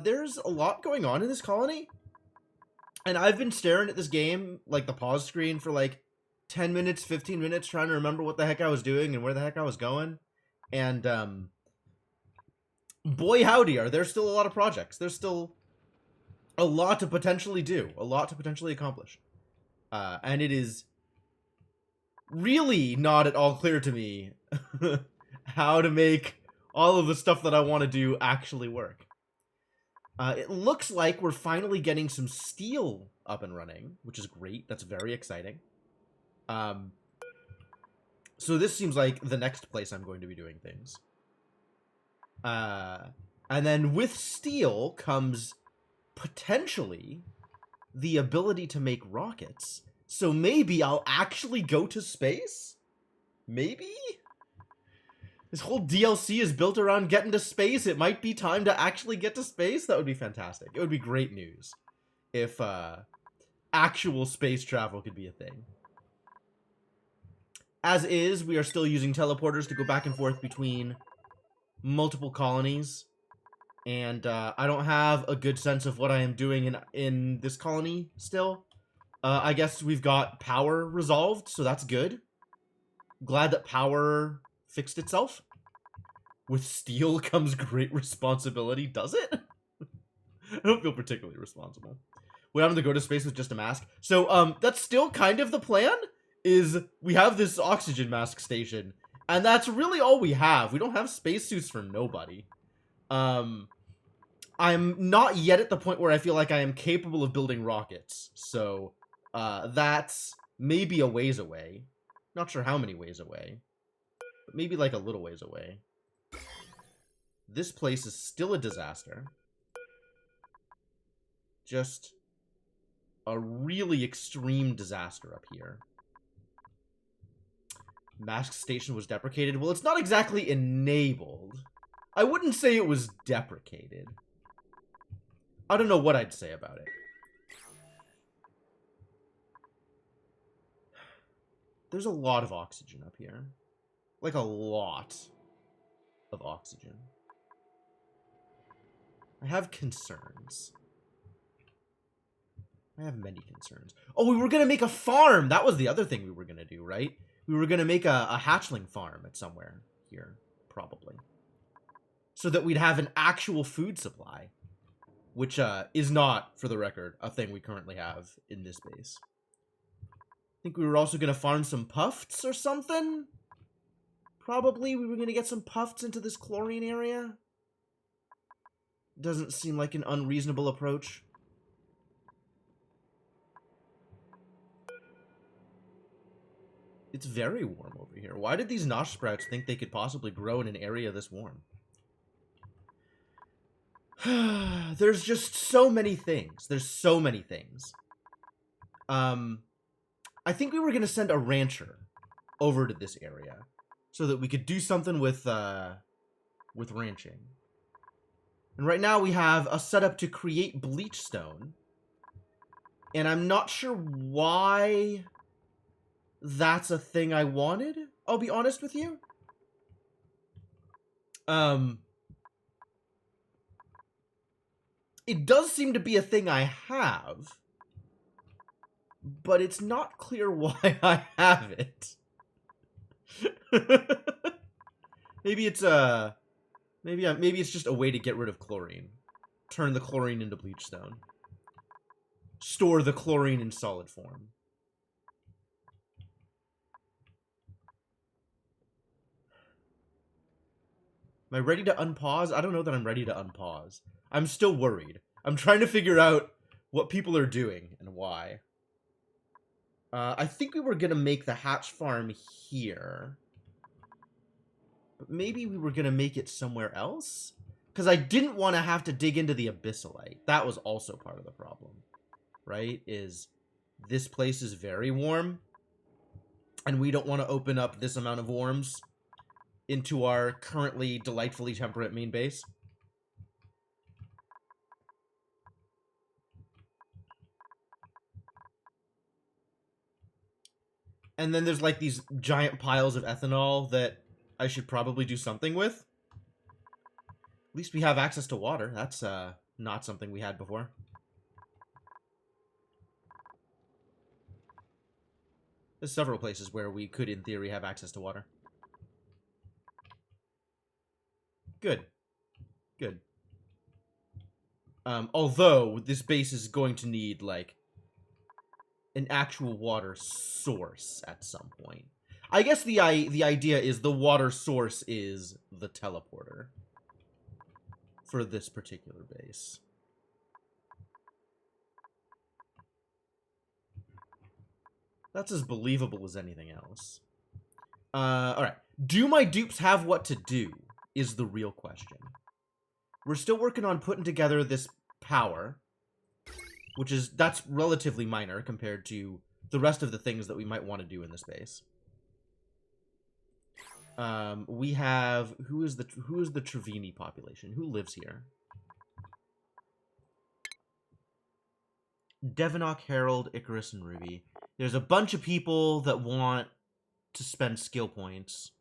there's a lot going on in this colony. And I've been staring at this game, like the pause screen, for like 10 minutes, 15 minutes, trying to remember what the heck I was doing and where the heck I was going. And, boy howdy, are there still a lot of projects. There's still a lot to potentially do, a lot to potentially accomplish. And it is really not at all clear to me how to make all of the stuff that I want to do actually work. It looks like we're finally getting some steel up and running, which is great. That's very exciting. So this seems like the next place I'm going to be doing things. And then with steel comes potentially the ability to make rockets. So maybe I'll actually go to space? Maybe? This whole DLC is built around getting to space. It might be time to actually get to space. That would be fantastic. It would be great news if actual space travel could be a thing. As is, we are still using teleporters to go back and forth between multiple colonies. And I don't have a good sense of what I am doing in this colony still. I guess we've got power resolved, so that's good. Glad that power fixed itself. With steel comes great responsibility, does it? I don't feel particularly responsible. We're having to go to space with just a mask. So, that's still kind of the plan, is we have this oxygen mask station, and that's really all we have. We don't have spacesuits for nobody. I'm not yet at the point where I feel like I am capable of building rockets, so, that's maybe a ways away. Not sure how many ways away. But maybe like a little ways away. This place is still a disaster. Just a really extreme disaster up here. Mask station was deprecated. Well, it's not exactly enabled. I wouldn't say it was deprecated. I don't know what I'd say about it. There's a lot of oxygen up here. Like a lot of oxygen. I have concerns. I have many concerns. Oh, we were going to make a farm! That was the other thing we were going to do, right? We were going to make a hatchling farm at somewhere here, probably. So that we'd have an actual food supply. Which is not, for the record, a thing we currently have in this base. I think we were also going to farm some puffs or something? Probably we were going to get some puffs into this chlorine area. Doesn't seem like an unreasonable approach. It's very warm over here. Why did these nosh sprouts think they could possibly grow in an area this warm? There's just so many things. There's so many things. I think we were going to send a rancher over to this area so that we could do something with ranching. And right now we have a setup to create bleach stone. And I'm not sure why that's a thing I wanted, I'll be honest with you. It does seem to be a thing I have, but it's not clear why I have it. Maybe it's maybe it's just a way to get rid of chlorine. Turn the chlorine into bleach stone. Store the chlorine in solid form. Am I ready to unpause? I don't know that I'm ready to unpause. I'm still worried. I'm trying to figure out what people are doing and why. I think we were going to make the hatch farm here. But maybe we were going to make it somewhere else? Because I didn't want to have to dig into the abyssalite. That was also part of the problem. Right? Is this place is very warm. And we don't want to open up this amount of worms into our currently delightfully temperate main base. And then there's like these giant piles of ethanol that I should probably do something with. At least we have access to water. That's not something we had before. There's several places where we could, in theory, have access to water. Good. Good. Although, this base is going to need, like, an actual water source at some point. I guess the idea is the water source is the teleporter for this particular base. That's as believable as anything else. Alright. Do my dupes have what to do, is the real question. We're still working on putting together this power, that's relatively minor compared to the rest of the things that we might want to do in this base. We have, who is the Trevini population? Who lives here? Devonok, Harold, Icarus, and Ruby. There's a bunch of people that want to spend skill points.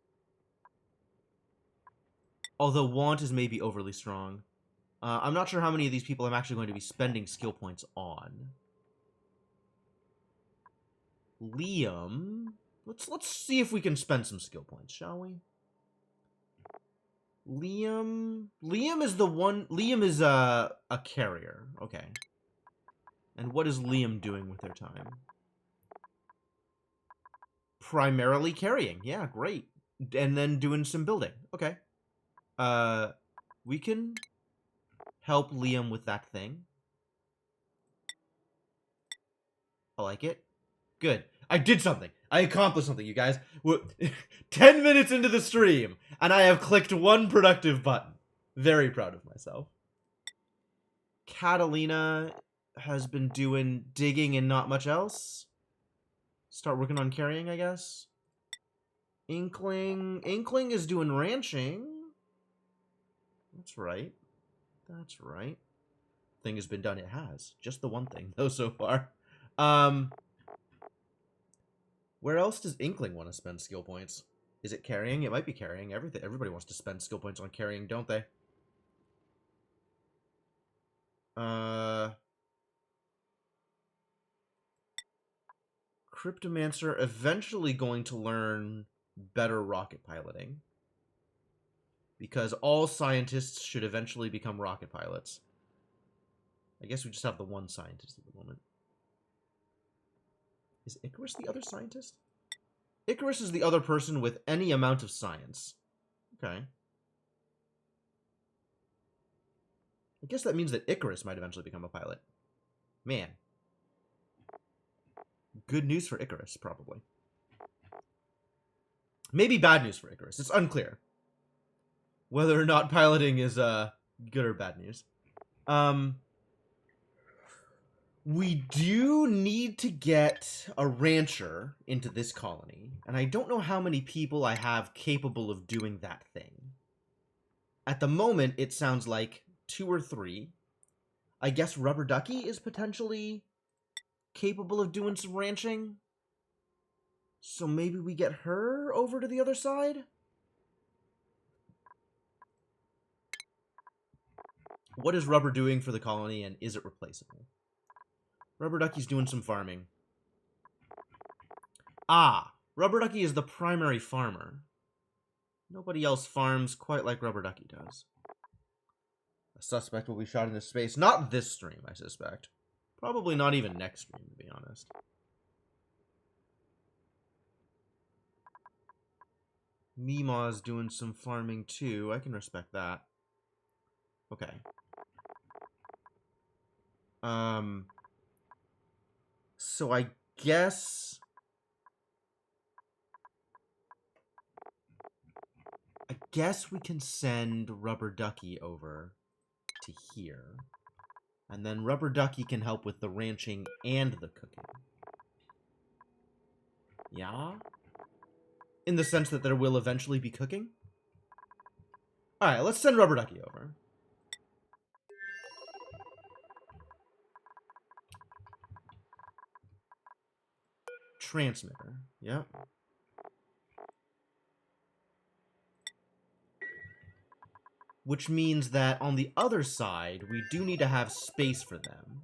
Although want is maybe overly strong. I'm not sure how many of these people I'm actually going to be spending skill points on. Liam. Let's see if we can spend some skill points, shall we? Liam is the one. Liam is a carrier. Okay. And what is Liam doing with their time? Primarily carrying. Yeah, great. And then doing some building. Okay. We can help Liam with that thing. I like it. Good. I did something. I accomplished something, you guys. We're 10 minutes into the stream, and I have clicked one productive button. Very proud of myself. Catalina has been doing digging and not much else. Start working on carrying, I guess. Inkling is doing ranching. That's right. That's right. Thing has been done. It has. Just the one thing, though, so far. Where else does Inkling want to spend skill points? Is it carrying? It might be carrying. Everybody wants to spend skill points on carrying, don't they? Cryptomancer eventually going to learn better rocket piloting. Because all scientists should eventually become rocket pilots. I guess we just have the one scientist at the moment. Is Icarus the other scientist? Icarus is the other person with any amount of science. Okay. I guess that means that Icarus might eventually become a pilot. Man. Good news for Icarus, probably. Maybe bad news for Icarus. It's unclear whether or not piloting is good or bad news. We do need to get a rancher into this colony, and I don't know how many people I have capable of doing that thing. At the moment, it sounds like 2 or 3. I guess Rubber Ducky is potentially capable of doing some ranching. So maybe we get her over to the other side? What is Rubber doing for the colony, and is it replaceable? Rubber Ducky's doing some farming. Ah, Rubber Ducky is the primary farmer. Nobody else farms quite like Rubber Ducky does. A suspect will be shot into space. Not this stream, I suspect. Probably not even next stream, to be honest. Mima's doing some farming too. I can respect that. Okay. So I guess we can send Rubber Ducky over to here. And then Rubber Ducky can help with the ranching and the cooking. Yeah? In the sense that there will eventually be cooking? Alright, let's send Rubber Ducky over. Transmitter. Yep. which means that on the other side, we do need to have space for them.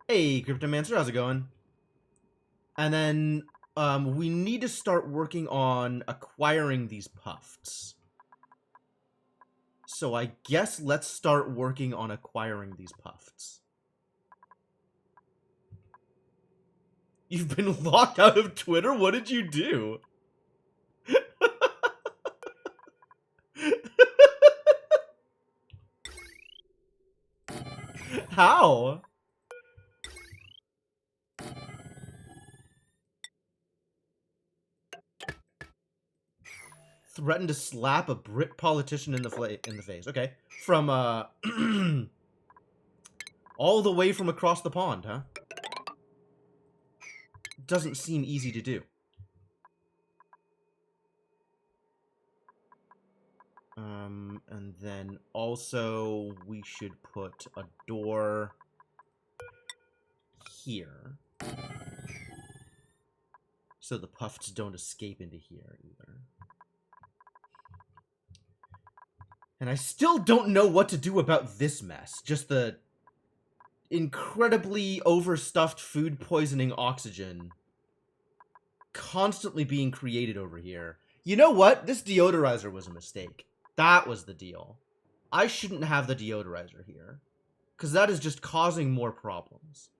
Hey, Cryptomancer, how's it going? And then we need to start working on acquiring these puffs. So I guess let's start working on acquiring these puffs. You've been locked out of Twitter? What did you do? How? Threatened to slap a Brit politician in the face. Okay. From, all the way from across the pond, huh? Doesn't seem easy to do. And then also we should put a door here. So the puffs don't escape into here either. And I still don't know what to do about this mess. Just the incredibly overstuffed food poisoning oxygen constantly being created over here. You know what? This deodorizer was a mistake. That was the deal. I shouldn't have the deodorizer here, because that is just causing more problems.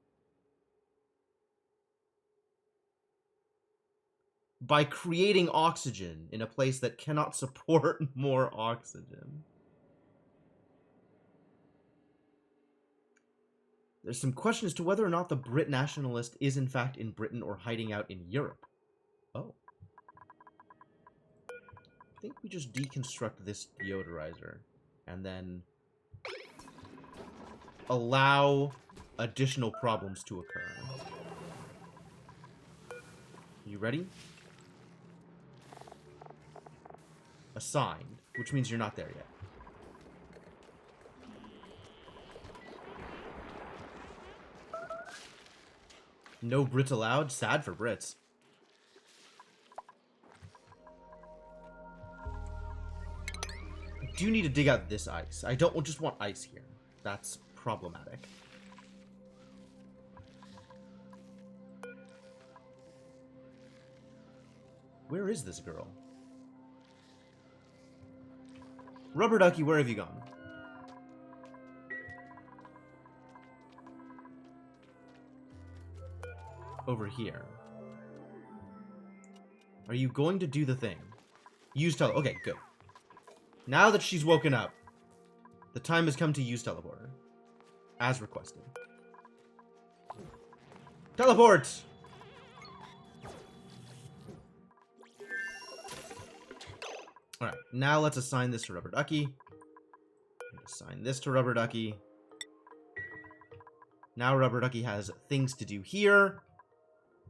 By creating oxygen in a place that cannot support more oxygen. There's some question as to whether or not the Brit nationalist is in fact in Britain or hiding out in Europe. Oh. I think we just deconstruct this deodorizer and then allow additional problems to occur. You ready? Assigned, which means you're not there yet. No Brits allowed? Sad for Brits. I do need to dig out this ice. I don't just want ice here. That's problematic. Where is this girl? Rubber Ducky, where have you gone? Over here. Are you going to do the thing? Use tele- Okay, good. Now that she's woken up, the time has come to use teleporter. As requested. Teleport! Alright, now let's assign this to Rubber Ducky. Assign this to Rubber Ducky. Now Rubber Ducky has things to do here.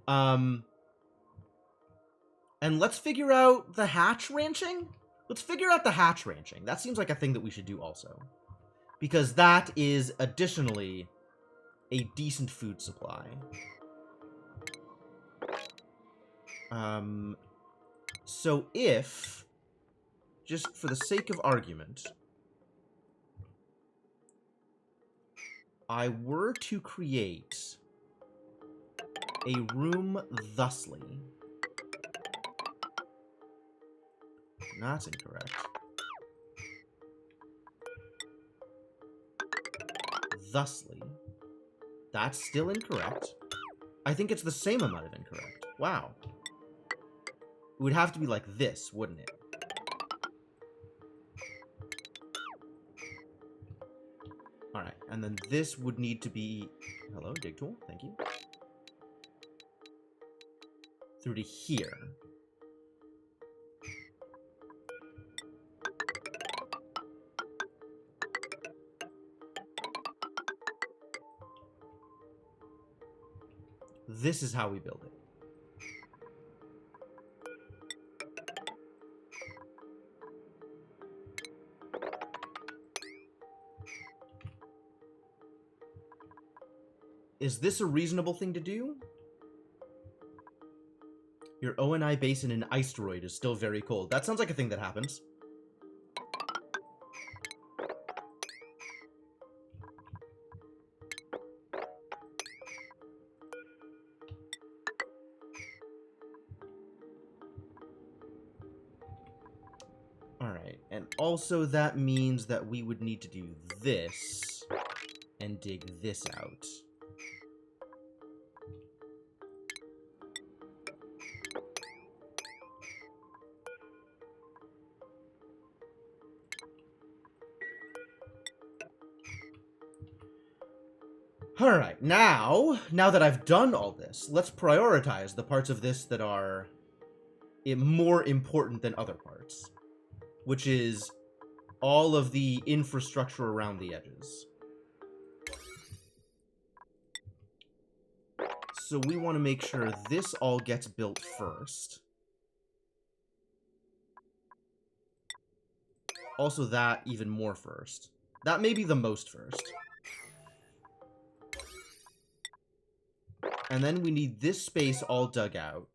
And let's figure out the hatch ranching? Let's figure out the hatch ranching. That seems like a thing that we should do also. Because that is additionally a decent food supply. So if, just for the sake of argument, I were to create a room thusly. That's incorrect. Thusly. That's still incorrect. I think it's the same amount of incorrect. Wow. It would have to be like this, wouldn't it? Alright, and then this would need to be... Hello, dig tool, thank you. Through to here. This is how we build it. Is this a reasonable thing to do? Your ONI base in an iceroid is still very cold. That sounds like a thing that happens. Alright, and also that means that we would need to do this and dig this out. Alright, now that I've done all this, let's prioritize the parts of this that are more important than other parts, which is all of the infrastructure around the edges. So we want to make sure this all gets built first. Also that even more first. That may be the most first. And then we need this space all dug out.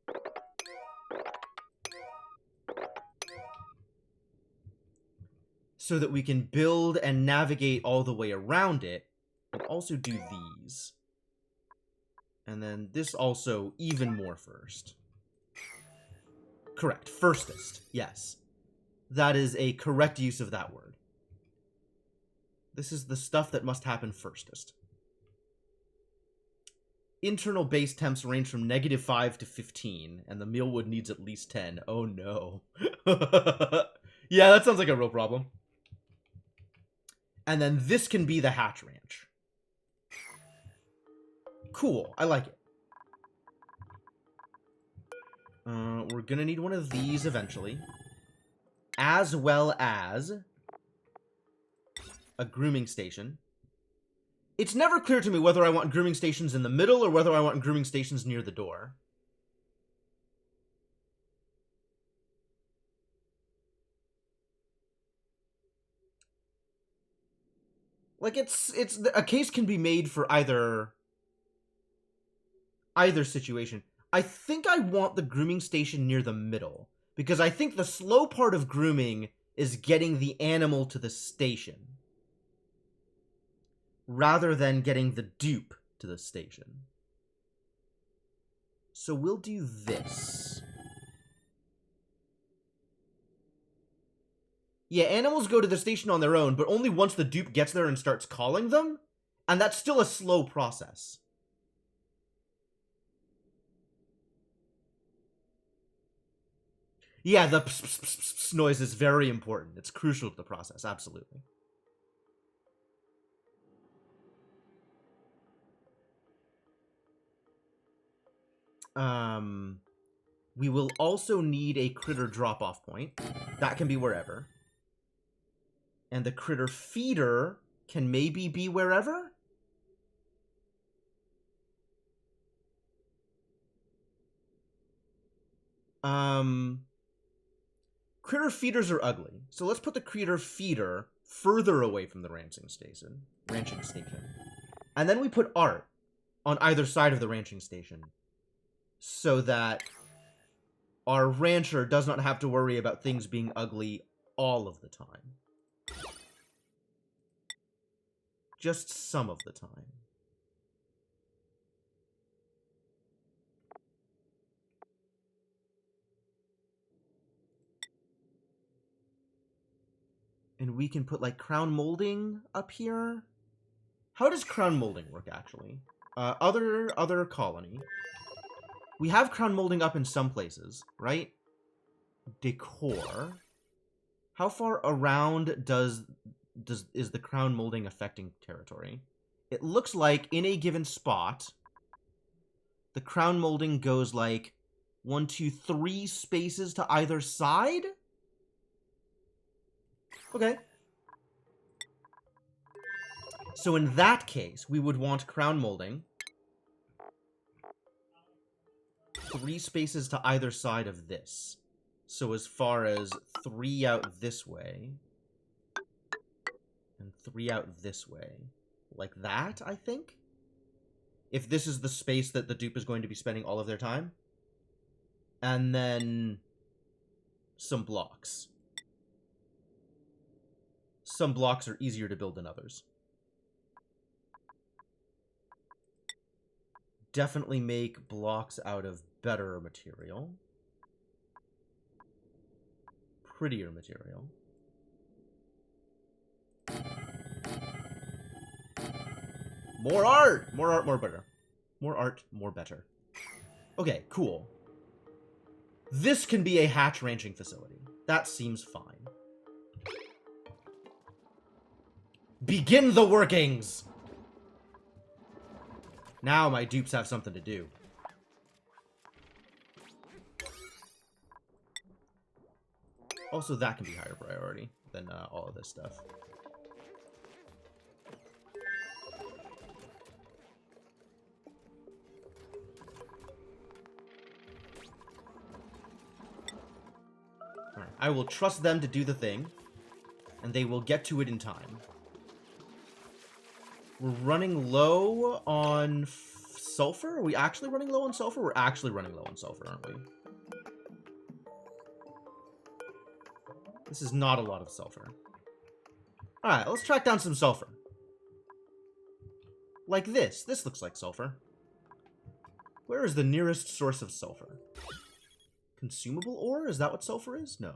So that we can build and navigate all the way around it. And also do these. And then this also even more first. Correct. Firstest. Yes. That is a correct use of that word. This is the stuff that must happen firstest. Internal base temps range from -5 to 15, and the mealwood needs at least 10. Oh no. Yeah, that sounds like a real problem. And then this can be the hatch ranch. Cool, I like it. We're gonna need one of these eventually. As well as a grooming station. It's never clear to me whether I want grooming stations in the middle or whether I want grooming stations near the door. Like, a case can be made for either situation. I think I want the grooming station near the middle, because I think the slow part of grooming is getting the animal to the station, rather than getting the dupe to the station. So we'll do this. Yeah, animals go to the station on their own, but only once the dupe gets there and starts calling them, and that's still a slow process. Yeah, the pss, pss, pss, pss noise is very important. It's crucial to the process, absolutely. We will also need a critter drop-off point. That can be wherever. And the critter feeder can maybe be wherever? Critter feeders are ugly. So let's put the critter feeder further away from the ranching station. And then we put art on either side of the ranching station, so that our rancher does not have to worry about things being ugly all of the time. Just some of the time. And we can put, like, crown molding up here. How does crown molding work, actually? Other colony. We have crown molding up in some places, right? Decor. How far around is the crown molding affecting territory? It looks like in a given spot, the crown molding goes like 1, 2, 3 spaces to either side? Okay. So in that case, we would want crown molding 3 spaces to either side of this. So as far as 3 out this way, and 3 out this way. Like that, I think? If this is the space that the dupe is going to be spending all of their time. and then some blocks. Some blocks are easier to build than others. Definitely make blocks out of better material. Prettier material. More art! More art, more better. More art, more better. Okay, cool. This can be a hatch ranching facility. That seems fine. Begin the workings! Now my dupes have something to do. Also, that can be higher priority than all of this stuff. Alright, I will trust them to do the thing, and they will get to it in time. We're running low on sulfur? Are we actually running low on sulfur? We're actually running low on sulfur, aren't we? This is not a lot of sulfur. Alright, let's track down some sulfur. Like this. This looks like sulfur. Where is the nearest source of sulfur? Consumable ore? Is that what sulfur is? No.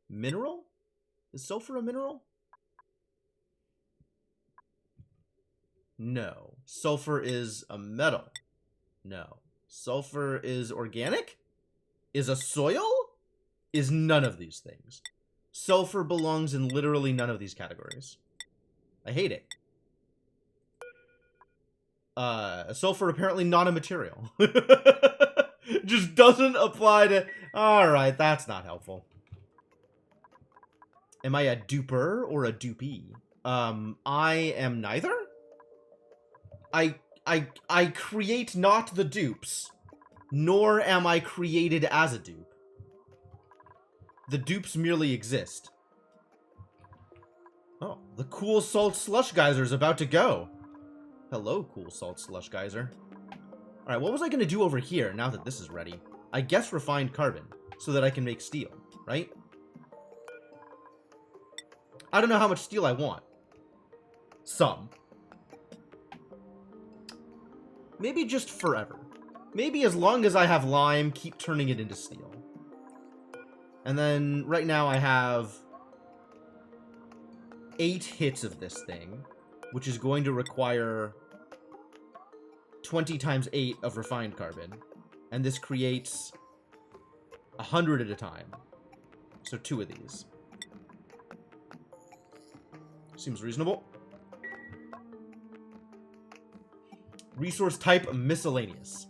Mineral? Is sulfur a mineral? No. Sulfur is a metal. No. Sulfur is organic? Is a soil? Is none of these things. Sulfur belongs in literally none of these categories. I hate it. Sulfur apparently not a material. Just doesn't apply to... Alright, that's not helpful. Am I a duper or a dupee? I am neither? I create not the dupes, nor am I created as a dupe. The dupes merely exist. Oh, the cool salt slush geyser is about to go. Hello, cool salt slush geyser. Alright, what was I going to do over here now that this is ready? I guess refined carbon, so that I can make steel, right? I don't know how much steel I want. Some. Maybe just forever. Maybe as long as I have lime, keep turning it into steel. And then, right now I have 8 hits of this thing, which is going to require 20 times 8 of refined carbon. And this creates 100 at a time. So 2 of these. Seems reasonable. Resource type miscellaneous.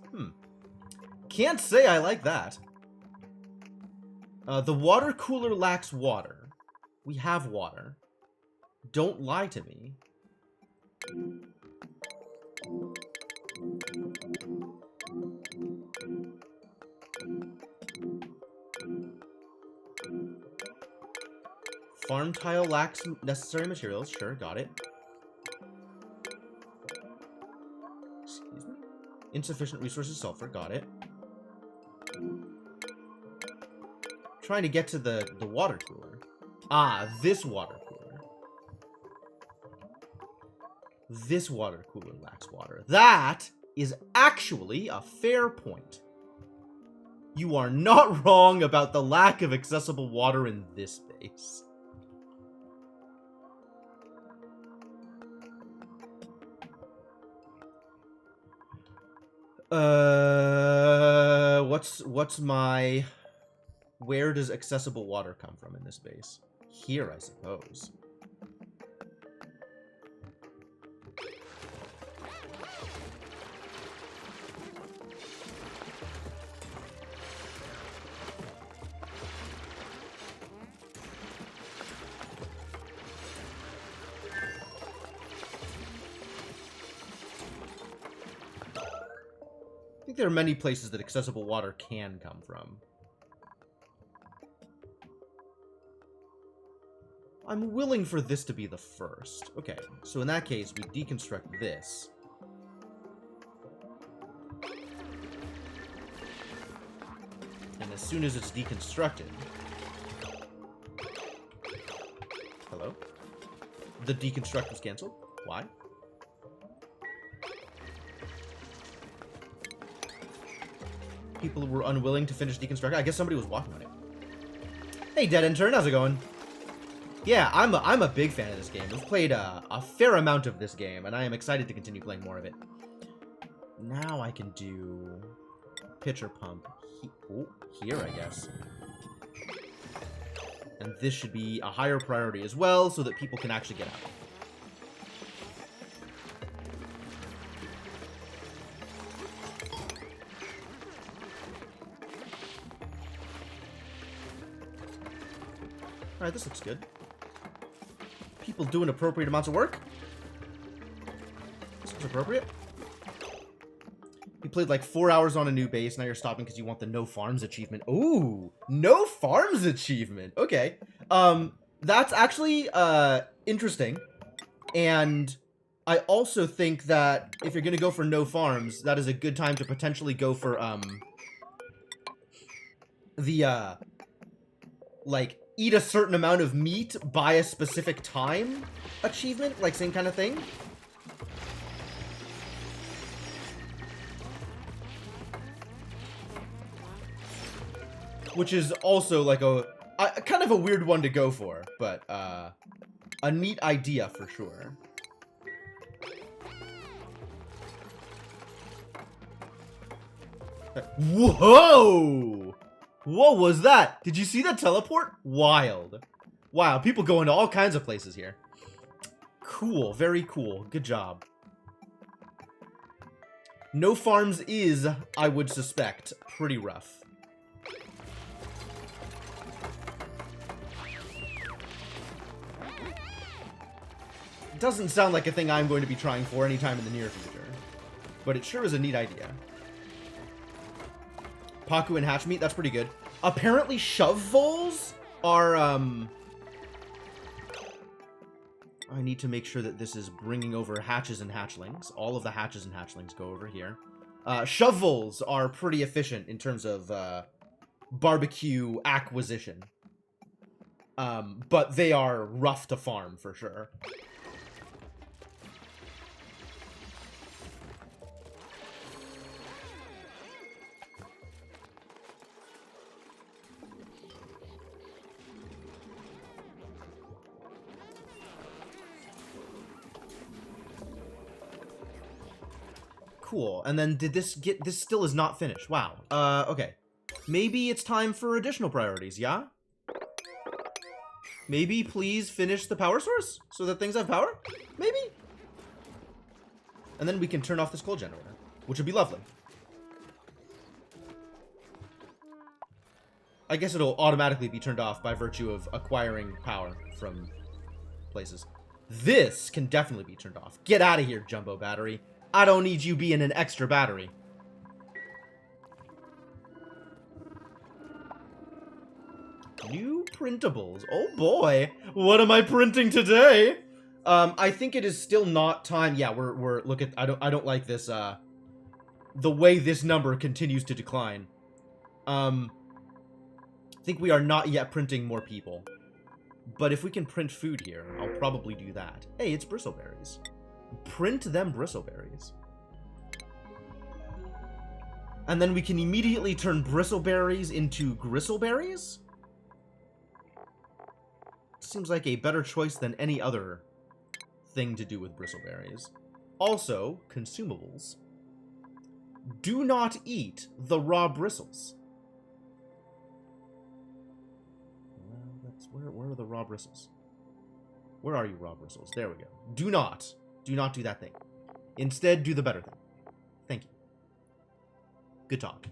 Can't say I like that. The water cooler lacks water. We have water. Don't lie to me. Farm tile lacks necessary materials. Sure, got it. Excuse me. Insufficient resources sulfur. Got it. Trying to get to the water cooler. Ah, this water cooler. This water cooler lacks water. That is actually a fair point. You are not wrong about the lack of accessible water in this base. What's my... Where does accessible water come from in this base? Here, I suppose. I think there are many places that accessible water can come from. I'm willing for this to be the first. Okay, so in that case, we deconstruct this. And as soon as it's deconstructed. Hello? The deconstruct was canceled? Why? People were unwilling to finish deconstruct. I guess somebody was walking on it. Hey, Dead Intern, how's it going? Yeah, I'm a big fan of this game. We've played a fair amount of this game, and I am excited to continue playing more of it. Now I can do pitcher pump here, I guess. And this should be a higher priority as well, so that people can actually get out. Alright, this looks good. People doing appropriate amounts of work. This looks appropriate. You played like 4 hours on a new base, now you're stopping because you want the No Farms achievement. Ooh, No Farms achievement. Okay. That's actually interesting. And I also think that if you're gonna go for No Farms, that is a good time to potentially go for like eat a certain amount of meat by a specific time achievement, like same kind of thing. Which is also like a kind of a weird one to go for, but a neat idea for sure. Whoa! What was that? Did you see that teleport? Wild. Wow, people going to all kinds of places here. Cool, very cool. Good job. No Farms is, I would suspect, pretty rough. Doesn't sound like a thing I'm going to be trying for anytime in the near future. But it sure is a neat idea. Paku and Hatch Meat, that's pretty good. Apparently shove voles are, I need to make sure that this is bringing over hatches and hatchlings. All of the hatches and hatchlings go over here. Shove voles are pretty efficient in terms of, barbecue acquisition. But they are rough to farm for sure. Cool. And then did this get... This still is not finished. Wow. Okay. Maybe it's time for additional priorities, yeah? Maybe please finish the power source so that things have power? Maybe? And then we can turn off this coal generator, which would be lovely. I guess it'll automatically be turned off by virtue of acquiring power from places. This can definitely be turned off. Get out of here, Jumbo Battery. I don't need you being an extra battery. New printables. Oh boy. What am I printing today? I think it is still not time. Yeah, we're look at I don't like this the way this number continues to decline. I think we are not yet printing more people. But if we can print food here, I'll probably do that. Hey, it's bristleberries. Print them bristleberries. And then we can immediately turn bristleberries into gristleberries? Seems like a better choice than any other thing to do with bristleberries. Also, consumables. Do not eat the raw bristles. Well, that's where are the raw bristles? Where are you, raw bristles? There we go. Do not do that thing. Instead, do the better thing. Thank you. Good talk.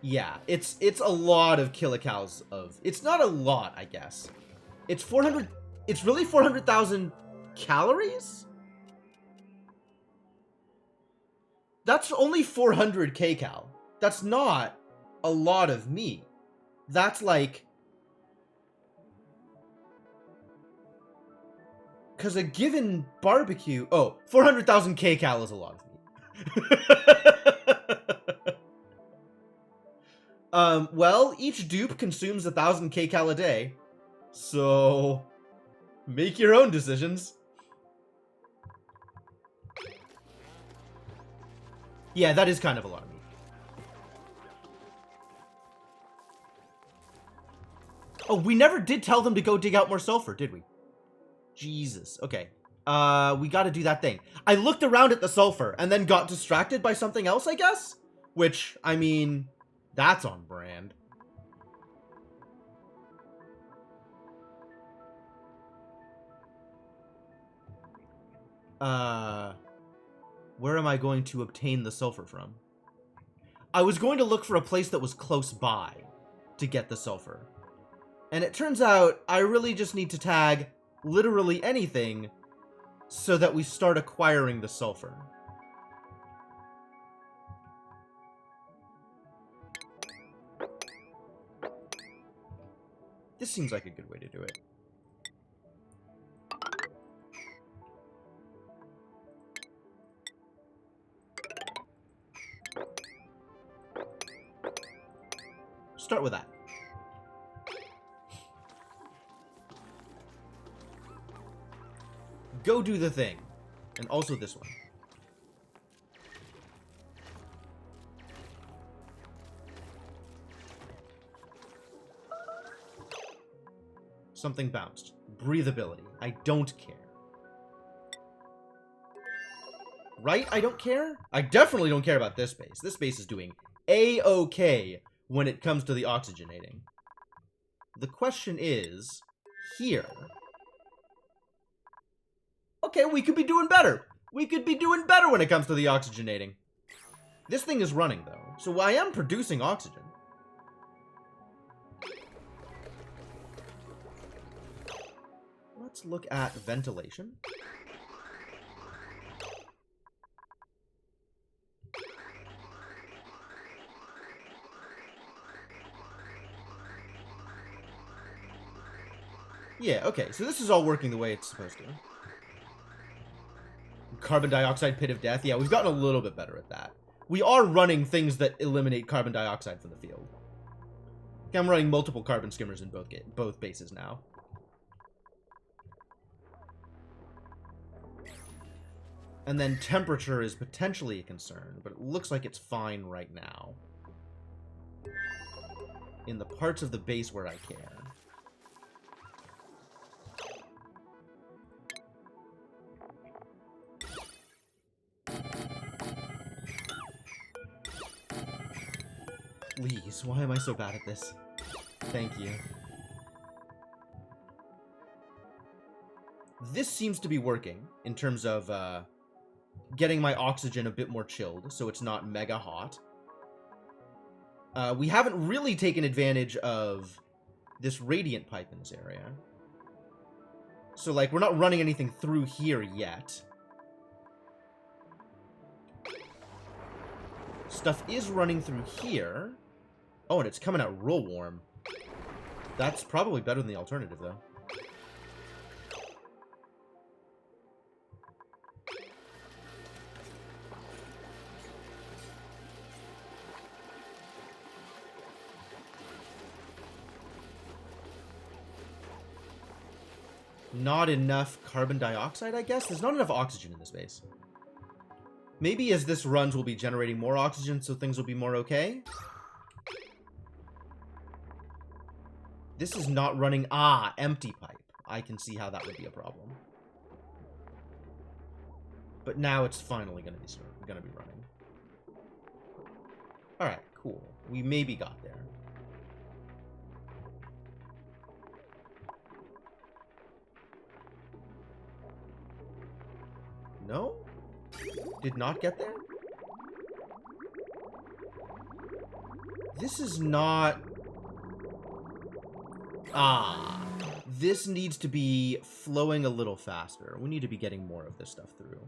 Yeah, it's a lot of kilocalories of... It's not a lot, I guess. It's 400... It's really 400,000 calories? That's only 400 kcal. That's not a lot of meat. That's like... Because a given barbecue... Oh, 400,000 kcal is a lot of meat. Well, each dupe consumes 1,000 kcal a day. So, make your own decisions. Yeah, that is kind of alarming. Oh, we never did tell them to go dig out more sulfur, did we? Jesus. Okay. We gotta do that thing. I looked around at the sulfur and then got distracted by something else, I guess? Which, I mean, that's on brand. Where am I going to obtain the sulfur from? I was going to look for a place that was close by to get the sulfur. And it turns out I really just need to tag literally anything so that we start acquiring the sulfur. This seems like a good way to do it. Start with that. Go do the thing. And also this one. Something bounced. Breathability. I don't care. Right? I don't care? I definitely don't care about this base. This base is doing A-okay when it comes to the oxygenating. The question is, here. Okay, we could be doing better. We could be doing better when it comes to the oxygenating. This thing is running, though, so I am producing oxygen. Let's look at ventilation. Yeah, okay, so this is all working the way it's supposed to. Carbon dioxide pit of death. Yeah, we've gotten a little bit better at that. We are running things that eliminate carbon dioxide from the field. Okay, I'm running multiple carbon skimmers in both bases now. And then temperature is potentially a concern, but it looks like it's fine right now. In the parts of the base where I care. Please, why am I so bad at this? Thank you. This seems to be working in terms of getting my oxygen a bit more chilled, so it's not mega hot. We haven't really taken advantage of this radiant pipe in this area. So, like, we're not running anything through here yet. Stuff is running through here. Oh, and it's coming out real warm. That's probably better than the alternative, though. Not enough carbon dioxide, I guess? There's not enough oxygen in this base. Maybe as this runs, we'll be generating more oxygen, so things will be more okay? This is not running... Ah, empty pipe. I can see how that would be a problem. But now it's finally going to be running. Alright, cool. We maybe got there. No? Did not get there? This is not... Ah. This needs to be flowing a little faster. We need to be getting more of this stuff through.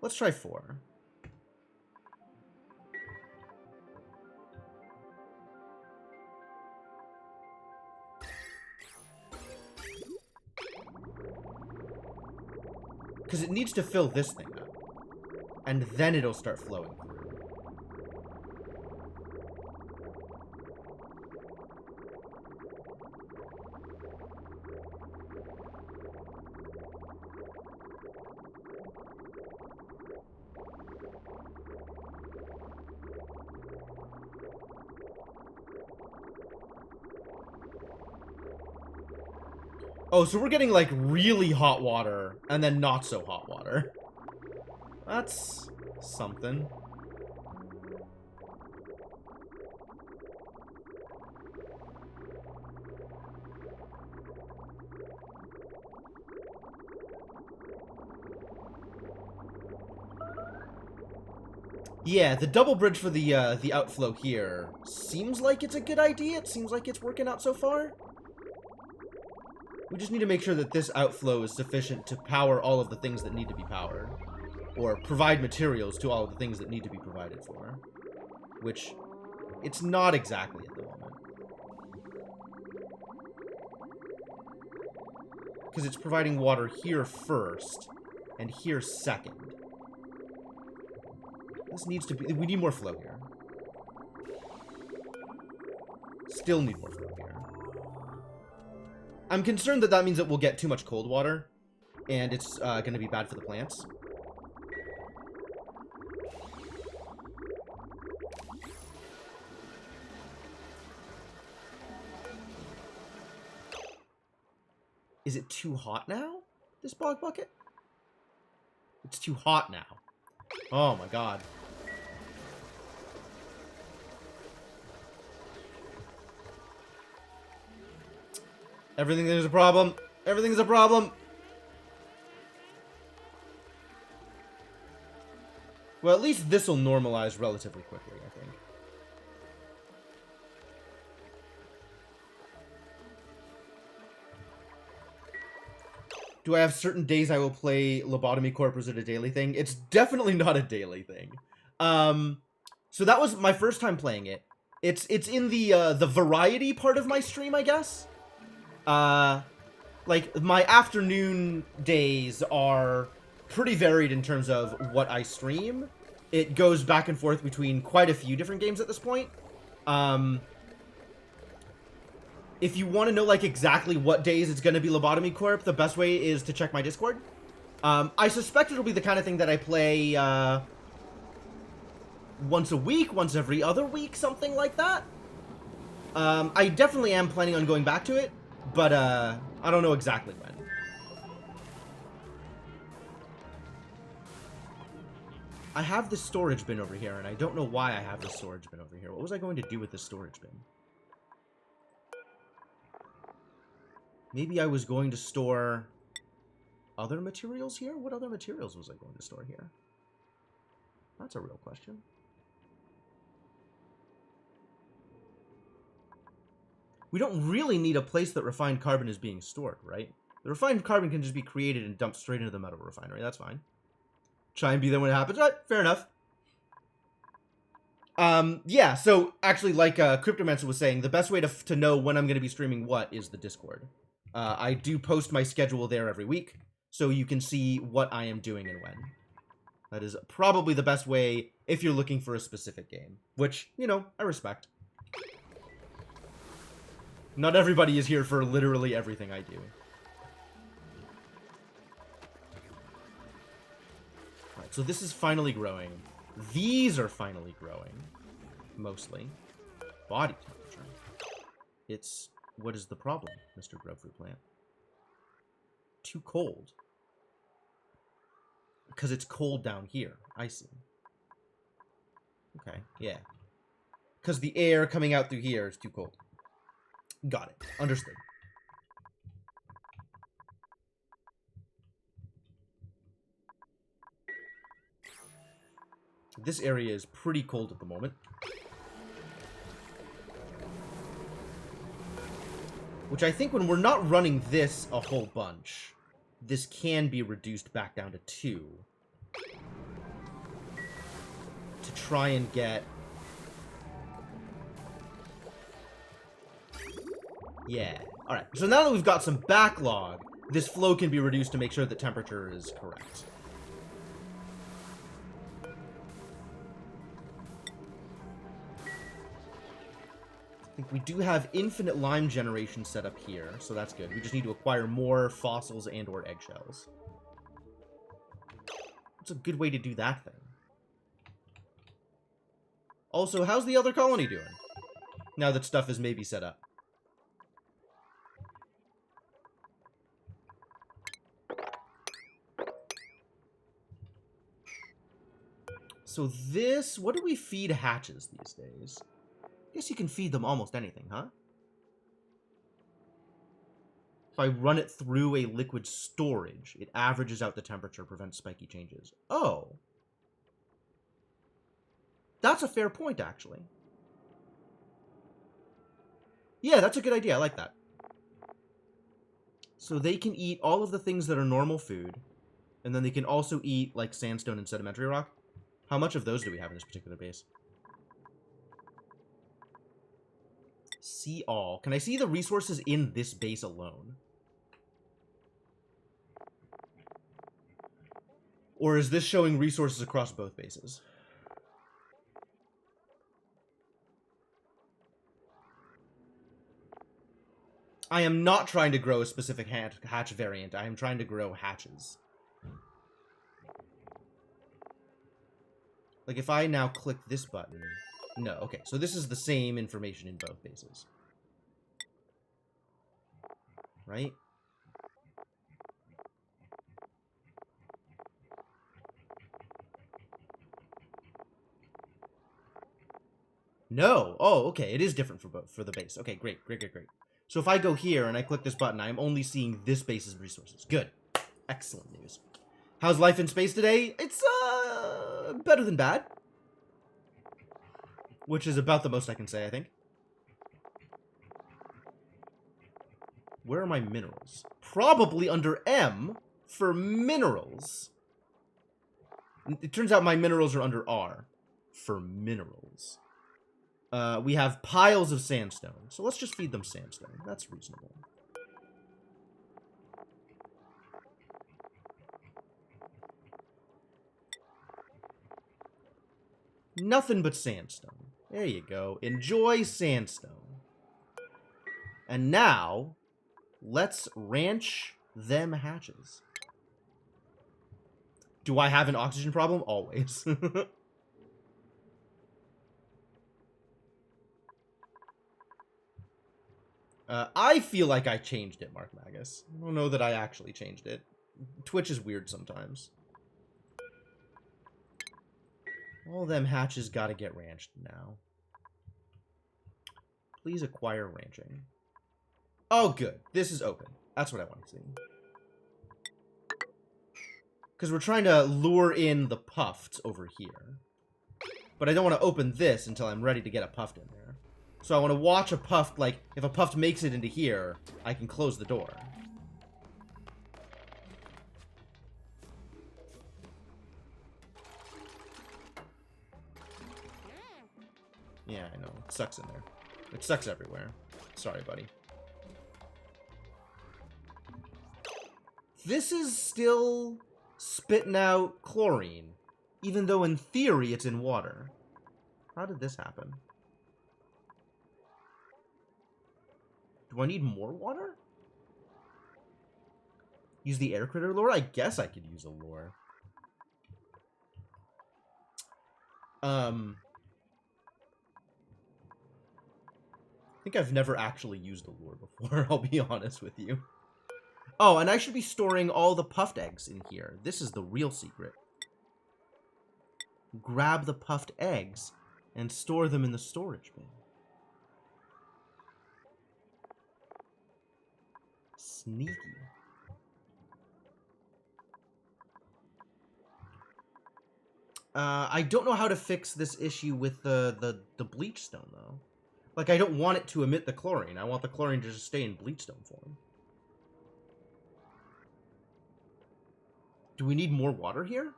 Let's try 4. Because it needs to fill this thing up. And then it'll start flowing through. Oh, so we're getting, like, really hot water, and then not so hot water. That's something. Yeah, the double bridge for the outflow here seems like it's a good idea. It seems like it's working out so far. We just need to make sure that this outflow is sufficient to power all of the things that need to be powered. Or provide materials to all of the things that need to be provided for. Which, it's not exactly at the moment. Because it's providing water here first, and here second. This needs to be... We need more flow here. Still need more flow here. I'm concerned that that means that we'll get too much cold water. And it's going to be bad for the plants. Is it too hot now? This bog bucket? It's too hot now. Oh my god. Everything is a problem. Everything's a problem. Well, at least this will normalize relatively quickly, I think. Do I have certain days I will play Lobotomy Corp? Is it a daily thing? It's definitely not a daily thing. So that was my first time playing it. It's in the variety part of my stream, I guess. Like, my afternoon days are pretty varied in terms of what I stream. It goes back and forth between quite a few different games at this point. If you want to know, like, exactly what days it's going to be Lobotomy Corp, the best way is to check my Discord. I suspect it'll be the kind of thing that I play, once a week, once every other week, something like that. I definitely am planning on going back to it, but, I don't know exactly when. I have this storage bin over here, and I don't know why I have this storage bin over here. What was I going to do with this storage bin? Maybe I was going to store other materials here? What other materials was I going to store here? That's a real question. We don't really need a place that refined carbon is being stored, right? The refined carbon can just be created and dumped straight into the metal refinery. That's fine. Try and be there when it happens. Right, fair enough. Yeah, so actually, like Cryptomancer was saying, the best way to know when I'm going to be streaming what is the Discord. I do post my schedule there every week, so you can see what I am doing and when. That is probably the best way if you're looking for a specific game, which, you know, I respect. Not everybody is here for literally everything I do. Alright, so this is finally growing. These are finally growing. Mostly. Body temperature. It's... What is the problem, Mr. Grubfruit Plant? Too cold. Because it's cold down here. I see. Okay, yeah. Because the air coming out through here is too cold. Got it. Understood. This area is pretty cold at the moment. Which I think when we're not running this a whole bunch, this can be reduced back down to 2. To try and get... Yeah. Alright, so now that we've got some backlog, this flow can be reduced to make sure that temperature is correct. I think we do have infinite lime generation set up here, so that's good. We just need to acquire more fossils and or eggshells. What's a good way to do that thing? Also, how's the other colony doing? Now that stuff is maybe set up. So this, what do we feed hatches these days? I guess you can feed them almost anything, huh? If I run it through a liquid storage, it averages out the temperature, prevents spiky changes. Oh. That's a fair point, actually. Yeah, that's a good idea. I like that. So they can eat all of the things that are normal food, and then they can also eat, like, sandstone and sedimentary rock. How much of those do we have in this particular base? See all. Can I see the resources in this base alone? Or is this showing resources across both bases? I am not trying to grow a specific hatch variant. I am trying to grow hatches. Like, if I now click this button... No, okay. So this is the same information in both bases. Right? No! Oh, okay. It is different for both, for the base. Okay, great, great, great, great. So if I go here and I click this button, I'm only seeing this base's resources. Good. Excellent news. How's life in space today? It's, better than bad. Which is about the most I can say, I think. Where are my minerals? Probably under M for minerals. It turns out my minerals are under R for minerals. We have piles of sandstone. So let's just feed them sandstone. That's reasonable. Nothing but sandstone. There you go. Enjoy sandstone. And now, let's ranch them hatches. Do I have an oxygen problem? Always. I feel like I changed it, Mark Magus. I don't know that I actually changed it. Twitch is weird sometimes. All them hatches gotta get ranched now. Please acquire ranching. Oh, good. This is open. That's what I want to see. Because we're trying to lure in the puffed over here. But I don't want to open this until I'm ready to get a puffed in there. So I want to watch a puffed, like, if a puffed makes it into here, I can close the door. Yeah, I know. It sucks in there. It sucks everywhere. Sorry, buddy. This is still spitting out chlorine, even though in theory it's in water. How did this happen? Do I need more water? Use the air critter lure? I guess I could use a lure. I think I've never actually used a lure before, I'll be honest with you. Oh, and I should be storing all the puffed eggs in here. This is the real secret. Grab the puffed eggs and store them in the storage bin. Sneaky. I don't know how to fix this issue with the bleach stone, though. Like, I don't want it to emit the chlorine. I want the chlorine to just stay in bleach stone form. Do we need more water here?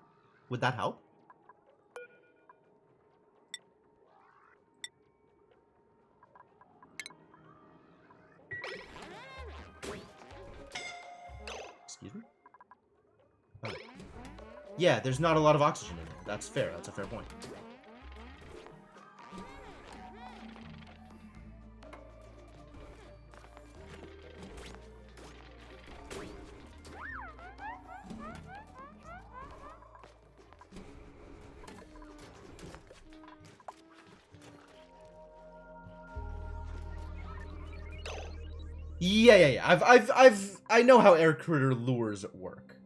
Would that help? Excuse me? Oh. Yeah, there's not a lot of oxygen in it. That's fair. That's a fair point. Yeah. I know how air critter lures work.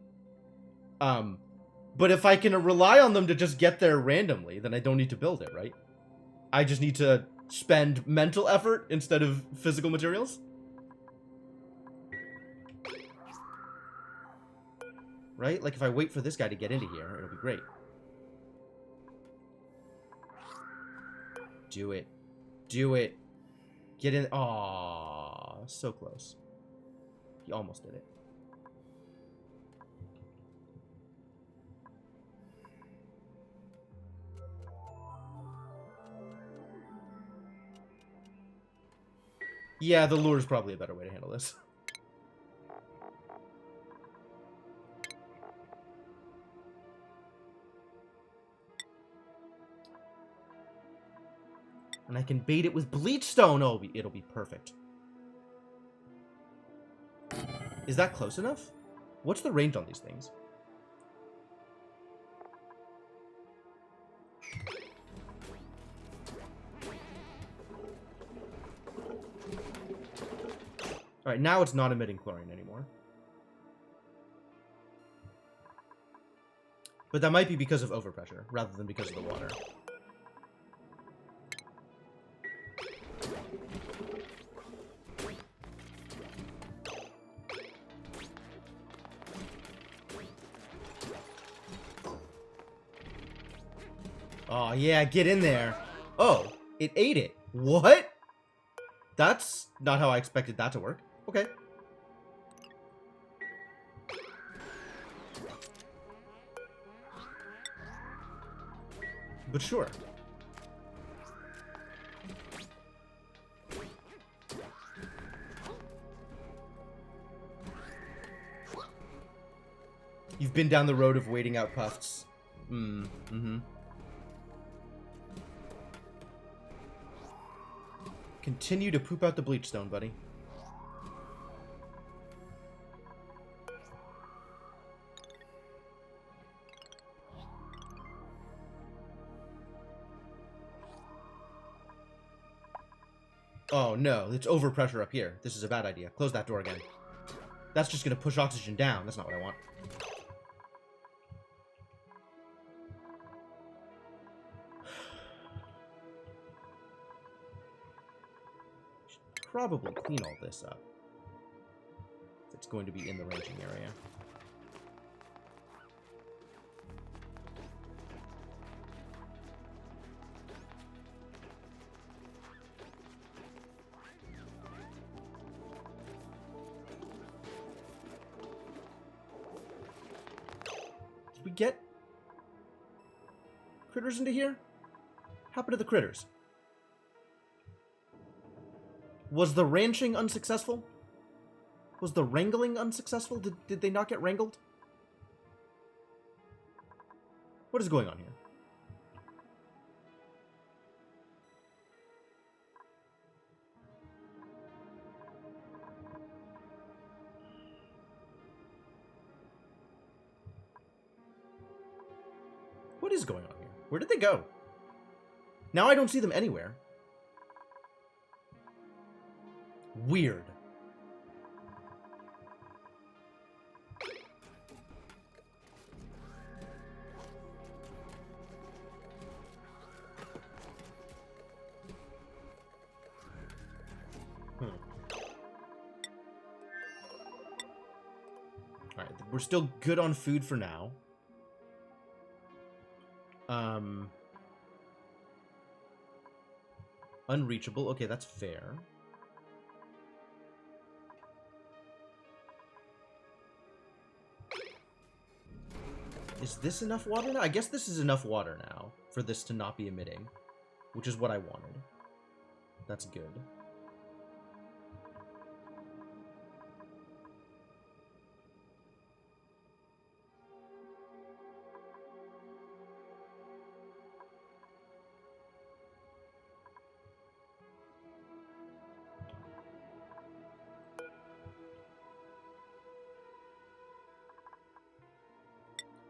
But if I can rely on them to just get there randomly, then I don't need to build it, right? I just need to spend mental effort instead of physical materials? Right? Like, if I wait for this guy to get into here, it'll be great. Do it. Do it. Get in. Aww. So close. He almost did it. Yeah, the lure is probably a better way to handle this. And I can bait it with Bleachstone. Oh, it'll be perfect. Is that close enough? What's the range on these things? Alright, now it's not emitting chlorine anymore. But that might be because of overpressure, rather than because of the water. Oh, yeah, get in there. Oh, it ate it. What? That's not how I expected that to work. Okay. But sure. You've been down the road of waiting out puffs. Continue to poop out the Bleachstone, buddy. Oh no, it's overpressure up here. This is a bad idea. Close that door again. That's just gonna push oxygen down. That's not what I want. Should probably clean all this up. It's going to be in the ranging area. Did we get critters into here? What happened to the critters? Was the ranching unsuccessful? Was the wrangling unsuccessful? Did they not get wrangled? What is going on here? What is going on here? Where did they go? Now I don't see them anywhere. Weird. Alright, we're still good on food for now. Unreachable. Okay, that's fair. Is this enough water now? I guess this is enough water now for this to not be emitting, which is what I wanted. That's good.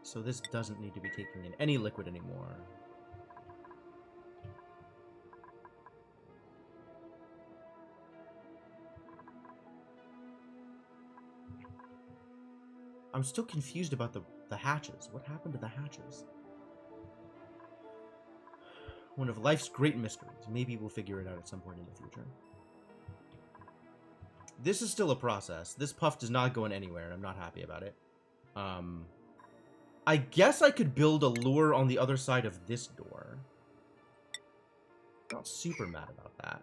So this doesn't need to be taking in any liquid anymore. I'm still confused about the The hatches. What happened to the hatches? One of life's great mysteries. Maybe we'll figure it out at some point in the future. This is still a process. This puff does not go in anywhere, and I'm not happy about it. I guess I could build a lure on the other side of this door. Not super mad about that.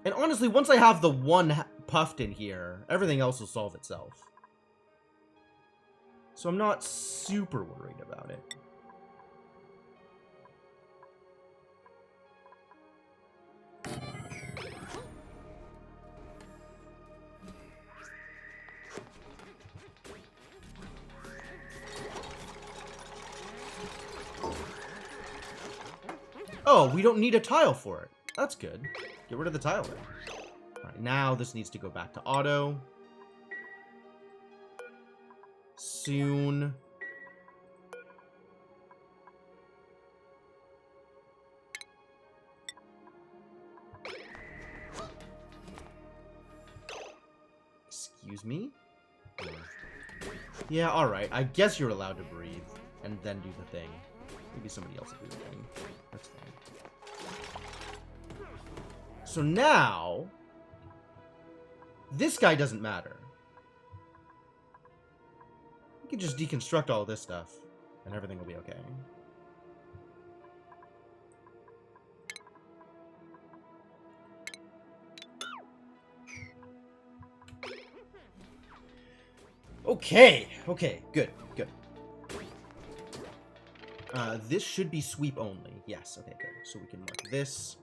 And honestly, once I have the one puffed in here, everything else will solve itself. So I'm not super worried about it. Oh, we don't need a tile for it. That's good. Get rid of the tile then. Alright, now this needs to go back to auto. Soon. Excuse me? Yeah, alright. I guess you're allowed to breathe and then do the thing. Maybe somebody else will do the thing. That's fine. So now, this guy doesn't matter. We can just deconstruct all this stuff, and everything will be okay. Okay, good. This should be sweep only. Yes, okay, good. So we can mark this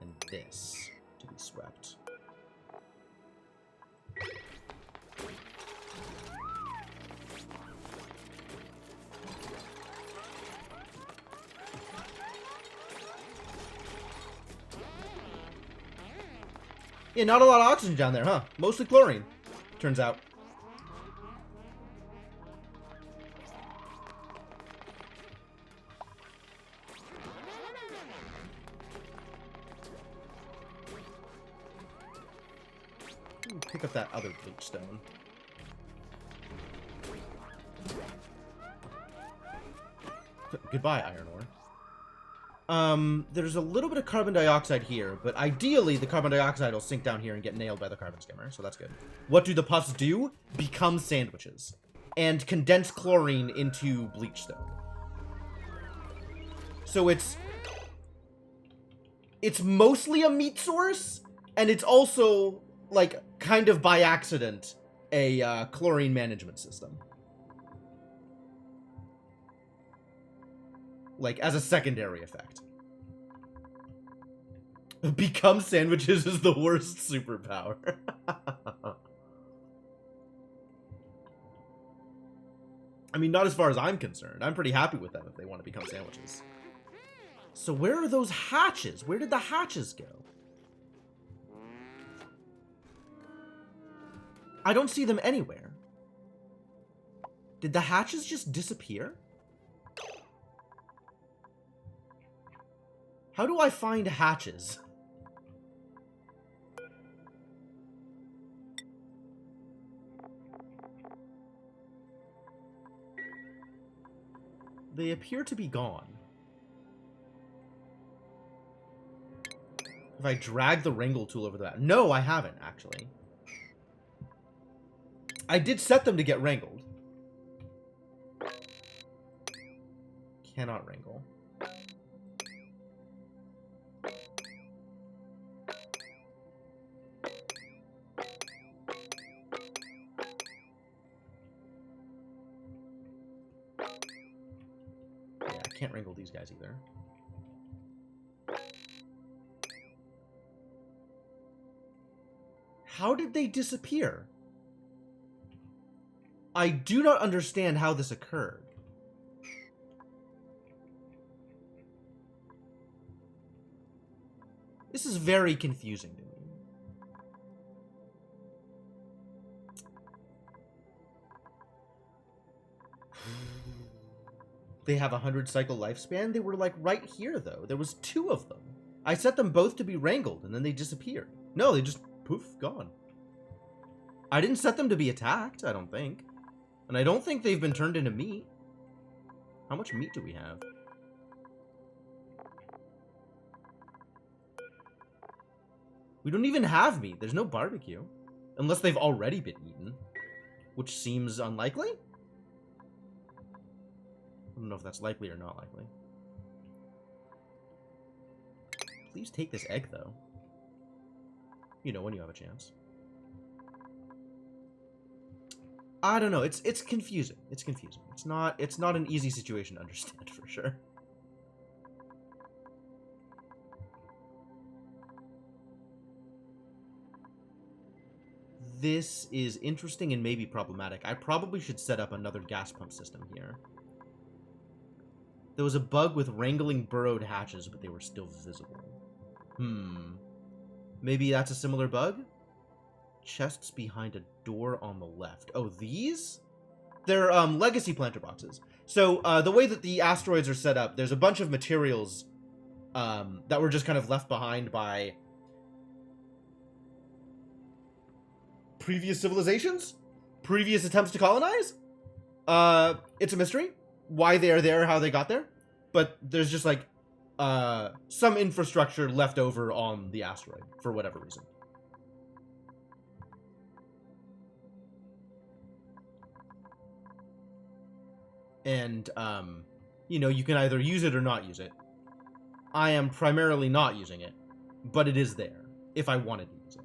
and this to be swept. Yeah, not a lot of oxygen down there, huh? Mostly chlorine, turns out. Pick up that other bleach stone. Goodbye, iron ore. There's a little bit of carbon dioxide here, but ideally the carbon dioxide will sink down here and get nailed by the carbon skimmer, so that's good. What do the puffs do? Become sandwiches. And condense chlorine into bleach stone. So it's mostly a meat source, and it's also, like, kind of by accident, a chlorine management system. Like, as a secondary effect. Become sandwiches is the worst superpower. I mean, not as far as I'm concerned. I'm pretty happy with them if they want to become sandwiches. So where are those hatches? Where did the hatches go? I don't see them anywhere. Did the hatches just disappear? How do I find hatches? They appear to be gone. If I drag the wrangle tool over that. No, I haven't, actually. I did set them to get wrangled. Cannot wrangle. Yeah, I can't wrangle these guys either. How did they disappear? I do not understand how this occurred. This is very confusing to me. They have a 100-cycle lifespan. They were, like, right here, though. There was 2 of them. I set them both to be wrangled, and then they disappeared. No, they just, poof, gone. I didn't set them to be attacked, I don't think. And I don't think they've been turned into meat. How much meat do we have? We don't even have meat. There's no barbecue. Unless they've already been eaten. Which seems unlikely? I don't know if that's likely or not likely. Please take this egg, though. You know, when you have a chance. I don't know. It's confusing. It's confusing. It's not an easy situation to understand for sure. This is interesting and maybe problematic. I probably should set up another gas pump system here. There was a bug with wrangling burrowed hatches, but they were still visible. Maybe that's a similar bug? Chests behind a door on the left. Oh, these? They're legacy planter boxes. So the way that the asteroids are set up, there's a bunch of materials that were just kind of left behind by previous civilizations? Previous attempts to colonize? It's a mystery why they are there, how they got there. But there's just like some infrastructure left over on the asteroid for whatever reason. And, you know, you can either use it or not use it. I am primarily not using it, but it is there, if I wanted to use it.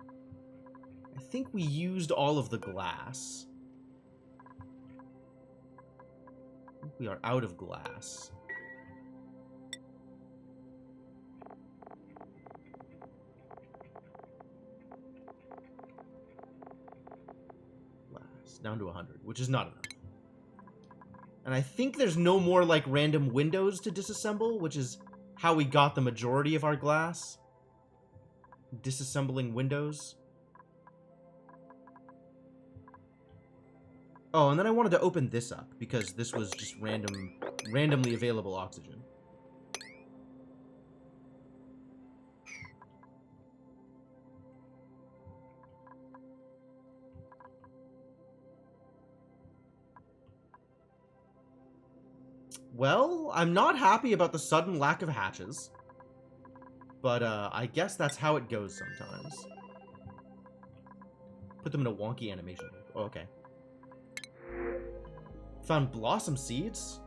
I think we used all of the glass. I think we are out of glass. Glass, down to 100, which is not enough. And I think there's no more, like, random windows to disassemble, which is how we got the majority of our glass. Disassembling windows. Oh, and then I wanted to open this up, because this was just randomly available oxygen. Well, I'm not happy about the sudden lack of hatches. But, I guess that's how it goes sometimes. Put them in a wonky animation. Oh, okay. Found blossom seeds?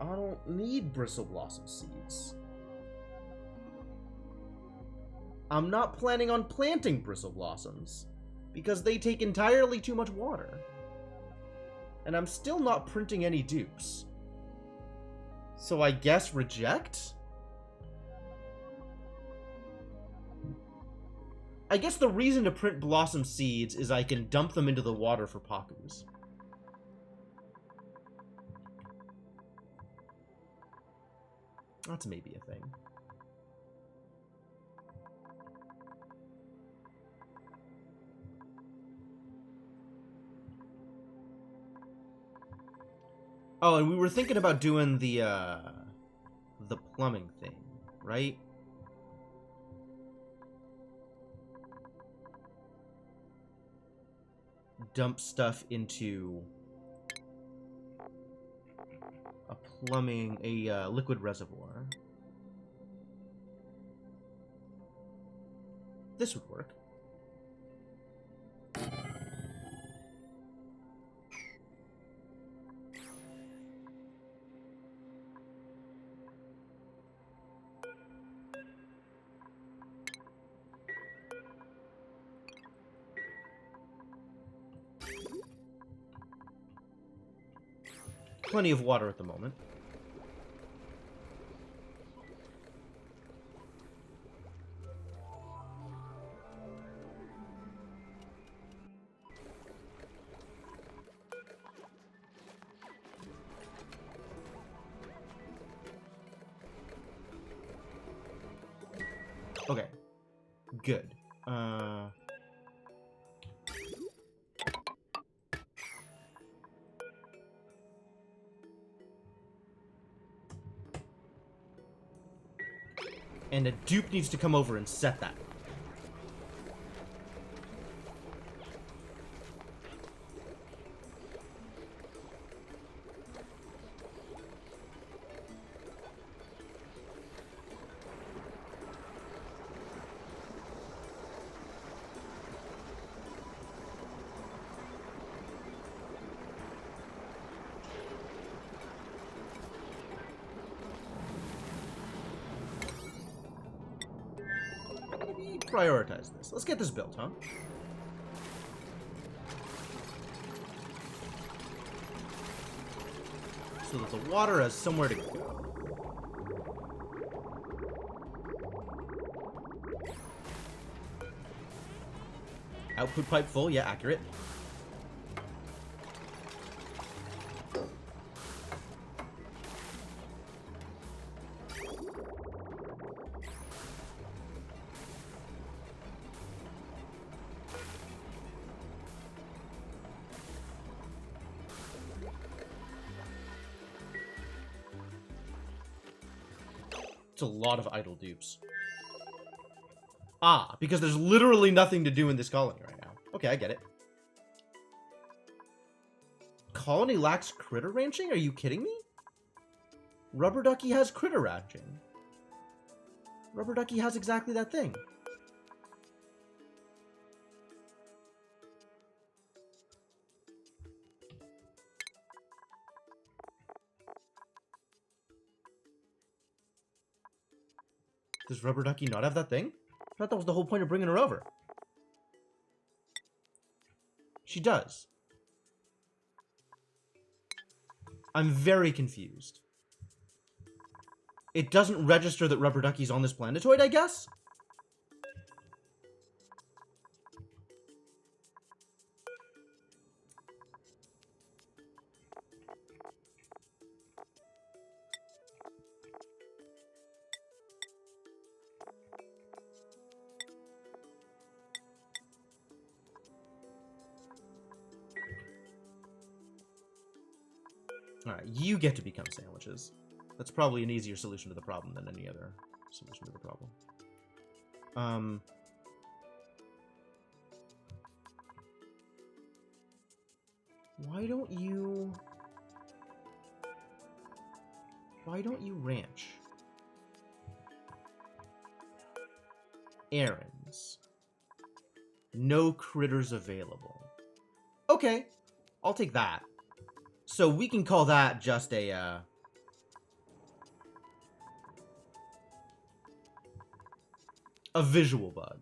I don't need bristle blossom seeds. I'm not planning on planting bristle blossoms, because they take entirely too much water. And I'm still not printing any dupes. So I guess reject? I guess the reason to print blossom seeds is I can dump them into the water for Pakus. That's maybe a thing. Oh, and we were thinking about doing the plumbing thing, right? Dump stuff into a liquid reservoir. This would work. Plenty of water at the moment. Okay. Good. And a dupe needs to come over and set that. Prioritize this. Let's get this built, huh? So that the water has somewhere to go. Output pipe full, yeah, accurate. It's a lot of idle dupes. Ah, because there's literally nothing to do in this colony right now. Okay, I get it. Colony lacks critter ranching? Are you kidding me? Rubber Ducky has critter ranching. Rubber Ducky has exactly that thing. Does Rubber Ducky not have that thing? I thought that was the whole point of bringing her over. She does. I'm very confused. It doesn't register that Rubber Ducky's on this planetoid, I guess? Alright, you get to become sandwiches. That's probably an easier solution to the problem than any other solution to the problem. Why don't you ranch? Errands. No critters available. Okay, I'll take that. So we can call that just a visual bug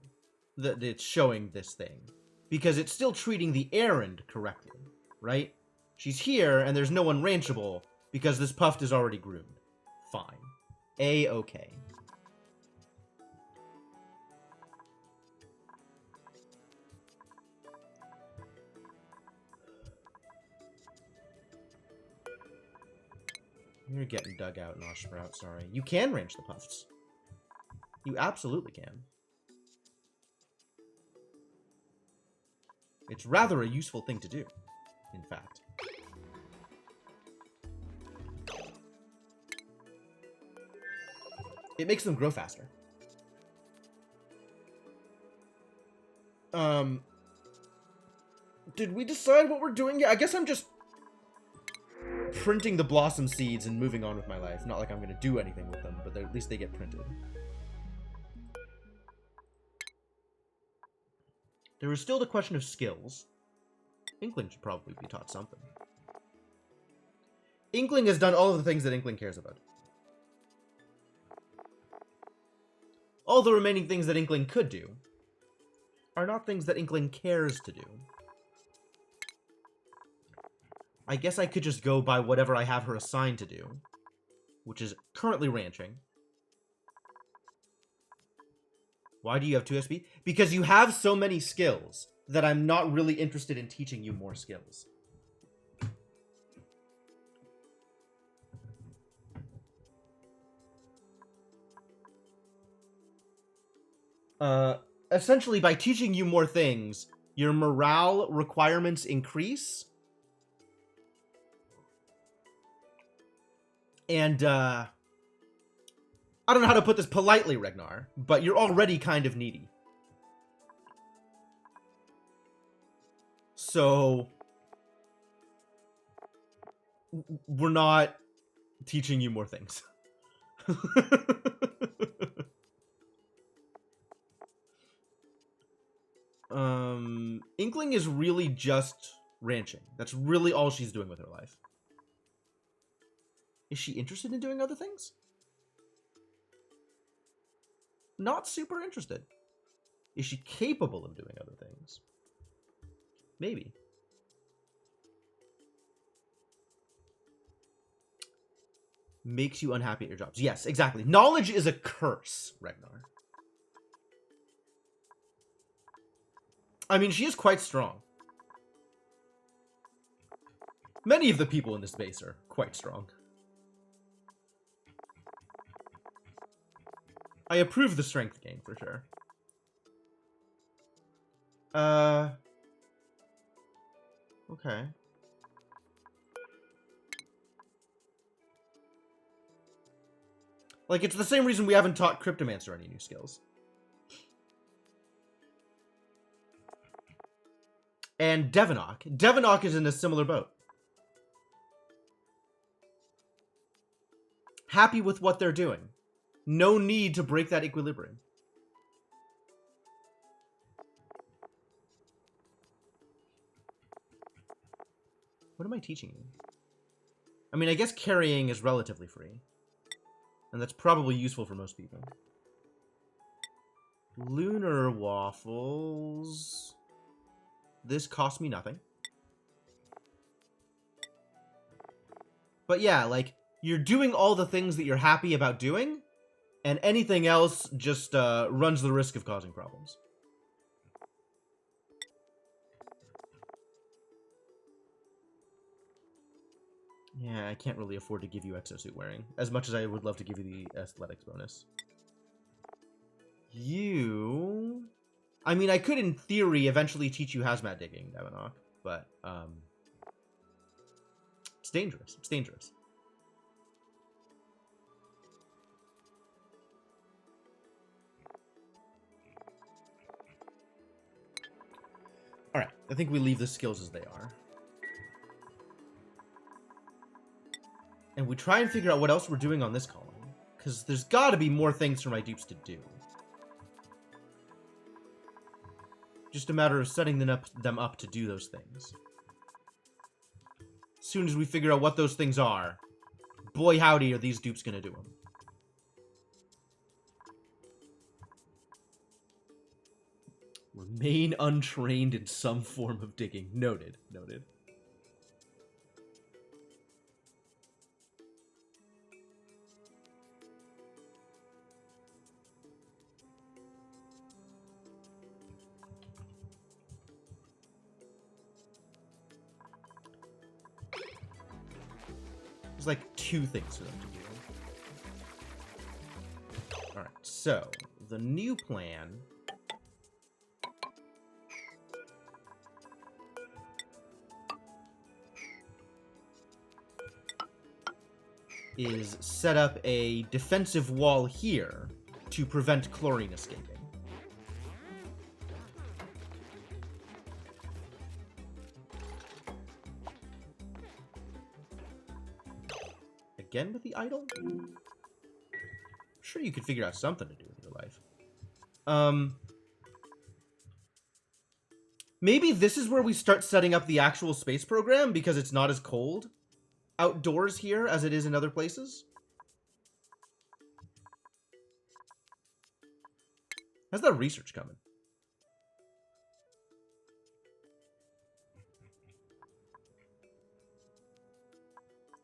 that it's showing this thing, because it's still treating the errand correctly, right? She's here and there's no one ranchable because this puffed is already groomed. Fine. A-okay. You're getting dug out, Noshsprout, sorry. You can ranch the puffs. You absolutely can. It's rather a useful thing to do, in fact. It makes them grow faster. Did we decide what we're doing yet? I guess I'm just printing the blossom seeds and moving on with my life. Not like I'm going to do anything with them, but at least they get printed. There is still the question of skills. Inkling should probably be taught something. Inkling has done all of the things that Inkling cares about. All the remaining things that Inkling could do are not things that Inkling cares to do. I guess I could just go by whatever I have her assigned to do, which is currently ranching. Why do you have 2 SP? Because you have so many skills that I'm not really interested in teaching you more skills. Essentially, by teaching you more things, your morale requirements increase. And, I don't know how to put this politely, Regnar, but you're already kind of needy. So we're not teaching you more things. Inkling is really just ranching. That's really all she's doing with her life. Is she interested in doing other things? Not super interested. Is she capable of doing other things? Maybe. Makes you unhappy at your jobs. Yes, exactly. Knowledge is a curse, Regnar. I mean, she is quite strong. Many of the people in this base are quite strong. I approve the strength gain, for sure. Okay. Like, it's the same reason we haven't taught Cryptomancer any new skills. And Devonok. Devonok is in a similar boat. Happy with what they're doing. No need to break that equilibrium. What am I teaching you? I mean, I guess carrying is relatively free. And that's probably useful for most people. Lunar waffles. This cost me nothing. But yeah, like, you're doing all the things that you're happy about doing, and anything else just runs the risk of causing problems. Yeah, I can't really afford to give you exosuit wearing, as much as I would love to give you the athletics bonus. You... I mean, I could, in theory, eventually teach you hazmat digging, Devonok, but, it's dangerous. It's dangerous. Alright, I think we leave the skills as they are. And we try and figure out what else we're doing on this colony. Because there's got to be more things for my dupes to do. Just a matter of setting them up to do those things. As soon as we figure out what those things are, boy howdy are these dupes going to do them. Remain untrained in some form of digging. Noted. Noted. There's like 2 things for them to do. Alright, so the new plan is set up a defensive wall here to prevent chlorine escaping. Again with the idol? I'm sure you could figure out something to do with your life. Maybe this is where we start setting up the actual space program because it's not as cold outdoors here as it is in other places. How's that research coming?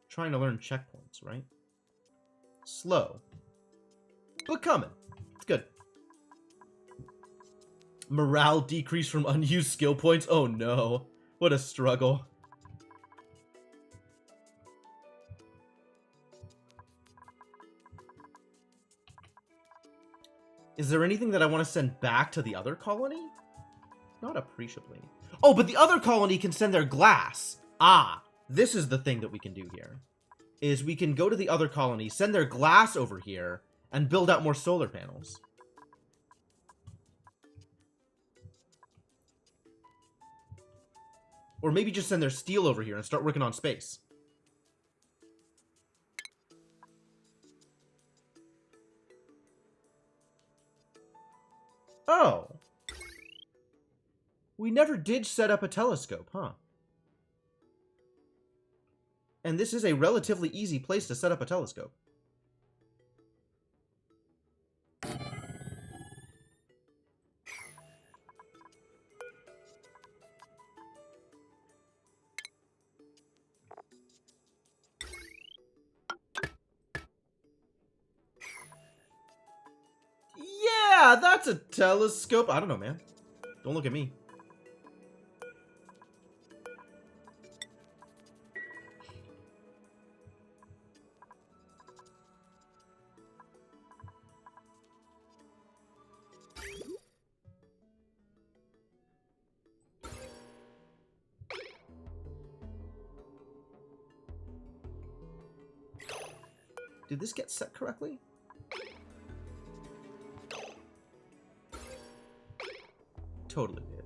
Trying to learn checkpoints, right? Slow. But coming. It's good. Morale decrease from unused skill points? Oh no. What a struggle. Is there anything that I want to send back to the other colony? Not appreciably. Oh, but the other colony can send their glass. Ah, this is the thing that we can do here. Is we can go to the other colony, send their glass over here, and build out more solar panels. Or maybe just send their steel over here and start working on space. Oh. We never did set up a telescope, huh? And this is a relatively easy place to set up a telescope. Yeah, that's a telescope. I don't know, man. Don't look at me. Did this get set correctly? Totally did.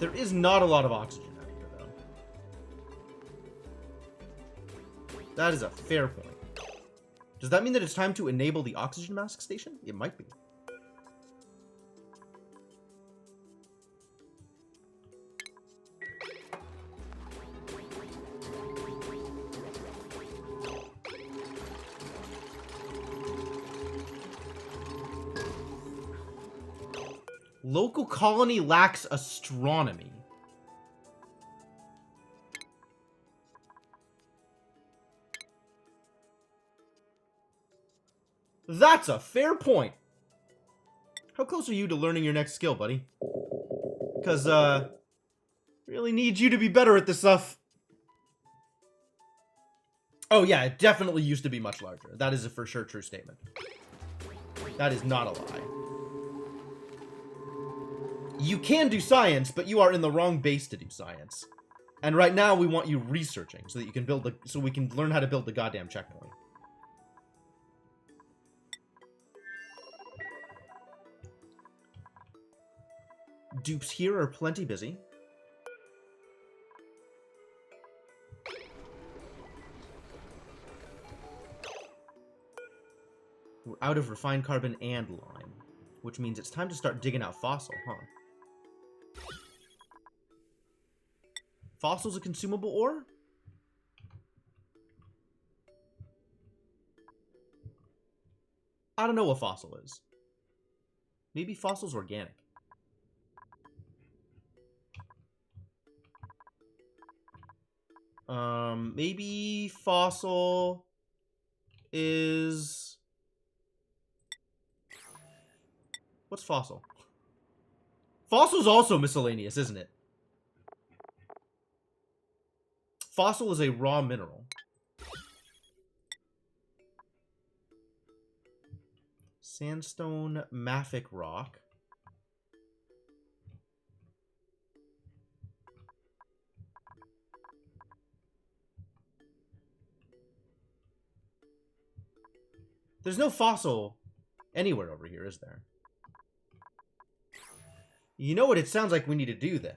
There is not a lot of oxygen out here, though. That is a fair point. Does that mean that it's time to enable the oxygen mask station? It might be. Local colony lacks astronomy. That's a fair point. How close are you to learning your next skill, buddy? Because, really need you to be better at this stuff. Oh, yeah, it definitely used to be much larger. That is a for sure true statement. That is not a lie. You can do science, but you are in the wrong base to do science. And right now, we want you researching so that you can build the, so we can learn how to build the goddamn checkpoint. Dupes here are plenty busy. We're out of refined carbon and lime, which means it's time to start digging out fossil, huh? Fossil's a consumable ore? I don't know what fossil is. Maybe fossil's organic. Maybe fossil is... What's fossil? Fossil's also miscellaneous, isn't it? Fossil is a raw mineral. Sandstone, mafic rock. There's no fossil anywhere over here, is there? You know what it sounds like we need to do, then?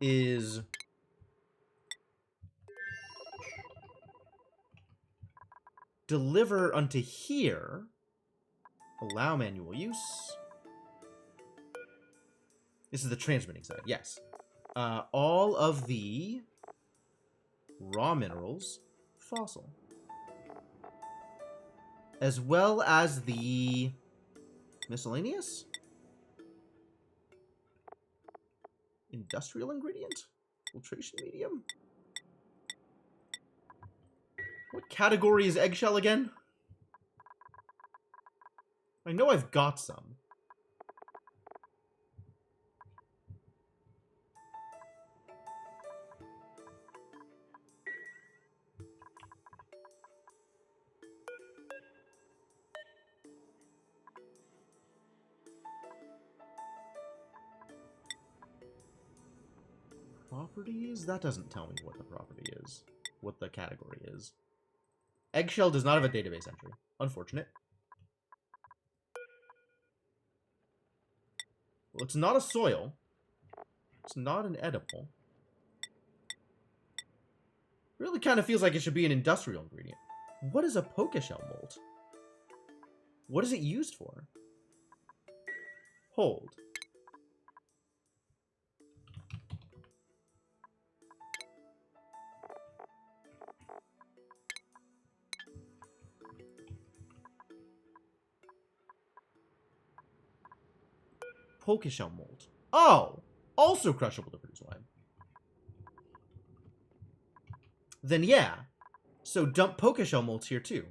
Is... deliver unto here. Allow manual use. This is the transmitting side, yes. All of the raw minerals, fossil. As well as the miscellaneous? Industrial ingredient? Filtration medium? What category is eggshell again? I know I've got some. Properties? That doesn't tell me what the property is. What the category is. Eggshell does not have a database entry. Unfortunate. Well, it's not a soil. It's not an edible. Really kind of feels like it should be an industrial ingredient. What is a Pokeshell mold? What is it used for? Hold. Pokeshell mold. Oh! Also crushable to produce wine. Then yeah. So dump Pokeshell molds here too.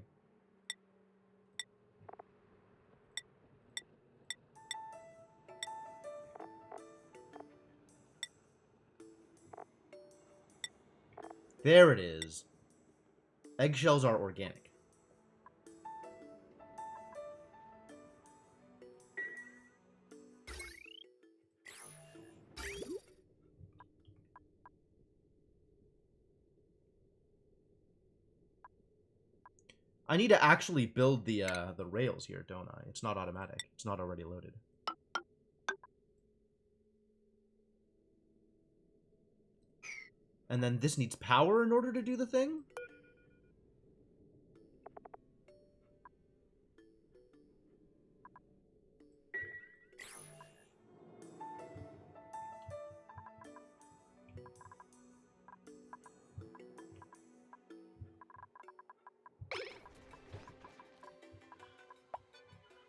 There it is. Eggshells are organic. I need to actually build the rails here, don't I? It's not automatic. It's not already loaded. And then this needs power in order to do the thing?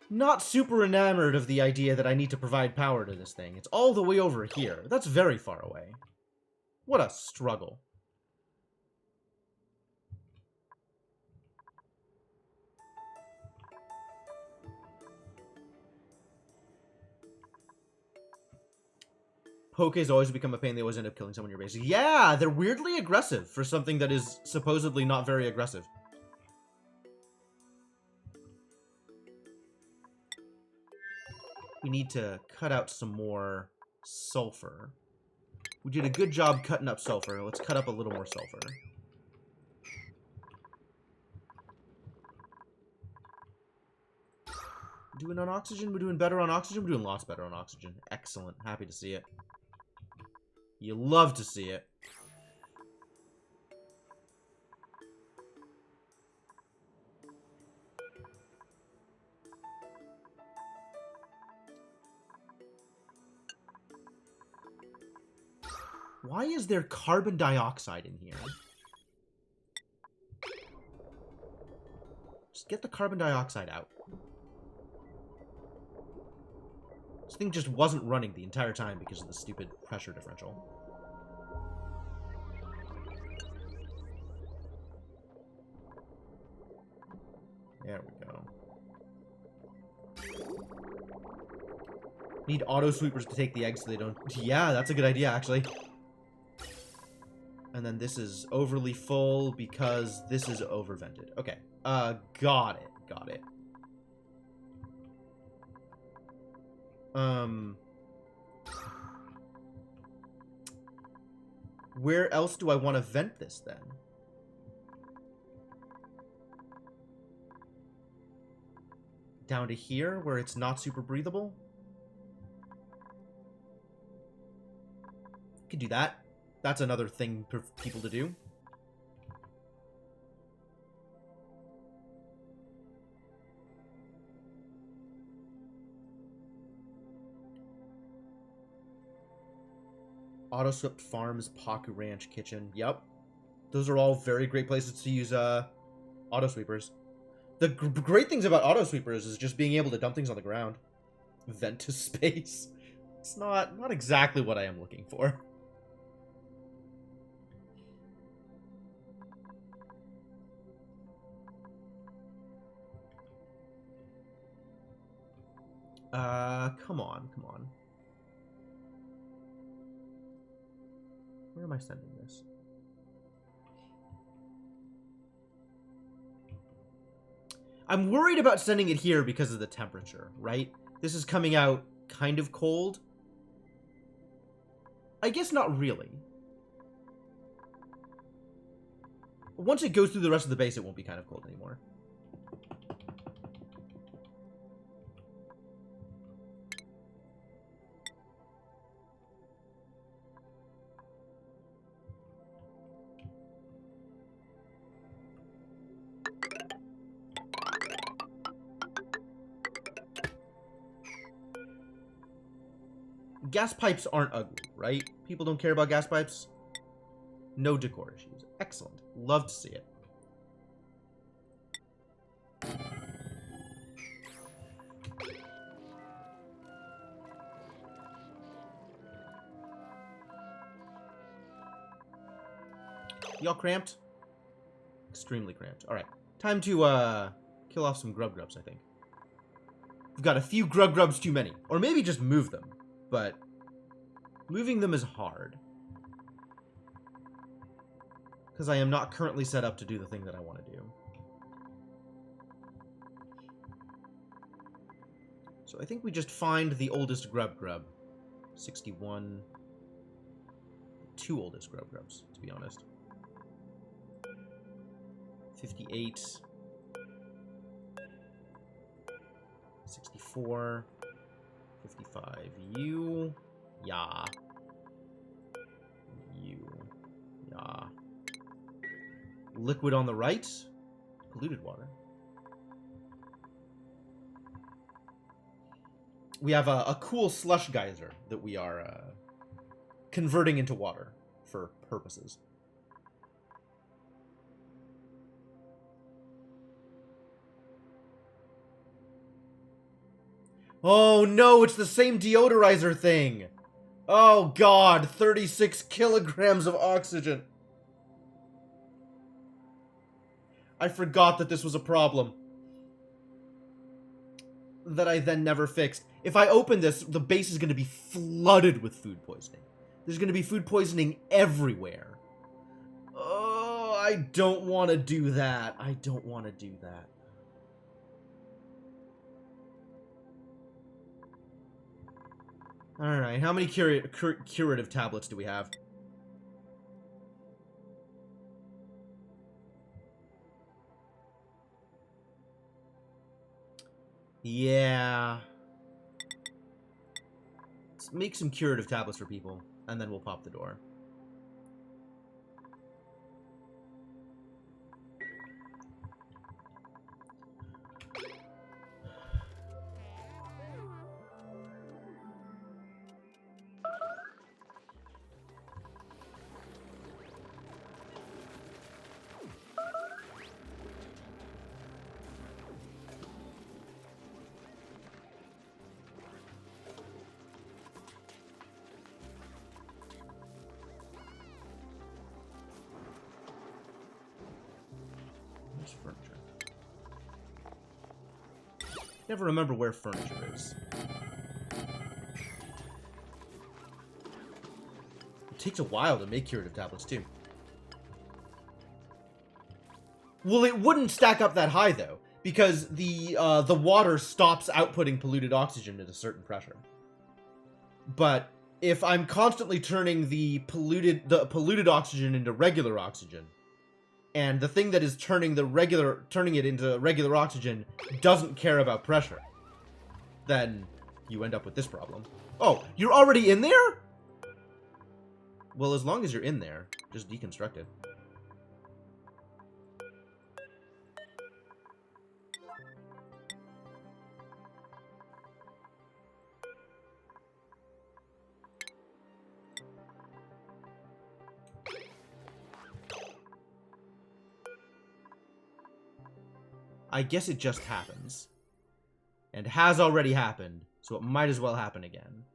Not super enamored of the idea that I need to provide power to this thing. It's all the way over here. That's very far away. What a struggle. Pokes always become a pain. They always end up killing someone in your base. Yeah, they're weirdly aggressive for something that is supposedly not very aggressive. We need to cut out some more sulfur. We did a good job cutting up sulfur. Let's cut up a little more sulfur. Doing on oxygen? We're doing better on oxygen? We're doing lots better on oxygen. Excellent. Happy to see it. You love to see it. Why is there carbon dioxide in here? Just get the carbon dioxide out. This thing just wasn't running the entire time because of the stupid pressure differential. There we go. Need auto sweepers to take the eggs so they don't... Yeah, that's a good idea, actually. And then this is overly full because this is overvented. Okay. Got it. Got it. Where else do I want to vent this, then? Down to here, where it's not super breathable? Could do that. That's another thing for people to do. Auto-swept Farms, Paku Ranch, Kitchen. Yep. Those are all very great places to use auto-sweepers. The great things about auto-sweepers is just being able to dump things on the ground. Vent to space. It's not exactly what I am looking for. Come on, come on. Where am I sending this? I'm worried about sending it here because of the temperature, right? This is coming out kind of cold. I guess not really. once it goes through the rest of the base, it won't be kind of cold anymore. Gas pipes aren't ugly, right? People don't care about gas pipes. No decor issues. Excellent. Love to see it. Y'all cramped? Extremely cramped. Alright. Time to, kill off some grubs, I think. We've got a few grubs too many. Or maybe just move them. But moving them is hard. Because I am not currently set up to do the thing that I want to do. So I think we just find the oldest grub. 61. Two oldest grubs, to be honest. 58. 64. 55. You. Yeah. You. Yeah. Liquid on the right. Polluted water. We have a cool slush geyser that we are converting into water for purposes. Oh no, it's the same deodorizer thing! Oh god, 36 kilograms of oxygen. I forgot that this was a problem. That I then never fixed. If I open this, the base is going to be flooded with food poisoning. There's going to be food poisoning everywhere. Oh, I don't want to do that. I don't want to do that. Alright, how many curative tablets do we have? Yeah. Let's make some curative tablets for people, and then we'll pop the door. Furniture. Never remember where furniture is. It takes a while to make curative tablets too. Well, it wouldn't stack up that high though, because the water stops outputting polluted oxygen at a certain pressure. But if I'm constantly turning the polluted oxygen into regular oxygen, and the thing that is turning it into regular oxygen doesn't care about pressure, then you end up with this problem. Oh, you're already in there? Well, as long as you're in there, just deconstruct it. I guess it just happens. And has already happened, so it might as well happen again.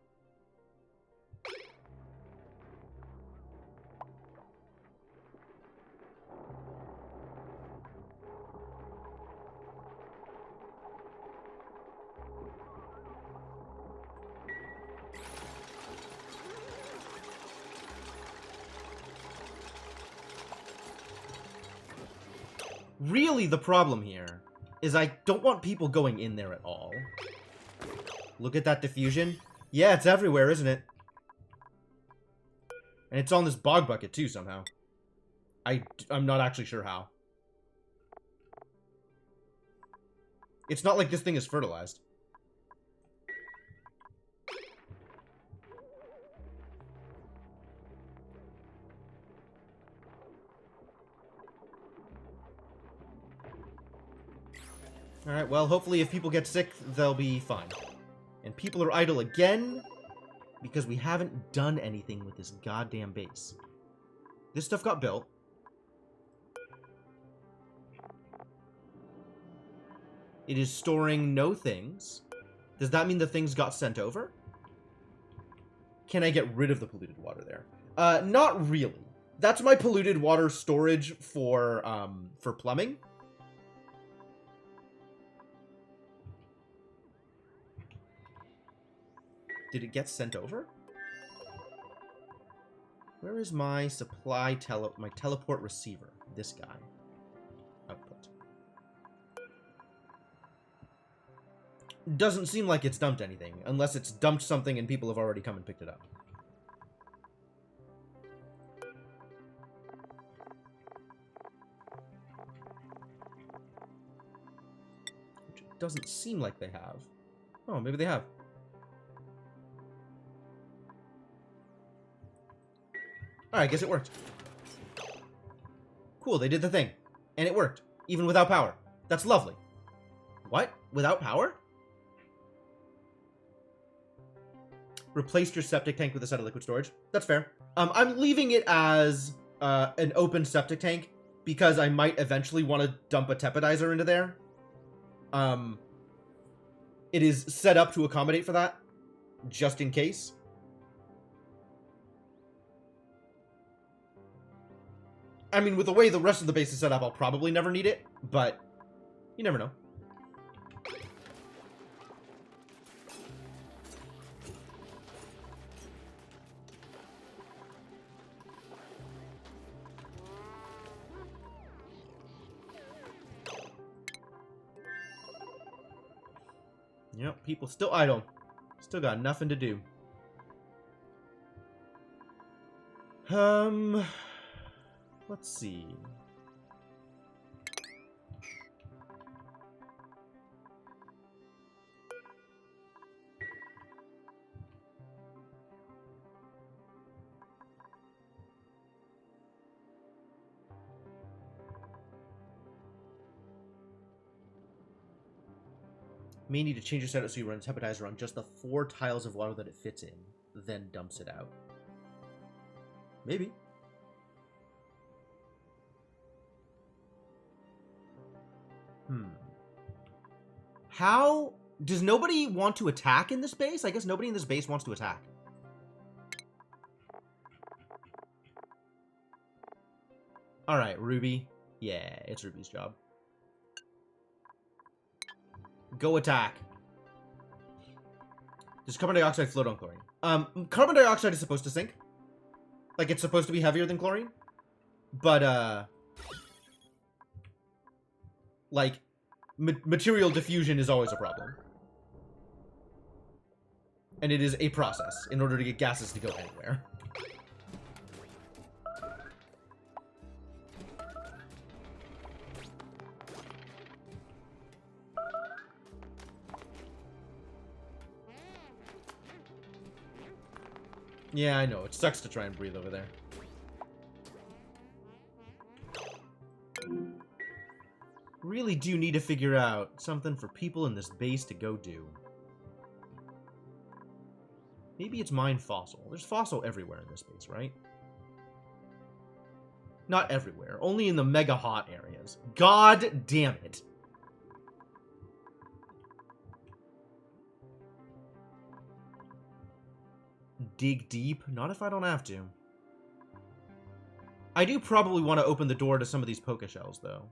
Really, the problem here is I don't want people going in there at all. Look at that diffusion. Yeah, it's everywhere, isn't it? And it's on this bog bucket, too, somehow. I'm not actually sure how. It's not like this thing is fertilized. Alright, well, hopefully if people get sick, they'll be fine. And people are idle again, because we haven't done anything with this goddamn base. This stuff got built. It is storing no things. Does that mean the things got sent over? Can I get rid of the polluted water there? Not really. That's my polluted water storage for plumbing. Did it get sent over? Where is my my teleport receiver? This guy. Output. Doesn't seem like it's dumped anything, unless it's dumped something and people have already come and picked it up. Which it doesn't seem like they have. Oh, maybe they have. Alright, I guess it worked. Cool, they did the thing. And it worked. Even without power. That's lovely. What? Without power? Replaced your septic tank with a set of liquid storage. That's fair. I'm leaving it as an open septic tank because I might eventually want to dump a tepidizer into there. It is set up to accommodate for that, just in case. I mean, with the way the rest of the base is set up, I'll probably never need it, but you never know. Yep, people still idle. Still got nothing to do. Let's see. May need to change your setup so you run tepidizer on just the 4 tiles of water that it fits in, then dumps it out. Maybe. How... Does nobody want to attack in this base? I guess nobody in this base wants to attack. Alright, Ruby. Yeah, it's Ruby's job. Go attack. Does carbon dioxide float on chlorine? Carbon dioxide is supposed to sink. Like, it's supposed to be heavier than chlorine. But, like, material diffusion is always a problem. And it is a process in order to get gases to go anywhere. Yeah, I know. It sucks to try and breathe over there. Really do need to figure out something for people in this base to go do. Maybe it's mine fossil. There's fossil everywhere in this base, right? Not everywhere. Only in the mega hot areas. God damn it. Dig deep? Not if I don't have to. I do probably want to open the door to some of these poke shells, though.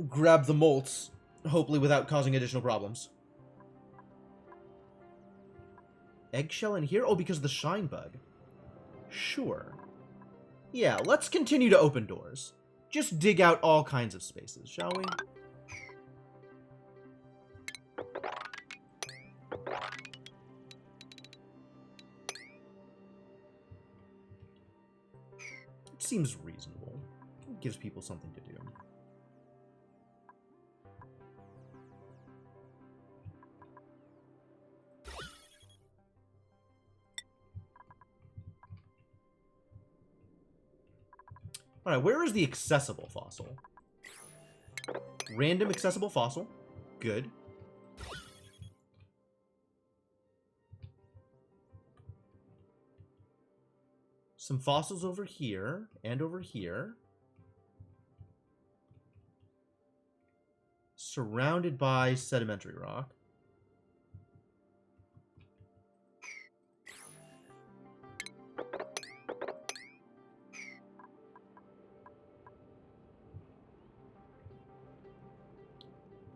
Grab the molts, hopefully without causing additional problems. Eggshell in here? Oh, because of the shine bug. Sure. Yeah, let's continue to open doors. Just dig out all kinds of spaces, shall we? It seems reasonable. It gives people something to do. Alright, where is the accessible fossil? Random accessible fossil. Good. Some fossils over here and over here. Surrounded by sedimentary rock.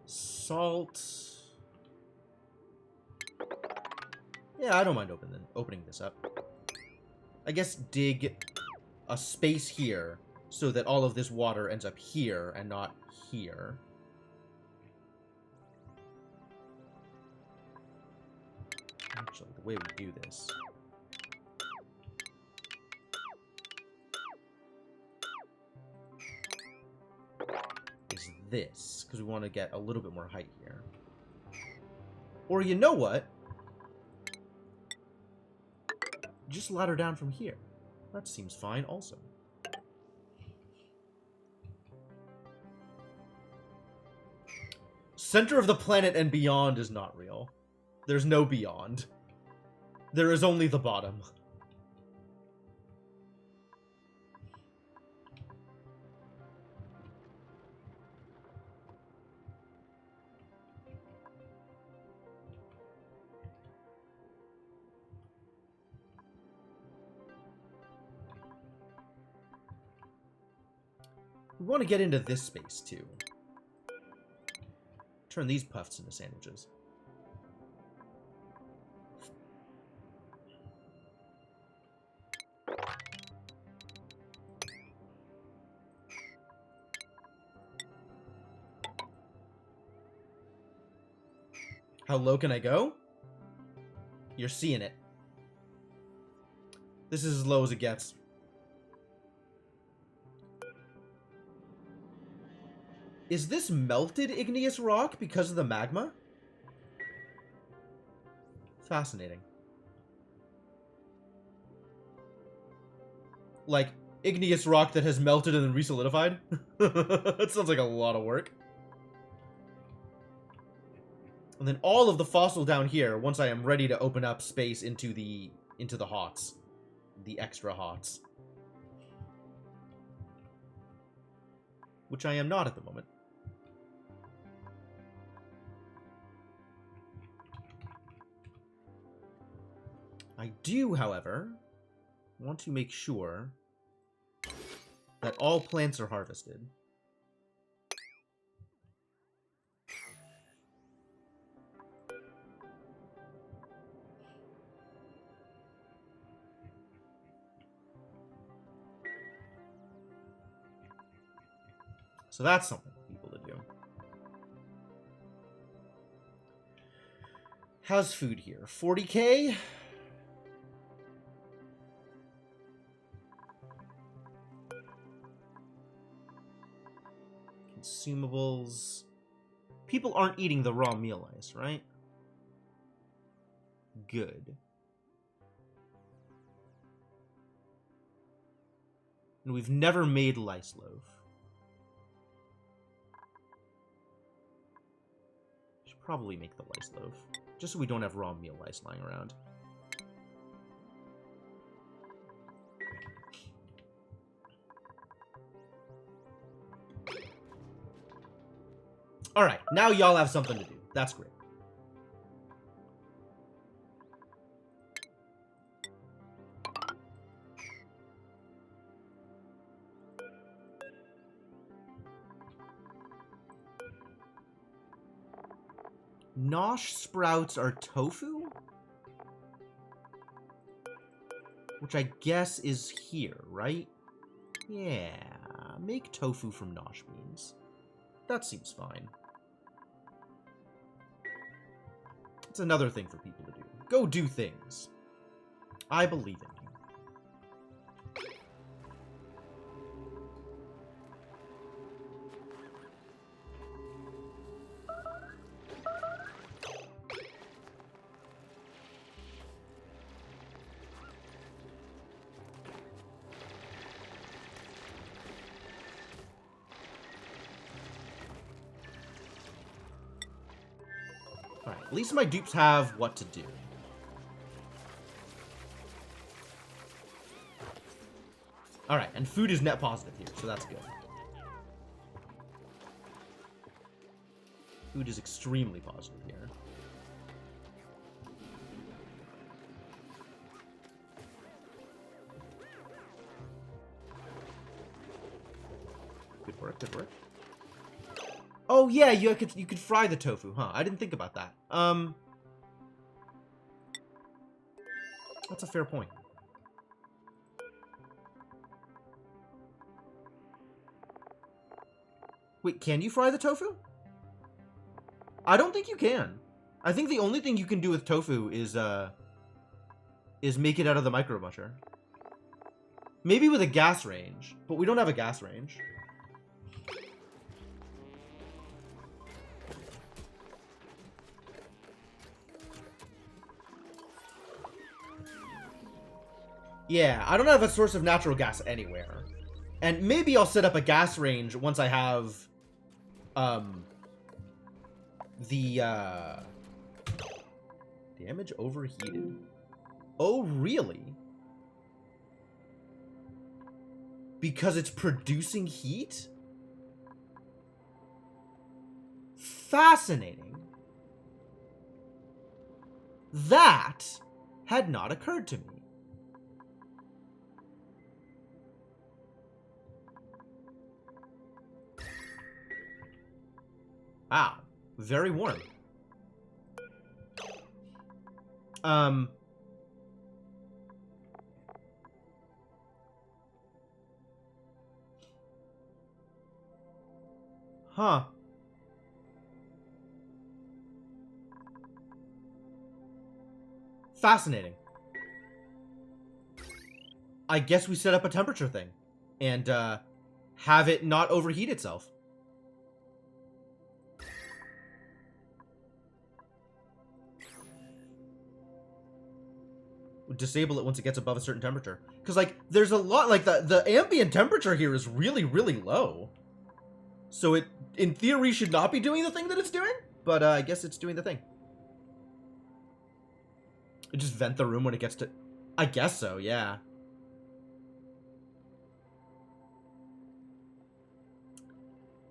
Salt. Yeah, I don't mind opening this up. I guess dig a space here so that all of this water ends up here and not here. Actually, the way we do this... is this, because we want to get a little bit more height here. Or you know what? Just ladder down from here. That seems fine also. Center of the planet and beyond is not real. There's no beyond. There is only the bottom. We want to get into this space, too. Turn these puffs into sandwiches. How low can I go? You're seeing it. This is as low as it gets. Is this melted igneous rock because of the magma? Fascinating. Like, igneous rock that has melted and then resolidified? That sounds like a lot of work. And then all of the fossil down here, once I am ready to open up space into the hots. The extra hots. Which I am not at the moment. I do, however, want to make sure that all plants are harvested. So that's something for people to do. How's food here? 40k? Consumables. People aren't eating the raw meal ice, right? Good. And we've never made lice loaf. Should probably make the lice loaf. Just so we don't have raw meal lice lying around. Alright, now y'all have something to do. That's great. Nosh sprouts are tofu? Which I guess is here, right? Yeah, make tofu from nosh beans. That seems fine. It's another thing for people to do. Go do things. I believe in you. Alright, at least my dupes have what to do. Alright, and food is net positive here, so that's good. Food is extremely positive here. Good work, good work. Oh yeah, you could fry the tofu, huh? I didn't think about that. That's a fair point. Wait, can you fry the tofu? I don't think you can. I think the only thing you can do with tofu is make it out of the micro butcher. Maybe with a gas range, but we don't have a gas range. Yeah, I don't have a source of natural gas anywhere. And maybe I'll set up a gas range once I have, damage overheated. Oh, really? Because it's producing heat? Fascinating. That had not occurred to me. Wow, very warm. Huh. Fascinating. I guess we set up a temperature thing and have it not overheat itself. Disable it once it gets above a certain temperature, because like there's a lot, like the ambient temperature here is really low, so it in theory should not be doing the thing that it's doing, but I guess it's doing the thing. It just vent the room when it gets to, I guess so, yeah.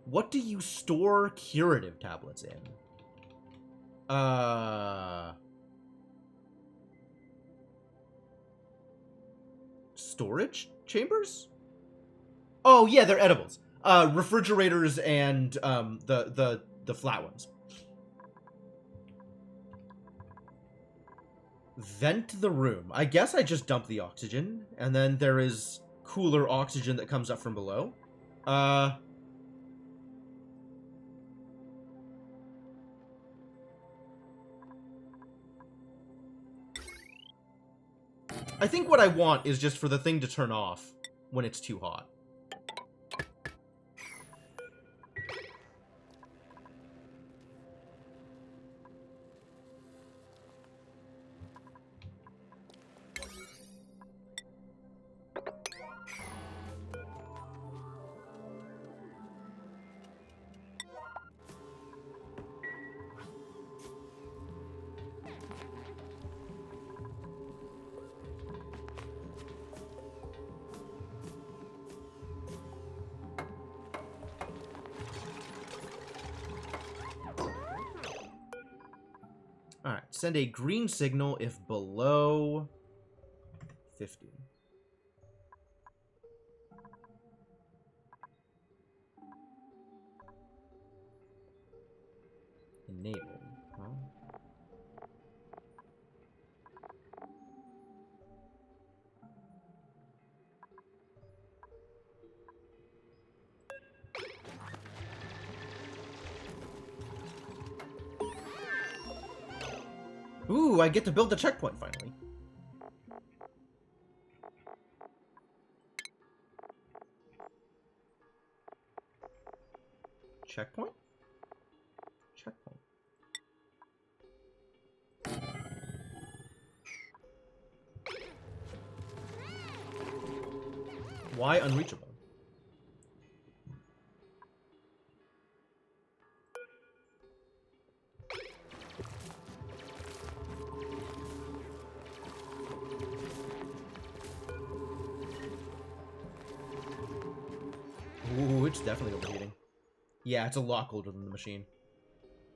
What do you store curative tablets in? Storage chambers? Oh yeah, they're edibles. Refrigerators and the flat ones. Vent the room. I guess I just dump the oxygen, and then there is cooler oxygen that comes up from below. I think what I want is just for the thing to turn off when it's too hot. Alright, send a green signal if below 50. Enable. Huh? Ooh, I get to build the checkpoint finally. Checkpoint? Checkpoint. Why unreachable? Ooh, it's definitely overheating. Yeah, it's a lot colder than the machine.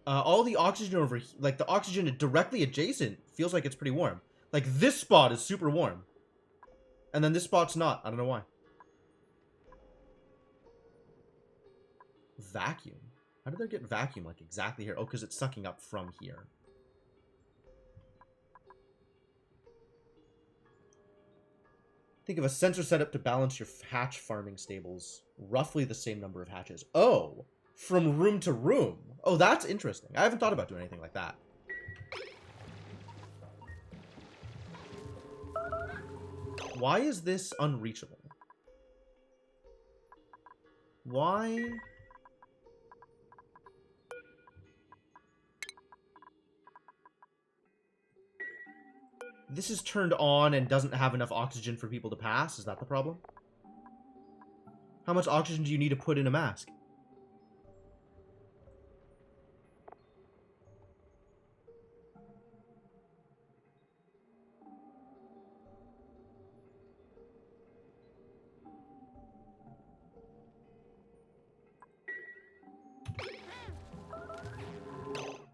All the oxygen over, like the oxygen directly adjacent, feels like it's pretty warm. Like this spot is super warm, and then this spot's not. I don't know why. Vacuum. How did they get vacuum like exactly here? Oh, because it's sucking up from here. Think of a sensor setup to balance your hatch farming stables. Roughly the same number of hatches. Oh, from room to room. Oh, that's interesting. I haven't thought about doing anything like that. Why is this unreachable? Why? This is turned on and doesn't have enough oxygen for people to pass? Is that the problem? How much oxygen do you need to put in a mask?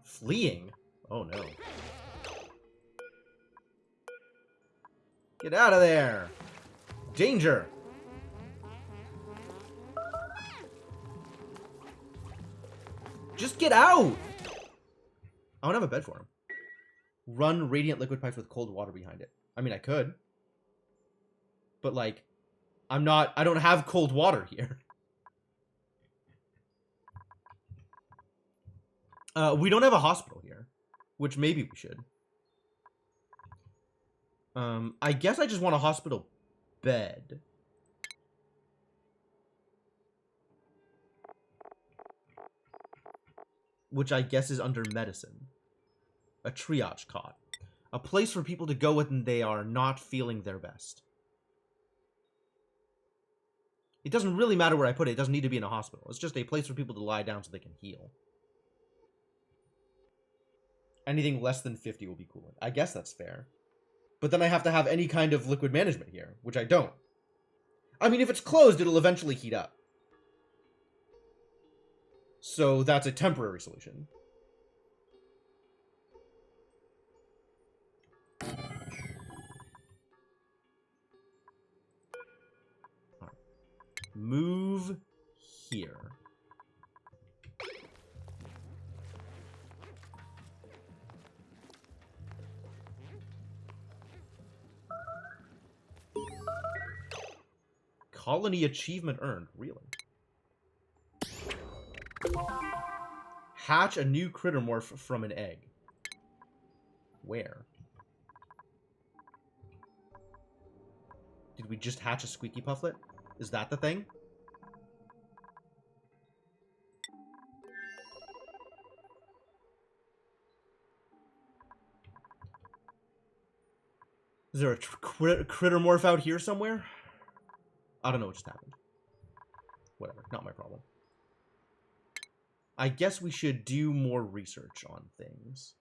Fleeing? Oh no. Get out of there! Danger! Just get out! I don't have a bed for him. Run radiant liquid pipes with cold water behind it. I mean, I could. But, like, I don't have cold water here. We don't have a hospital here. Which maybe we should. I guess I just want a hospital bed. Which I guess is under medicine. A triage cot. A place for people to go when they are not feeling their best. It doesn't really matter where I put it. It doesn't need to be in a hospital. It's just a place for people to lie down so they can heal. Anything less than 50 will be coolant. I guess that's fair. But then I have to have any kind of liquid management here, which I don't. I mean, if it's closed, it'll eventually heat up. So that's a temporary solution. Right. Move here. Colony achievement earned. Really? Hatch a new critter morph from an egg. Where? Did we just hatch a squeaky pufflet? Is that the thing? Is there a critter morph out here somewhere? I don't know what just happened. Whatever, not my problem. I guess we should do more research on things.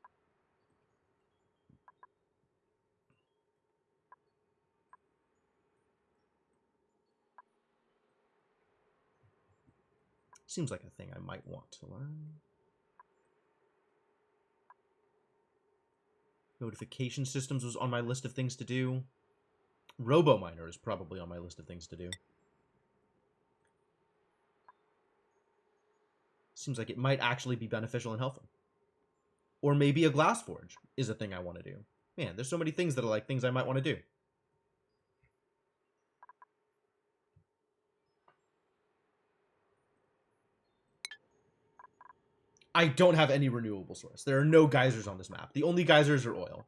Seems like a thing I might want to learn. Notification systems was on my list of things to do. RoboMiner is probably on my list of things to do. Seems like it might actually be beneficial and helpful. Or maybe a glass forge is a thing I want to do. Man, there's so many things that are like things I might want to do. I don't have any renewable source. There are no geysers on this map. The only geysers are oil.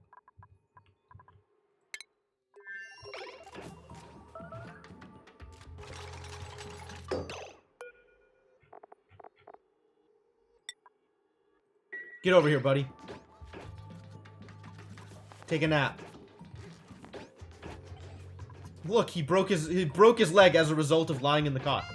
Get over here, buddy. Take a nap. Look, he broke his leg as a result of lying in the cot.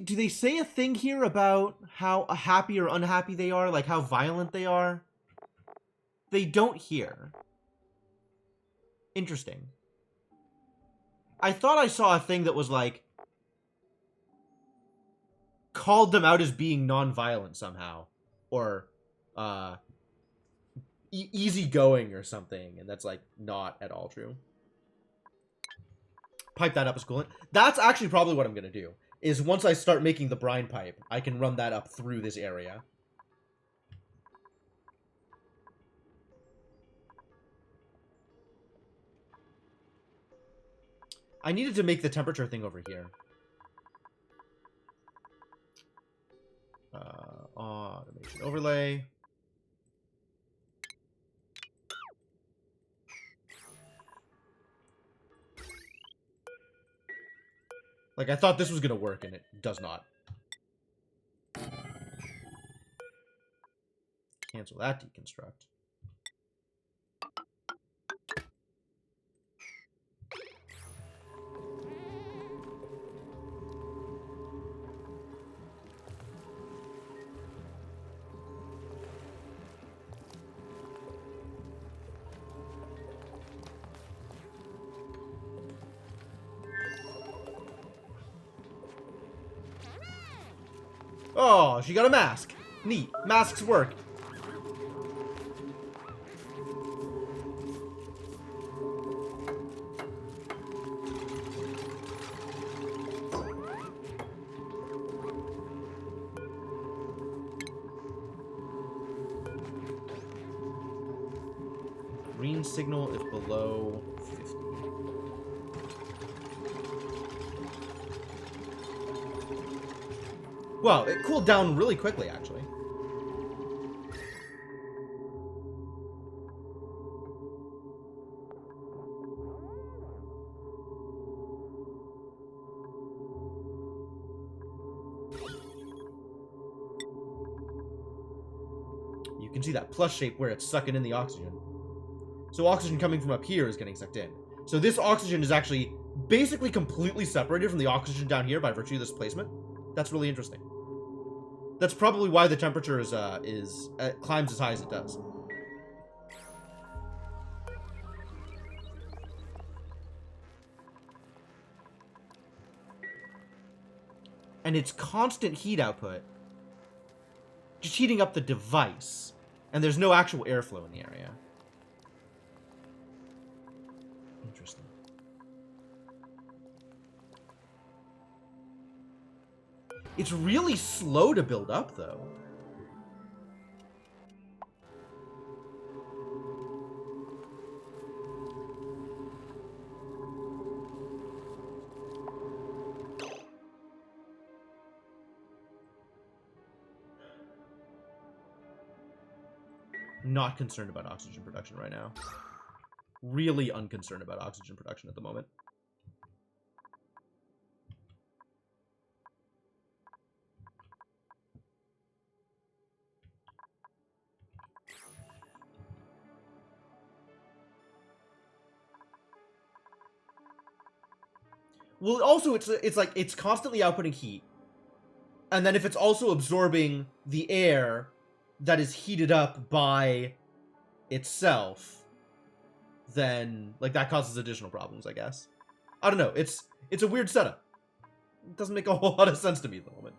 Do they say a thing here about how happy or unhappy they are? Like how violent they are? They don't here. Interesting. I thought I saw a thing that was like, called them out as being non-violent somehow. Or, easygoing or something. And that's like not at all true. Pipe that up as coolant. That's actually probably what I'm going to do. Is once I start making the brine pipe, I can run that up through this area. I needed to make the temperature thing over here. Automation overlay. Like, I thought this was gonna work, and it does not. Cancel that deconstruct. Oh, she got a mask. Neat. Masks work. Green signal if below 50. Wow, it cooled down really quickly, actually. You can see that plus shape where it's sucking in the oxygen. So oxygen coming from up here is getting sucked in. So this oxygen is actually basically completely separated from the oxygen down here by virtue of this placement. That's really interesting. That's probably why the temperature is climbs as high as it does. And it's constant heat output, just heating up the device, and there's no actual airflow in the area. Interesting. It's really slow to build up, though. Not concerned about oxygen production right now. Really unconcerned about oxygen production at the moment. Well, also, it's like, it's constantly outputting heat. And then if it's also absorbing the air that is heated up by itself, then, like, that causes additional problems, I guess. I don't know. It's a weird setup. It doesn't make a whole lot of sense to me at the moment.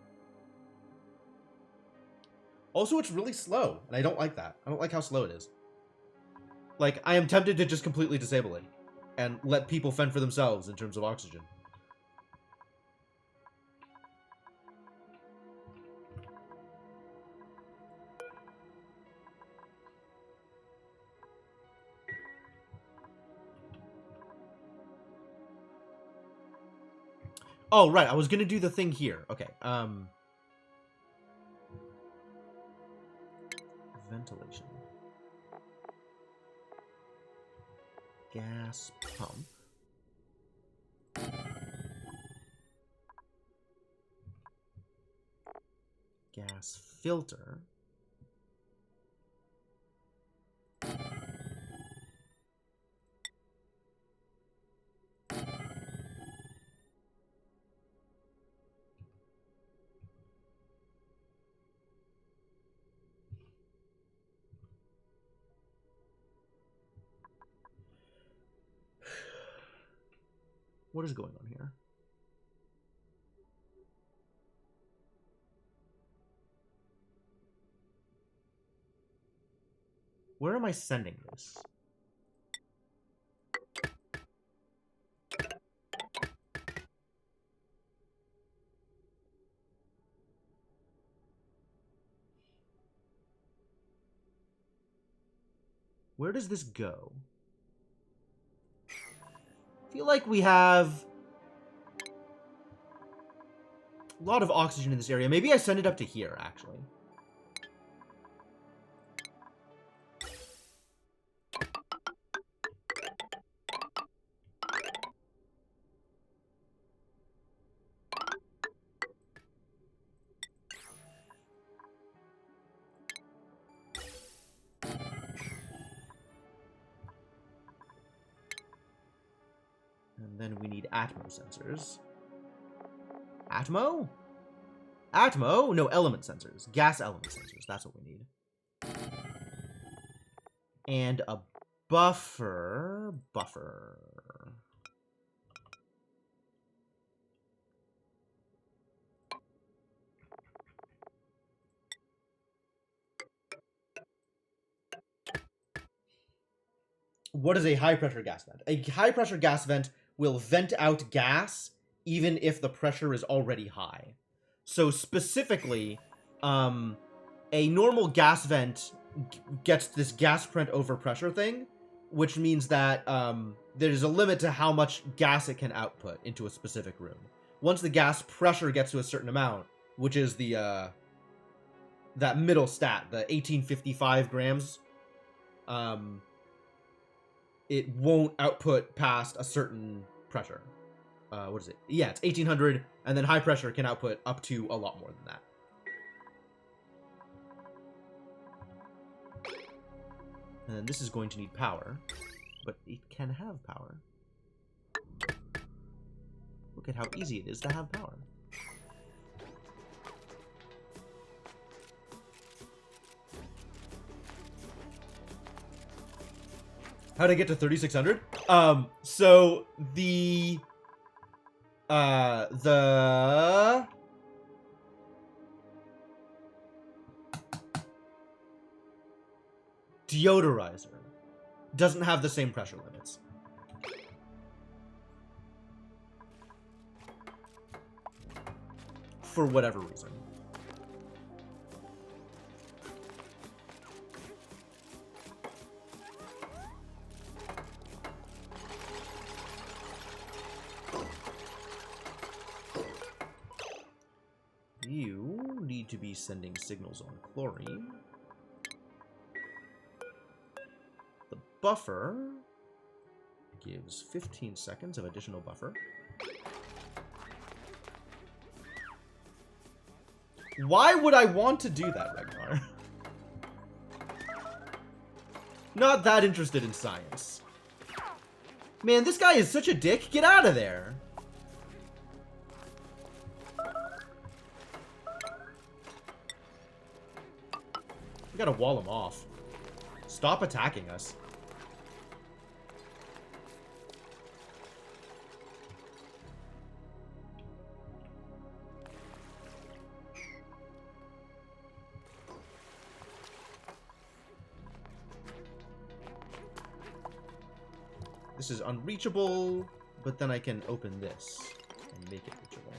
Also, it's really slow, and I don't like that. I don't like how slow it is. Like, I am tempted to just completely disable it and let people fend for themselves in terms of oxygen. Oh, right, I was gonna do the thing here. Okay, ventilation. Gas pump. Gas filter. What is going on here? Where am I sending this? Where does this go? I feel like we have a lot of oxygen in this area. Maybe I send it up to here, actually. And then we need Atmo sensors. Atmo? Atmo? No, element sensors. Gas element sensors. That's what we need. And a buffer. What is a high-pressure gas vent? A high-pressure gas vent will vent out gas even if the pressure is already high. So specifically, a normal gas vent gets this gas print over pressure thing, which means that there's a limit to how much gas it can output into a specific room. Once the gas pressure gets to a certain amount, which is the that middle stat, the 1855 grams, it won't output past a certain pressure. What is it? Yeah, it's 1800, and then high pressure can output up to a lot more than that. And this is going to need power, but it can have power. Look at how easy it is to have power. How'd I get to 3600? So the deodorizer doesn't have the same pressure limits. For whatever reason. You need to be sending signals on chlorine. The buffer gives 15 seconds of additional buffer. Why would I want to do that, Ragnar? Not that interested in science. Man, this guy is such a dick. Get out of there. We gotta wall him off. Stop attacking us. This is unreachable, but then I can open this and make it reachable.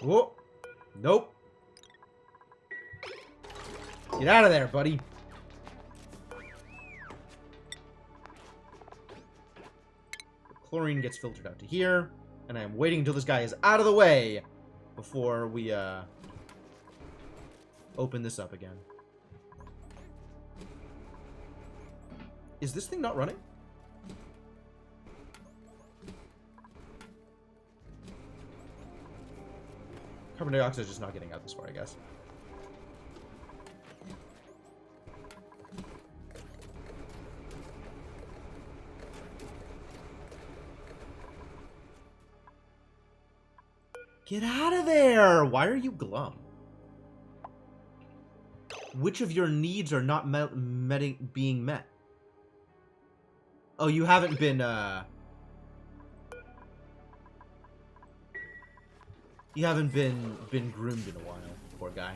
Whoa. Nope. Get out of there, buddy. The chlorine gets filtered out to here, and I'm waiting until this guy is out of the way before we open this up again. Is this thing not running? Carbon dioxide is just not getting out this far, I guess. Get out of there! Why are you glum? Which of your needs are not being met? Oh, you haven't been, You haven't been groomed in a while, poor guy.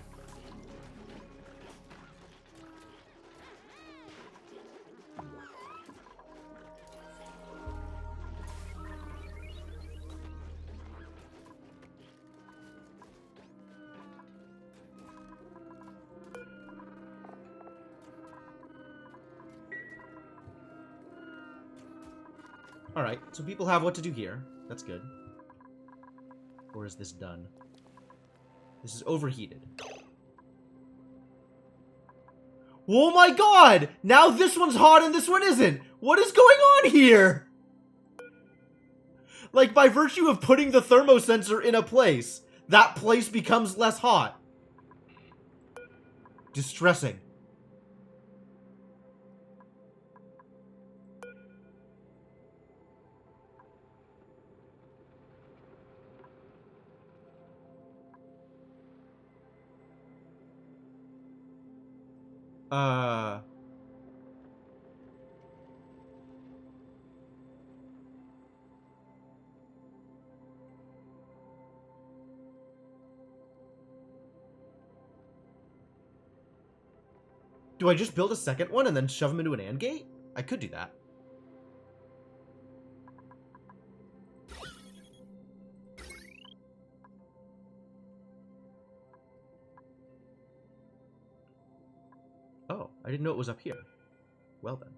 Alright, so people have what to do here. That's good. Or is this done? This is overheated. Oh my god! Now this one's hot and this one isn't! What is going on here? Like, by virtue of putting the thermosensor in a place, that place becomes less hot. Distressing. Do I just build a second one and then shove them into an AND gate? I could do that. Oh, I didn't know it was up here. Well then.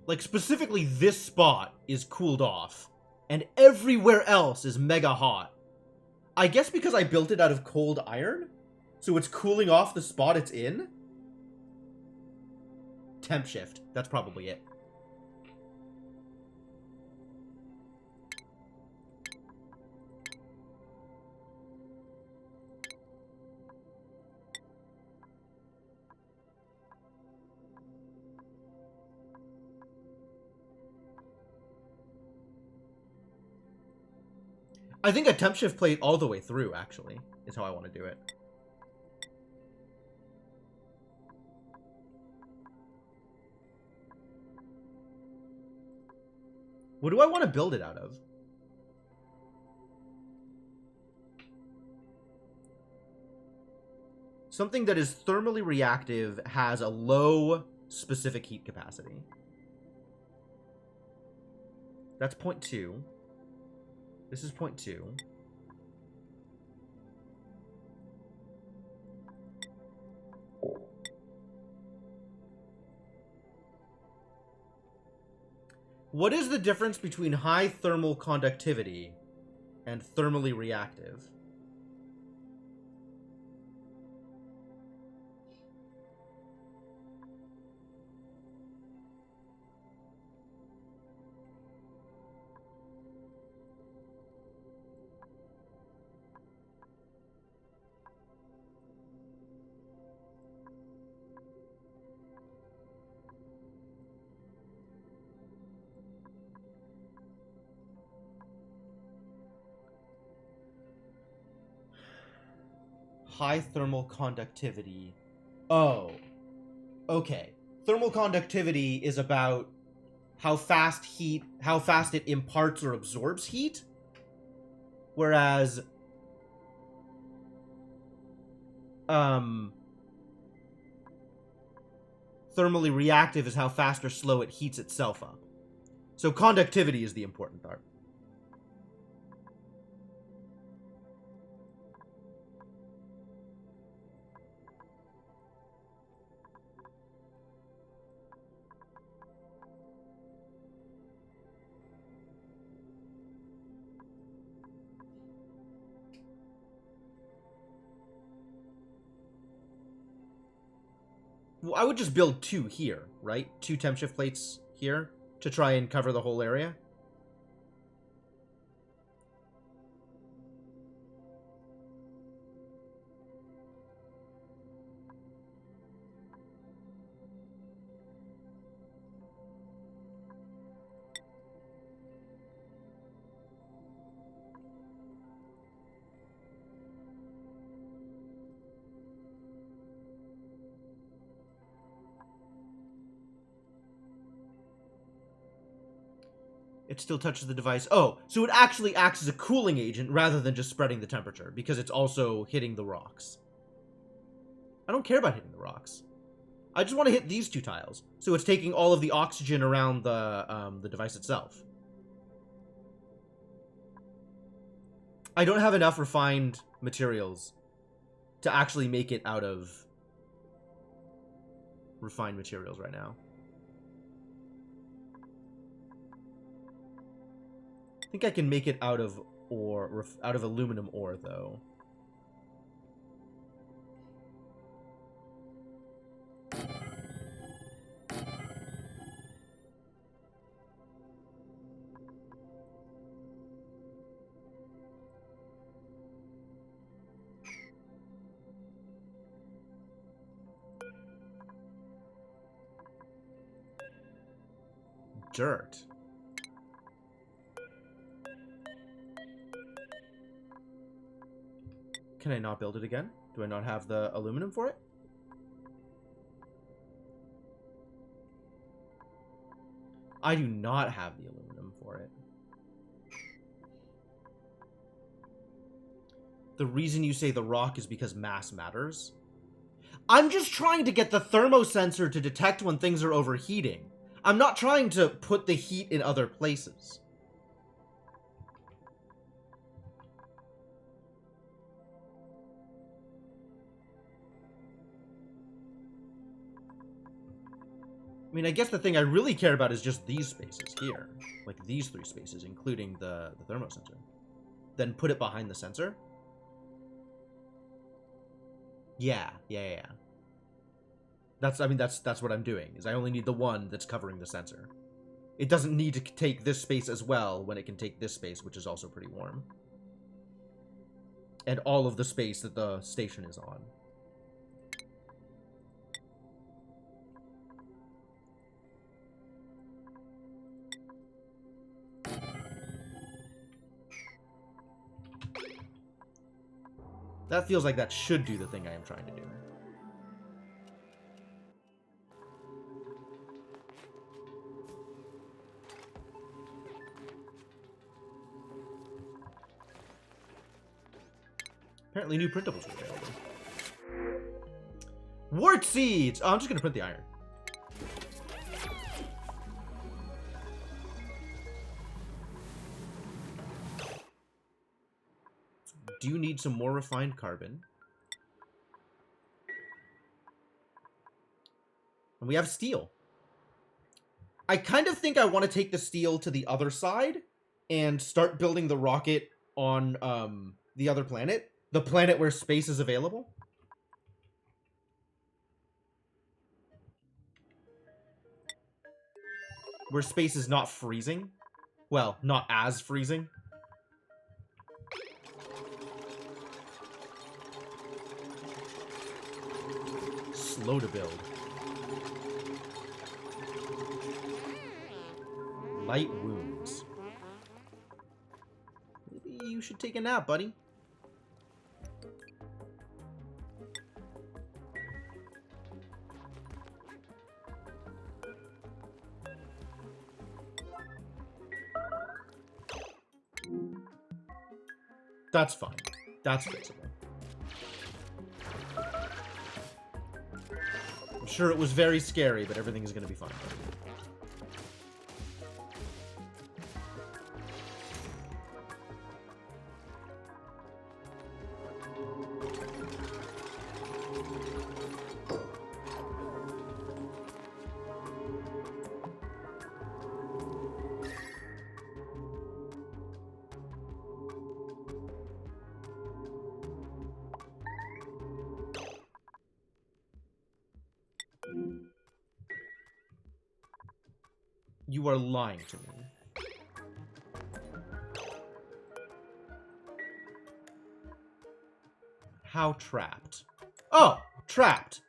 Like, specifically this spot is cooled off, and everywhere else is mega hot. I guess because I built it out of cold iron? So it's cooling off the spot it's in? Temp shift. That's probably it. I think a temp shift plate all the way through, actually, is how I want to do it. What do I want to build it out of? Something that is thermally reactive, has a low specific heat capacity. That's 0.2. This is 0.2. What is the difference between high thermal conductivity and thermally reactive? High thermal conductivity. Oh. Okay. Thermal conductivity is about how fast it imparts or absorbs heat. Whereas thermally reactive is how fast or slow it heats itself up. So conductivity is the important part. Well, I would just build 2 here, right? 2 temp shift plates here to try and cover the whole area. It still touches the device. Oh, so it actually acts as a cooling agent rather than just spreading the temperature, because it's also hitting the rocks. I don't care about hitting the rocks. I just want to hit these 2 tiles. So it's taking all of the oxygen around the device itself. I don't have enough refined materials to actually make it out of refined materials right now. I think I can make it out of ore, out of aluminum ore, though. Dirt. Can I not build it again? Do I not have the aluminum for it? I do not have the aluminum for it. The reason you say the rock is because mass matters? I'm just trying to get the thermosensor to detect when things are overheating. I'm not trying to put the heat in other places. I mean, I guess the thing I really care about is just these spaces here. Like these 3 spaces, including the thermosensor. Then put it behind the sensor. Yeah. That's what I'm doing, is I only need the one that's covering the sensor. It doesn't need to take this space as well when it can take this space, which is also pretty warm. And all of the space that the station is on. That feels like that should do the thing I am trying to do. Apparently new printables are available. Wart seeds! Oh, I'm just gonna print the iron. Do you need some more refined carbon? And we have steel. I kind of think I want to take the steel to the other side and start building the rocket on the other planet. The planet where space is available. Where space is not freezing. Well, not as freezing. Slow to build. Light wounds. Maybe you should take a nap, buddy. That's fine. That's fixable. I'm sure it was very scary, but everything is going to be fine. You are lying to me. How trapped? Oh, trapped.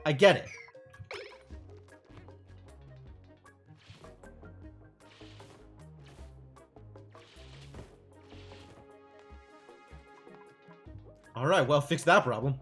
I get it. All right, well, fix that problem.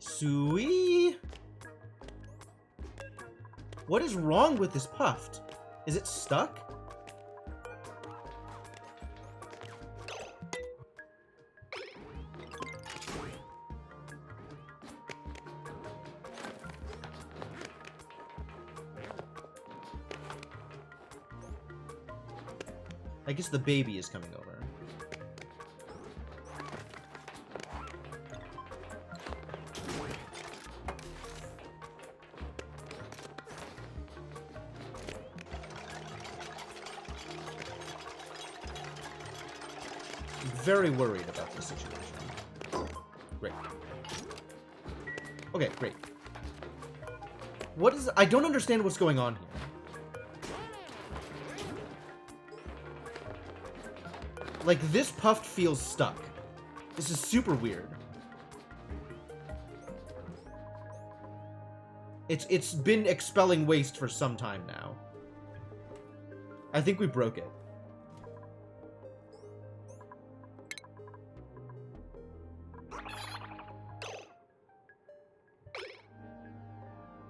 Sui? What is wrong with this Puffed? Is it stuck? I guess the baby is coming over. Very worried about this situation. Great. Okay, great. What is... I don't understand what's going on here. Like, this Puffed feels stuck. This is super weird. It's been expelling waste for some time now. I think we broke it.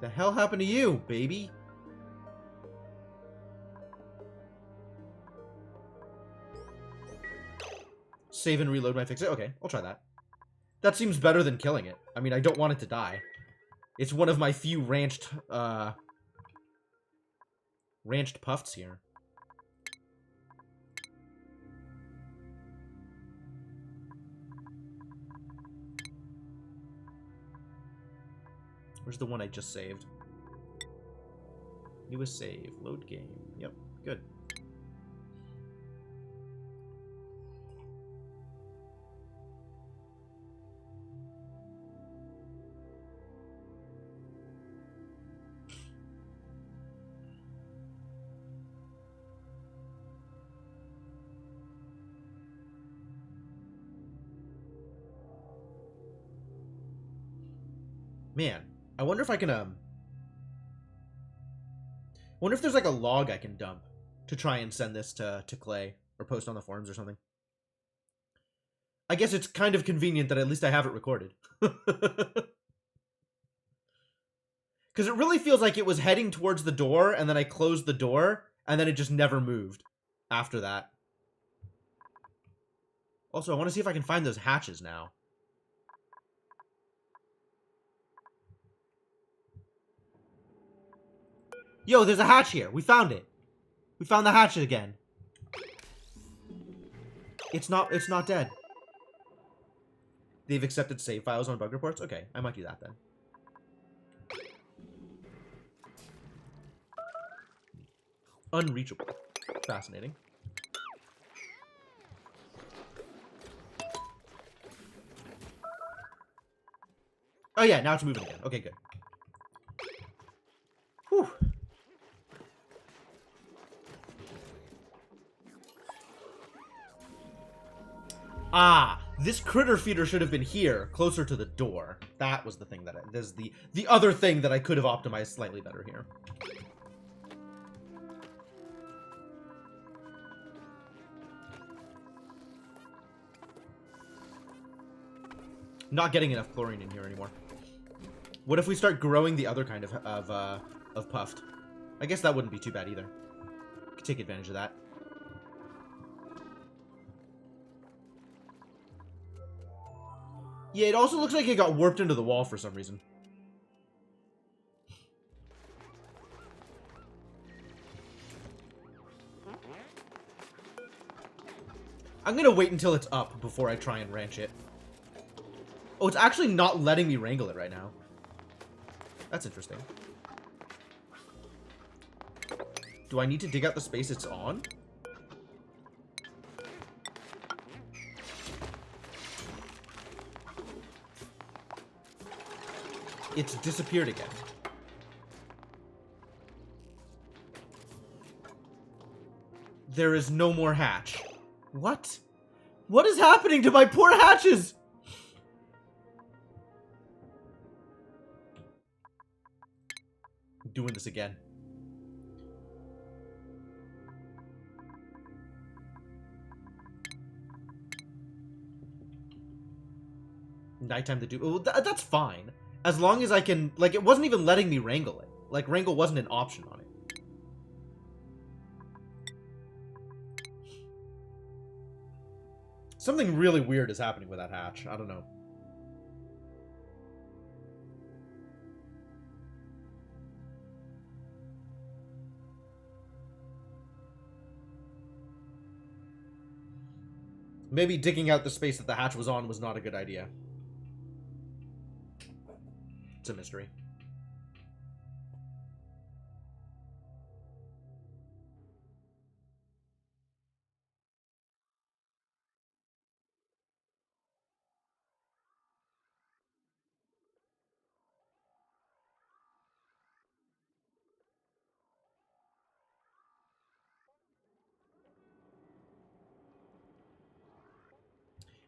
The hell happened to you, baby? Save and reload my fix it? Okay, I'll try that. That seems better than killing it. I mean, I don't want it to die. It's one of my few ranched Puffs here. Where's the one I just saved? Newest save. Load game. Yep, good. Man, I wonder if I can, wonder if there's like a log I can dump to try and send this to Clay or post on the forums or something. I guess it's kind of convenient that at least I have it recorded. Because it really feels like it was heading towards the door and then I closed the door and then it just never moved after that. Also, I want to see if I can find those hatches now. Yo, there's a hatch here. We found it. We found the hatch again. It's not dead. They've accepted save files on bug reports? Okay, I might do that then. Unreachable. Fascinating. Oh yeah, now it's moving again. Okay, good. Whew. Ah, this critter feeder should have been here, closer to the door. That was the thing that there's the other thing that I could have optimized slightly better here. Not getting enough chlorine in here anymore. What if we start growing the other kind of puffed? I guess that wouldn't be too bad either. Could take advantage of that. Yeah, it also looks like it got warped into the wall for some reason. I'm gonna wait until it's up before I try and ranch it. Oh, it's actually not letting me wrangle it right now. That's interesting. Do I need to dig out the space it's on? It's disappeared again. There is no more hatch. What? What is happening to my poor hatches? I'm doing this again. Nighttime to do. Oh, that's fine. As long as I can, like, it wasn't even letting me wrangle it. Like, wrangle wasn't an option on it. Something really weird is happening with that hatch. I don't know. Maybe digging out the space that the hatch was on was not a good idea. It's a mystery.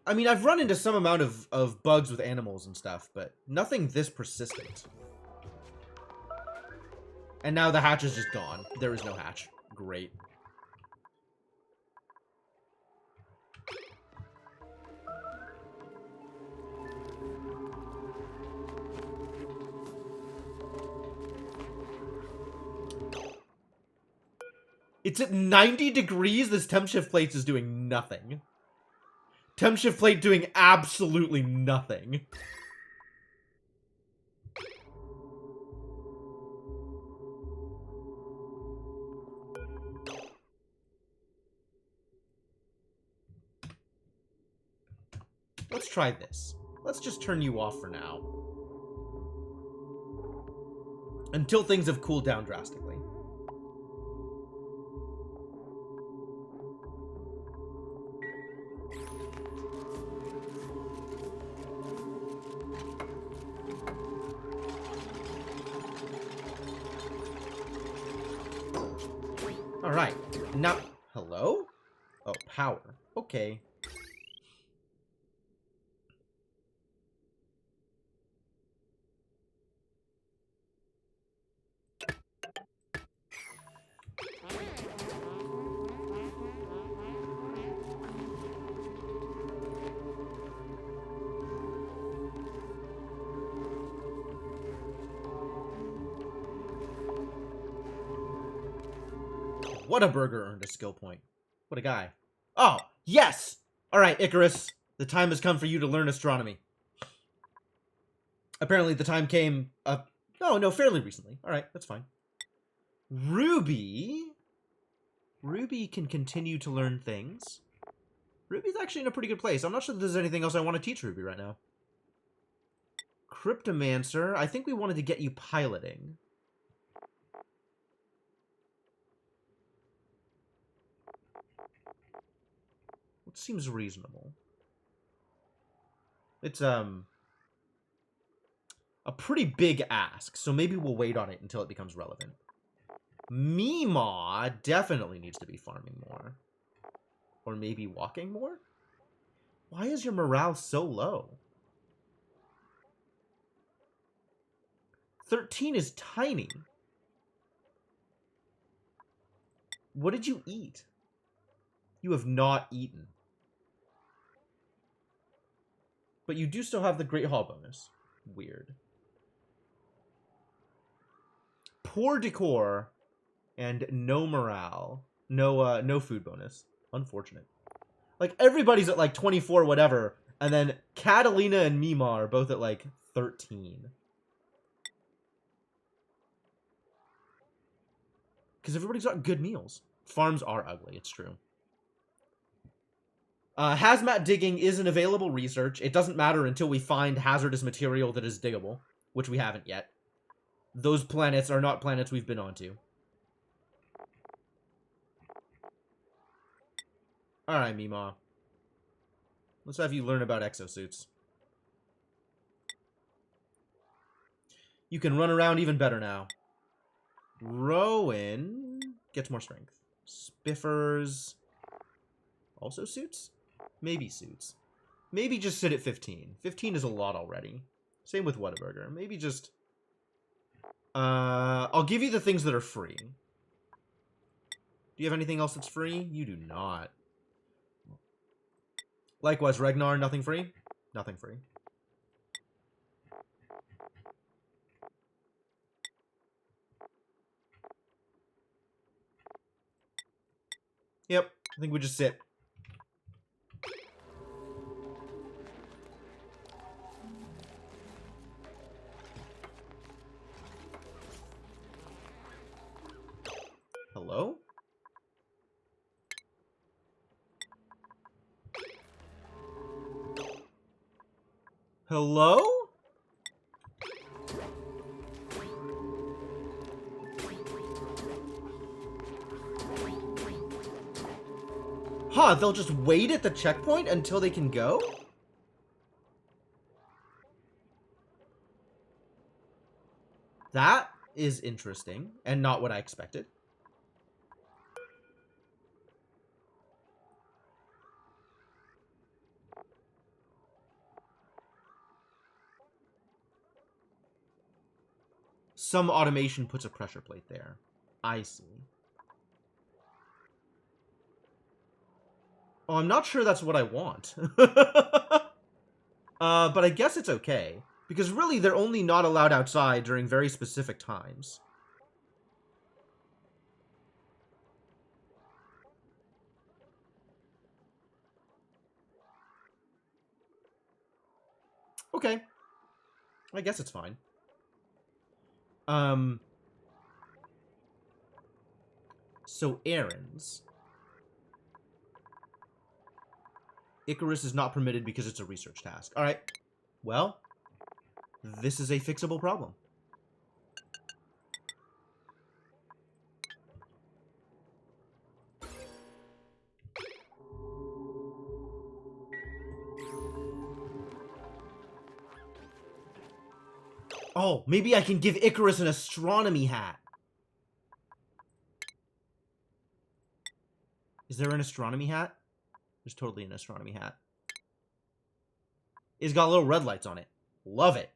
I mean, I've run into some amount of bugs with animals and stuff, but nothing this persistent. And now the hatch is just gone. There is no hatch. Great. It's at 90 degrees. This temp shift plate is doing nothing. Temp shift plate doing absolutely nothing. Let's try this. Let's just turn you off for now. Until things have cooled down drastically. Alright. Now... Hello? Oh, power. Okay. Whataburger earned a skill point. What a guy. Oh, yes! Alright, Icarus. The time has come for you to learn astronomy. Apparently the time came, no, fairly recently. Alright, that's fine. Ruby? Ruby can continue to learn things. Ruby's actually in a pretty good place. I'm not sure that there's anything else I want to teach Ruby right now. Cryptomancer, I think we wanted to get you piloting. What seems reasonable? It's, a pretty big ask, so maybe we'll wait on it until it becomes relevant. Meemaw definitely needs to be farming more. Or maybe walking more? Why is your morale so low? 13 is tiny. What did you eat? You have not eaten. But you do still have the Great Hall bonus. Weird. Poor decor and no morale. No food bonus. Unfortunate. Like, everybody's at, like, 24 whatever, and then Catalina and Mima are both at, like, 13. Because everybody's got good meals. Farms are ugly, it's true. Hazmat digging is an available research. It doesn't matter until we find hazardous material that is diggable, which we haven't yet. Those planets are not planets we've been onto. Alright, Mima. Let's have you learn about exosuits. You can run around even better now. Rowan gets more strength. Spiffers. Also suits? Maybe suits. Maybe just sit at 15. 15 is a lot already. Same with Whataburger. Maybe just... I'll give you the things that are free. Do you have anything else that's free? You do not. Likewise, Regnar, nothing free? Nothing free. Yep, I think we just sit. Hello? Hello? Huh, they'll just wait at the checkpoint until they can go? That is interesting, and not what I expected. Some automation puts a pressure plate there. I see. Oh, I'm not sure that's what I want. But I guess it's okay. Because really, they're only not allowed outside during very specific times. Okay. I guess it's fine. So errands. Icarus is not permitted because it's a research task. Alright. Well, this is a fixable problem. Oh, maybe I can give Icarus an astronomy hat. Is there an astronomy hat? There's totally an astronomy hat. It's got little red lights on it. Love it.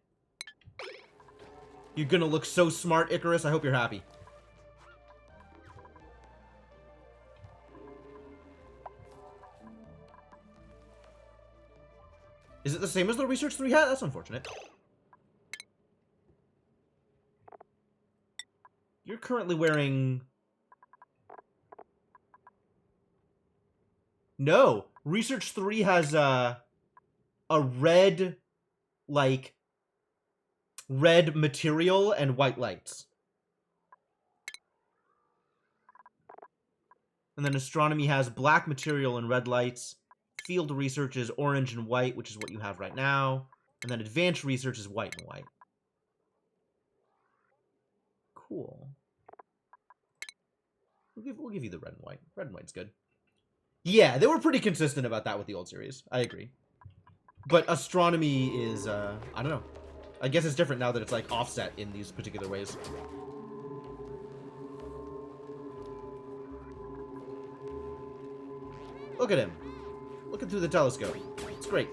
You're gonna look so smart, Icarus. I hope you're happy. Is it the same as the Research 3 hat? That's unfortunate. You're currently wearing... No. Research 3 has a red, like, red material and white lights. And then Astronomy has black material and red lights. Field Research is orange and white, which is what you have right now. And then Advanced Research is white and white. Cool. We'll give you the red and white. Red and white's good. Yeah, they were pretty consistent about that with the old series. I agree. But Astronomy is, I don't know. I guess it's different now that it's, like, offset in these particular ways. Look at him. Looking through the telescope. It's great.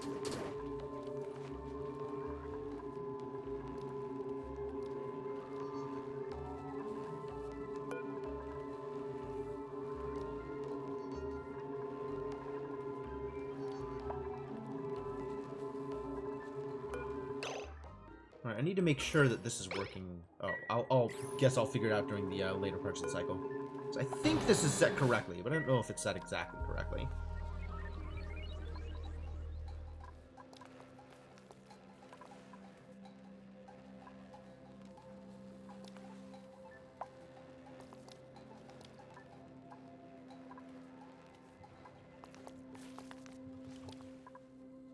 Alright, I need to make sure that this is working. Oh, I'll guess I'll figure it out during the later parts of the cycle. So I think this is set correctly, but I don't know if it's set exactly correctly.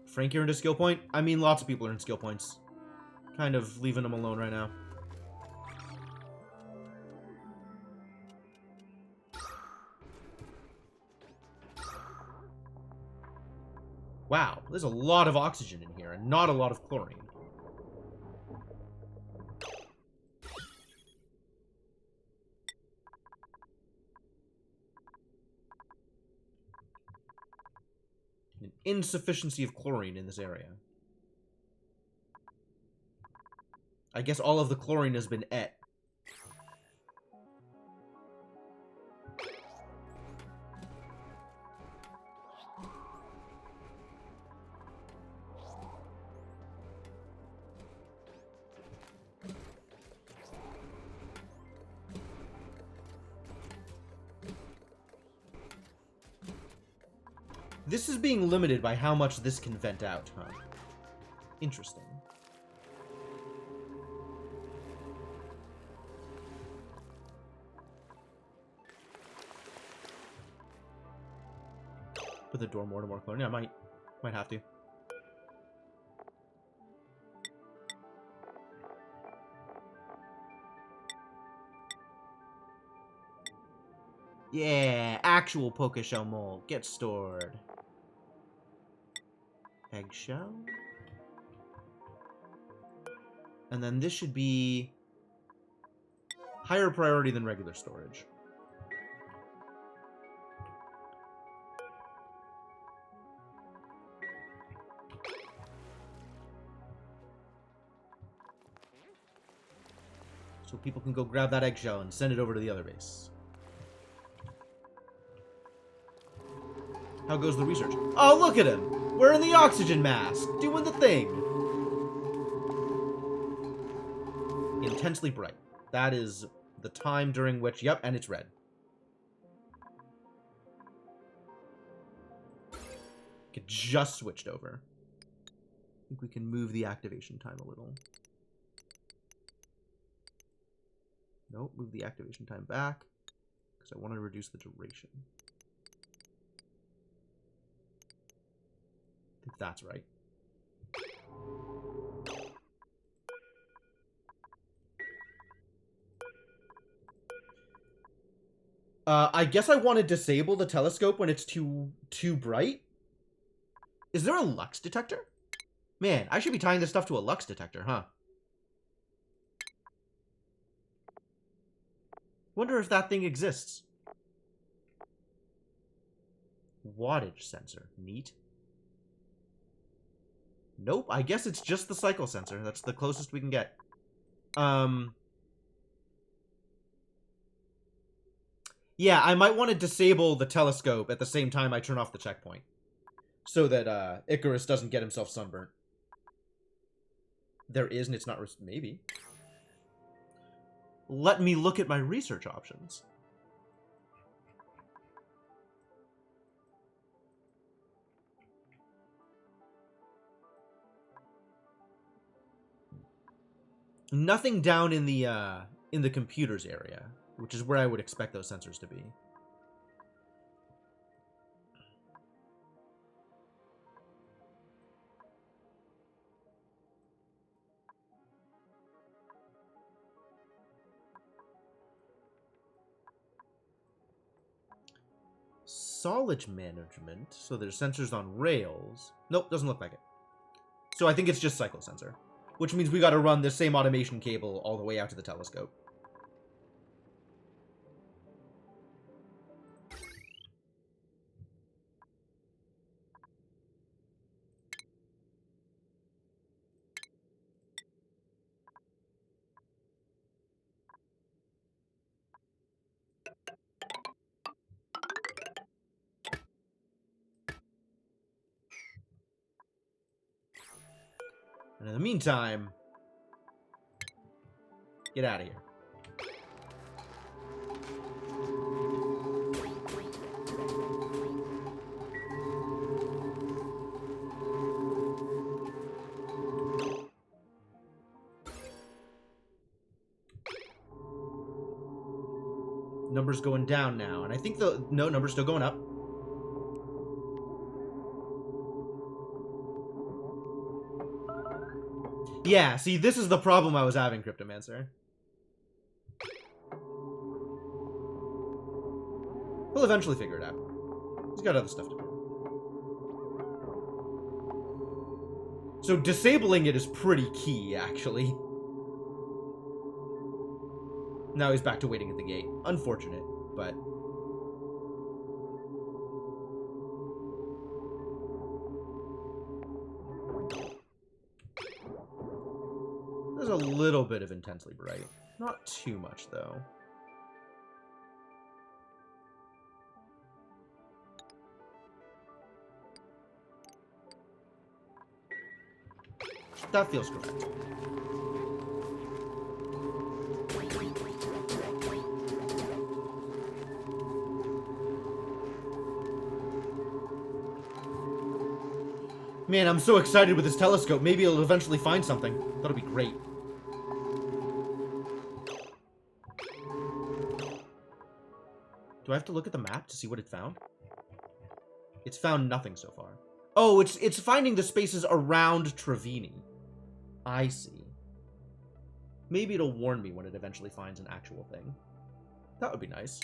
Frank, you're into skill point? I mean, lots of people are in skill points. Kind of leaving them alone right now. Wow, there's a lot of oxygen in here, and not a lot of chlorine. An insufficiency of chlorine in this area. I guess all of the chlorine has been et. This is being limited by how much this can vent out, huh? Interesting. Put the door more to more chlorine. Yeah, I might have to. Yeah, actual Pokeshell mold. Get stored. Eggshell. And then this should be higher priority than regular storage. So people can go grab that eggshell and send it over to the other base. How goes the research? Oh, look at him! Wearing the oxygen mask! Doing the thing! Intensely bright. That is the time during which... Yep, and it's red. It just switched over. I think we can move the activation time a little. Nope, move the activation time back. Because I want to reduce the duration. I think that's right. I guess I want to disable the telescope when it's too bright. Is there a lux detector? Man, I should be tying this stuff to a lux detector, huh? Wonder if that thing exists. Wattage sensor. Neat. Nope, I guess it's just the cycle sensor. That's the closest we can get. Yeah, I might want to disable the telescope at the same time I turn off the checkpoint. So that Icarus doesn't get himself sunburnt. There is, and it's not... Maybe. Let me look at my research options. Nothing down in the computers area, which is where I would expect those sensors to be. Solid management. So there's sensors on rails. Nope, doesn't look like it. So I think it's just cycle sensor. Which means we gotta run the same automation cable all the way out to the telescope. meantime, get out of here. Number's going down now, and I think no, number's still going up. Yeah, see, this is the problem I was having, Cryptomancer. He'll eventually figure it out. He's got other stuff to do. So disabling it is pretty key, actually. Now he's back to waiting at the gate. Unfortunate, but... There's a little bit of intensely bright. Not too much, though. That feels correct. Man, I'm so excited with this telescope. Maybe it'll eventually find something. That'll be great. Do I have to look at the map to see what it found? It's found nothing so far. Oh, it's finding the spaces around Trevini. I see. Maybe it'll warn me when it eventually finds an actual thing. That would be nice.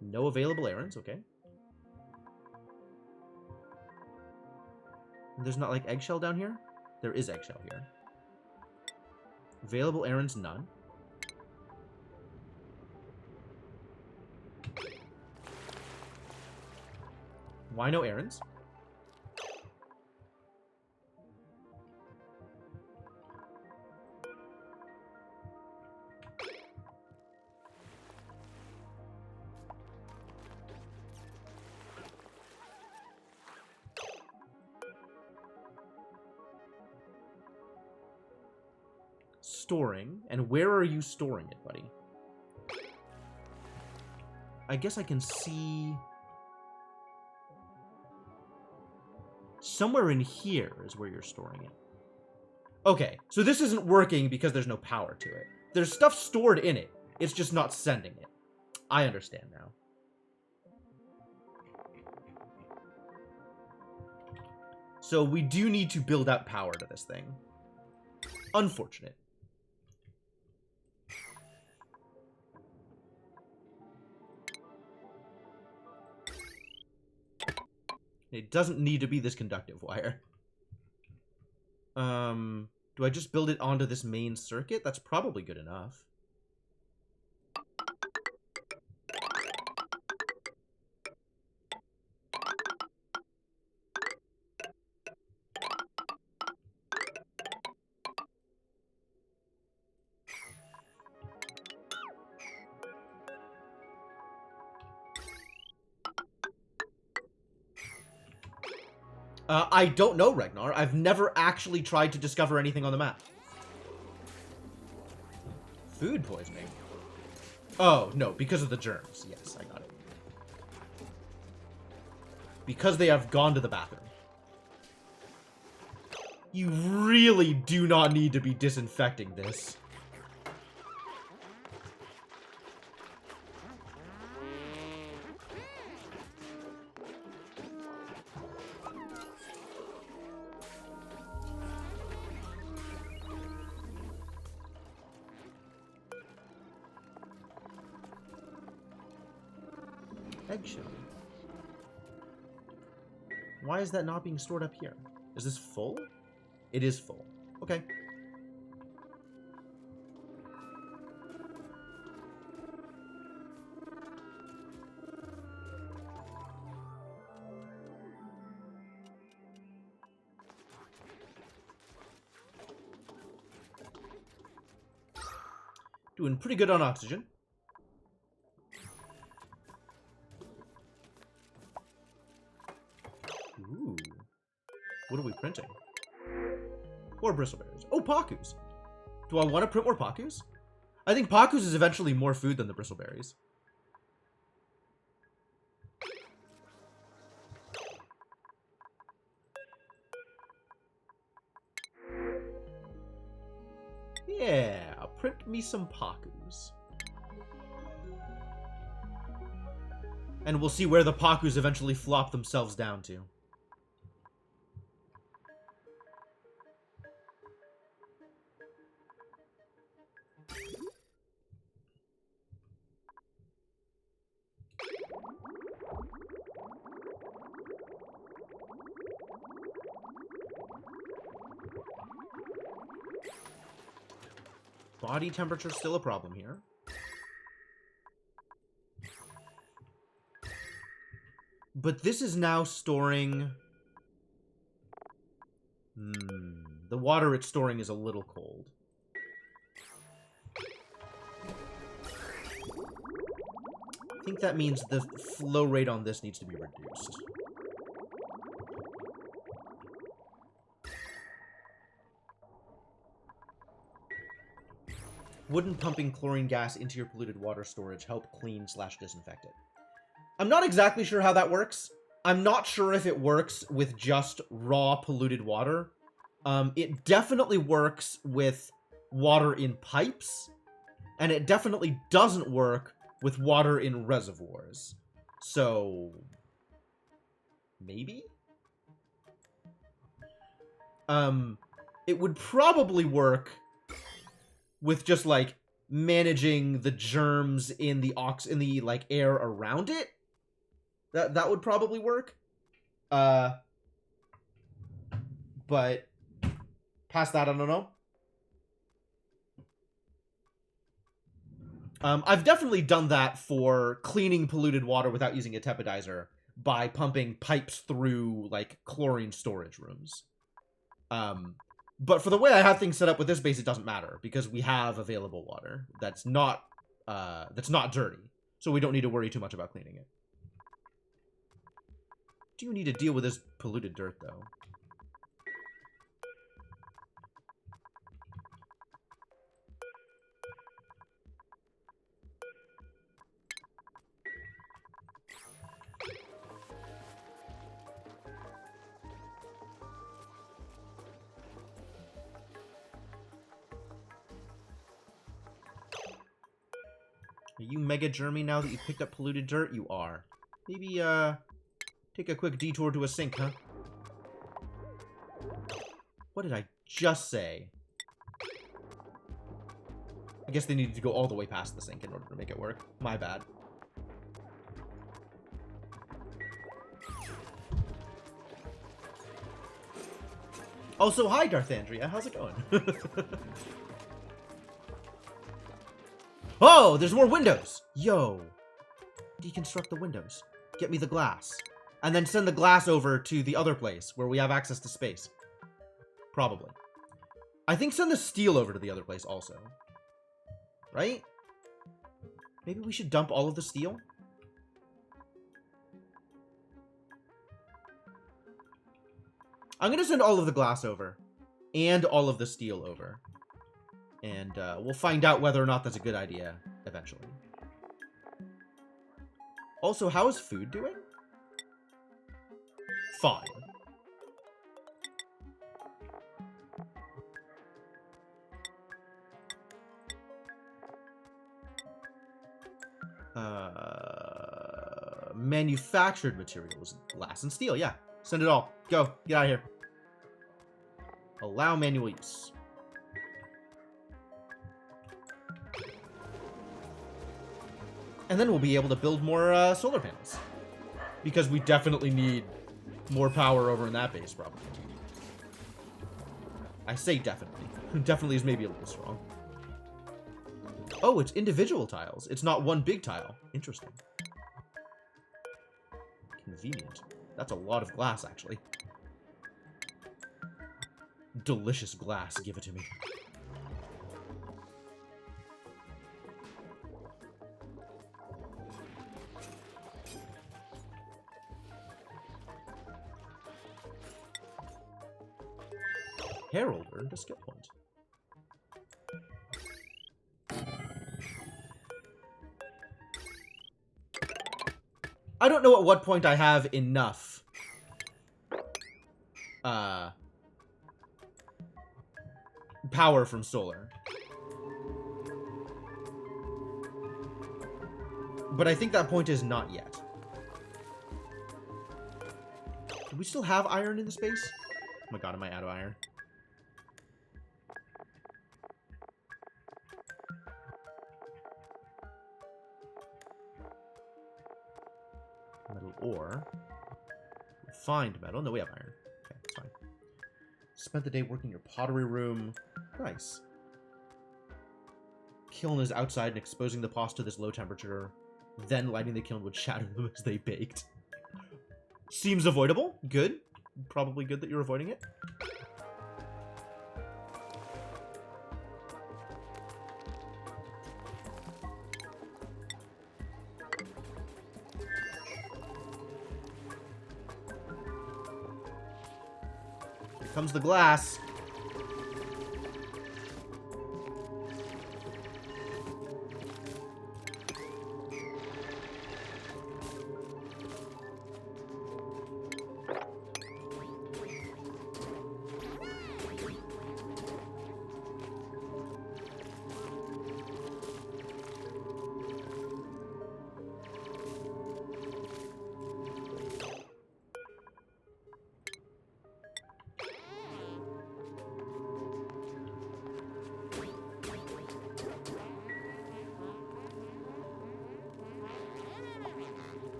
No available errands, okay. There's not, like, eggshell down here? There is eggshell here. Available errands, none. Why no errands? Storing. And where are you storing it, buddy? I guess I can see... Somewhere in here is where you're storing it. Okay, so this isn't working because there's no power to it. There's stuff stored in it. It's just not sending it. I understand now. So we do need to build out power to this thing. Unfortunate. It doesn't need to be this conductive wire. Do I just build it onto this main circuit? That's probably good enough. I don't know, Regnar. I've never actually tried to discover anything on the map. Food poisoning? Oh, no, because of the germs. Yes, I got it. Because they have gone to the bathroom. You really do not need to be disinfecting this. Eggshell. Why is that not being stored up here? Is this full? It is full. Okay. Doing pretty good on oxygen. What are we printing? More bristleberries. Oh, Pakus. Do I want to print more Pakus? I think Pakus is eventually more food than the bristleberries. Yeah, print me some Pakus. And we'll see where the Pakus eventually flop themselves down to. Body temperature still a problem here. But this is now storing... The water it's storing is a little cold. I think that means the flow rate on this needs to be reduced. Wouldn't pumping chlorine gas into your polluted water storage help clean/disinfect it? I'm not exactly sure how that works. I'm not sure if it works with just raw polluted water. It definitely works with water in pipes, and it definitely doesn't work with water in reservoirs. So, maybe? It would probably work with just, like, managing the germs in the like, air around it. That would probably work. But past that, I don't know. I've definitely done that for cleaning polluted water without using a tepidizer by pumping pipes through, like, chlorine storage rooms. But for the way I have things set up with this base, it doesn't matter, because we have available water that's not dirty, so we don't need to worry too much about cleaning it. Do you need to deal with this polluted dirt, though? Are you Mega Jeremy now that you picked up polluted dirt? You are. Maybe, take a quick detour to a sink, huh? What did I just say? I guess they needed to go all the way past the sink in order to make it work. My bad. Also, hi, Darthandria. How's it going? Oh, there's more windows! Yo. Deconstruct the windows. Get me the glass. And then send the glass over to the other place where we have access to space. Probably. I think send the steel over to the other place also. Right? Maybe we should dump all of the steel? I'm gonna send all of the glass over. And all of the steel over. And we'll find out whether or not that's a good idea eventually. Also, how is food doing? Fine. Manufactured materials, glass and steel, yeah. Send it all. Go. Get out of here. Allow manual use. And then we'll be able to build more solar panels. Because we definitely need more power over in that base, probably. I say definitely. Definitely is maybe a little strong. Oh, it's individual tiles. It's not one big tile. Interesting. Convenient. That's a lot of glass, actually. Delicious glass. Give it to me. Herald earned a skill point. I don't know at what point I have enough power from solar. But I think that point is not yet. Do we still have iron in the space? Oh my god, am I out of iron? Metal ore. Refined metal. No, we have iron. Okay, that's fine. Spent the day working your pottery room. Nice. Kiln is outside and exposing the pots to this low temperature. Then lighting the kiln would shatter them as they baked. Seems avoidable. Good. Probably good that you're avoiding it. Here comes the glass.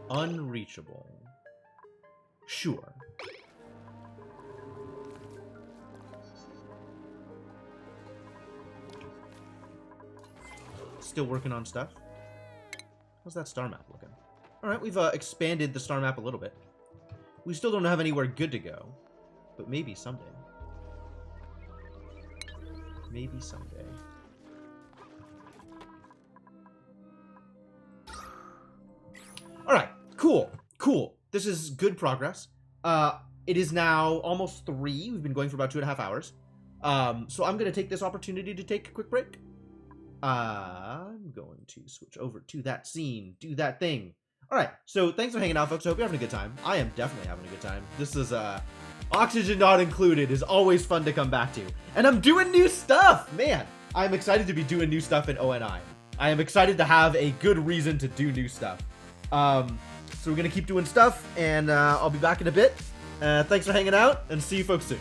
Unreachable. Sure. Still working on stuff. How's that star map looking? Alright, we've expanded the star map a little bit. We still don't have anywhere good to go. But maybe someday. Maybe someday. Alright, cool. Cool. This is good progress. It is now almost 3. We've been going for about 2.5 hours. So I'm going to take this opportunity to take a quick break. I'm going to switch over to that scene, do that thing. Alright, so thanks for hanging out, folks. I hope you're having a good time. I am definitely having a good time. This is, Oxygen Not Included is always fun to come back to. And I'm doing new stuff! Man, I'm excited to be doing new stuff in ONI. I am excited to have a good reason to do new stuff. So we're gonna keep doing stuff, and I'll be back in a bit. Thanks for hanging out, and see you folks soon.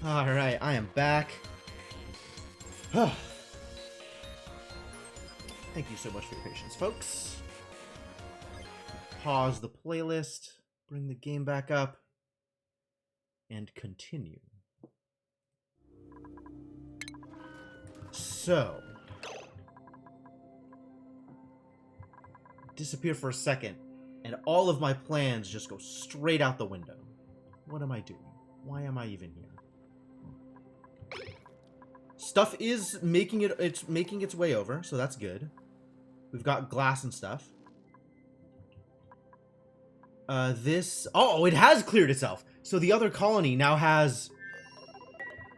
Alright, I am back. Thank you so much for your patience, folks. Pause the playlist, bring the game back up, and continue. So, disappear for a second, and all of my plans just go straight out the window. What am I doing? Why am I even here? Stuff is making its way over, so that's good. We've got glass and stuff. Oh, it has cleared itself. So the other colony now has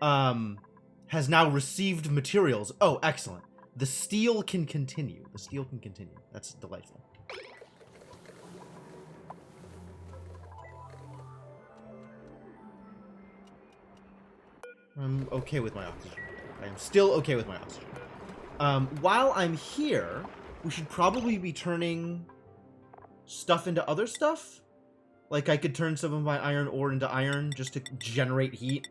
now received materials. Oh, excellent. The steel can continue. The steel can continue. That's delightful. I'm okay with my oxygen. I am still okay with my oxygen. While I'm here, we should probably be turning stuff into other stuff. Like, I could turn some of my iron ore into iron just to generate heat.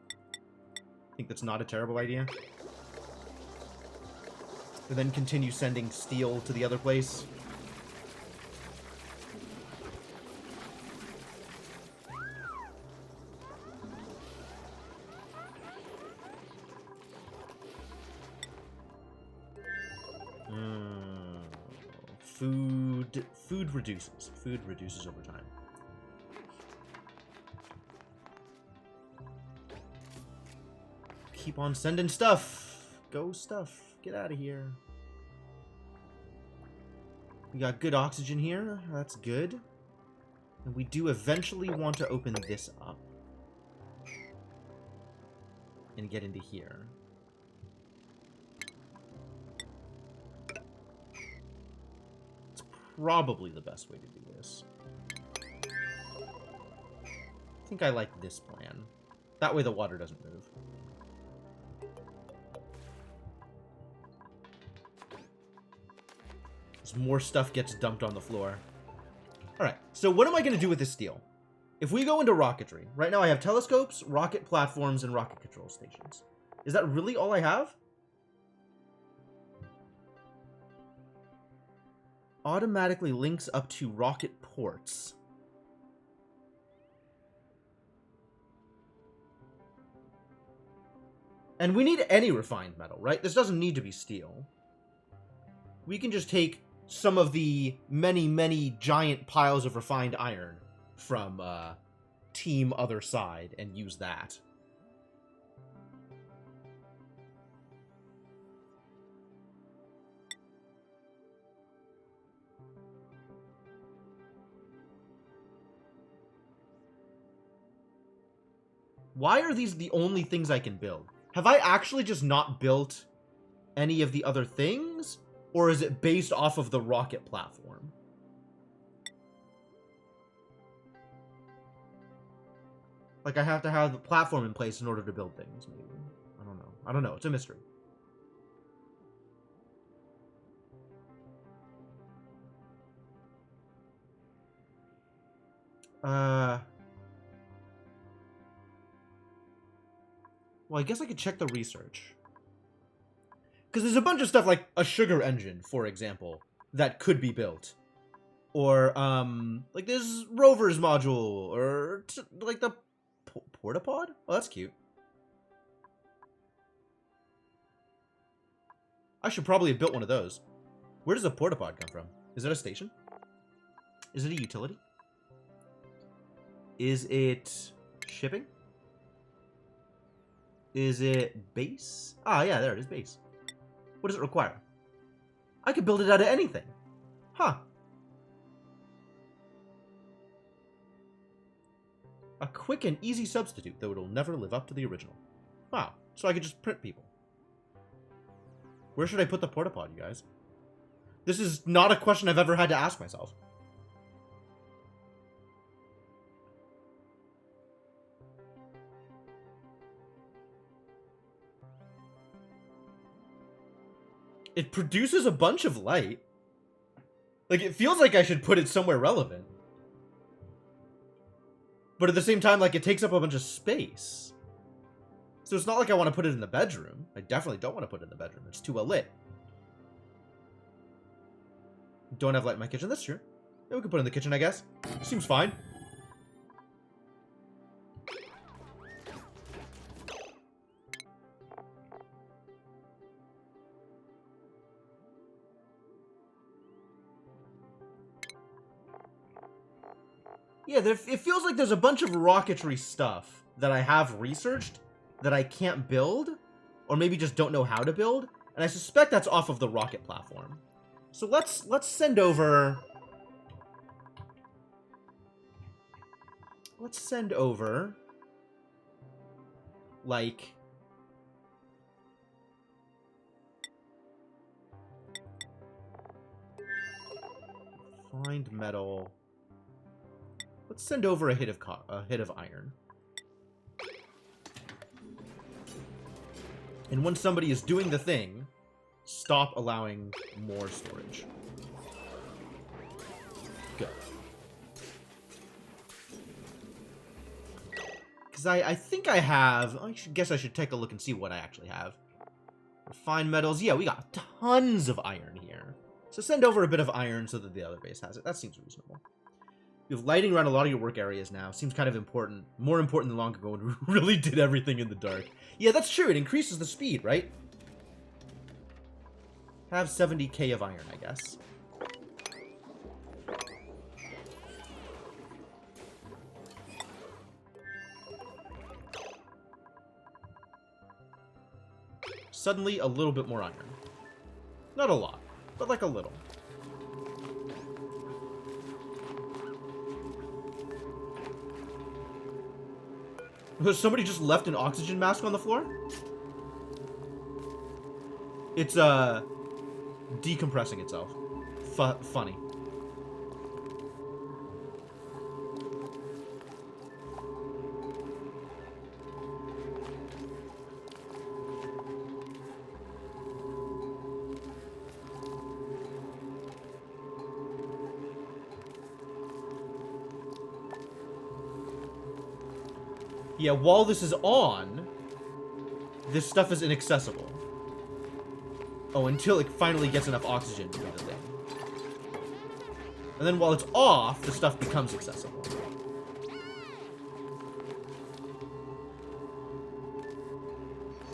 I think that's not a terrible idea. And then continue sending steel to the other place. Food reduces. Food reduces over time. Keep on sending stuff. Go stuff. Get out of here. We got good oxygen here. That's good. And we do eventually want to open this up. And get into here. Probably the best way to do this. I think I like this plan. That way the water doesn't move. As more stuff gets dumped on the floor. Alright, so what am I going to do with this steel? If we go into rocketry, right now I have telescopes, rocket platforms, and rocket control stations. Is that really all I have? Automatically links up to rocket ports. And we need any refined metal, right? This doesn't need to be steel. We can just take some of the many, many giant piles of refined iron from Team Other Side and use that. Why are these the only things I can build? Have I actually just not built any of the other things? Or is it based off of the rocket platform? Like, I have to have the platform in place in order to build things, maybe. I don't know. I don't know. It's a mystery. Well, I guess I could check the research. Because there's a bunch of stuff like a sugar engine, for example, that could be built. Or, like this rover's module, or like the portapod? Oh, that's cute. I should probably have built one of those. Where does a portapod come from? Is it a station? Is it a utility? Is it shipping? Is it base? Ah, yeah, there it is, base. What does it require? I could build it out of anything. Huh. A quick and easy substitute, though it'll never live up to the original. Wow, so I could just print people. Where should I put the portapod, you guys? This is not a question I've ever had to ask myself. It produces a bunch of light. Like, it feels like I should put it somewhere relevant. But at the same time, like, it takes up a bunch of space. So it's not like I want to put it in the bedroom. I definitely don't want to put it in the bedroom. It's too well lit. Don't have light in my kitchen. That's true. Yeah, we can put it in the kitchen, I guess. Seems fine. Yeah, it feels like there's a bunch of rocketry stuff that I have researched that I can't build, or maybe just don't know how to build, and I suspect that's off of the rocket platform. So let's send over... Let's send over... like... Find metal... Let's send over a hit of iron. And when somebody is doing the thing, stop allowing more storage. Good. Because I think I have... guess I should take a look and see what I actually have. Refined metals. Yeah, we got tons of iron here. So send over a bit of iron so that the other base has it. That seems reasonable. You have lighting around a lot of your work areas now. Seems kind of important. More important than long ago when we really did everything in the dark. Yeah, that's true. It increases the speed, right? Have 70k of iron, I guess. Suddenly, a little bit more iron. Not a lot, but like a little. Somebody just left an oxygen mask on the floor? It's, decompressing itself. Funny. Yeah, while this is on, this stuff is inaccessible. Oh, until it finally gets enough oxygen to do the thing. And then while it's off, the stuff becomes accessible.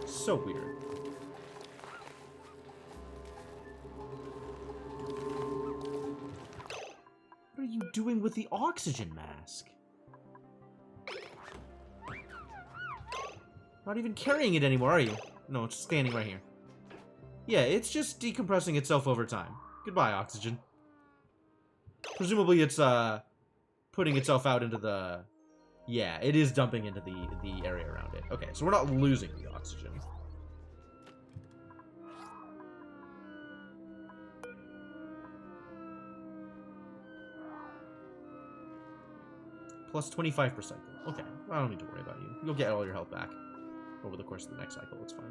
So weird. What are you doing with the oxygen mask? Not even carrying it anymore, are you? No, it's standing right here. Yeah, it's just decompressing itself over time. Goodbye, oxygen. Presumably it's, putting itself out into the... Yeah, it is dumping into the area around it. Okay, so we're not losing the oxygen. Plus 25 per cycle. Okay, I don't need to worry about you. You'll get all your health back over the course of the next cycle. It's fine.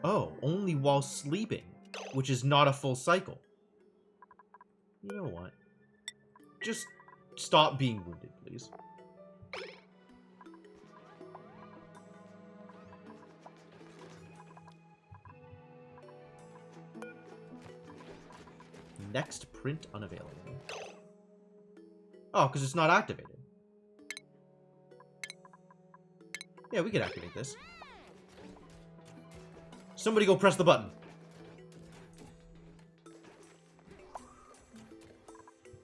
Oh, only while sleeping, which is not a full cycle. You know what? Just stop being wounded, please. Next print unavailable. Oh, because it's not activated. Yeah, we could activate this. Somebody go press the button.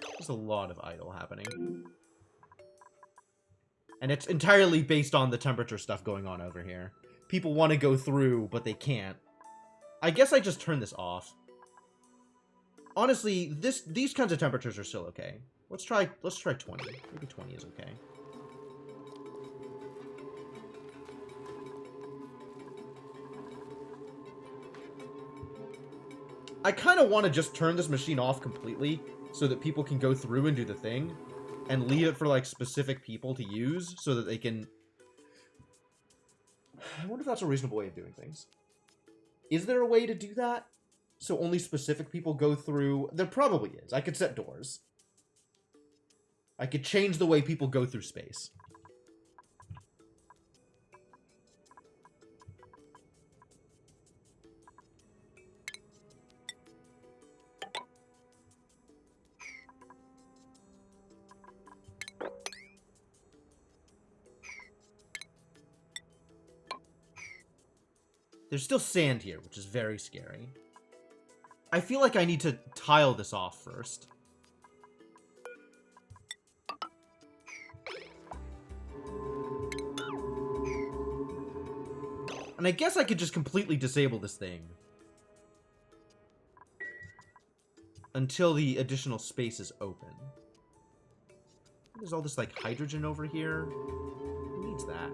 There's a lot of idle happening. And it's entirely based on the temperature stuff going on over here. People want to go through, but they can't. I guess I just turn this off. Honestly, these kinds of temperatures are still okay. Let's try 20. Maybe 20 is okay. I kind of want to just turn this machine off completely so that people can go through and do the thing and leave it for like specific people to use so that they can... I wonder if that's a reasonable way of doing things. Is there a way to do that? So only specific people go through... There probably is. I could set doors. I could change the way people go through space. There's still sand here, which is very scary. I feel like I need to tile this off first. And I guess I could just completely disable this thing. Until the additional space is open. There's all this, like, hydrogen over here. Who needs that?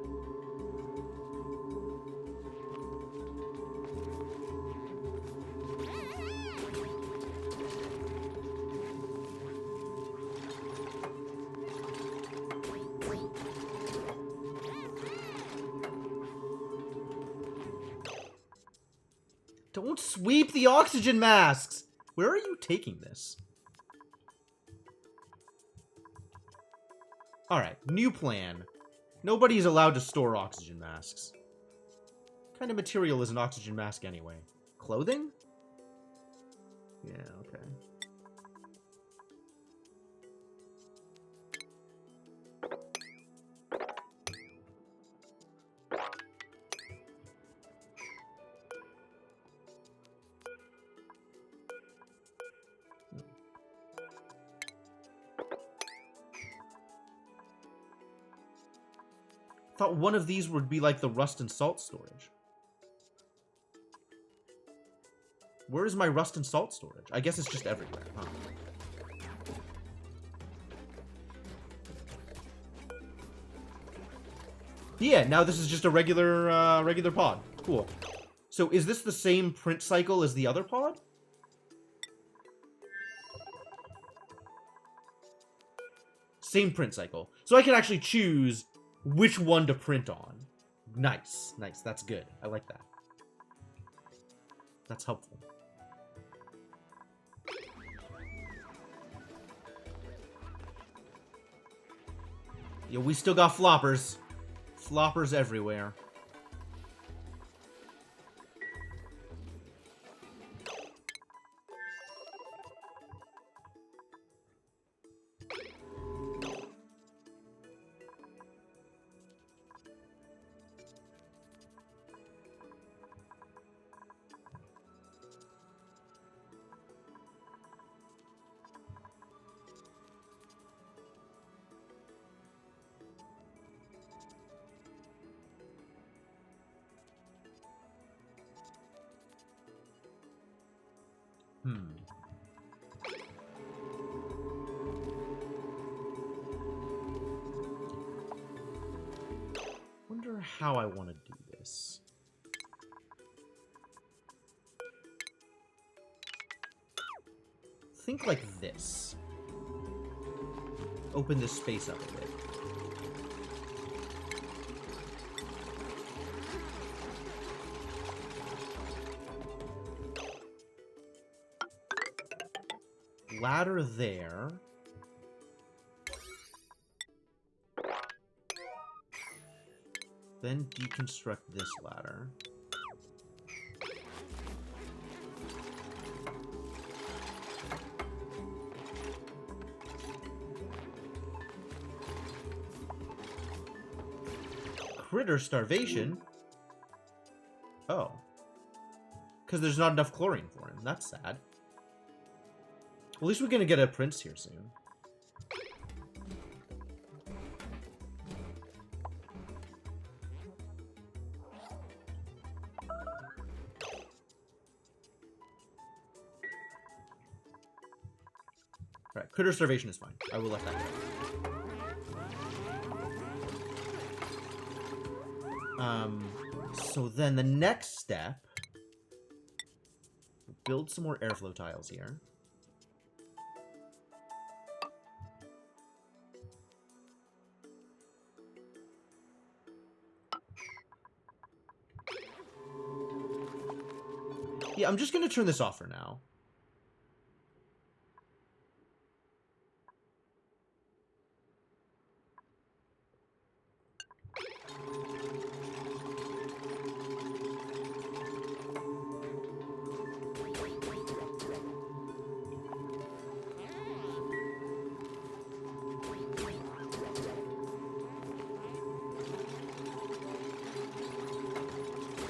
Don't sweep the oxygen masks! Where are you taking this? Alright, new plan. Nobody is allowed to store oxygen masks. What kind of material is an oxygen mask anyway? Clothing? Yeah, okay. Thought one of these would be like the rust and salt storage. Where is my rust and salt storage? I guess it's just everywhere, huh? Yeah, now this is just a regular, regular pod. Cool. So is this the same print cycle as the other pod? Same print cycle. So I can actually choose which one to print on. Nice. Nice. That's good. I like that. That's helpful. Yeah, we still got floppers. Floppers everywhere. Wonder how I want to do this. Think like this. Open this space up a bit. Ladder there. Then deconstruct this ladder. Critter starvation? Oh. Because there's not enough chlorine for him. That's sad. At least we're gonna get a prince here soon. Alright, critter starvation is fine. I will let that go. So then the next step... Build some more airflow tiles here. Yeah, I'm just going to turn this off for now.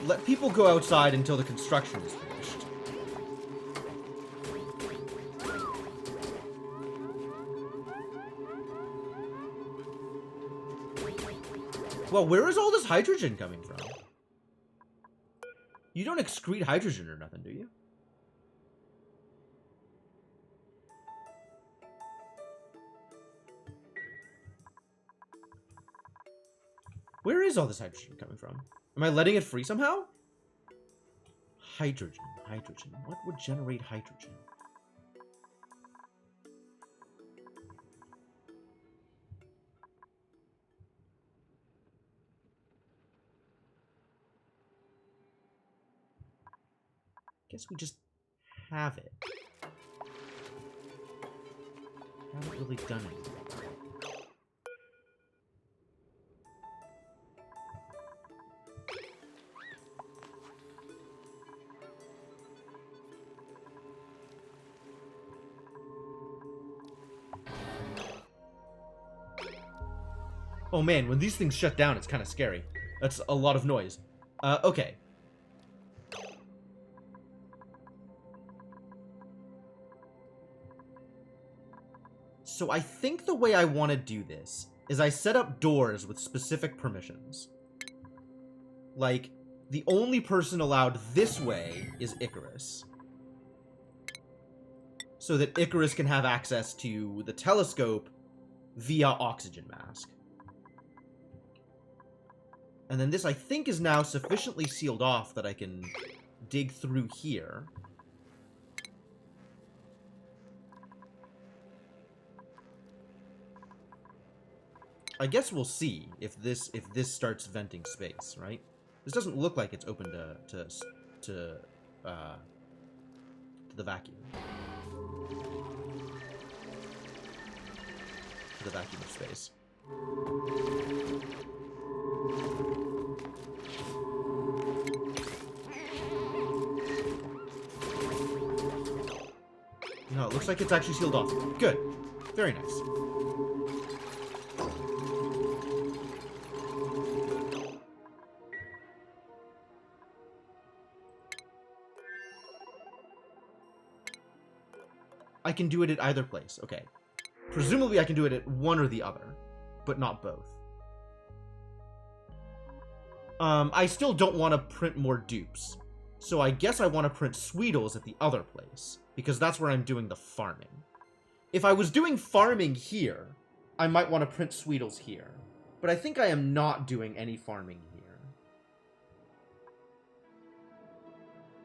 Let people go outside until the construction is finished. Well, where is all this hydrogen coming from? You don't excrete hydrogen or nothing, do you? Where is all this hydrogen coming from? Am I letting it free somehow? Hydrogen. Hydrogen. What would generate hydrogen? Guess we just have it. Haven't really done anything. Oh man, when these things shut down, it's kind of scary. That's a lot of noise. Okay. So I think the way I want to do this is I set up doors with specific permissions. Like, the only person allowed this way is Icarus. So that Icarus can have access to the telescope via oxygen mask. And then this, I think, is now sufficiently sealed off that I can dig through here. I guess we'll see if this starts venting space, right? This doesn't look like it's open to the vacuum. To the vacuum of space. No, it looks like it's actually sealed off. Good. Very nice. I can do it at either place. Okay. Presumably I can do it at one or the other, but not both. I still don't want to print more dupes. So I guess I want to print Sweetles at the other place, because that's where I'm doing the farming. If I was doing farming here, I might want to print Sweetles here. But I think I am not doing any farming here.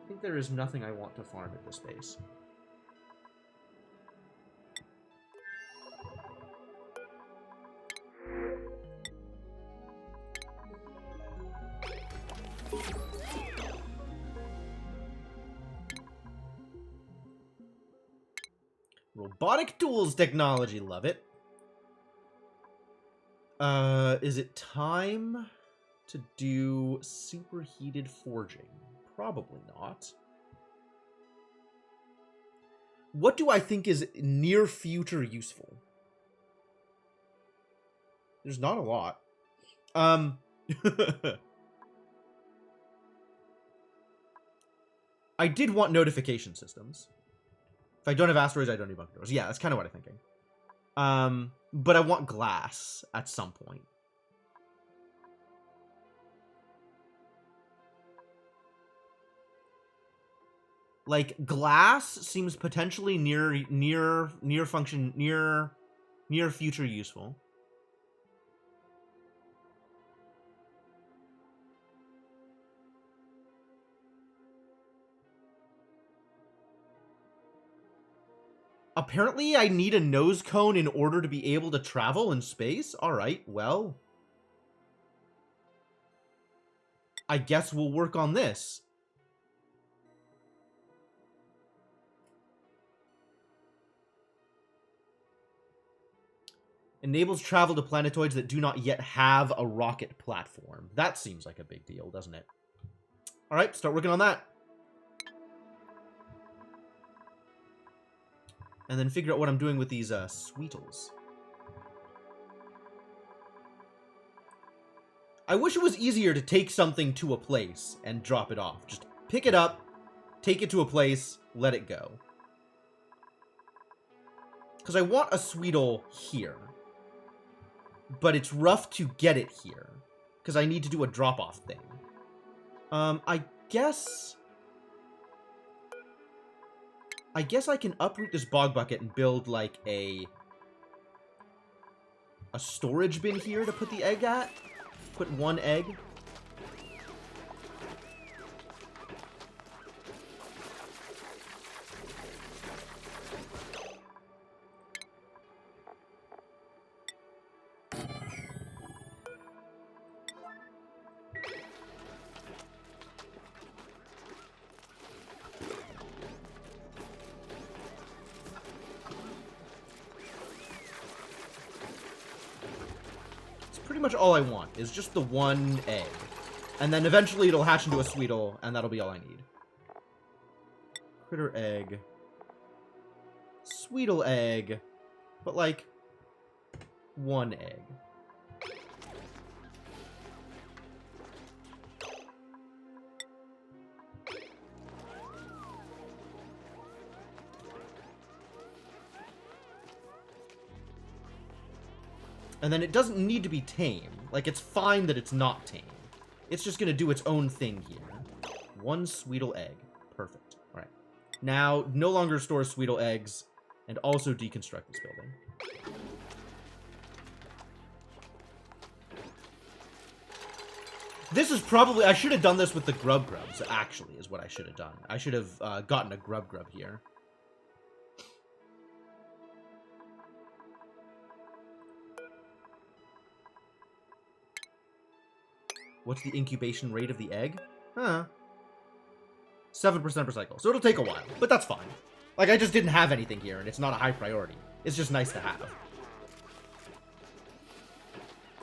I think there is nothing I want to farm at this base. Robotic tools technology, love it. Is it time to do superheated forging? Probably not. What do I think is near future useful? There's not a lot. I did want notification systems. If I don't have asteroids, I don't need bunker doors. Yeah, that's kind of what I'm thinking. But I want glass at some point. Like, glass seems potentially near future useful. Apparently, I need a nose cone in order to be able to travel in space? Alright, well. I guess we'll work on this. Enables travel to planetoids that do not yet have a rocket platform. That seems like a big deal, doesn't it? Alright, start working on that. And then figure out what I'm doing with these Sweetles. I wish it was easier to take something to a place and drop it off. Just pick it up, take it to a place, let it go. Because I want a Sweetle here. But it's rough to get it here. Because I need to do a drop-off thing. I guess I can uproot this bog bucket and build, like, a storage bin here to put the egg at. Put one egg. Pretty much all I want is just the one egg. And then eventually it'll hatch into a Sweetle, and that'll be all I need. Critter egg. Sweetle egg. But, like, one egg. And then it doesn't need to be tame. Like, it's fine that it's not tame. It's just going to do its own thing here. One Sweetle egg. Perfect. Alright. Now, no longer store Sweetle eggs, and also deconstruct this building. This is probably... I should have done this with the Grubs, actually, is what I should have done. I should have gotten a Grub here. What's the incubation rate of the egg? Huh. 7% per cycle. So it'll take a while, but that's fine. Like, I just didn't have anything here, and it's not a high priority. It's just nice to have.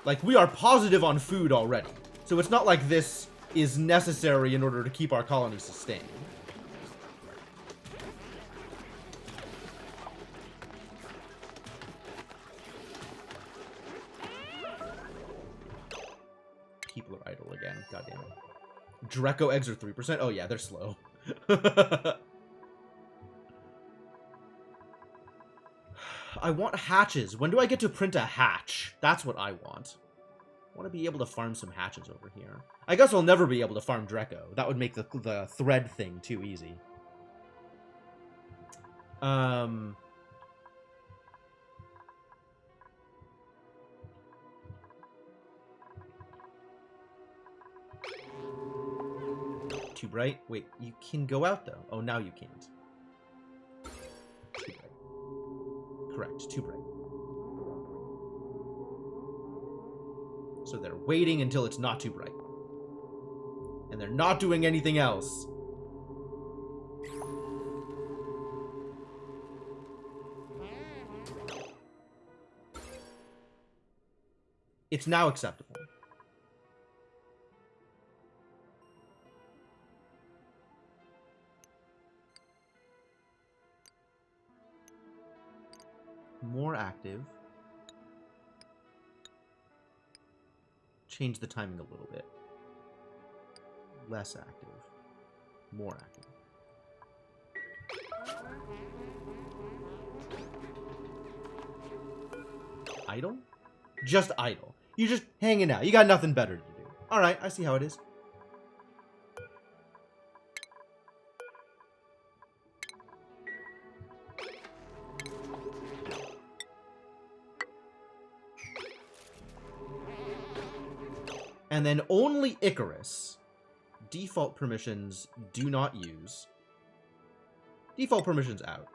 Like, we are positive on food already. So it's not like this is necessary in order to keep our colony sustained. People are idle again. God damn it. Dreco eggs are 3%? Oh yeah, they're slow. I want hatches. When do I get to print a hatch? That's what I want. I want to be able to farm some hatches over here. I guess I'll never be able to farm Dreco. That would make the thread thing too easy. Too bright? Wait, you can go out though. Oh, now you can't. Too bright. Correct, too bright. So they're waiting until it's not too bright. And they're not doing anything else. It's now acceptable. More active. Change the timing a little bit. Less active. More active. Idle? Just idle. You're just hanging out. You got nothing better to do. Alright, I see how it is. And then only Icarus. Default permissions do not use. Default permissions out.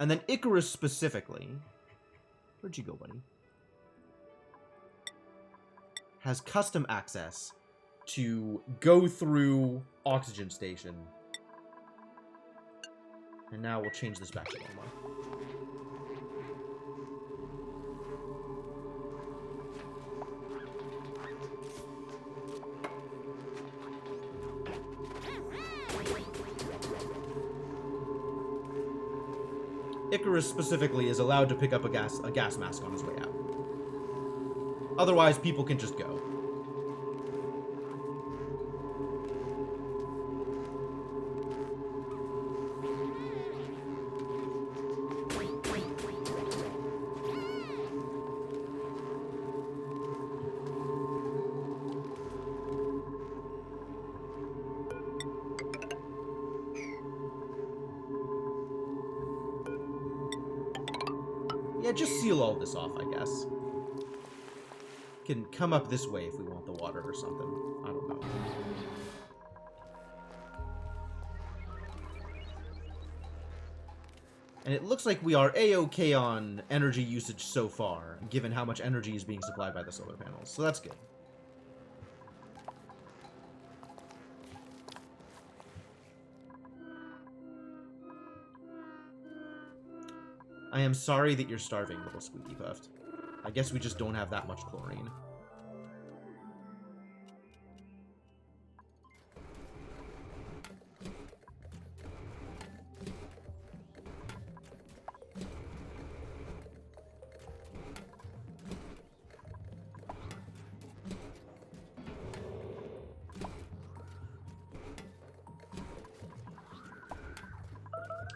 And then Icarus specifically. Where'd you go, buddy? Has custom access to go through Oxygen Station. And now we'll change this back to normal. Icarus specifically is allowed to pick up a gas mask on his way out. Otherwise, people can just go. Yeah, just seal all this off, I guess. Can come up this way if we want the water or something. I don't know. And it looks like we are A-okay on energy usage so far, given how much energy is being supplied by the solar panels. So that's good. I am sorry that you're starving, little Squeaky Puffed. I guess we just don't have that much chlorine.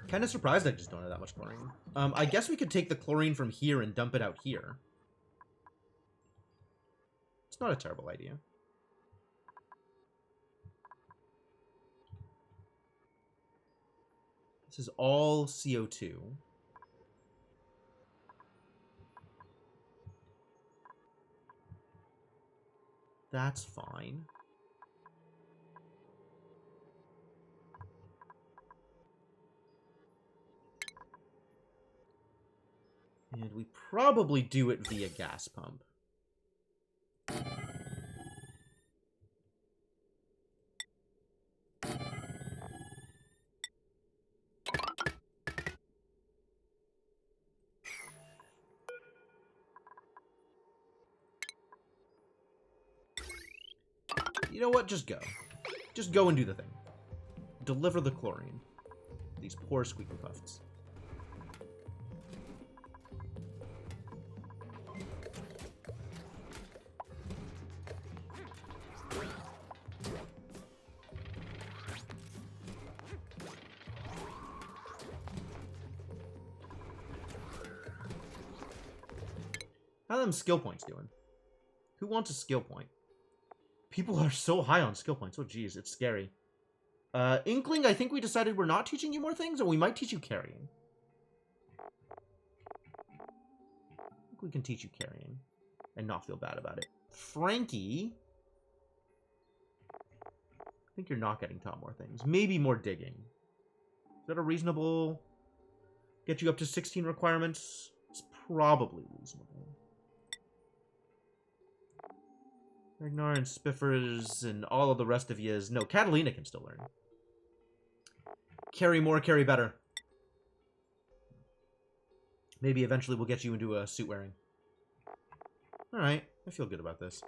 Kind of surprised I just don't have that much chlorine. I guess we could take the chlorine from here and dump it out here. It's not a terrible idea. This is all CO2. That's fine. And we probably do it via gas pump. You know what? Just go. Just go and do the thing. Deliver the chlorine. These poor Squeaky Puffs. How are them skill points doing? Who wants a skill point? People are so high on skill points. Oh, geez, it's scary. Inkling, I think we decided we're not teaching you more things, or we might teach you carrying. I think we can teach you carrying and not feel bad about it. Frankie, I think you're not getting taught more things. Maybe more digging. Is that a reasonable... Get you up to 16 requirements? It's probably reasonable. Ragnar and Spiffers and all of the rest of yous. No, Catalina can still learn. Carry more, carry better. Maybe eventually we'll get you into a suit wearing. Alright, I feel good about this.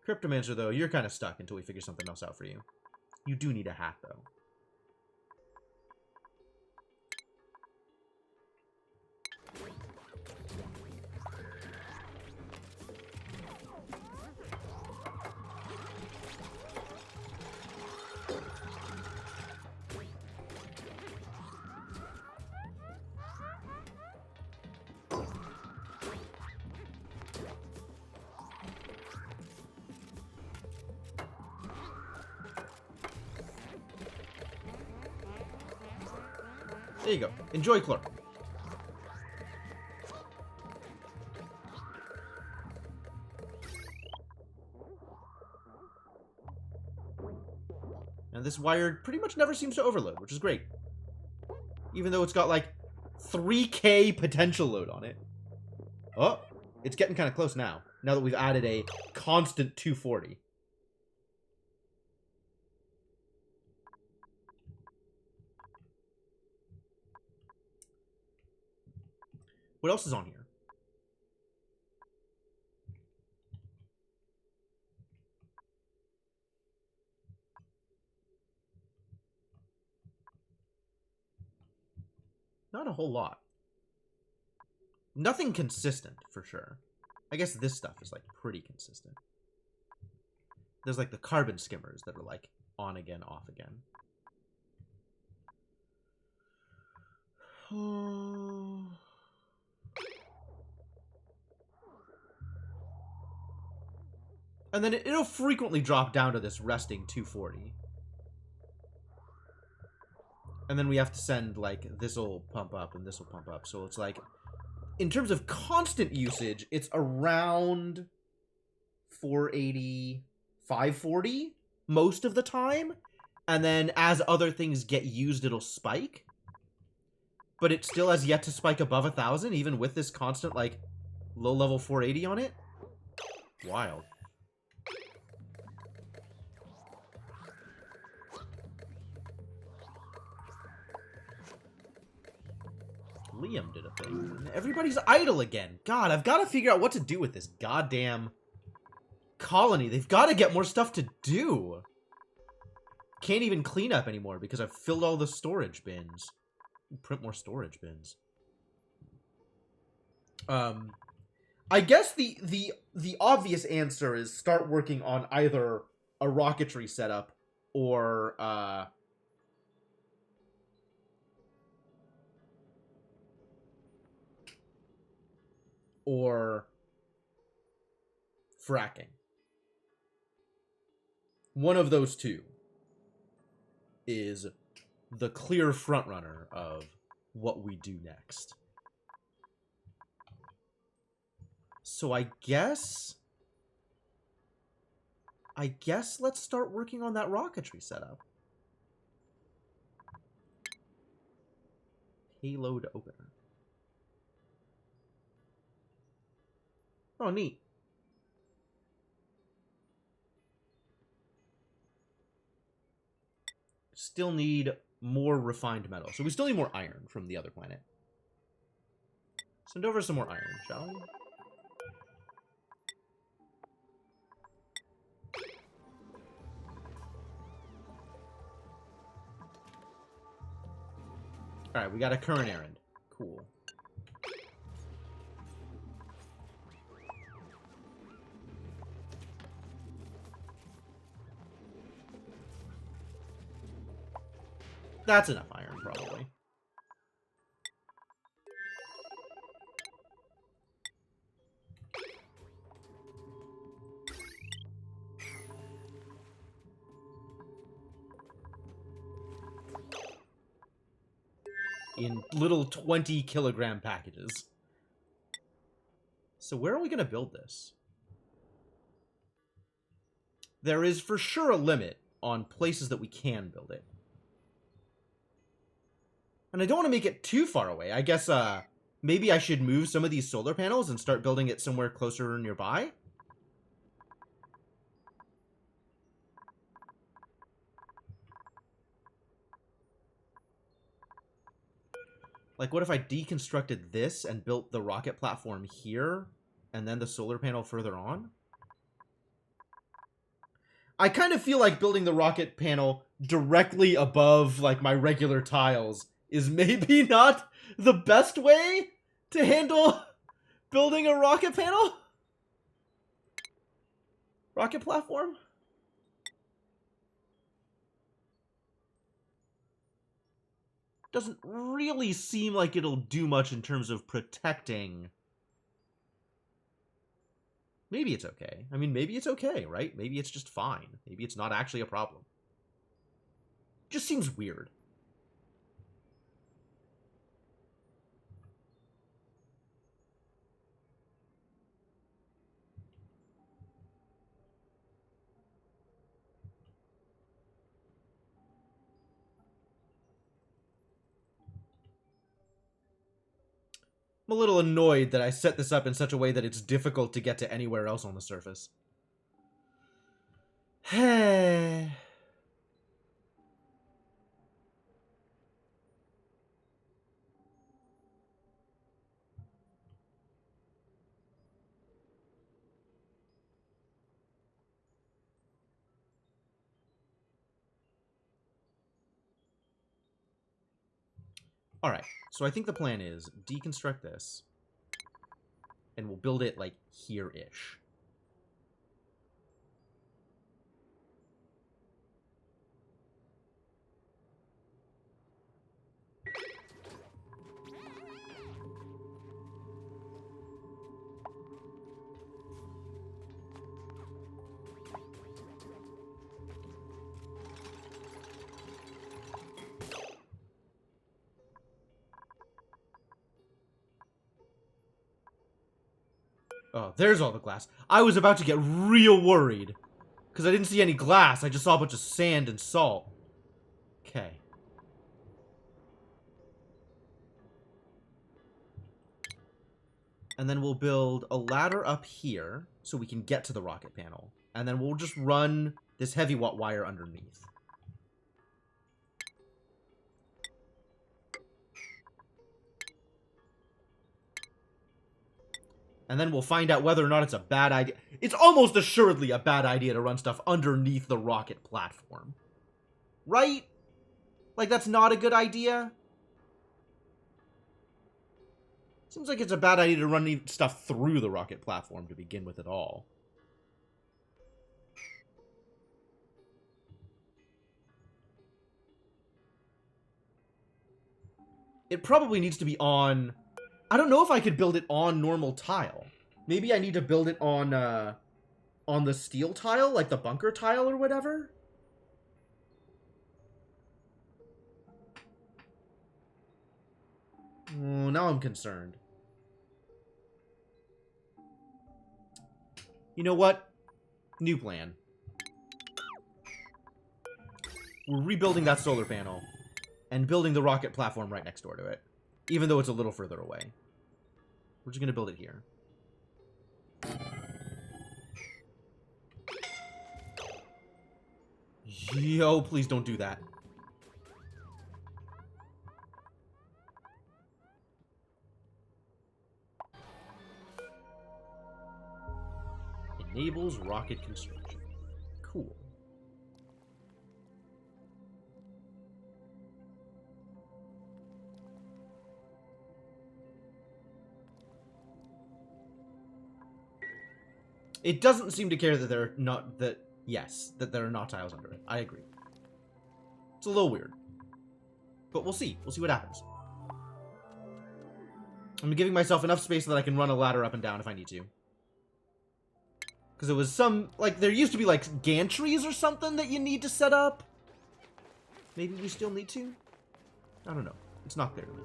Cryptomancer, though, you're kind of stuck until we figure something else out for you. You do need a hat, though. There you go. Enjoy Chlor. And this wire pretty much never seems to overload, which is great. Even though it's got like 3K potential load on it. Oh, it's getting kind of close now. Now that we've added a constant 240. What else is on here? Not a whole lot. Nothing consistent, for sure. I guess this stuff is, like, pretty consistent. There's, like, the carbon skimmers that are, like, on again, off again. And then it'll frequently drop down to this resting 240. And then we have to send, like, this'll pump up and this'll pump up. So it's like, in terms of constant usage, it's around 480, 540 most of the time. And then as other things get used, it'll spike. But it still has yet to spike above 1,000, even with this constant, like, low-level 480 on it. Wild. Liam did a thing. Everybody's idle again. God, I've got to figure out what to do with this goddamn colony. They've got to get more stuff to do. Can't even clean up anymore because I've filled all the storage bins. Print more storage bins. I guess the obvious answer is start working on either a rocketry setup or fracking. One of those two is the clear frontrunner of what we do next. So I guess let's start working on that rocketry setup. Payload opener. Oh, neat. Still need more refined metal. So we still need more iron from the other planet. Send over some more iron, shall we? Alright, we got a current errand. Cool. That's enough iron, probably. In little 20-kilogram packages. So where are we going to build this? There is for sure a limit on places that we can build it. And I don't want to make it too far away. I guess maybe I should move some of these solar panels and start building it somewhere closer nearby. Like, what if I deconstructed this and built the rocket platform here, and then the solar panel further on? I kind of feel like building the rocket panel directly above, like, my regular tiles is maybe not the best way to handle building a rocket panel? Rocket platform? Doesn't really seem like it'll do much in terms of protecting. Maybe it's okay. I mean, maybe it's okay, right? Maybe it's just fine. Maybe it's not actually a problem. Just seems weird. I'm a little annoyed that I set this up in such a way that it's difficult to get to anywhere else on the surface. Alright, so I think the plan is deconstruct this, and we'll build it, like, here-ish. Oh, there's all the glass. I was about to get real worried. Because I didn't see any glass. I just saw a bunch of sand and salt. Okay. And then we'll build a ladder up here so we can get to the rocket panel. And then we'll just run this heavy watt wire underneath. And then we'll find out whether or not it's a bad idea. It's almost assuredly a bad idea to run stuff underneath the rocket platform. Right? Like, that's not a good idea? Seems like it's a bad idea to run stuff through the rocket platform to begin with at all. It probably needs to be on... I don't know if I could build it on normal tile. Maybe I need to build it on the steel tile, like the bunker tile or whatever? Oh, now I'm concerned. You know what? New plan. We're rebuilding that solar panel and building the rocket platform right next door to it. Even though it's a little further away. We're just going to build it here. Yo, please don't do that. Enables rocket construction. Cool. It doesn't seem to care that there are not that yes, that there are not tiles under it. I agree. It's a little weird. But we'll see. We'll see what happens. I'm giving myself enough space so that I can run a ladder up and down if I need to. Because it was some, like, there used to be, like, gantries or something that you need to set up. Maybe we still need to? I don't know. It's not clear to me.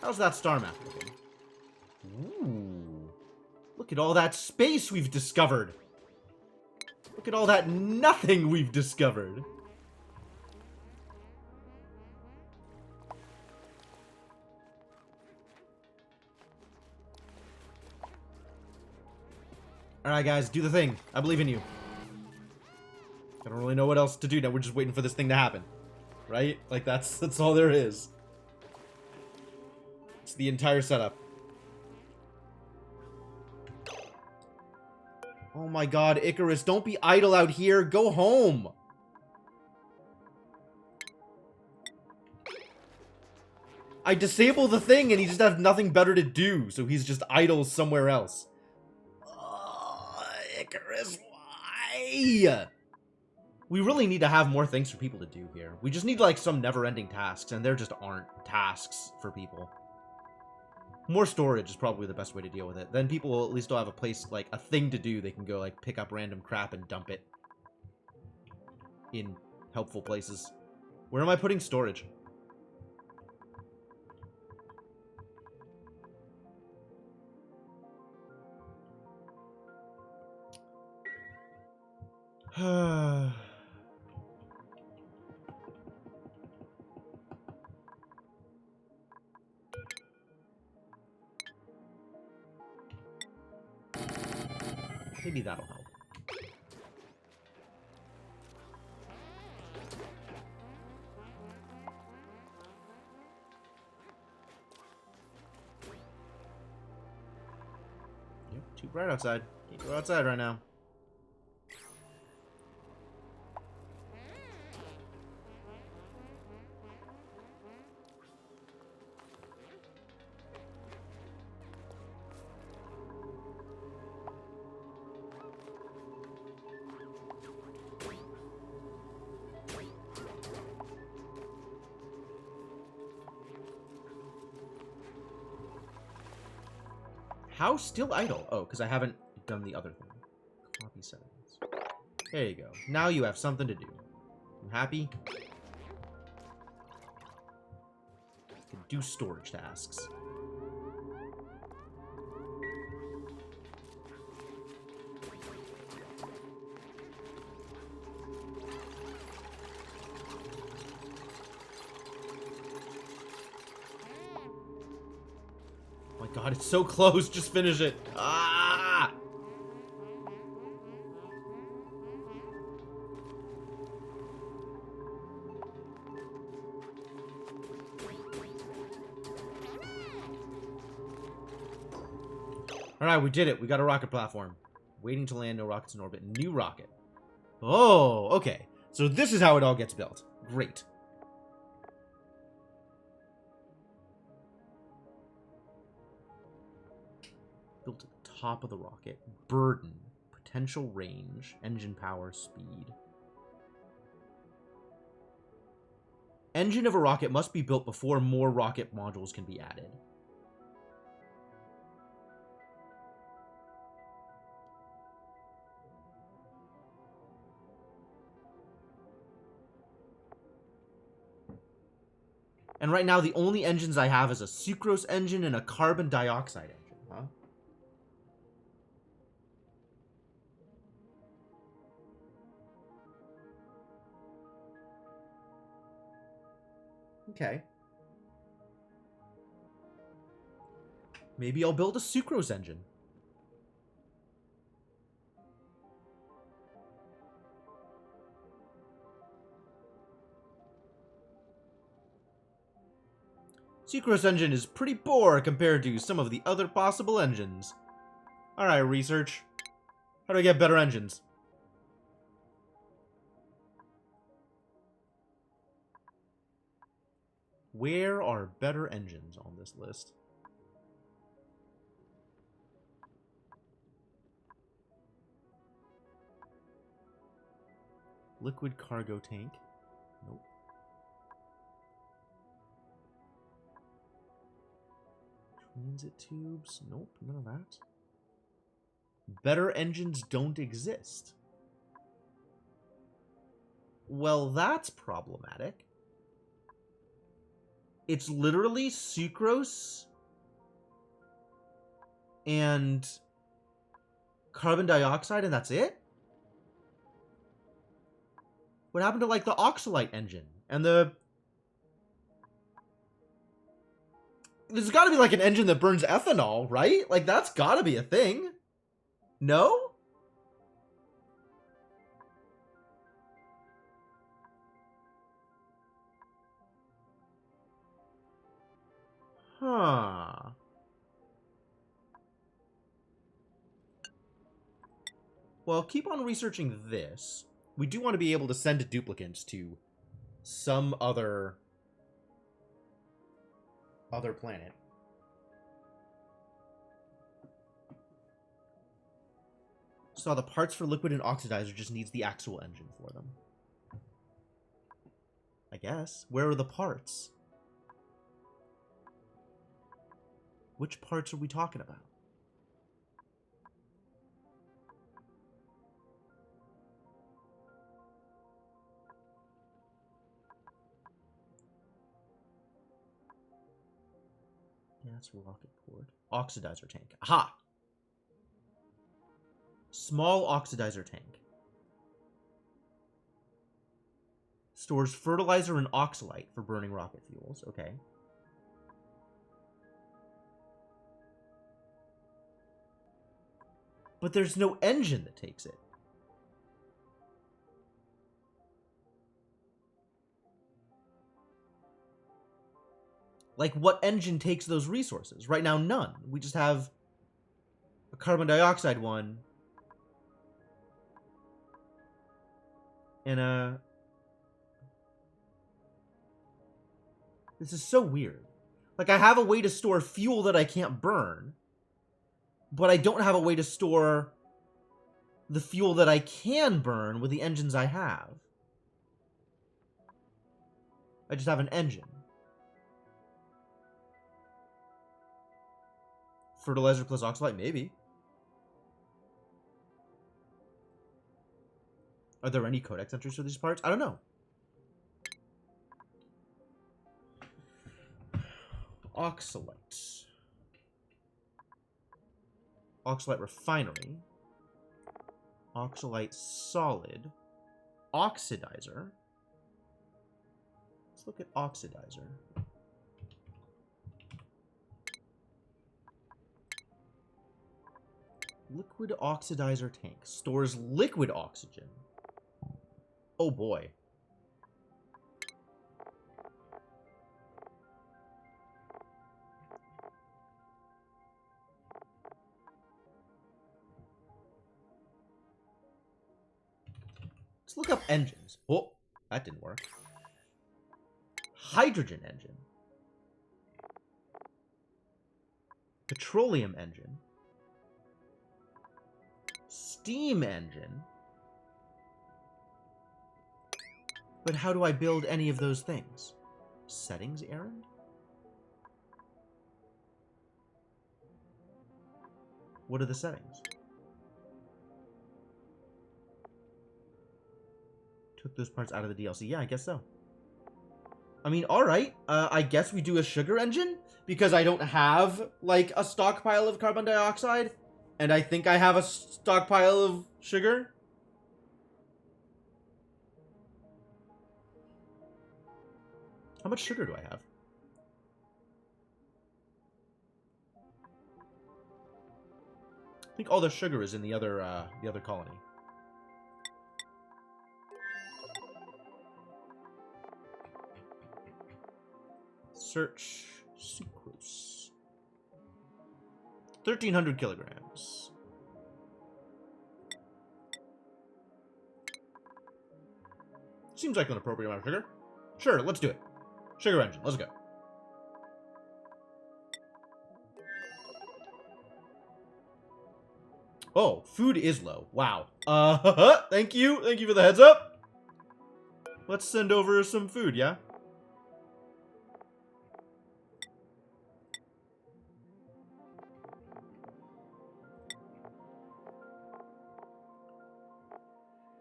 How's that star map looking? Ooh. Look at all that space we've discovered. Look at all that nothing we've discovered. Alright guys, do the thing. I believe in you. I don't really know what else to do now. We're just waiting for this thing to happen. Right? Like, that's all there is. It's the entire setup. Oh my god, Icarus, don't be idle out here. Go home. I disable the thing and he just has nothing better to do, so he's just idle somewhere else. Oh, Icarus, why? We really need to have more things for people to do here. We just need, like, some never-ending tasks, and there just aren't tasks for people. More storage is probably the best way to deal with it. Then people will at least still have a place, like, a thing to do. They can go, like, pick up random crap and dump it in helpful places. Where am I putting storage? Maybe that'll help. Yep, too bright outside. Can't go outside right now. How still idle? Oh, because I haven't done the other thing. Copy settings. There you go. Now you have something to do. You happy? You can do storage tasks. Oh my god, it's so close. Just finish it. Ah! Alright, we did it. We got a rocket platform. Waiting to land, no rockets in orbit. New rocket. Oh, okay. So this is how it all gets built. Great. Built at the top of the rocket. Burden. Potential range. Engine power. Speed. Engine of a rocket must be built before more rocket modules can be added. And right now, the only engines I have is a sucrose engine and a carbon dioxide engine, huh? Okay. Maybe I'll build a sucrose engine. Sucrose engine is pretty poor compared to some of the other possible engines. Alright, research. How do I get better engines? Where are better engines on this list? Liquid cargo tank. Nope. Transit tubes. Nope, none of that. Better engines don't exist. Well, that's problematic. It's literally sucrose and carbon dioxide, and that's it? What happened to, like, the oxalite engine? And the... There's gotta be, like, an engine that burns ethanol, right? Like, that's gotta be a thing. No? Huh. Well, keep on researching this. We do want to be able to send duplicants to some other planet. So the parts for liquid and oxidizer just needs the actual engine for them. I guess. Where are the parts? Which parts are we talking about? Gas rocket port. Oxidizer tank. Aha! Small oxidizer tank. Stores fertilizer and oxalite for burning rocket fuels. Okay. But there's no engine that takes it. Like, what engine takes those resources? Right now, none. We just have a carbon dioxide one. And this is so weird. Like, I have a way to store fuel that I can't burn, but I don't have a way to store the fuel that I can burn with the engines I have. I just have an engine. Fertilizer plus oxalite, maybe. Are there any codex entries for these parts? I don't know. Oxalite. Oxalite refinery. Oxalite solid. Oxidizer. Let's look at oxidizer. Liquid oxidizer tank. Stores liquid oxygen. Oh boy. Let's look up engines. Oh, that didn't work. Hydrogen engine. Petroleum engine. Steam engine. But how do I build any of those things? Settings errand? What are the settings? Took those parts out of the DLC. Yeah, I guess so. I mean, alright. I guess we do a sugar engine? Because I don't have, like, a stockpile of carbon dioxide. And I think I have a stockpile of sugar. How much sugar do I have? I think all the sugar is in the other colony. Search sucrose. 1,300 kilograms. Seems like an appropriate amount of sugar. Sure, let's do it. Sugar engine, let's go. Oh, food is low. Wow. Thank you. Thank you for the heads up. Let's send over some food, yeah?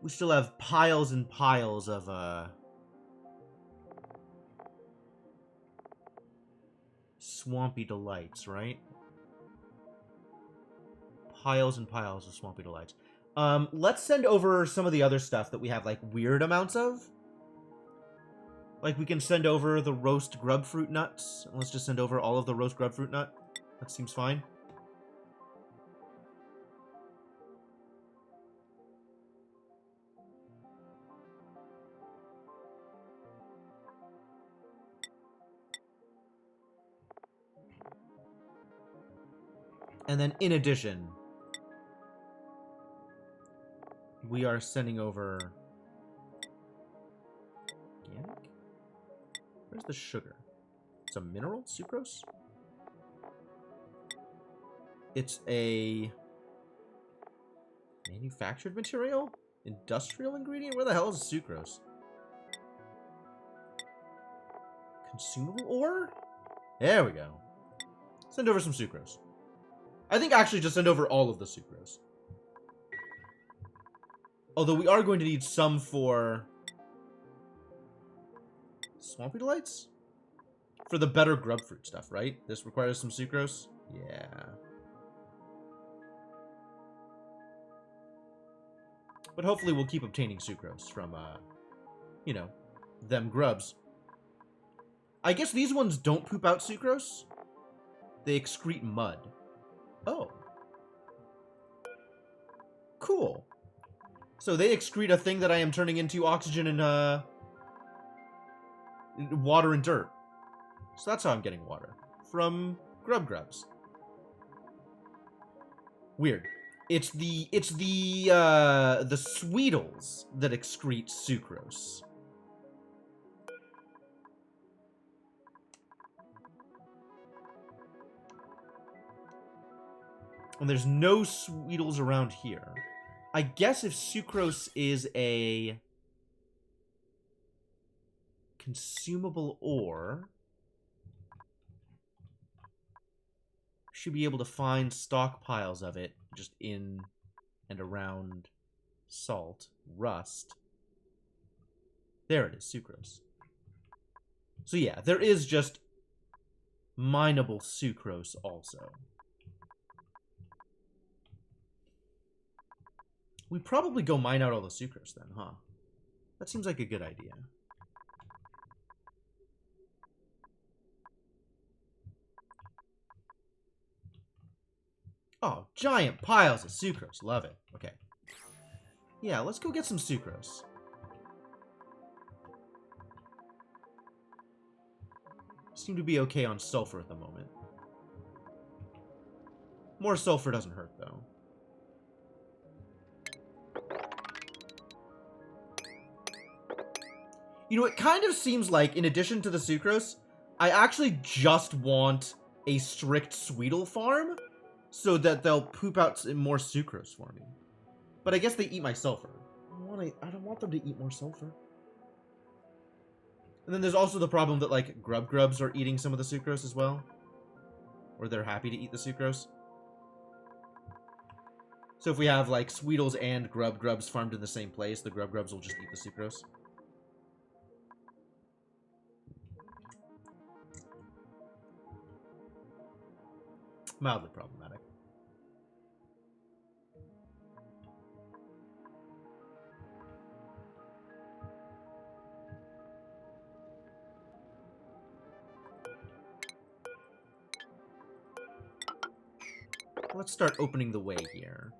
We still have piles and piles of, Swampy Delights, right? Piles and piles of Swampy Delights. Let's send over some of the other stuff that we have, like, weird amounts of. Like, we can send over the roast grubfruit nuts. Let's just send over all of the roast grubfruit nut. That seems fine. And then, in addition, we are sending over... Organic? Where's the sugar? It's a mineral? Sucrose? It's a... manufactured material? Industrial ingredient? Where the hell is sucrose? Consumable ore? There we go. Send over some sucrose. I think actually just send over all of the sucrose. Although we are going to need some for... Swampy Delights? For the better grubfruit stuff, right? This requires some sucrose? Yeah. But hopefully we'll keep obtaining sucrose from, you know, them grubs. I guess these ones don't poop out sucrose. They excrete mud. Oh. cool. So they excrete a thing that I am turning into oxygen and water and dirt. So that's how I'm getting water. From grubs. Weird. It's the Sweetles that excrete sucrose. And there's no Sweetles around here. I guess if sucrose is a consumable ore, should be able to find stockpiles of it just in and around salt, rust. There it is, sucrose. So yeah, there is just mineable sucrose also. We probably go mine out all the sucrose then, huh? That seems like a good idea. Oh, giant piles of sucrose. Love it. Okay. Yeah, let's go get some sucrose. Seem to be okay on sulfur at the moment. More sulfur doesn't hurt, though. You know, it kind of seems like, in addition to the sucrose, I actually just want a strict Sweetle farm so that they'll poop out more sucrose for me. But I guess they eat my sulfur. I don't want them to eat more sulfur. And then there's also the problem that, like, grubs are eating some of the sucrose as well. Or they're happy to eat the sucrose. So if we have, like, Sweetles and grubs farmed in the same place, the grubs will just eat the sucrose. Mildly problematic. Let's start opening the way here.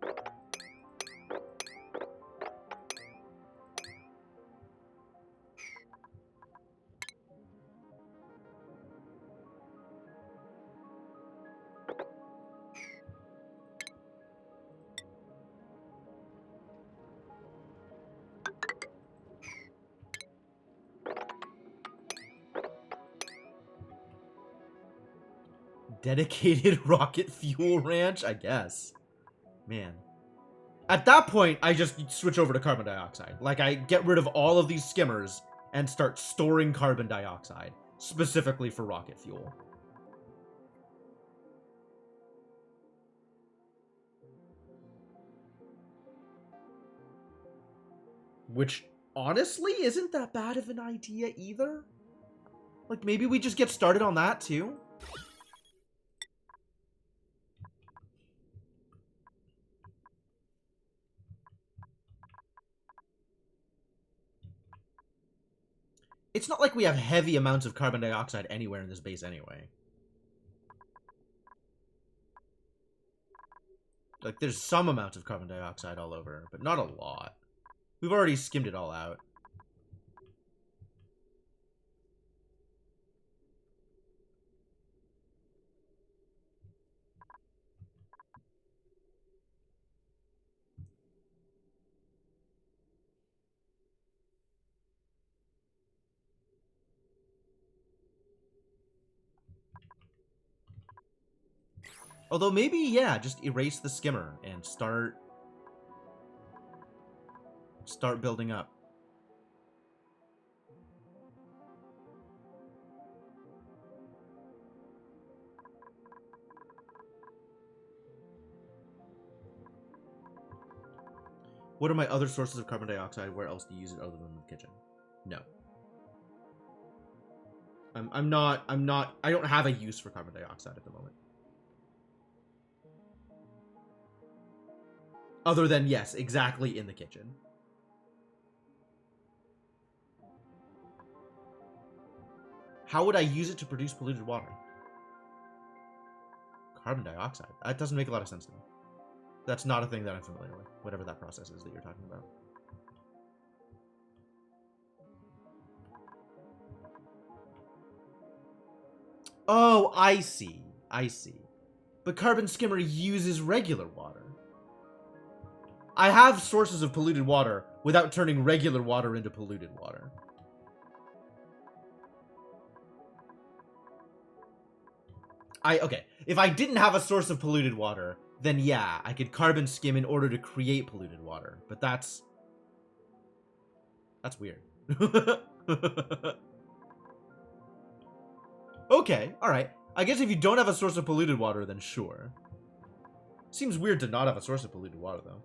Dedicated rocket fuel ranch? I guess. Man. At that point, I just switch over to carbon dioxide. Like, I get rid of all of these skimmers and start storing carbon dioxide, specifically for rocket fuel. Which, honestly, isn't that bad of an idea either. Like, maybe we just get started on that, too? It's not like we have heavy amounts of carbon dioxide anywhere in this base anyway. Like, there's some amount of carbon dioxide all over, but not a lot. We've already skimmed it all out. Although maybe, yeah, just erase the skimmer and start building up. What are my other sources of carbon dioxide? Where else do you use it other than the kitchen? No. I don't have a use for carbon dioxide at the moment. Other than, yes, exactly in the kitchen. How would I use it to produce polluted water? Carbon dioxide. That doesn't make a lot of sense to me. That's not a thing that I'm familiar with, whatever that process is that you're talking about. Oh, I see. I see. But Carbon Skimmer uses regular water. I have sources of polluted water without turning regular water into polluted water. Okay, if I didn't have a source of polluted water, then yeah, I could carbon skim in order to create polluted water. But that's weird. Okay, alright. I guess if you don't have a source of polluted water, then sure. Seems weird to not have a source of polluted water, though.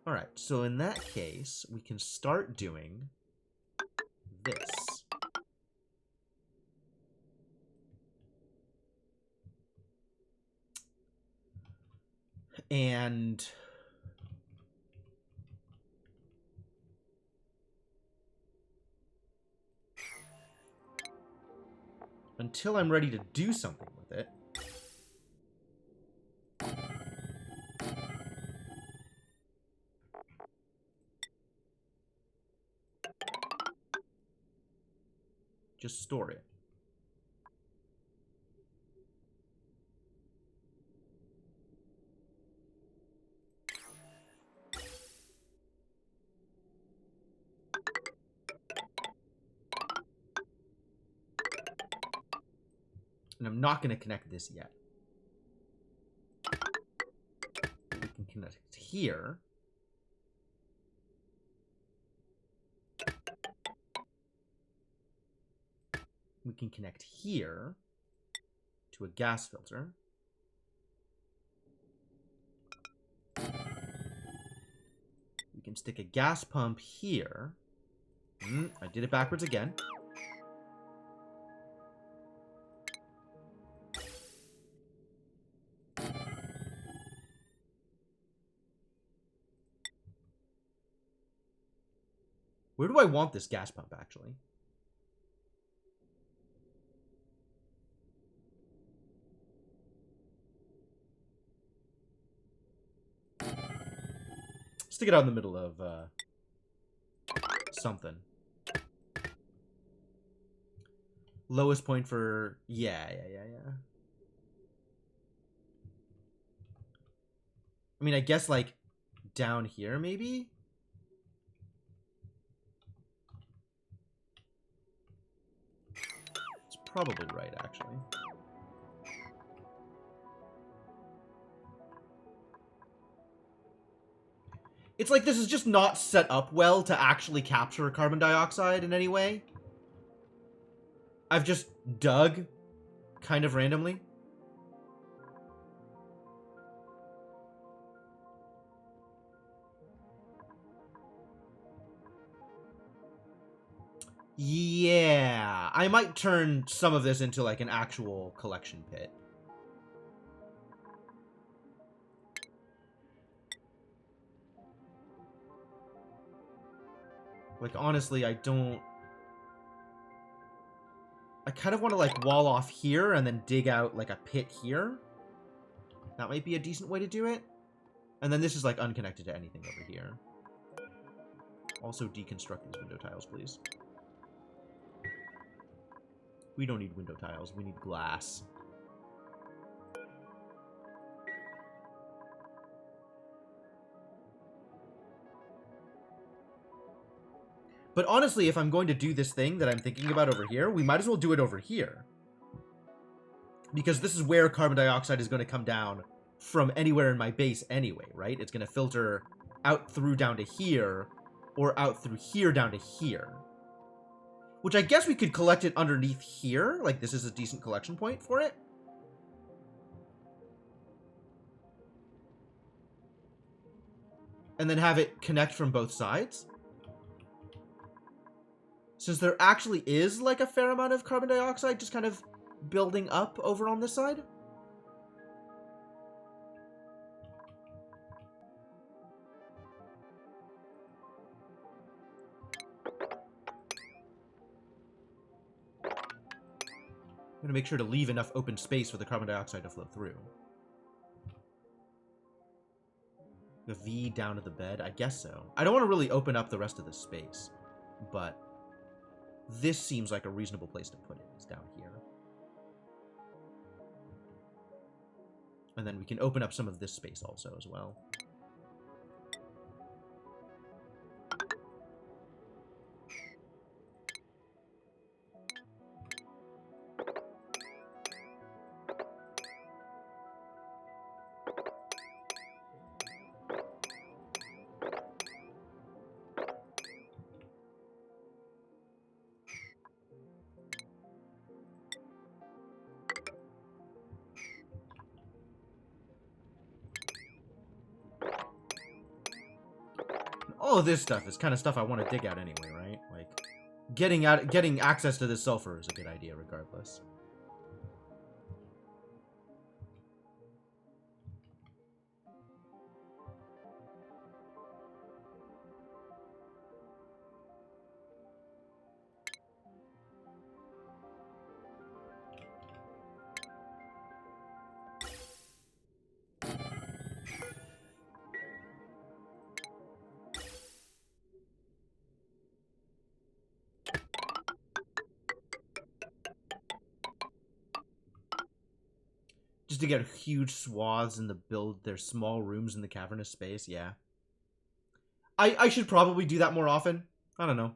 Alright, so in that case, we can start doing this. And until I'm ready to do something with it, just store it. And I'm not going to connect this yet. We can connect it here. We can connect here to a gas filter. We can stick a gas pump here. I did it backwards again. Where do I want this gas pump, actually? Stick it out in the middle of, something. Lowest point for... Yeah. I mean, I guess, like, down here, maybe? It's probably right, actually. It's like this is just not set up well to actually capture carbon dioxide in any way. I've just dug kind of randomly. Yeah, I might turn some of this into like an actual collection pit. Like, honestly, I kind of want to, like, wall off here and then dig out, like, a pit here. That might be a decent way to do it. And then this is, like, unconnected to anything over here. Also deconstruct these window tiles, please. We don't need window tiles. We need glass. But honestly, if I'm going to do this thing that I'm thinking about over here, we might as well do it over here. Because this is where carbon dioxide is going to come down from anywhere in my base anyway, right? It's going to filter out through down to here, or out through here down to here. Which I guess we could collect it underneath here. Like, this is a decent collection point for it. And then have it connect from both sides. Since there actually is, like, a fair amount of carbon dioxide just kind of building up over on this side. I'm going to make sure to leave enough open space for the carbon dioxide to flow through. The V down to the bed? I guess so. I don't want to really open up the rest of the space, but this seems like a reasonable place to put it, is down here. And then we can open up some of this space also as well. All of this stuff is kind of stuff I want to dig out anyway, right? Like, getting access to this sulfur is a good idea regardless. Just to get huge swaths and build their small rooms in the cavernous space, yeah. I should probably do that more often. I don't know.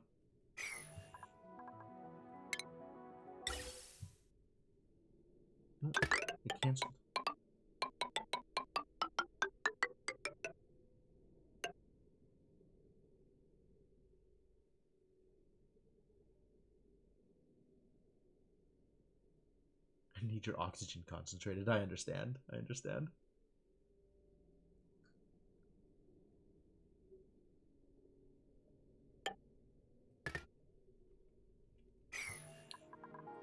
It canceled. I need your oxygen concentrated. I understand. I understand.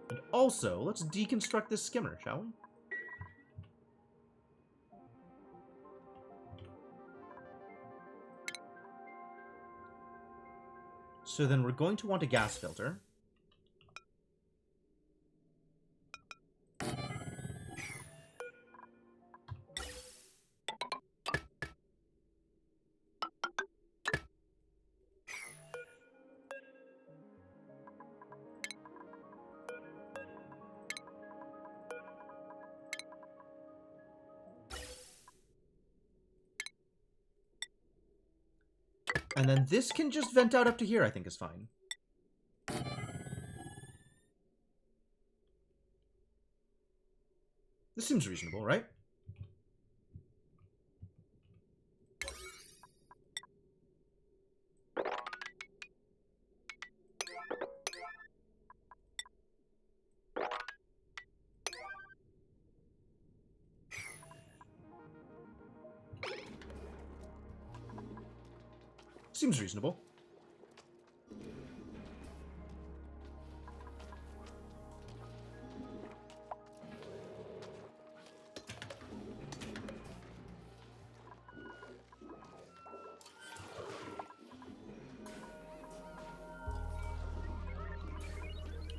And also, let's deconstruct this skimmer, shall we? So then we're going to want a gas filter. And then this can just vent out up to here, I think is fine. This seems reasonable, right? Seems reasonable.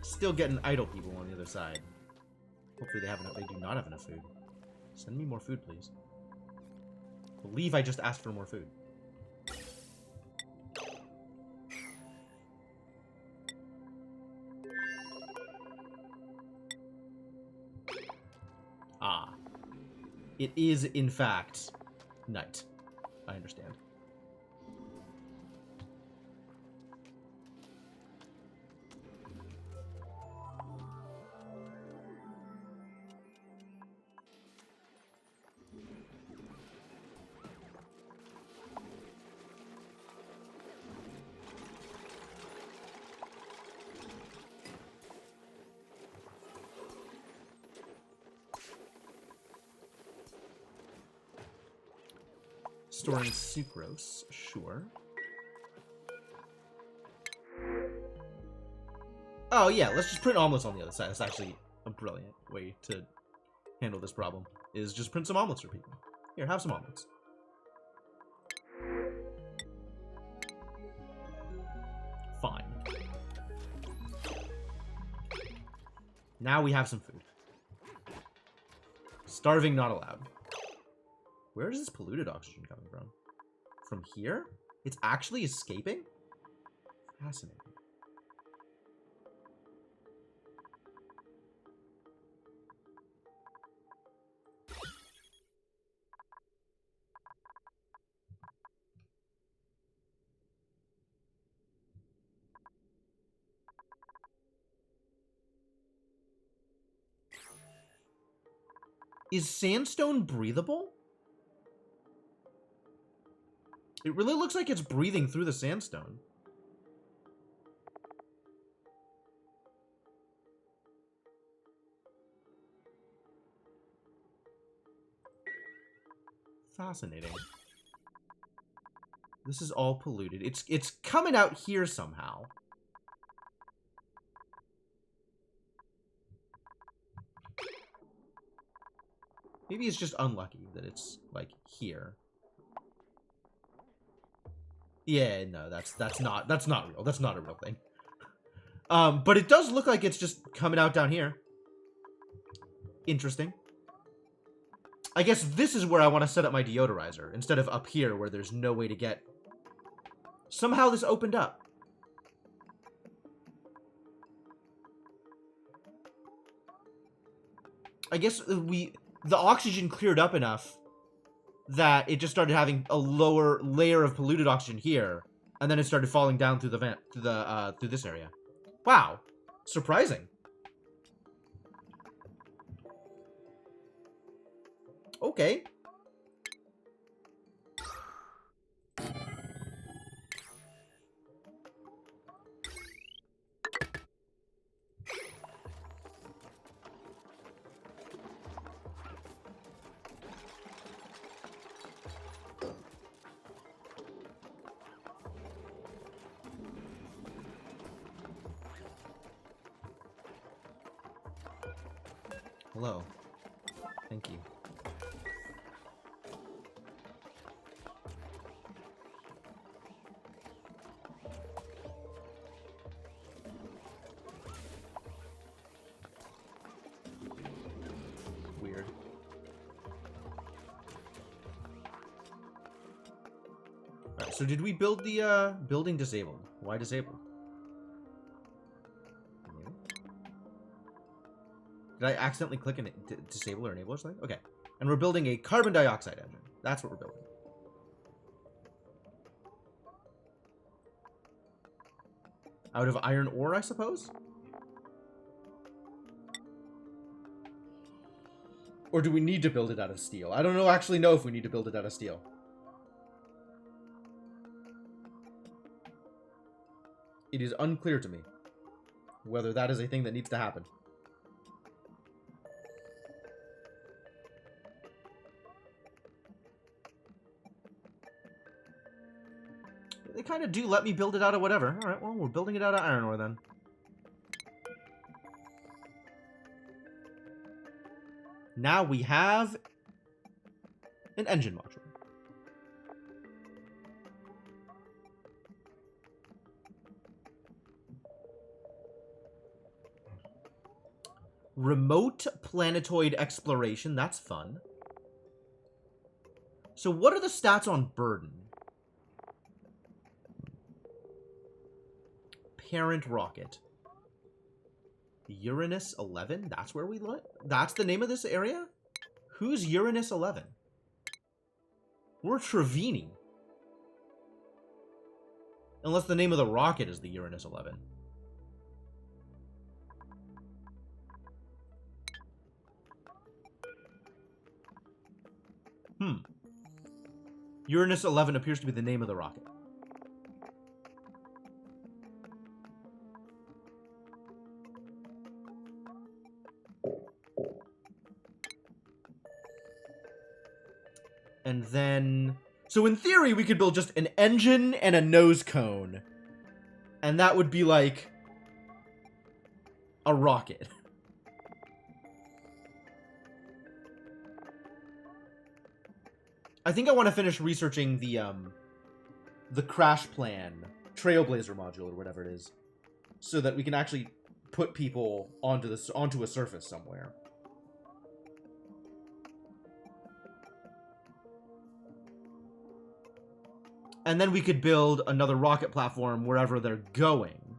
Still getting idle people on the other side. Hopefully they do not have enough food. Send me more food, please. I believe I just asked for more food. Ah. It is, in fact, night. I understand. Storing sucrose, sure. Oh yeah, let's just print omelets on the other side. That's actually a brilliant way to handle this problem, is just print some omelets for people. Here, have some omelets. Fine. Now we have some food. Starving not allowed. Where is this polluted oxygen coming from? from here? It's actually escaping? Fascinating. Is sandstone breathable? It really looks like it's breathing through the sandstone. Fascinating. This is all polluted. It's coming out here somehow. Maybe it's just unlucky that it's, like, here. Yeah, no, that's not real. That's not a real thing. But it does look like it's just coming out down here. Interesting. I guess this is where I want to set up my deodorizer, instead of up here where there's no way to get... Somehow this opened up. I guess the oxygen cleared up enough that it just started having a lower layer of polluted oxygen here, and then it started falling down through the vent through this area. Wow, surprising. Okay. Hello. Thank you. Weird. Alright, so did we build the building disabled? Why disabled? Did I accidentally click and disable or enable or something? Okay. And we're building a carbon dioxide engine. That's what we're building. Out of iron ore, I suppose? Or do we need to build it out of steel? I don't actually know if we need to build it out of steel. It is unclear to me whether that is a thing that needs to happen. They kind of do let me build it out of whatever. Alright, well, we're building it out of iron ore then. Now we have an engine module. Remote planetoid exploration. That's fun. So what are the stats on Burden? Parent rocket. Uranus 11? That's where we look? That's the name of this area? Who's Uranus 11? We're Trevini. Unless the name of the rocket is the Uranus 11. Uranus 11 appears to be the name of the rocket. And then... So in theory, we could build just an engine and a nose cone. And that would be like... a rocket. I think I want to finish researching the crash plan, Trailblazer module, or whatever it is, so that we can actually put people onto a surface somewhere. And then we could build another rocket platform wherever they're going,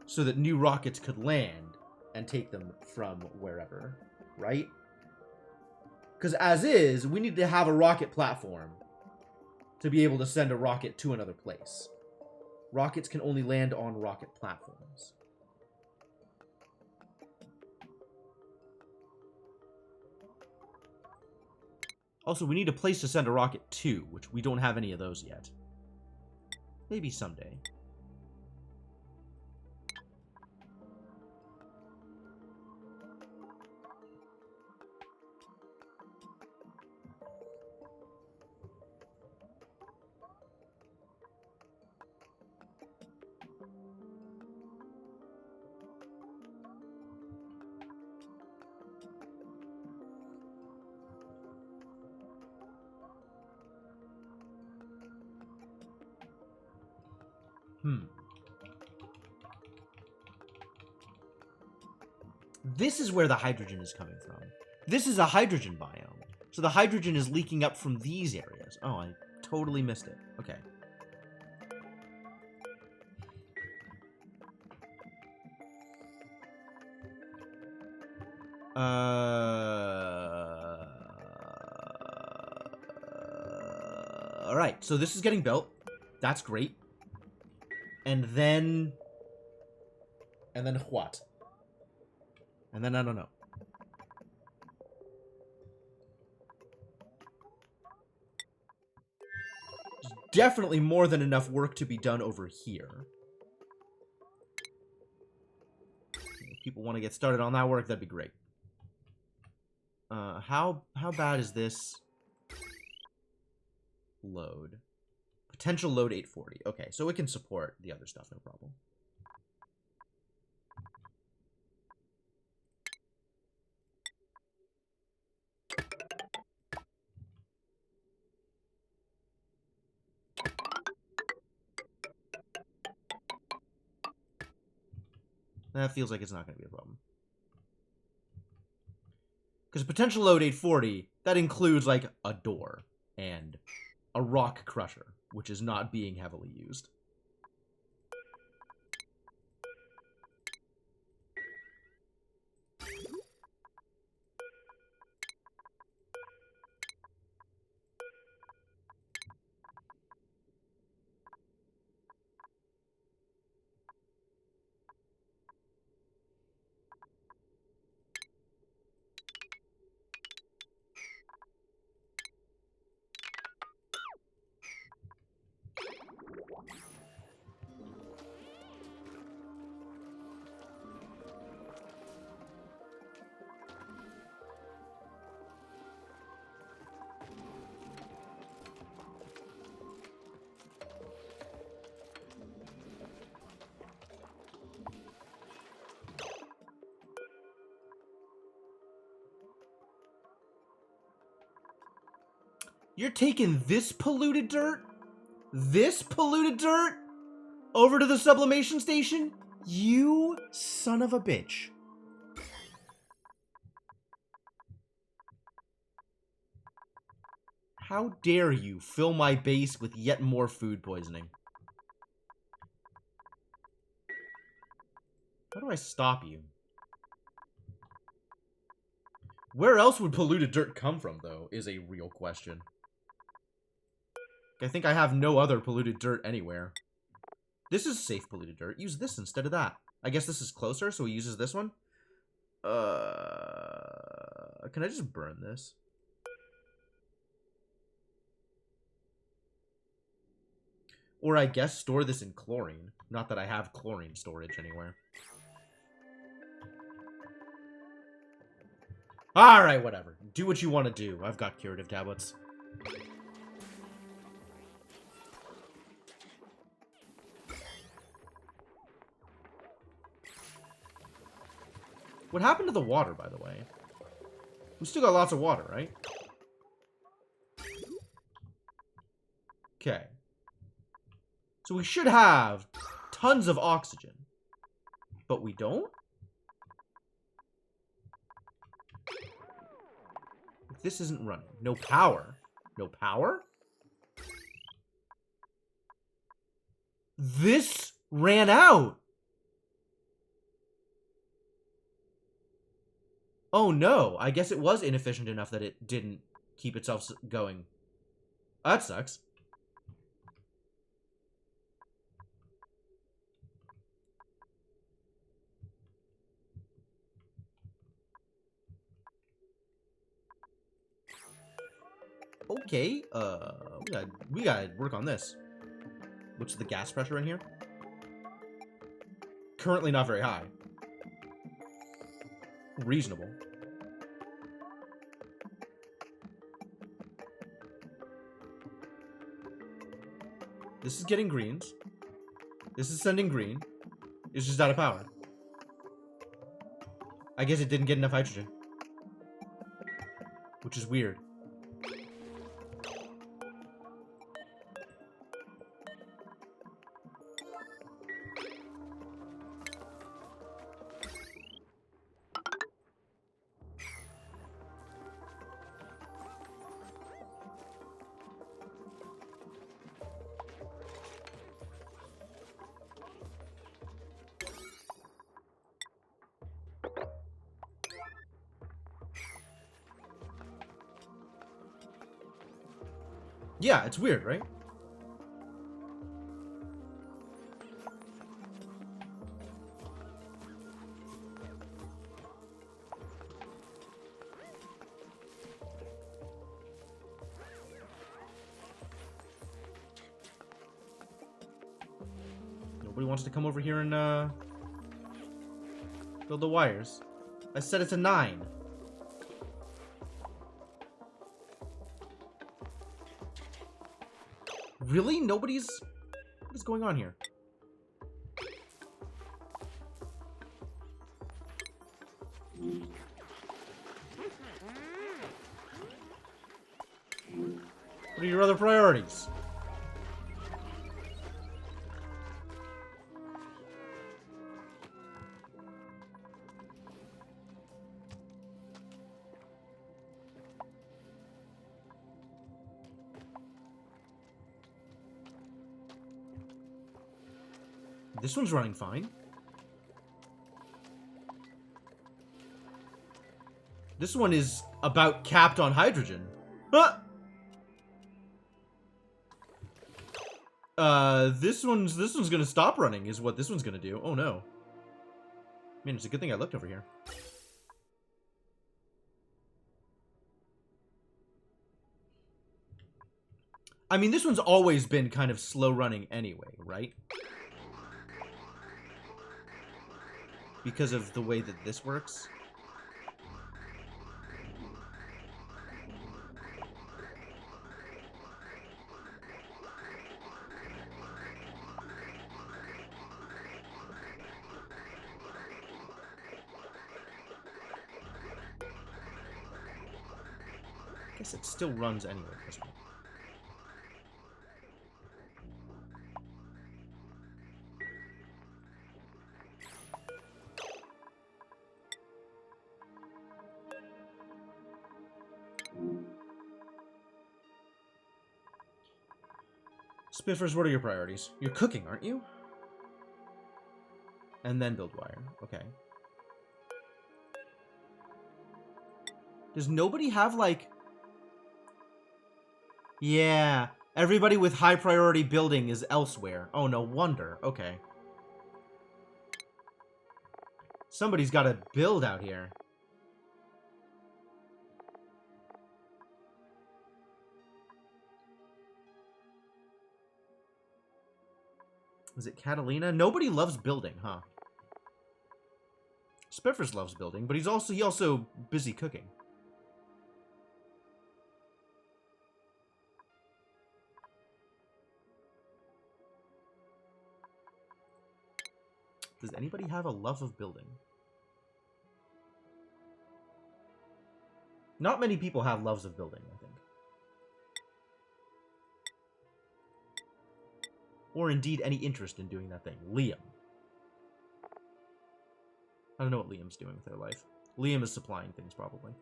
so that new rockets could land and take them from wherever, right? Because as is, we need to have a rocket platform to be able to send a rocket to another place. Rockets can only land on rocket platforms. Also, we need a place to send a rocket to, which we don't have any of those yet. Maybe someday. This is where the hydrogen is coming from. This is a hydrogen biome. So the hydrogen is leaking up from these areas. Oh, I totally missed it. Okay. Alright, so this is getting built. That's great. And then what? And then I don't know. There's definitely more than enough work to be done over here. If people want to get started on that work, that'd be great. How bad is this load? Potential load 840. Okay, so it can support the other stuff, no problem. That feels like it's not going to be a problem. Because potential load 840, that includes, like, a door and a rock crusher, which is not being heavily used. You're taking this polluted dirt? This polluted dirt? Over to the sublimation station? You son of a bitch. How dare you fill my base with yet more food poisoning? How do I stop you? Where else would polluted dirt come from, though, is a real question. I think I have no other polluted dirt anywhere. This is safe polluted dirt. Use this instead of that. I guess this is closer, so he uses this one. Can I just burn this? Or I guess store this in chlorine. Not that I have chlorine storage anywhere. Alright, whatever. Do what you want to do. I've got curative tablets. What happened to the water, by the way? We still got lots of water, right? Okay. So we should have tons of oxygen. But we don't? This isn't running. No power. No power? This ran out. Oh no, I guess it was inefficient enough that it didn't keep itself going. That sucks. Okay, we gotta work on this. What's the gas pressure in here? Currently not very high. Reasonable. This is getting greens. This is sending green. It's just out of power. I guess it didn't get enough hydrogen. Which is weird. Yeah, it's weird, right? Nobody wants to come over here and, build the wires. I said it's a 9. Really? Nobody's... What is going on here? What are your other priorities? This one's running fine. This one is about capped on hydrogen. Huh! This one's gonna stop running, is what this one's gonna do. Oh no. Man, it's a good thing I looked over here. I mean, this one's always been kind of slow running anyway, right? Because of the way that this works. I guess it still runs anyway. This one. Spiffers, what are your priorities? You're cooking, aren't you? And then build wire. Okay. Does nobody have, like... Yeah. Everybody with high priority building is elsewhere. Oh, no wonder. Okay. Somebody's got to build out here. Is it Catalina? Nobody loves building, huh? Spiffers loves building, but he also busy cooking. Does anybody have a love of building? Not many people have loves of building, I think. Or indeed any interest in doing that thing. Liam. I don't know what Liam's doing with their life. Liam is supplying things, probably.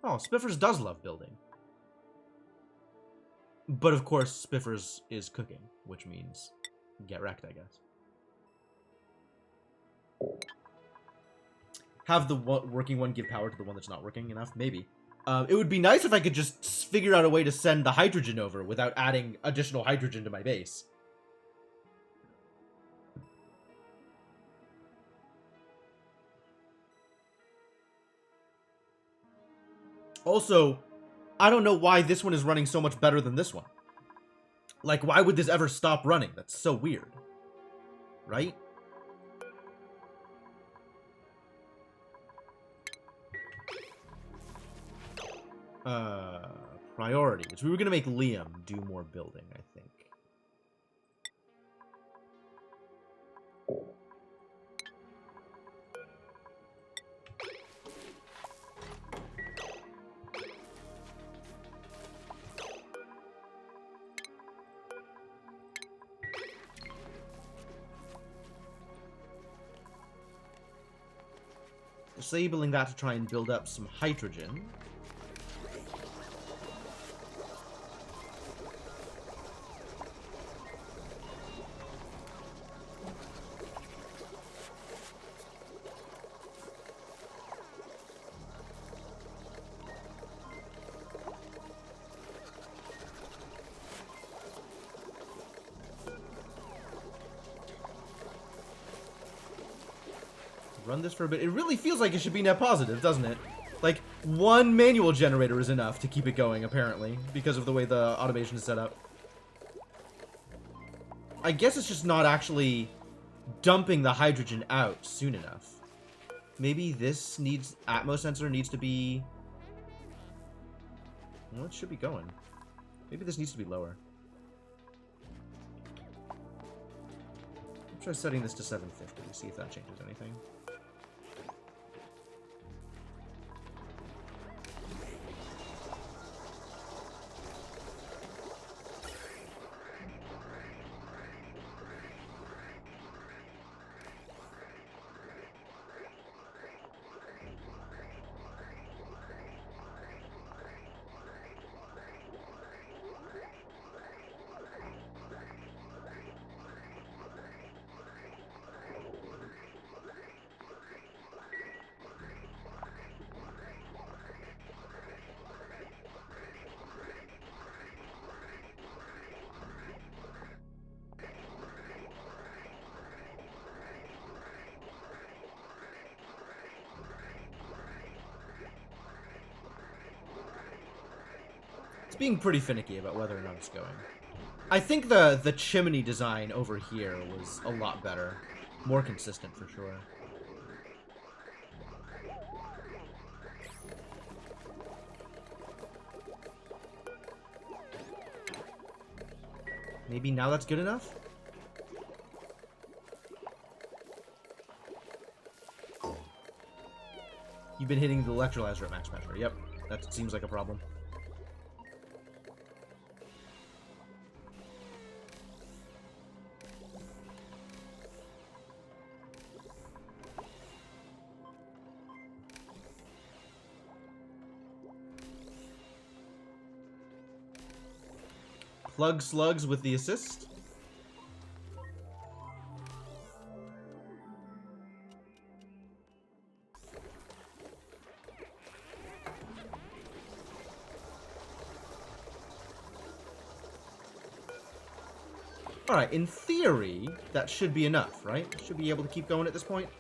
Oh, Spiffers does love building. But of course, Spiffers is cooking, which means get wrecked, I guess. Have the working one give power to the one that's not working enough? Maybe. It would be nice if I could just figure out a way to send the hydrogen over without adding additional hydrogen to my base. Also, I don't know why this one is running so much better than this one. Like, why would this ever stop running? That's so weird. Right? Priorities. We were gonna make Liam do more building, I think. Disabling that to try and build up some hydrogen. Run this for a bit. It really feels like it should be net positive, doesn't it? Like, one manual generator is enough to keep it going, apparently, because of the way the automation is set up. I guess it's just not actually dumping the hydrogen out soon enough. Maybe this needs... Atmos sensor needs to be... Well, it should be going. Maybe this needs to be lower. I'll try setting this to 750, see if that changes anything. Being pretty finicky about whether or not it's going. I think the chimney design over here was a lot better. More consistent for sure. Maybe now that's good enough? You've been hitting the electrolyzer at max pressure. Yep, that seems like a problem. Plug slugs with the assist. Alright, in theory, that should be enough, right? Should be able to keep going at this point.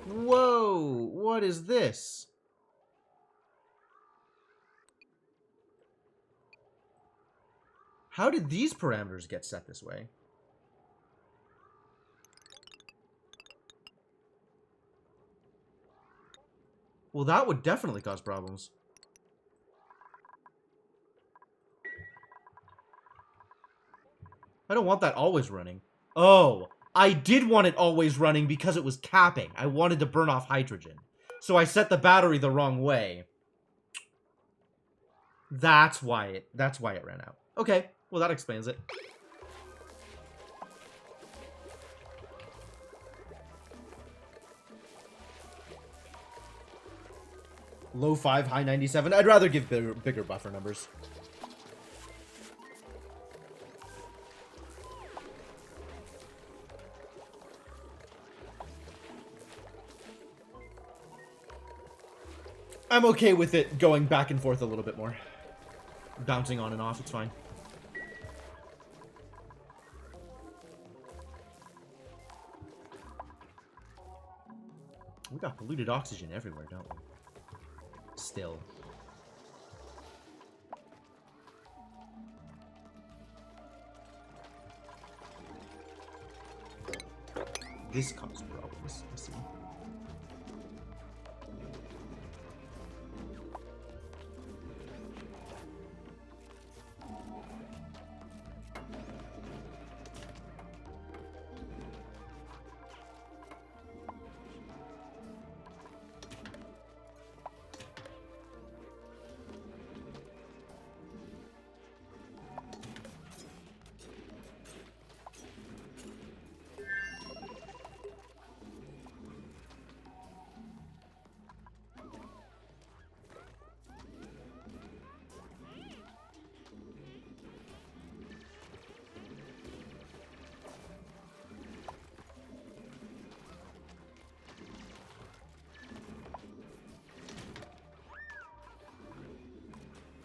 Whoa! What is this? How did these parameters get set this way? Well, that would definitely cause problems. I don't want that always running. Oh, I did want it always running because it was capping. I wanted to burn off hydrogen. So I set the battery the wrong way. That's why it ran out. Okay, well that explains it. Low 5, high 97. I'd rather give bigger buffer numbers. I'm okay with it going back and forth a little bit more. Bouncing on and off, it's fine. We got polluted oxygen everywhere, don't we? Still. This caused problems, I see.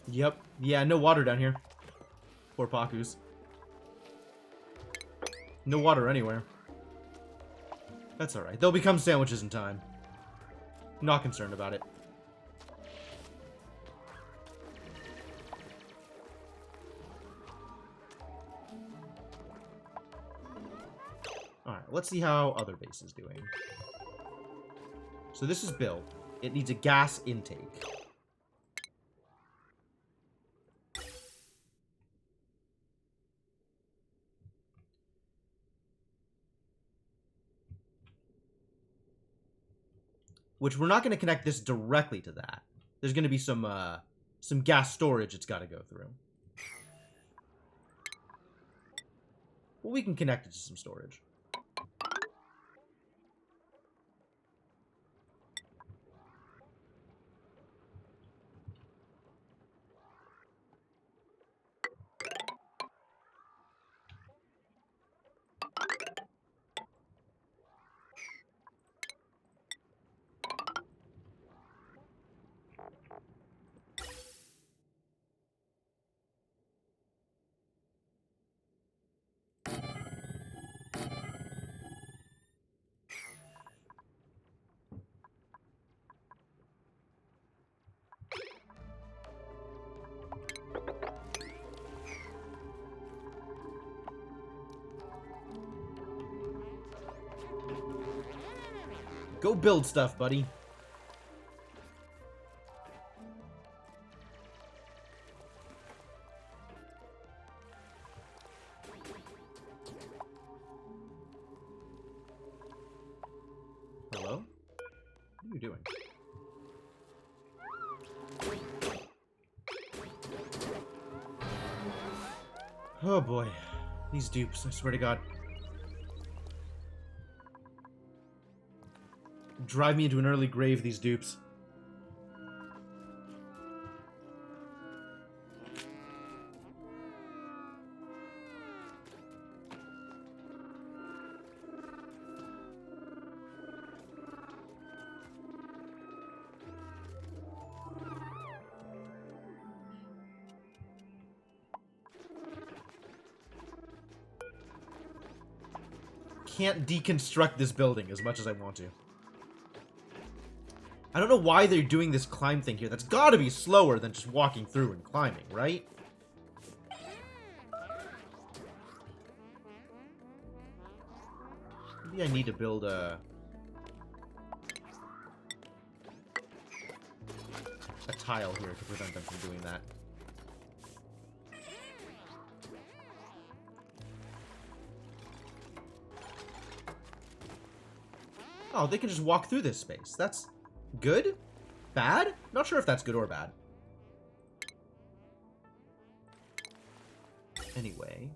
Yep. Yeah, no water down here. Poor Pakus. No water anywhere. That's alright. They'll become sandwiches in time. Not concerned about it. Alright, let's see how other base is doing. So this is built. It needs a gas intake. Which we're not going to connect this directly to that. There's going to be some gas storage it's got to go through. Well, we can connect it to some storage. Go build stuff, buddy. Hello? What are you doing? Oh boy. These dupes, I swear to God. Drive me into an early grave, these dupes. Can't deconstruct this building as much as I want to. I don't know why they're doing this climb thing here. That's gotta be slower than just walking through and climbing, right? Maybe I need to build a tile here to prevent them from doing that. Oh, they can just walk through this space. That's good? Bad? Not sure if that's good or bad. Anyway.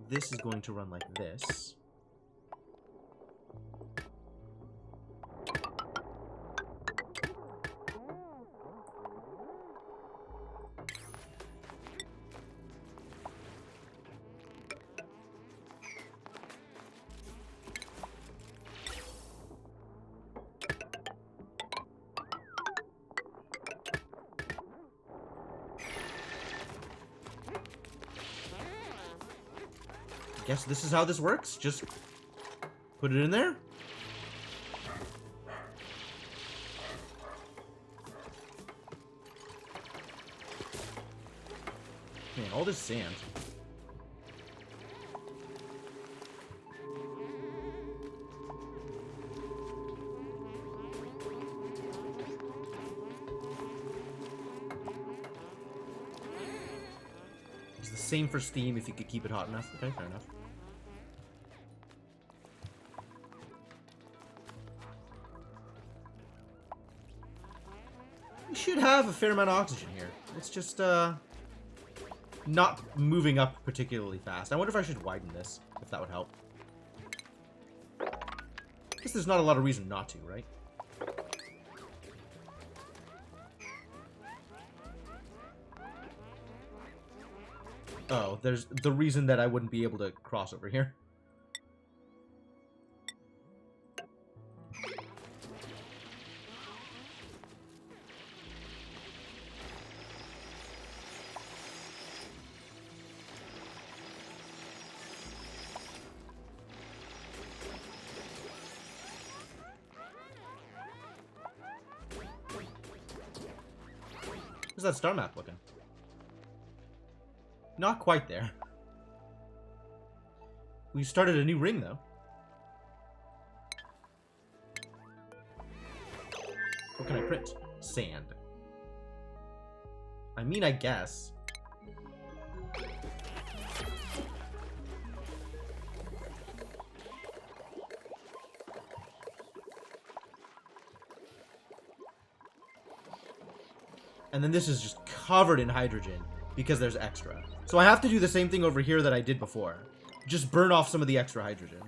This is going to run like this. Guess this is how this works. Just put it in there. Man, all this sand. It's the same for steam if you could keep it hot enough. Okay, fair enough. We should have a fair amount of oxygen here. It's just, not moving up particularly fast. I wonder if I should widen this, if that would help. I guess there's not a lot of reason not to, right? Oh, there's the reason that I wouldn't be able to cross over here. How's that star map looking? Not quite there. We started a new ring, though. What can I print? Sand. I mean, I guess. And then this is just covered in hydrogen because there's extra. So I have to do the same thing over here that I did before. Just burn off some of the extra hydrogen.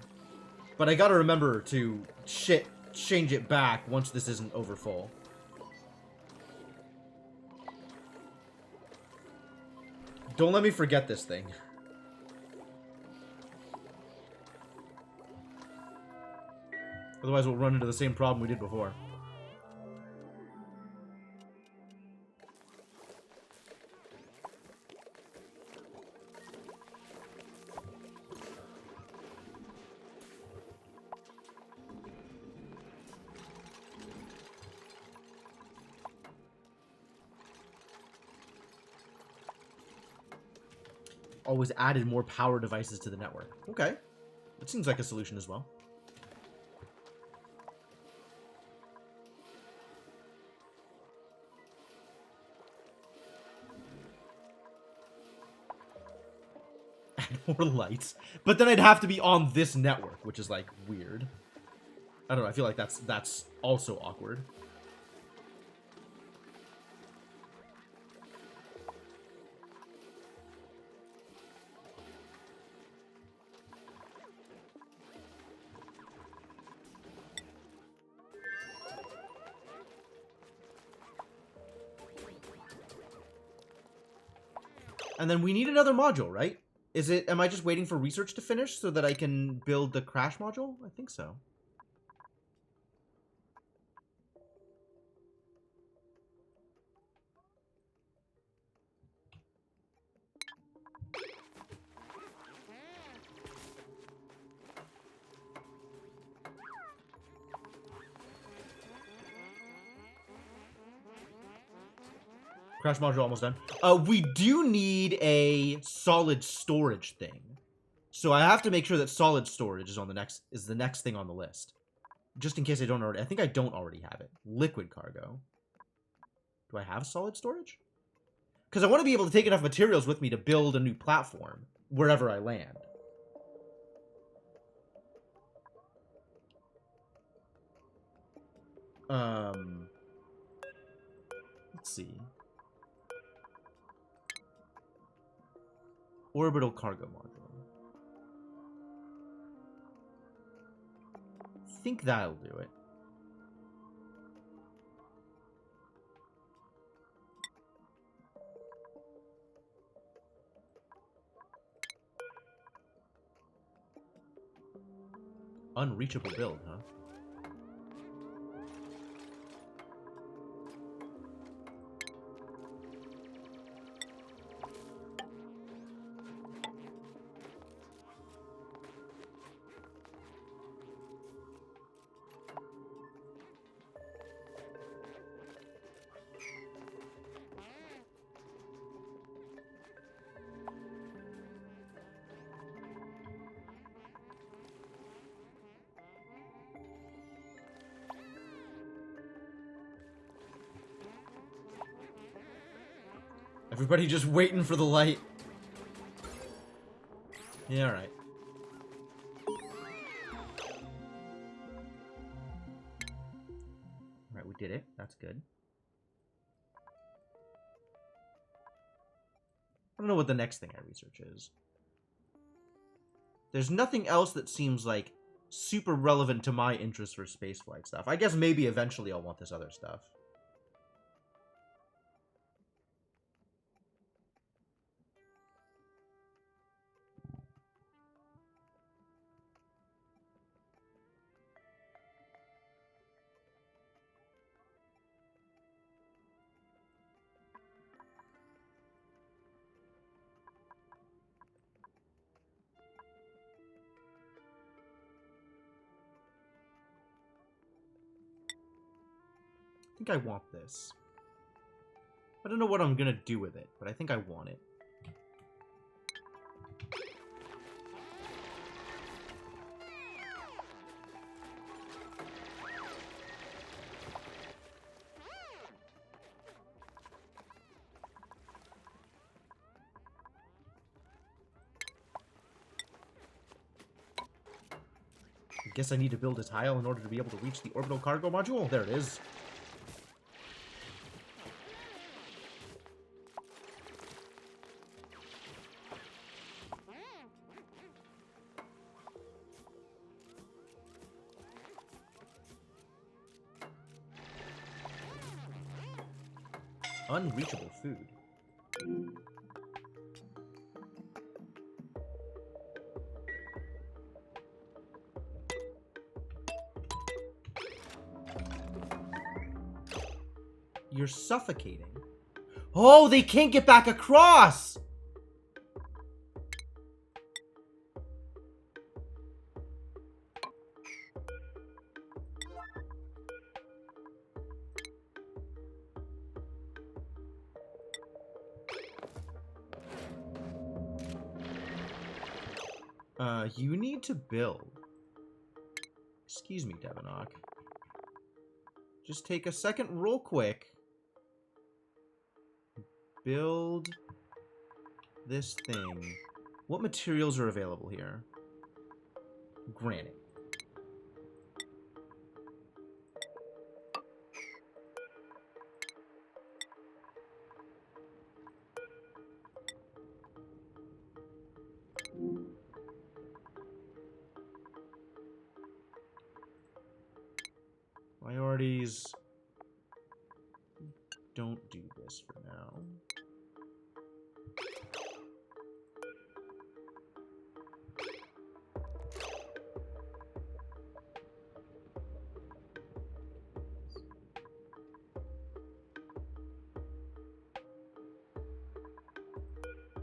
But I gotta remember to change it back once this isn't over full. Don't let me forget this thing. Otherwise we'll run into the same problem we did before. Always added more power devices to the network. Okay. That seems like a solution as well. Add more lights. But then I'd have to be on this network, which is like weird. I don't know, I feel like that's also awkward. And then we need another module, right? Am I just waiting for research to finish so that I can build the crash module? I think so. Crash module almost done. We do need a solid storage thing. So I have to make sure that solid storage is the next thing on the list. Just in case I don't already. I think I don't already have it. Liquid cargo. Do I have solid storage? Because I want to be able to take enough materials with me to build a new platform wherever I land. Let's see. Orbital cargo module. I think that'll do it. Unreachable build, huh? Everybody just waiting for the light. Yeah, alright. Alright, we did it. That's good. I don't know what the next thing I research is. There's nothing else that seems like super relevant to my interest for spaceflight stuff. I guess maybe eventually I'll want this other stuff. I think I want this. I don't know what I'm gonna do with it, but I think I want it. I guess I need to build a tile in order to be able to reach the orbital cargo module. There it is. Unreachable food. You're suffocating. Oh, they can't get back across! You need to build. Excuse me, Devonok. Just take a second real quick. Build this thing. What materials are available here? Granite. Priorities. Don't do this for now.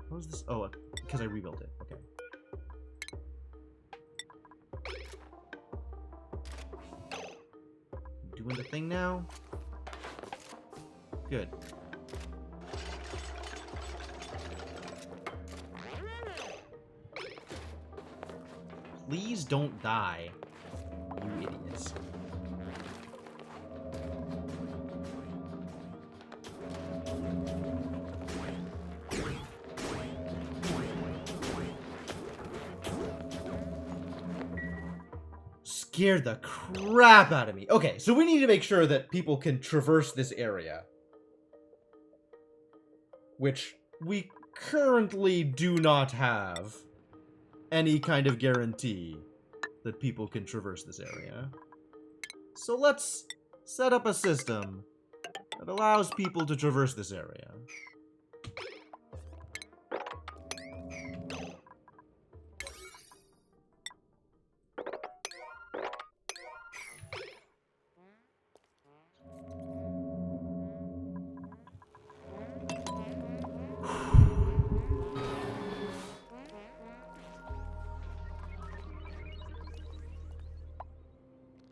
What was this? Oh, because I rebuilt it. Okay. Doing the thing now? Good. Please don't die, you idiots. Scared the crap out of me. Okay, so we need to make sure that people can traverse this area. Which we currently do not have any kind of guarantee that people can traverse this area. So let's set up a system that allows people to traverse this area.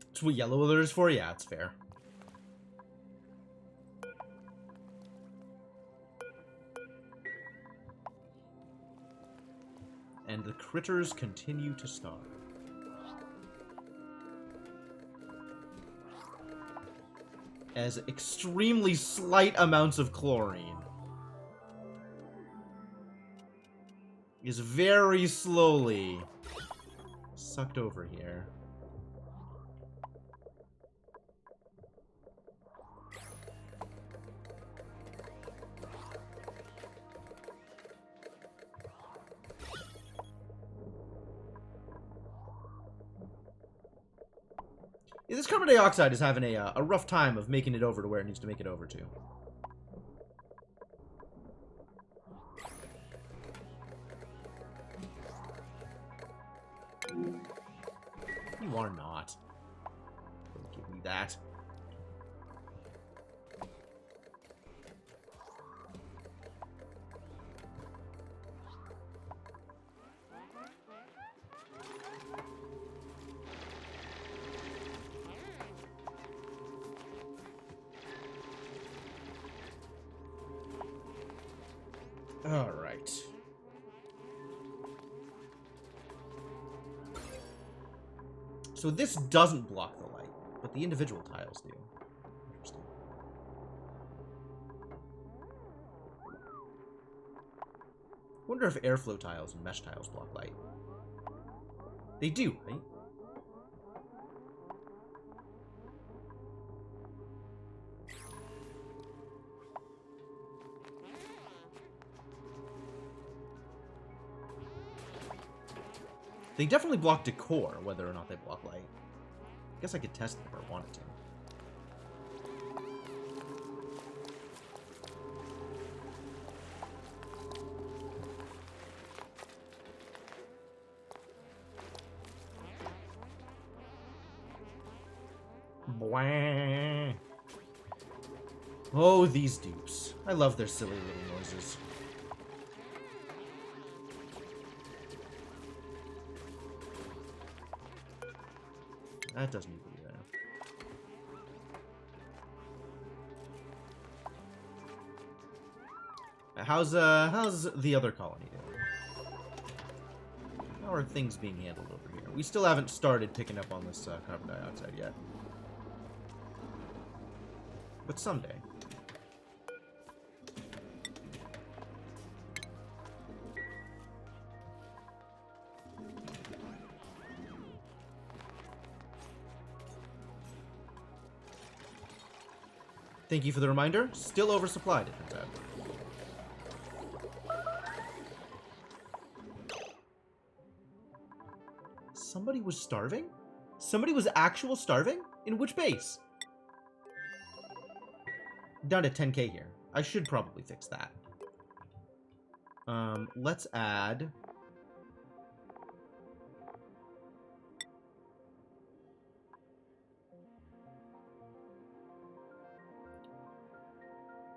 That's what yellow alert is for? Yeah, it's fair. And the critters continue to starve. As extremely slight amounts of chlorine is very slowly sucked over here. Yeah, this carbon dioxide is having a rough time of making it over to where it needs to make it over to. You are not. Don't give me that. All right. So this doesn't block the light, but the individual tiles do. Interesting. Wonder if airflow tiles and mesh tiles block light. They do, right? They definitely block decor, whether or not they block light. I guess I could test them if I wanted to. Bwah. Oh, these dupes. I love their silly little noises. That doesn't need to be there. How's the other colony doing? How are things being handled over here? We still haven't started picking up on this carbon dioxide yet. But someday. Thank you for the reminder. Still oversupplied, it turns out. Somebody was starving? Somebody was actual starving? In which base? Down to 10k here. I should probably fix that. Let's add...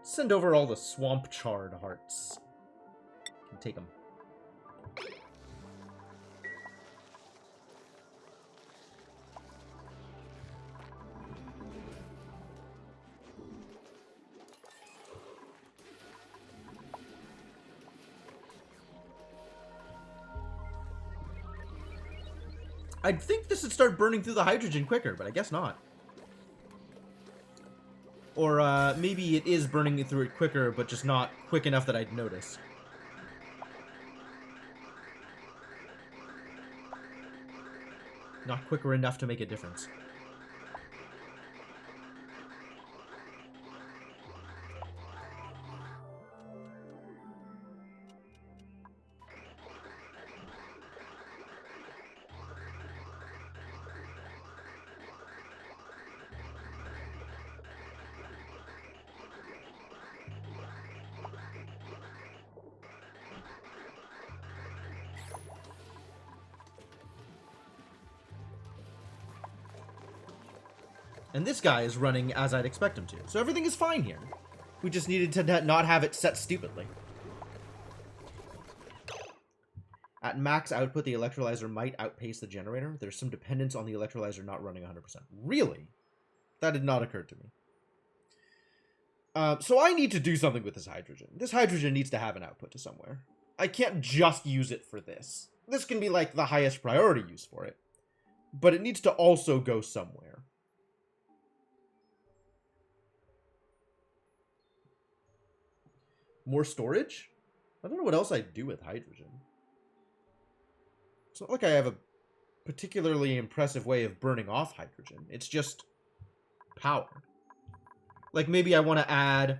Send over all the swamp chard hearts. Can take them. I'd think this would start burning through the hydrogen quicker, but I guess not. Or maybe it is burning through it quicker, but just not quick enough that I'd notice. Not quicker enough to make a difference. And this guy is running as I'd expect him to. So everything is fine here. We just needed to not have it set stupidly. At max output, the electrolyzer might outpace the generator. There's some dependence on the electrolyzer not running 100%. Really? That did not occur to me. So I need to do something with this hydrogen. This hydrogen needs to have an output to somewhere. I can't just use it for this. This can be like the highest priority use for it. But it needs to also go somewhere. More storage? I don't know what else I'd do with hydrogen. It's not like I have a particularly impressive way of burning off hydrogen. It's just power. Like, maybe I want to add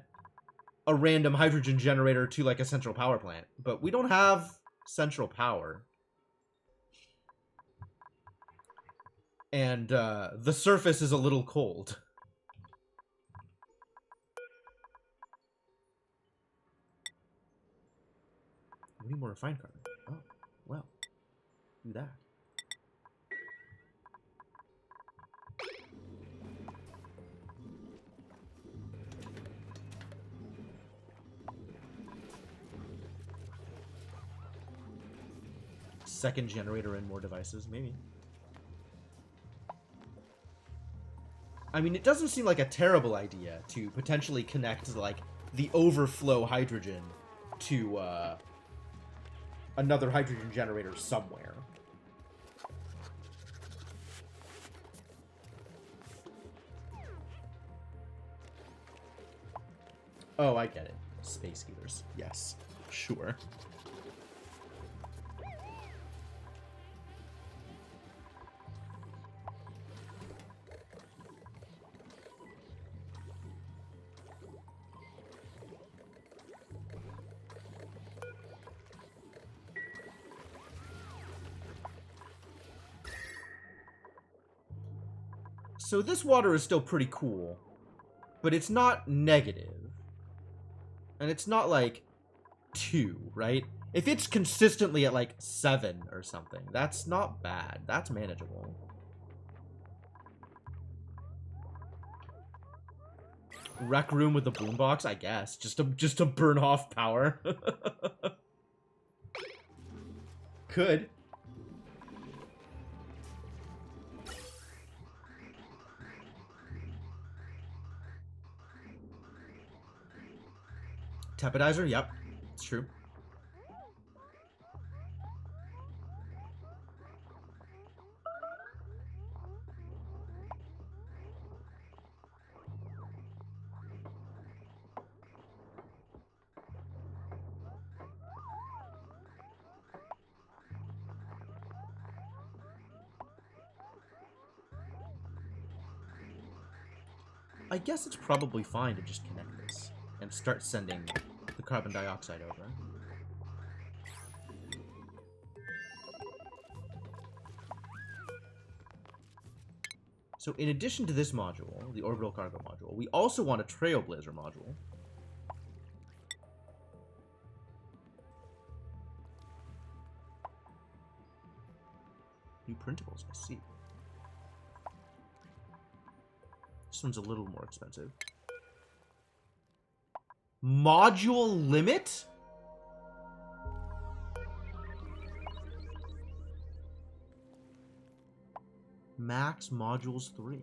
a random hydrogen generator to, like, a central power plant. But we don't have central power. And, the surface is a little cold. We need more refined carbon. Oh, well. Do that. Second generator and more devices, maybe. I mean, it doesn't seem like a terrible idea to potentially connect, like, the overflow hydrogen to, another hydrogen generator somewhere. Oh, I get it. Space heaters. Yes. Sure. So this water is still pretty cool, but it's not negative. And it's not like 2, right? If it's consistently at like 7 or something, that's not bad. That's manageable. Rec room with a boombox, I guess. Just to burn off power. Could. Tepidizer, yep, it's true. I guess it's probably fine to just connect this and start sending the carbon dioxide over. So in addition to this module, the orbital cargo module, we also want a Trailblazer module. New printables, I see. This one's a little more expensive. Module limit? Max modules 3.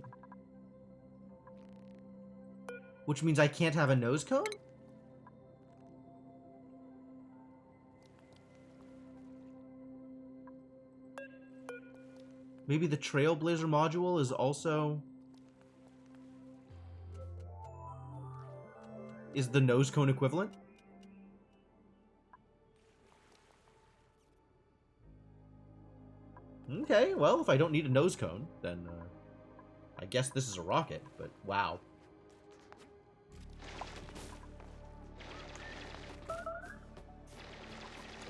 Which means I can't have a nose cone? Maybe the Trailblazer module is also... is the nose cone equivalent? Okay, well, if I don't need a nose cone, then I guess this is a rocket, but wow.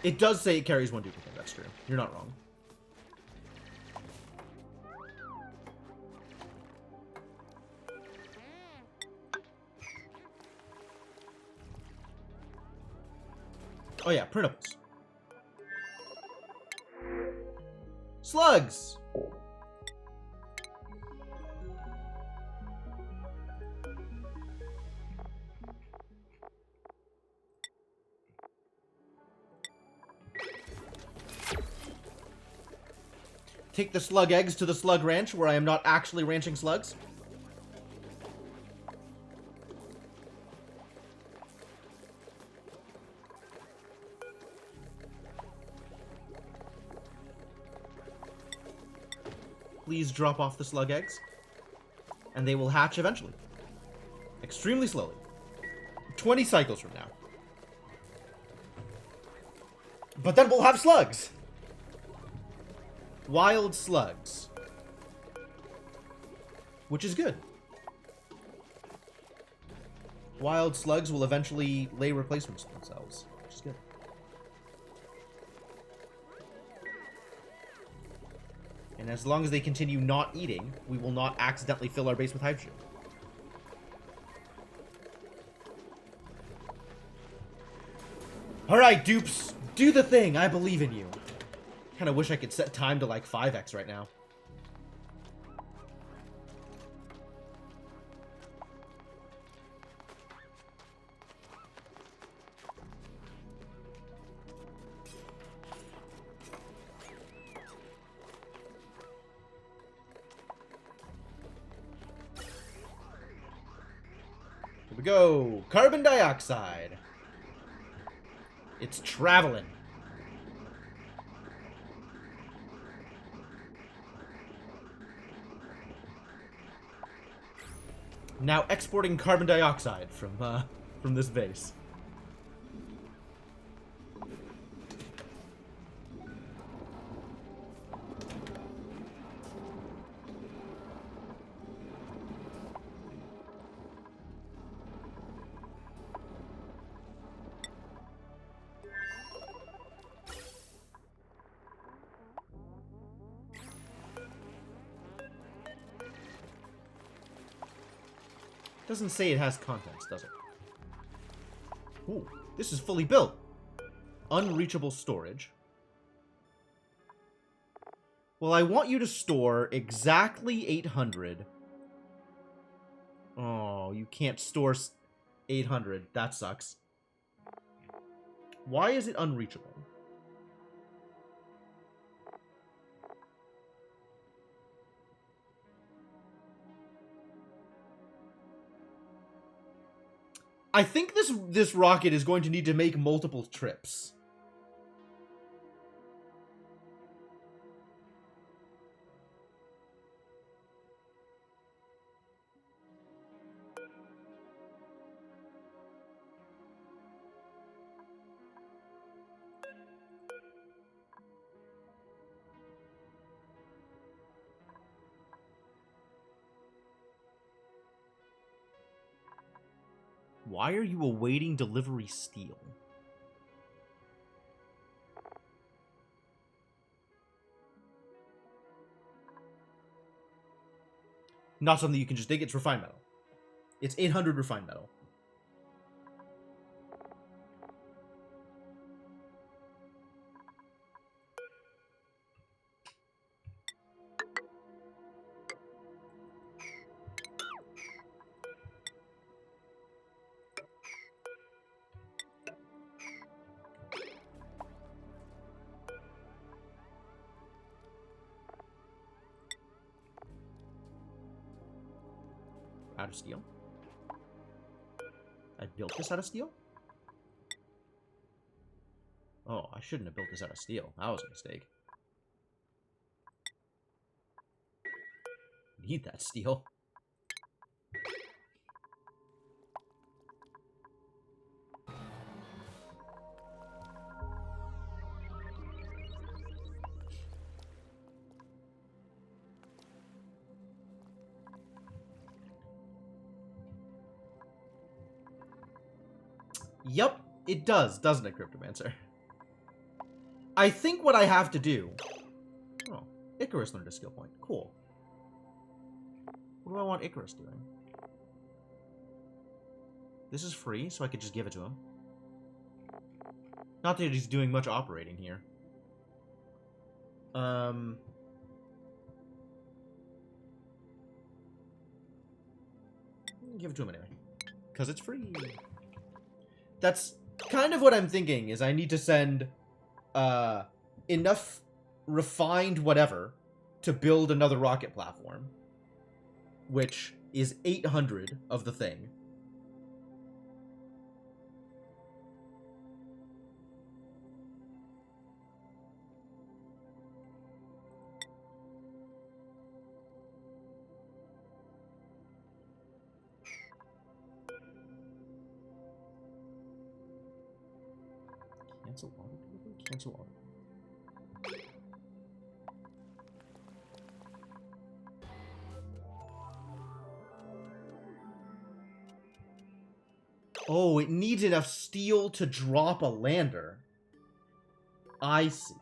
It does say it carries 1 duplicate, that's true. You're not wrong. Oh yeah, printables. Slugs! Take the slug eggs to the slug ranch where I am not actually ranching slugs. Please drop off the slug eggs. And they will hatch eventually. Extremely slowly. 20 cycles from now. But then we'll have slugs! wild slugs. Which is good. Wild slugs will eventually lay replacements for themselves, which is good. And as long as they continue not eating, we will not accidentally fill our base with hydrogen. Alright, dupes, do the thing. I believe in you. Kinda wish I could set time to like 5x right now. Here we go. Carbon dioxide. It's traveling. Now exporting carbon dioxide from this base. Doesn't say it has contents, does it? Ooh, this is fully built. Unreachable storage. Well, I want you to store exactly 800. Oh, you can't store 800. That sucks. Why is it unreachable? I think this rocket is going to need to make multiple trips. Why are you awaiting delivery steel? Not something you can just dig. It's refined metal. It's 800 refined metal. Out of steel. I built this out of steel? Oh, I shouldn't have built this out of steel. That was a mistake. Need that steel. Yep, it does, doesn't it, Cryptomancer? I think what I have to do... Oh, Icarus learned a skill point. Cool. What do I want Icarus doing? This is free, so I could just give it to him. Not that he's doing much operating here. Give it to him anyway. Because it's free. That's kind of what I'm thinking, is I need to send enough refined whatever to build another rocket platform. Which is 800 of the thing. Cancel auto delivery? Cancel auto. Oh, it needs enough steel to drop a lander. I see.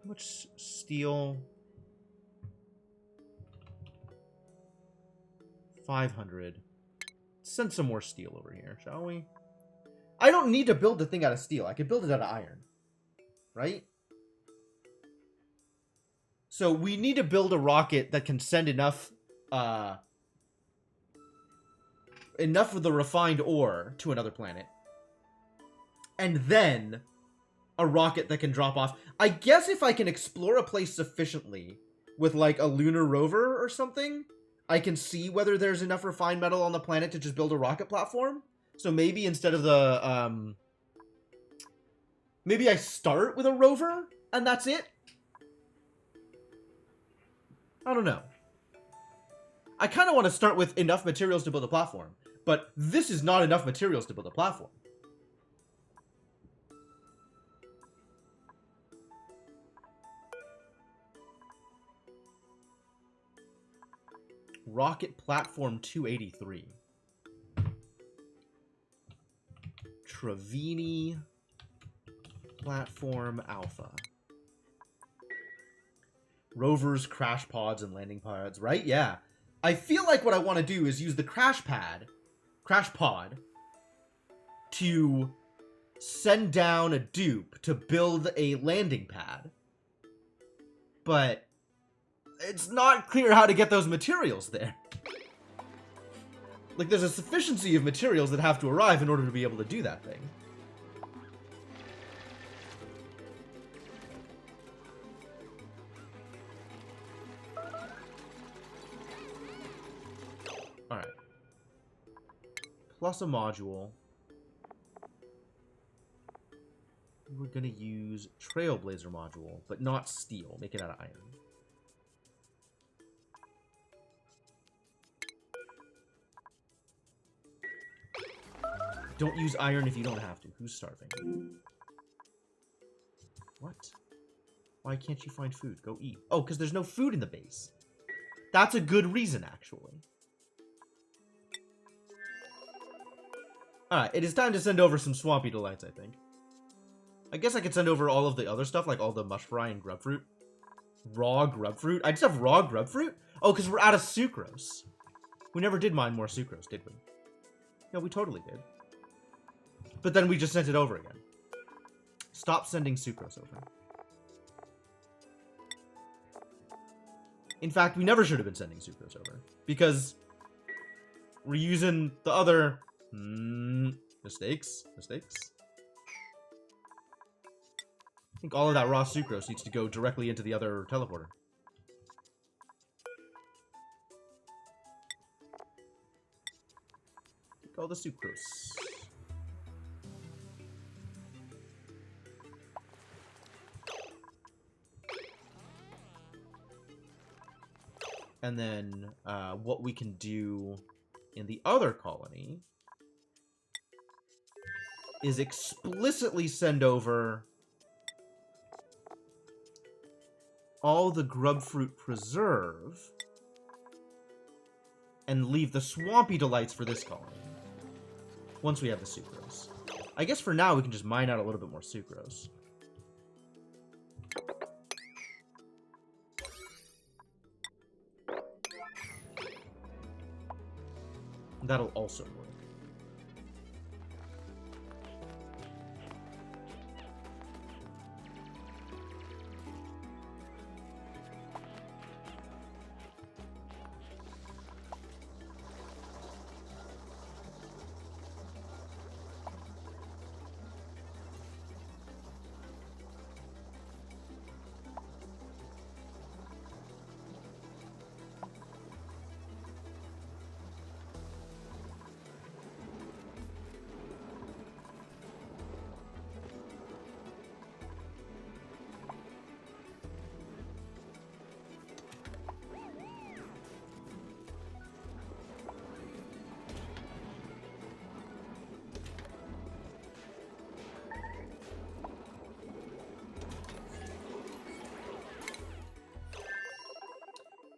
How much steel? 500. Send some more steel over here, shall we? I don't need to build the thing out of steel. I could build it out of iron. Right? So we need to build a rocket that can send enough of the refined ore to another planet. And then a rocket that can drop off. I guess if I can explore a place sufficiently with like a lunar rover or something, I can see whether there's enough refined metal on the planet to just build a rocket platform. So maybe instead of the maybe I start with a rover and that's it. I don't know. I kind of want to start with enough materials to build a platform, but this is not enough materials to build a platform. Rocket Platform 283. Trevini Platform Alpha. Rovers, crash pods, and landing pods, right? Yeah. I feel like what I want to do is use the crash pod, to send down a dupe to build a landing pad. But it's not clear how to get those materials there. Like, there's a sufficiency of materials that have to arrive in order to be able to do that thing. Alright. Plus a module. We're gonna use Trailblazer module, but not steel. Make it out of iron. Don't use iron if you don't have to. Who's starving? What? Why can't you find food? Go eat. Oh, because there's no food in the base. That's a good reason, actually. Alright, it is time to send over some Swampy Delights, I think. I guess I could send over all of the other stuff, like all the mush fry and grub fruit. Raw grub fruit? I just have raw grub fruit? Oh, because we're out of sucrose. We never did mine more sucrose, did we? Yeah, we totally did. But then we just sent it over again. Stop sending sucrose over. In fact, we never should have been sending sucrose over. Because we're using the other... mistakes? Mistakes? I think all of that raw sucrose needs to go directly into the other teleporter. Take all the sucrose. And then what we can do in the other colony is explicitly send over all the grub fruit preserve and leave the Swampy Delights for this colony once we have the sucrose. I guess for now we can just mine out a little bit more sucrose. That'll also work.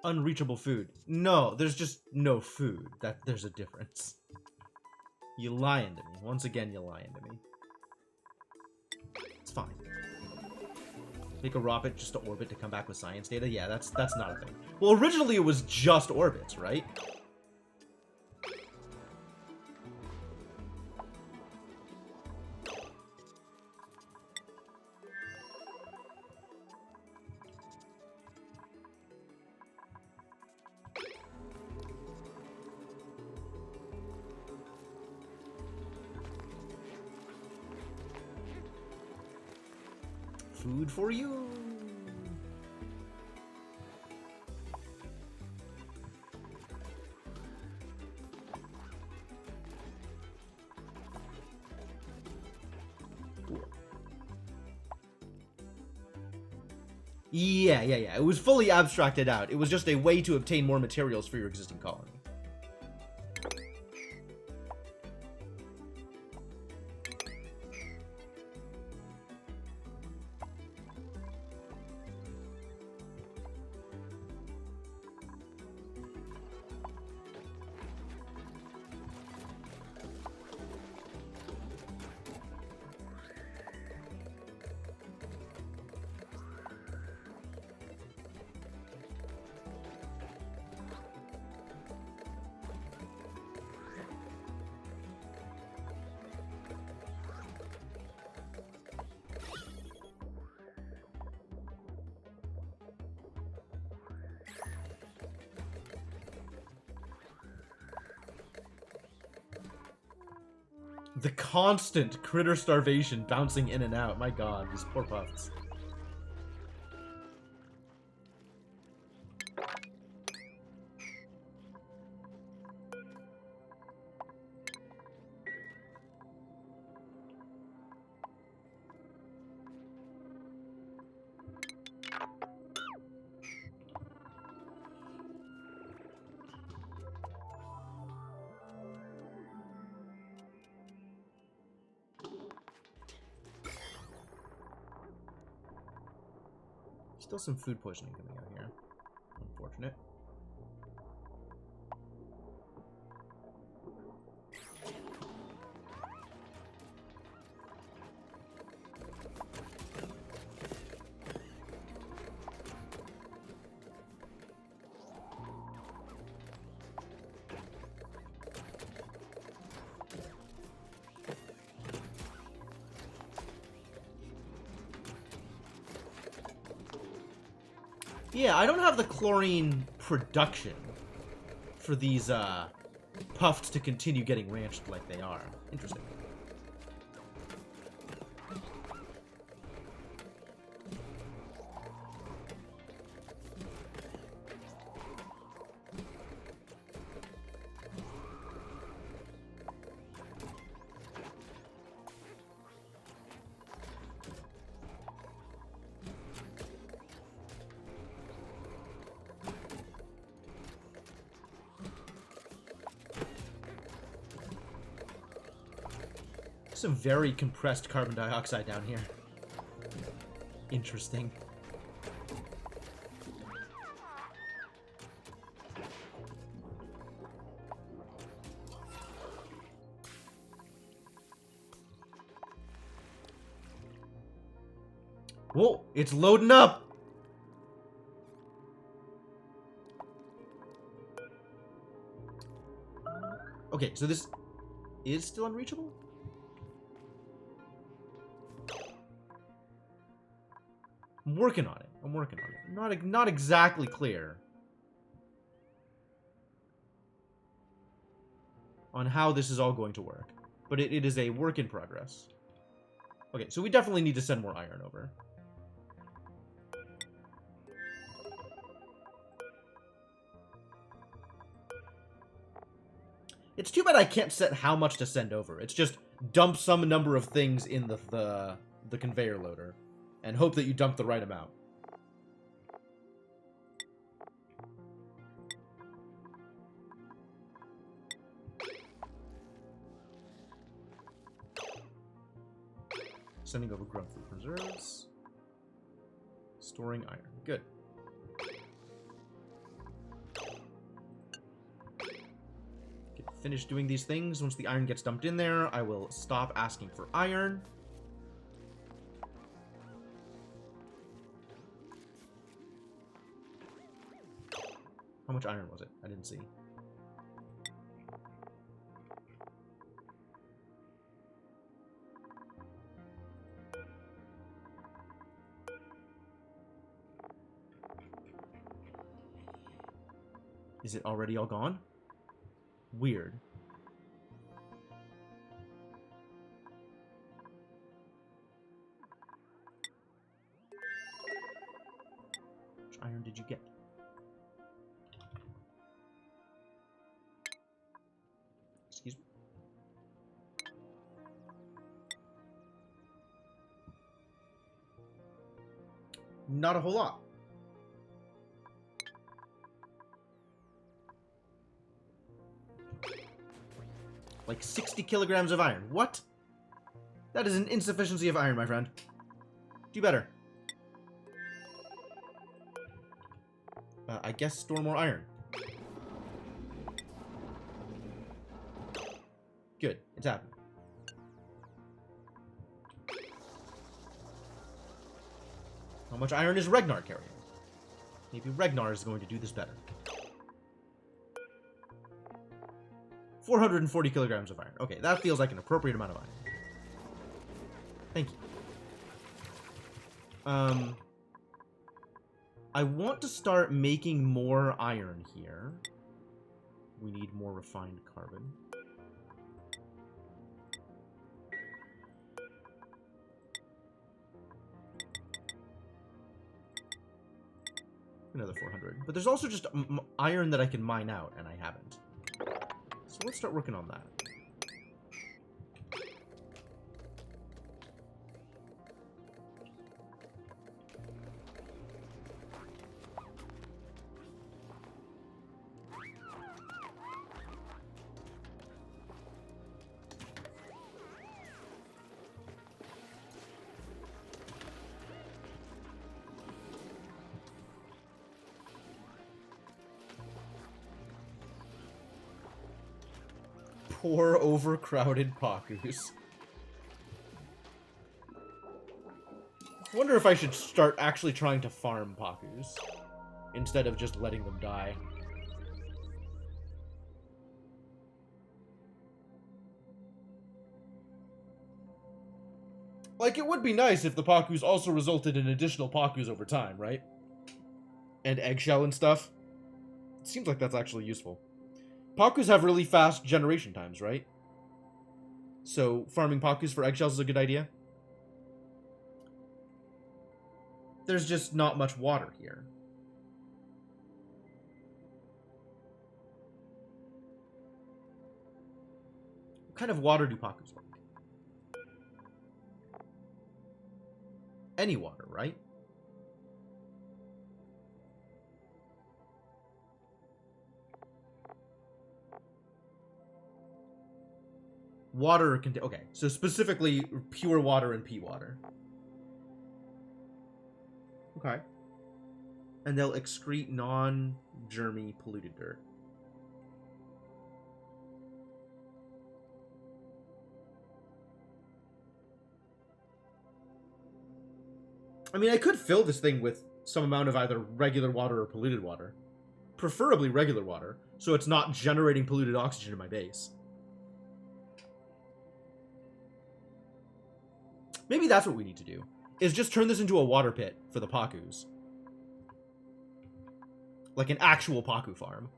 unreachable food. No, there's just no food. There's a difference. You lying to me. Once again, you're lying to me. It's fine. Make a rocket just to orbit to come back with science data? Yeah, that's not a thing. Well, originally it was just orbits, right? Food for you. Yeah. It was fully abstracted out. It was just a way to obtain more materials for your existing colony. The constant critter starvation bouncing in and out. My god, these poor puffs. Still some food poisoning coming out here. Unfortunate. Yeah, I don't have the chlorine production for these puffs to continue getting ranched like they are. Interesting. Some very compressed carbon dioxide down here. Interesting. Whoa, it's loading up! Okay, so this is still unreachable? I'm working on it. I'm working on it. Not exactly clear on how this is all going to work, but it is a work in progress. Okay, so we definitely need to send more iron over. It's too bad I can't set how much to send over. It's just dump some number of things in the conveyor loader and hope that you dump the right amount. Sending over grub food preserves. Storing iron. Good. finish doing these things. Once the iron gets dumped in there, I will stop asking for iron. How much iron was it? I didn't see. Is it already all gone? Weird. Which iron did you get? Excuse me? Not a whole lot. Like 60 kilograms of iron. What? That is an insufficiency of iron, my friend. Do better. I guess store more iron. Good. It's happening. How much iron is Ragnar carrying? Maybe Ragnar is going to do this better. 440 kilograms of iron. Okay, that feels like an appropriate amount of iron. Thank you. I want to start making more iron here. We need more refined carbon. Another 400. But there's also just iron that I can mine out, and I haven't. So let's start working on that. Poor overcrowded Pakus. I wonder if I should start actually trying to farm Pakus instead of just letting them die. Like, it would be nice if the Pakus also resulted in additional Pakus over time, right? And eggshell and stuff. It seems like that's actually useful. Pakus have really fast generation times, right? So, farming Pakus for eggshells is a good idea. There's just not much water here. What kind of water do Pakus like? Any water, right? Water can... Okay, so specifically pure water and pea water. Okay. And they'll excrete non-germy polluted dirt. I mean, I could fill this thing with some amount of either regular water or polluted water. Preferably regular water, so it's not generating polluted oxygen in my base. Maybe that's what we need to do, is just turn this into a water pit for the Pakus. Like an actual Paku farm.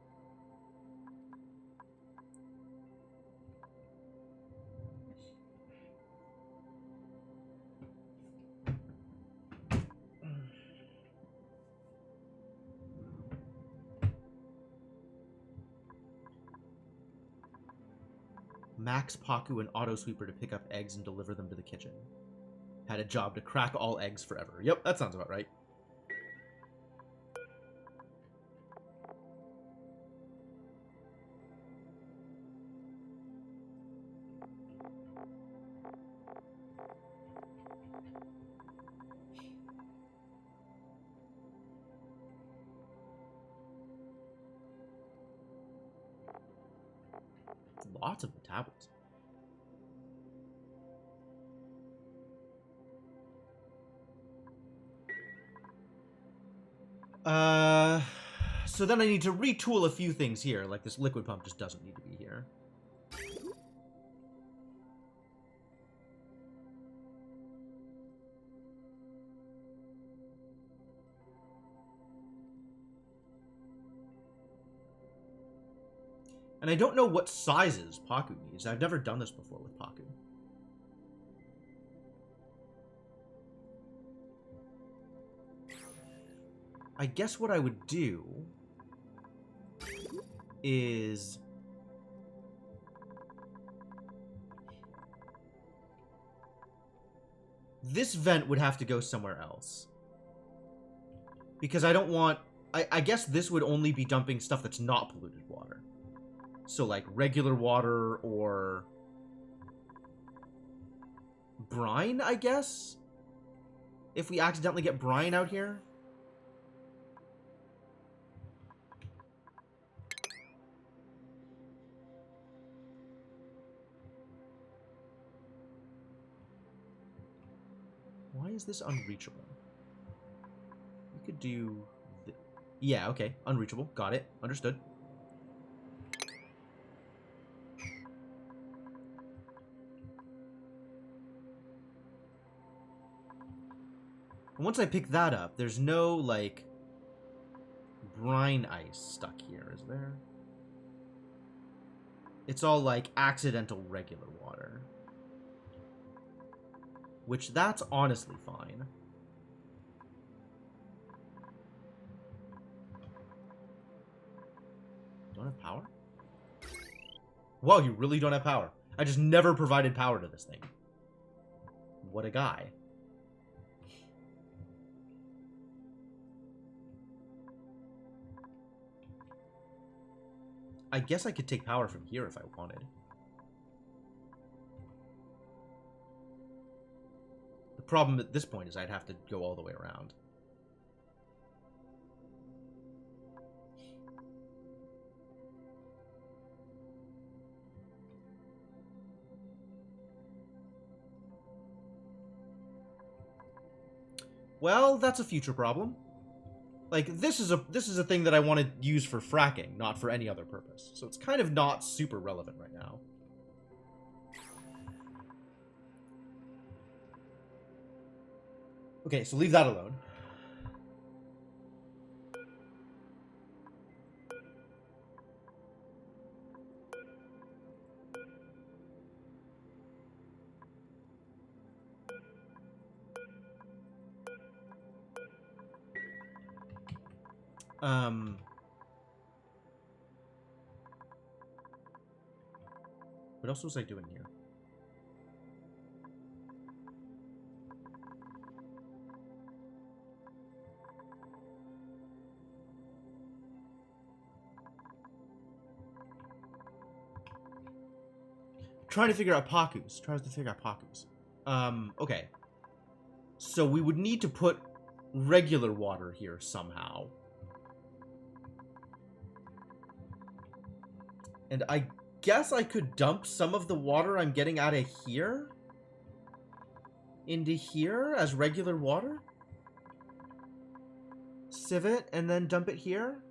Max Paku and Auto Sweeper to pick up eggs and deliver them to the kitchen. Had a job to crack all eggs forever. Yep, that sounds about right. lots of metabolism. So then I need to retool a few things here, like this liquid pump just doesn't need to be here. And I don't know what sizes Paku needs. I've never done this before with Paku. I guess what I would do is this vent would have to go somewhere else. Because I don't want... I guess this would only be dumping stuff that's not polluted water. So, like, regular water or... brine, I guess? If we accidentally get brine out here? Why is this unreachable? We could do... yeah, okay. Unreachable. Got it. Understood. And once I pick that up, there's no, like, brine ice stuck here, is there? It's all, like, accidental regular water. Which, that's honestly fine. Don't have power? Whoa, you really don't have power. I just never provided power to this thing. What a guy. I guess I could take power from here if I wanted. The problem at this point is I'd have to go all the way around. Well, that's a future problem. Like, this is a thing that I want to use for fracking, not for any other purpose. So it's kind of not super relevant right now. Okay, so leave that alone. What else was I doing here? Trying to figure out Pakus. Okay. So we would need to put regular water here somehow. And I guess I could dump some of the water I'm getting out of here into here as regular water. Sieve it and then dump it here.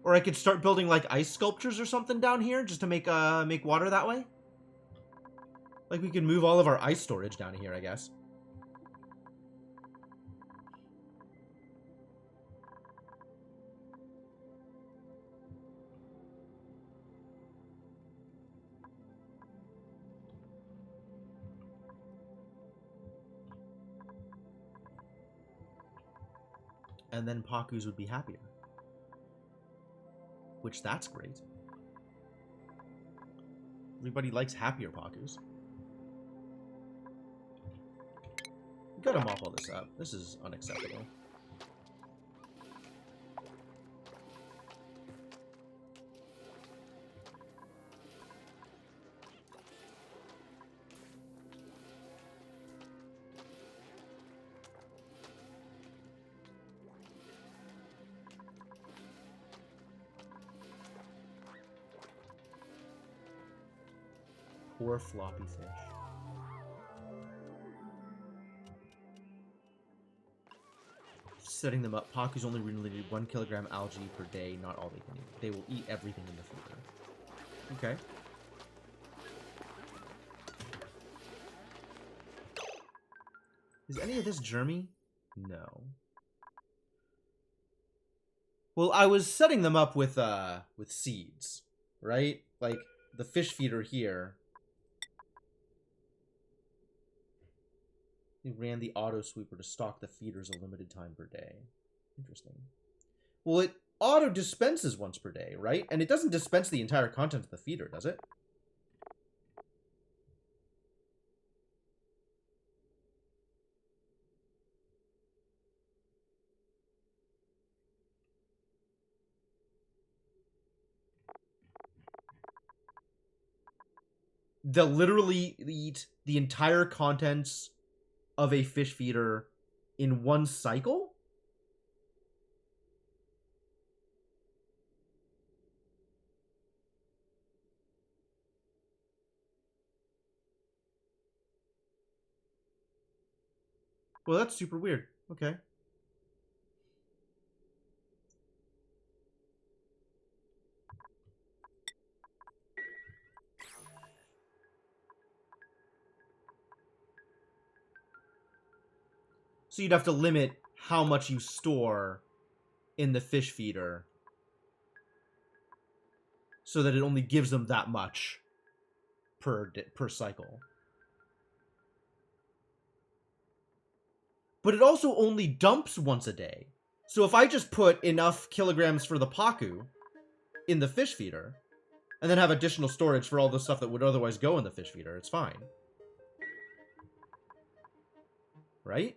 Or I could start building like ice sculptures or something down here just to make water that way. Like we could move all of our ice storage down here, I guess. And then Pakus would be happier. Which, that's great. Everybody likes happier Pakus. We gotta mop all this up. This is unacceptable. Poor floppy fish. Setting them up. Paku's only really need 1 kilogram algae per day, not all they can eat. They will eat everything in the feeder. Okay. Is any of this germy? No. Well, I was setting them up with seeds, right? Like the fish feeder here. We ran the auto sweeper to stock the feeders a limited time per day. Interesting. Well, it auto dispenses once per day, right? And it doesn't dispense the entire content of the feeder, does it? They'll literally eat the entire contents of a fish feeder in one cycle? Well, that's super weird. Okay. So you'd have to limit how much you store in the fish feeder so that it only gives them that much per cycle. But it also only dumps once a day. So if I just put enough kilograms for the Paku in the fish feeder, and then have additional storage for all the stuff that would otherwise go in the fish feeder, it's fine. Right?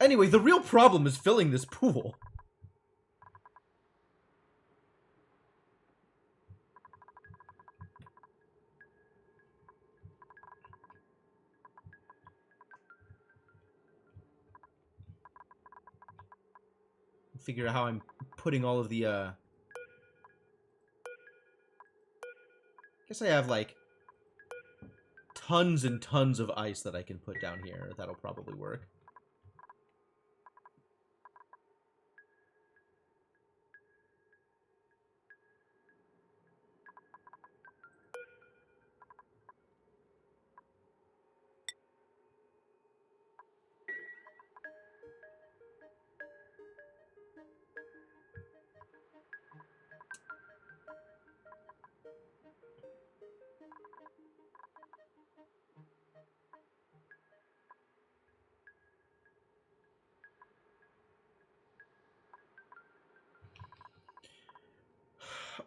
Anyway, the real problem is filling this pool. Figure out how I'm putting all of the, I guess I have, like, tons and tons of ice that I can put down here. That'll probably work.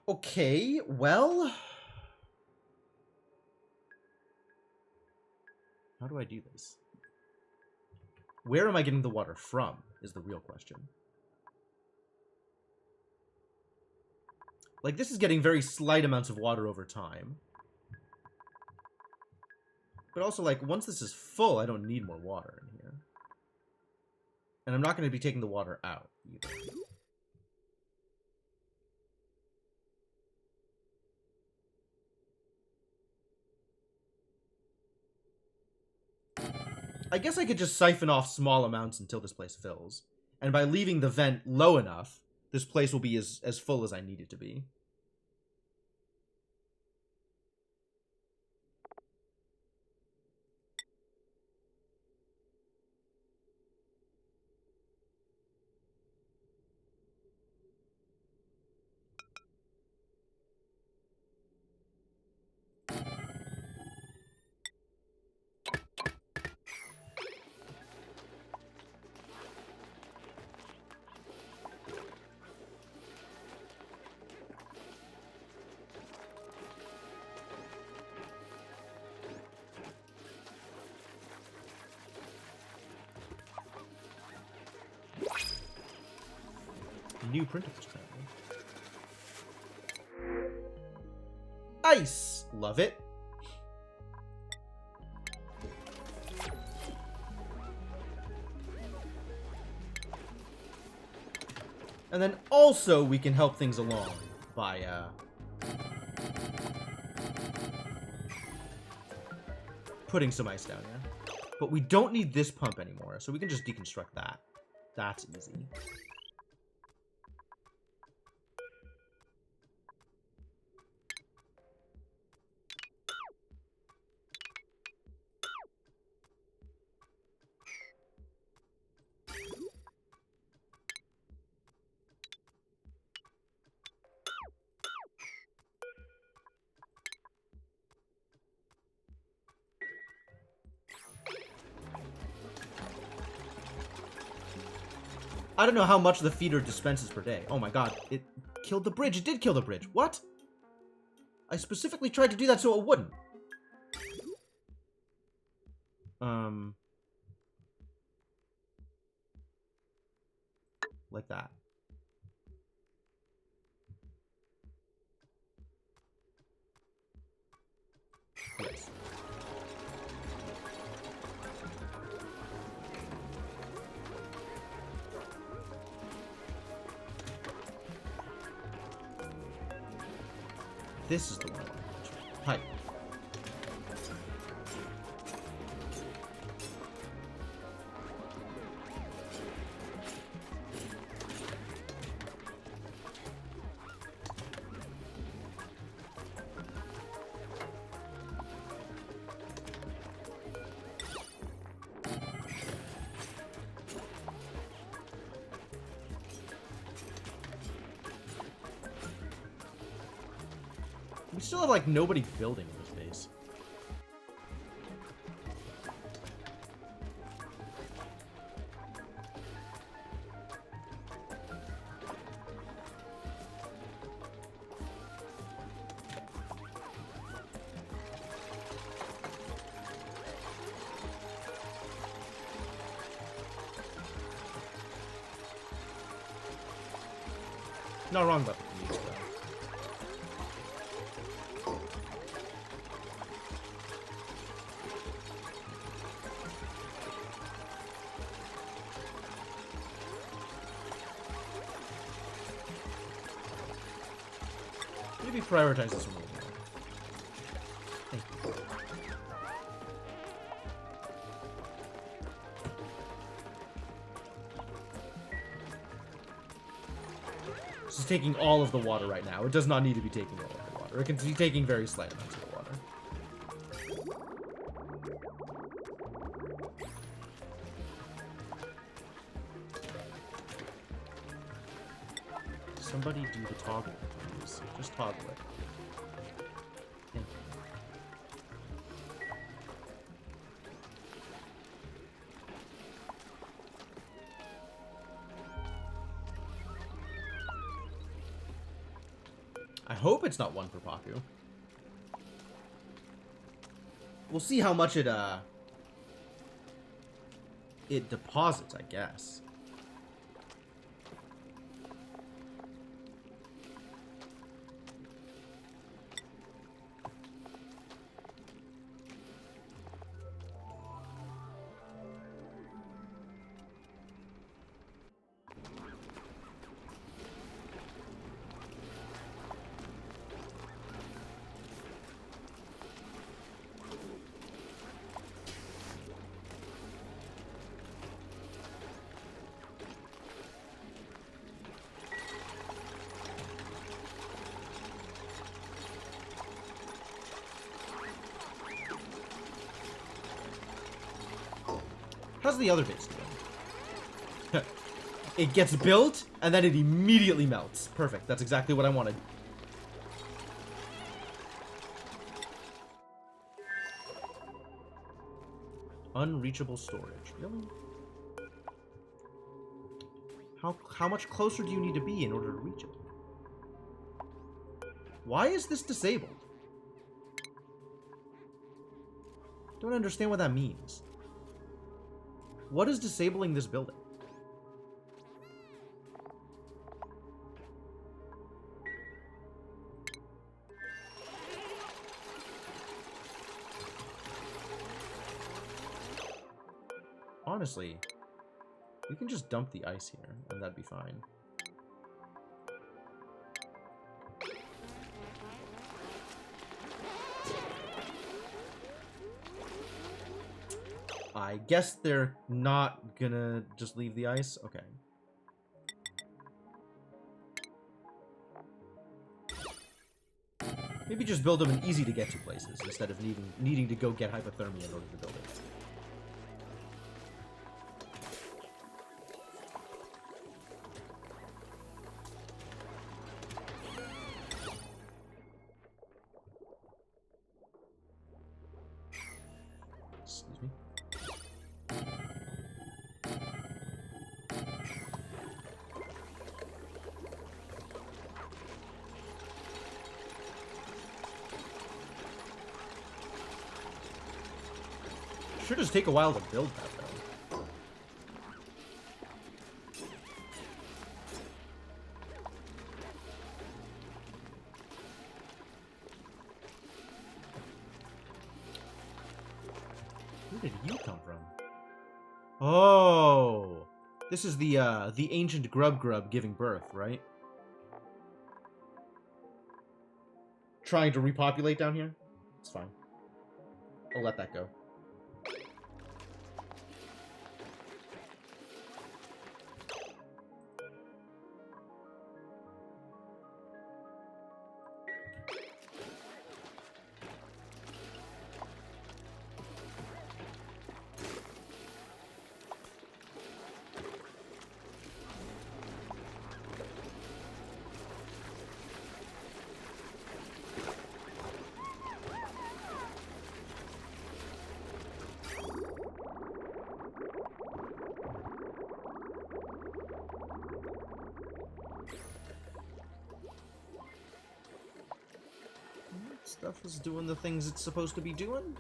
Okay, well... How do I do this? Where am I getting the water from, is the real question. Like, this is getting very slight amounts of water over time. But also, like, once this is full, I don't need more water in here. And I'm not going to be taking the water out, either. I guess I could just siphon off small amounts until this place fills. And by leaving the vent low enough, this place will be as full as I need it to be. New printables, apparently. Ice! Love it. And then also we can help things along by, putting some ice down, yeah? But we don't need this pump anymore, so we can just deconstruct that. That's easy. I don't know how much the feeder dispenses per day. Oh my god, it killed the bridge. It did kill the bridge. What? I specifically tried to do that so it wouldn't. Like that. Yes. This is the one I want to touch. Pipe. We still have, like, nobody building in this base. Not wrong about the needs, though. Maybe prioritize this one a little more. Thank you. This is taking all of the water right now. It does not need to be taking all of the water. It can be taking very slight amounts of the water. Somebody do the toggle, please. Just toggle it. Thank you. I hope it's not one for Paku. We'll see how much it deposits, I guess. How's the other base doing? It gets built, and then it immediately melts. Perfect. That's exactly what I wanted. Unreachable storage. Really? How much closer do you need to be in order to reach it? Why is this disabled? Don't understand what that means. What is disabling this building? Honestly, we can just dump the ice here, and that'd be fine. I guess they're not gonna just leave the ice? Okay. Maybe just build them in easy to get to places instead of needing to go get hypothermia in order to build it. Excuse me. Sure does take a while to build that, though. Where did you come from? Oh! This is the ancient Grub giving birth, right? Trying to repopulate down here? It's fine. I'll let that go. Stuff is doing the things it's supposed to be doing.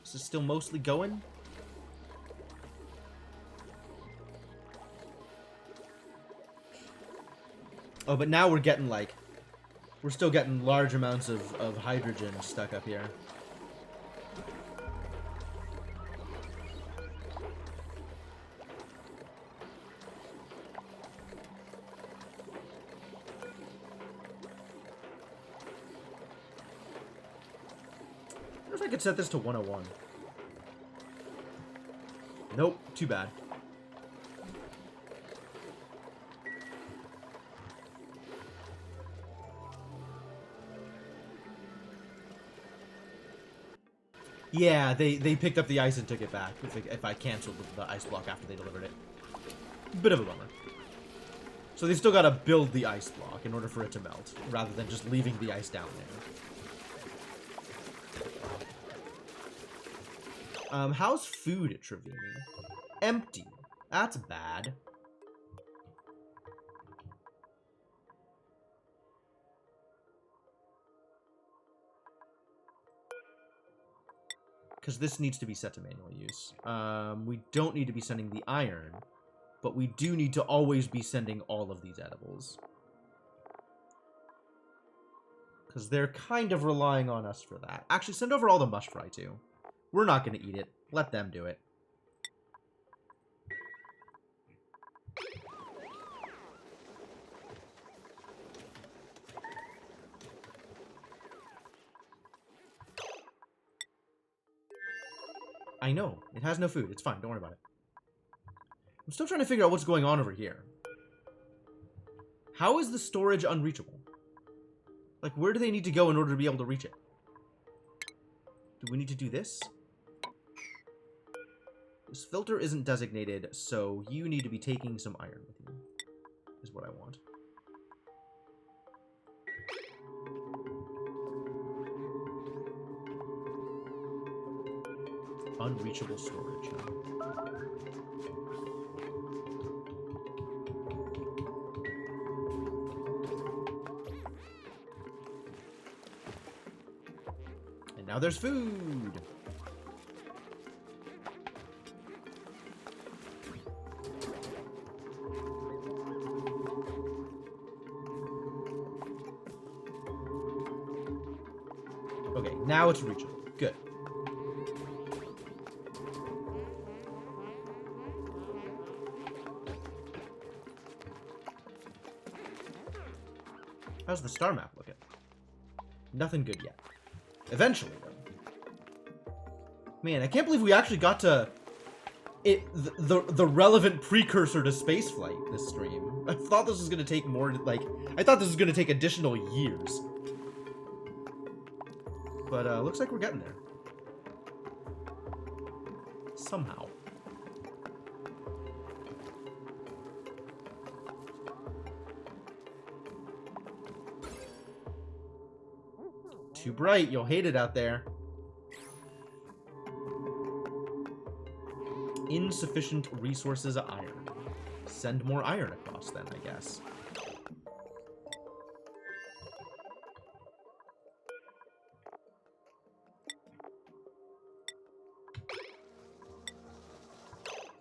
Is it still mostly going? Oh, but now we're getting, like... We're still getting large amounts of hydrogen stuck up here. I wonder if I could set this to 101. Nope, too bad. Yeah, they picked up the ice and took it back if I canceled the ice block after they delivered it. Bit of a bummer. So they still gotta build the ice block in order for it to melt, rather than just leaving the ice down there. How's food at Trevini? Empty. That's bad. Because this needs to be set to manual use. We don't need to be sending the iron, but we do need to always be sending all of these edibles. Because they're kind of relying on us for that. Actually, send over all the mush fry, too. We're not going to eat it. Let them do it. I know. It has no food. It's fine. Don't worry about it. I'm still trying to figure out what's going on over here. How is the storage unreachable? Like, where do they need to go in order to be able to reach it? Do we need to do this? This filter isn't designated, so you need to be taking some iron with you, is what I want. Unreachable storage, huh? And now there's food! Okay, now it's reachable. Good. How's the star map looking? Nothing good yet. Eventually, though. Man, I can't believe we actually got to the relevant precursor to spaceflight this stream. I thought this was gonna take more, like, I thought this was gonna take additional years. But looks like we're getting there. Somehow. Too bright, you'll hate it out there. Insufficient resources of iron. Send more iron across then, I guess.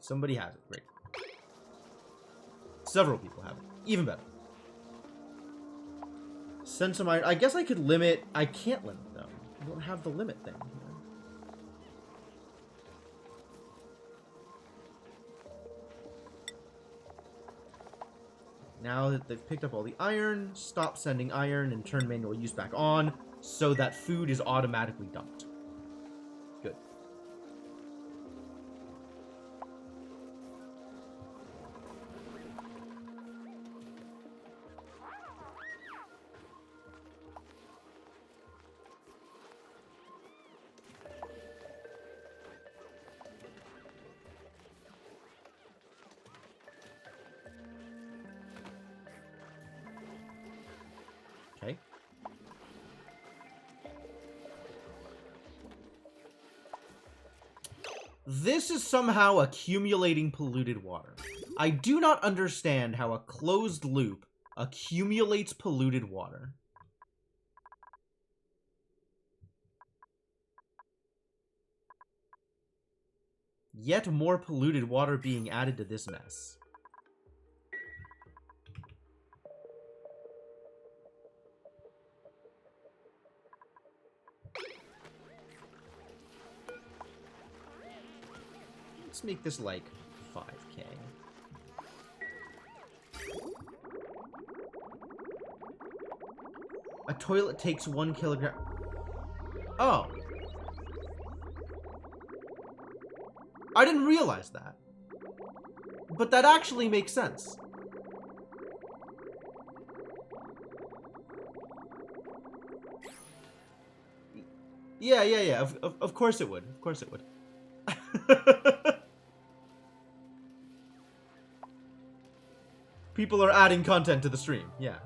Somebody has it. Great. Several people have it. Even better. Send some iron. I guess I could limit. I can't limit them. I don't have the limit thing. Now that they've picked up all the iron, stop sending iron and turn manual use back on so that food is automatically dumped. Good. Okay. This is somehow accumulating polluted water. I do not understand how a closed loop accumulates polluted water. Yet more polluted water being added to this mess. Let's make this like 5K. A toilet takes 1 kilogram. Oh. I didn't realize that. But that actually makes sense. Yeah. Of course it would. Of course it would. People are adding content to the stream. Yeah.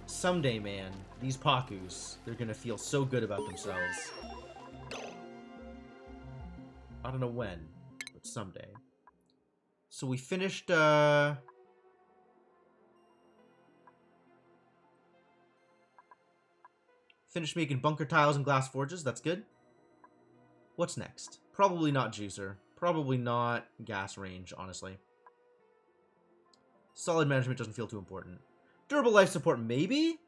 Someday, man, these Pakus, they're gonna feel so good about themselves. I don't know when, but someday. So we finished, finished making bunker tiles and glass forges. That's good. What's next? Probably not juicer. Probably not gas range, honestly. Solid management doesn't feel too important. Durable life support, maybe?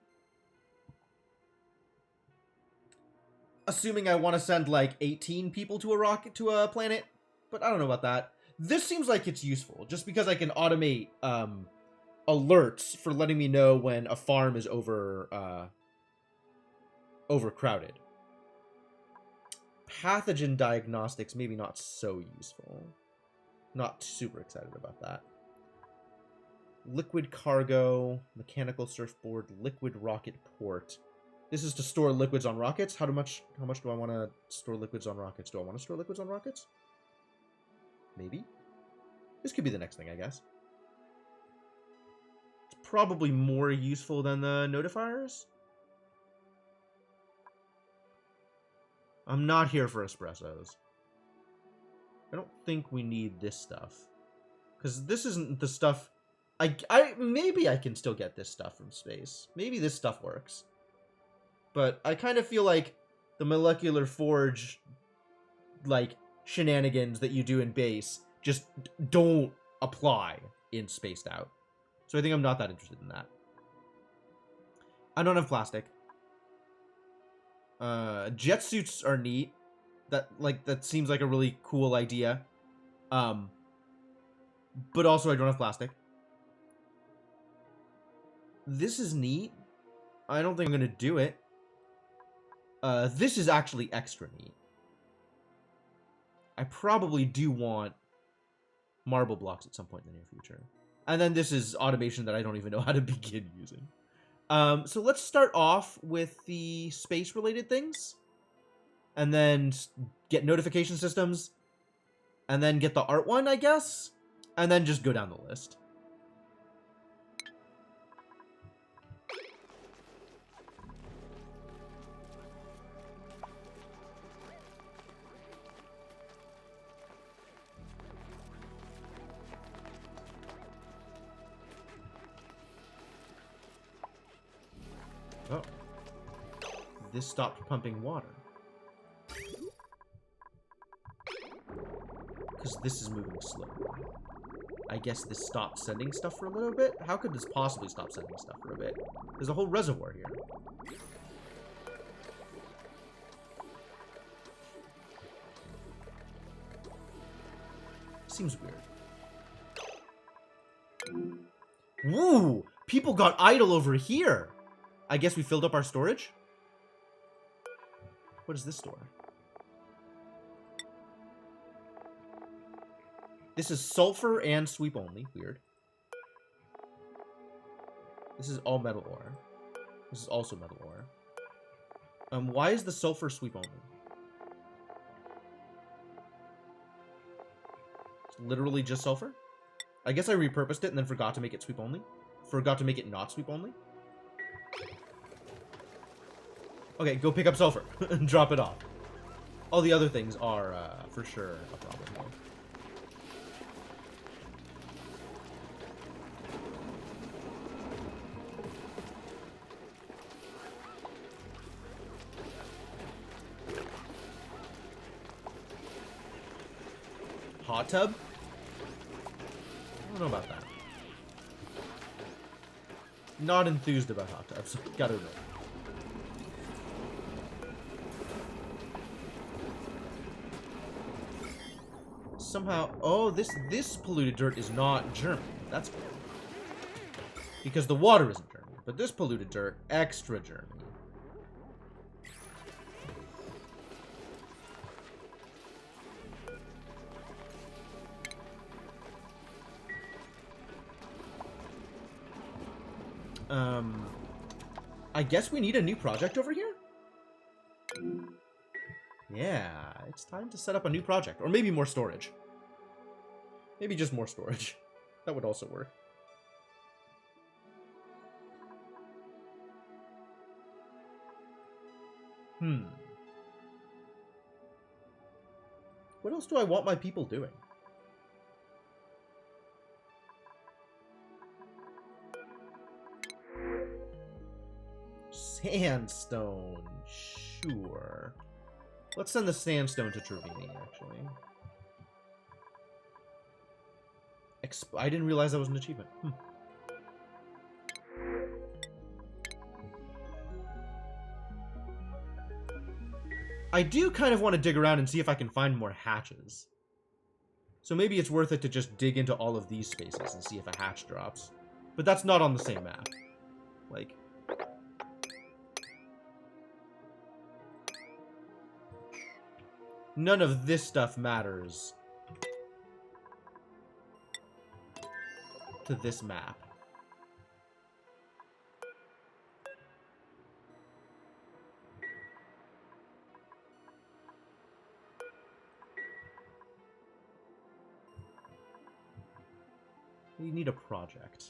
Assuming I want to send, like, 18 people to a rocket, to a planet. But I don't know about that. This seems like it's useful, just because I can automate, alerts for letting me know when a farm is overcrowded. Pathogen diagnostics, maybe not so useful. Not super excited about that. Liquid cargo, mechanical surfboard, liquid rocket port. This is to store liquids on rockets. How much do I want to store liquids on rockets? Do I want to store liquids on rockets? Maybe. This could be the next thing, I guess. It's probably more useful than the notifiers. I'm not here for espressos. I don't think we need this stuff. Because this isn't the stuff... maybe I can still get this stuff from space. Maybe this stuff works. But I kind of feel like the molecular forge, like, shenanigans that you do in base just don't apply in Spaced Out. So I think I'm not that interested in that. I don't have plastic. Jet suits are neat. that seems like a really cool idea. But also I don't have plastic. This is neat. I don't think I'm gonna do it. This is actually extra neat. I probably do want marble blocks at some point in the near future. And then this is automation that I don't even know how to begin using. So let's start off with the space-related things. And then get notification systems. And then get the art one, I guess. And then just go down the list. Oh. This stopped pumping water. Because this is moving slow. I guess this stopped sending stuff for a little bit? How could this possibly stop sending stuff for a bit? There's a whole reservoir here. Seems weird. Woo! People got idle over here! I guess we filled up our storage? What is this door? This is sulfur and sweep only. Weird. This is all metal ore. This is also metal ore. Why is the sulfur sweep only? It's literally just sulfur? I guess I repurposed it and then forgot to make it sweep only. Forgot to make it not sweep only. Okay, go pick up sulfur and drop it off. All the other things are, for sure, a problem. Hot tub? I don't know about that. Not enthused about hot tubs, gotta admit. Somehow, oh, this polluted dirt is not German. That's weird. Because the water isn't German, but this polluted dirt, extra German. I guess we need a new project over here? Yeah, it's time to set up a new project. Or maybe more storage. Maybe just more storage. That would also work. What else do I want my people doing? Sandstone. Sure. Let's send the sandstone to Trevini, actually. I didn't realize that was an achievement. I do kind of want to dig around and see if I can find more hatches. So maybe it's worth it to just dig into all of these spaces and see if a hatch drops. But that's not on the same map. Like... none of this stuff matters to this map. We need a project.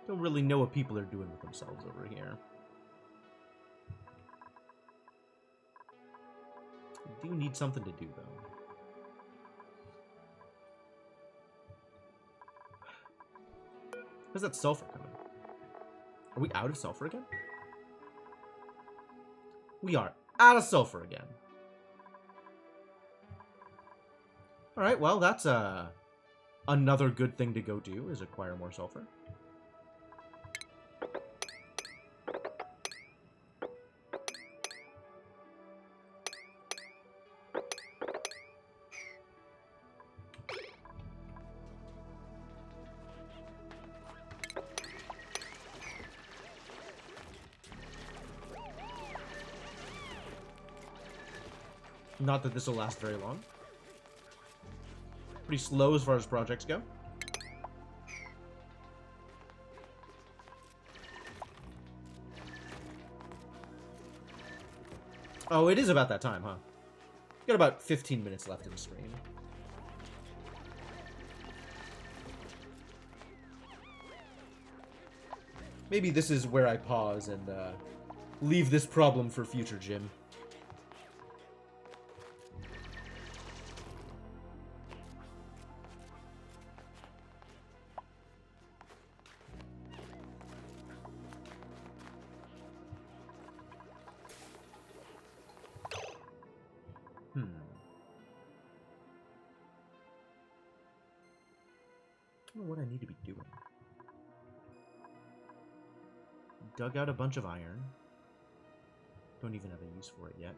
Don't really know what people are doing with themselves over here. I do need something to do, though. Where's that sulfur coming? Are we out of sulfur again? We are out of sulfur again. Alright, well, that's another good thing to go do, is acquire more sulfur. Not that this will last very long. Pretty slow as far as projects go. Oh, it is about that time, huh? Got about 15 minutes left in the stream. Maybe this is where I pause and leave this problem for future Jim. I don't know what I need to be doing. Dug out a bunch of iron. Don't even have a use for it yet.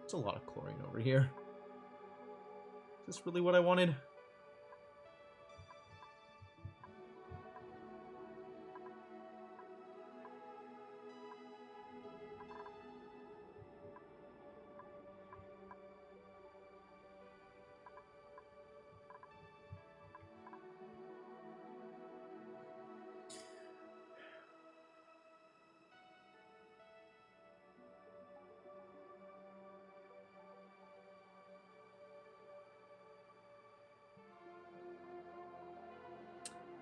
It's a lot of chlorine over here. Is this really what I wanted?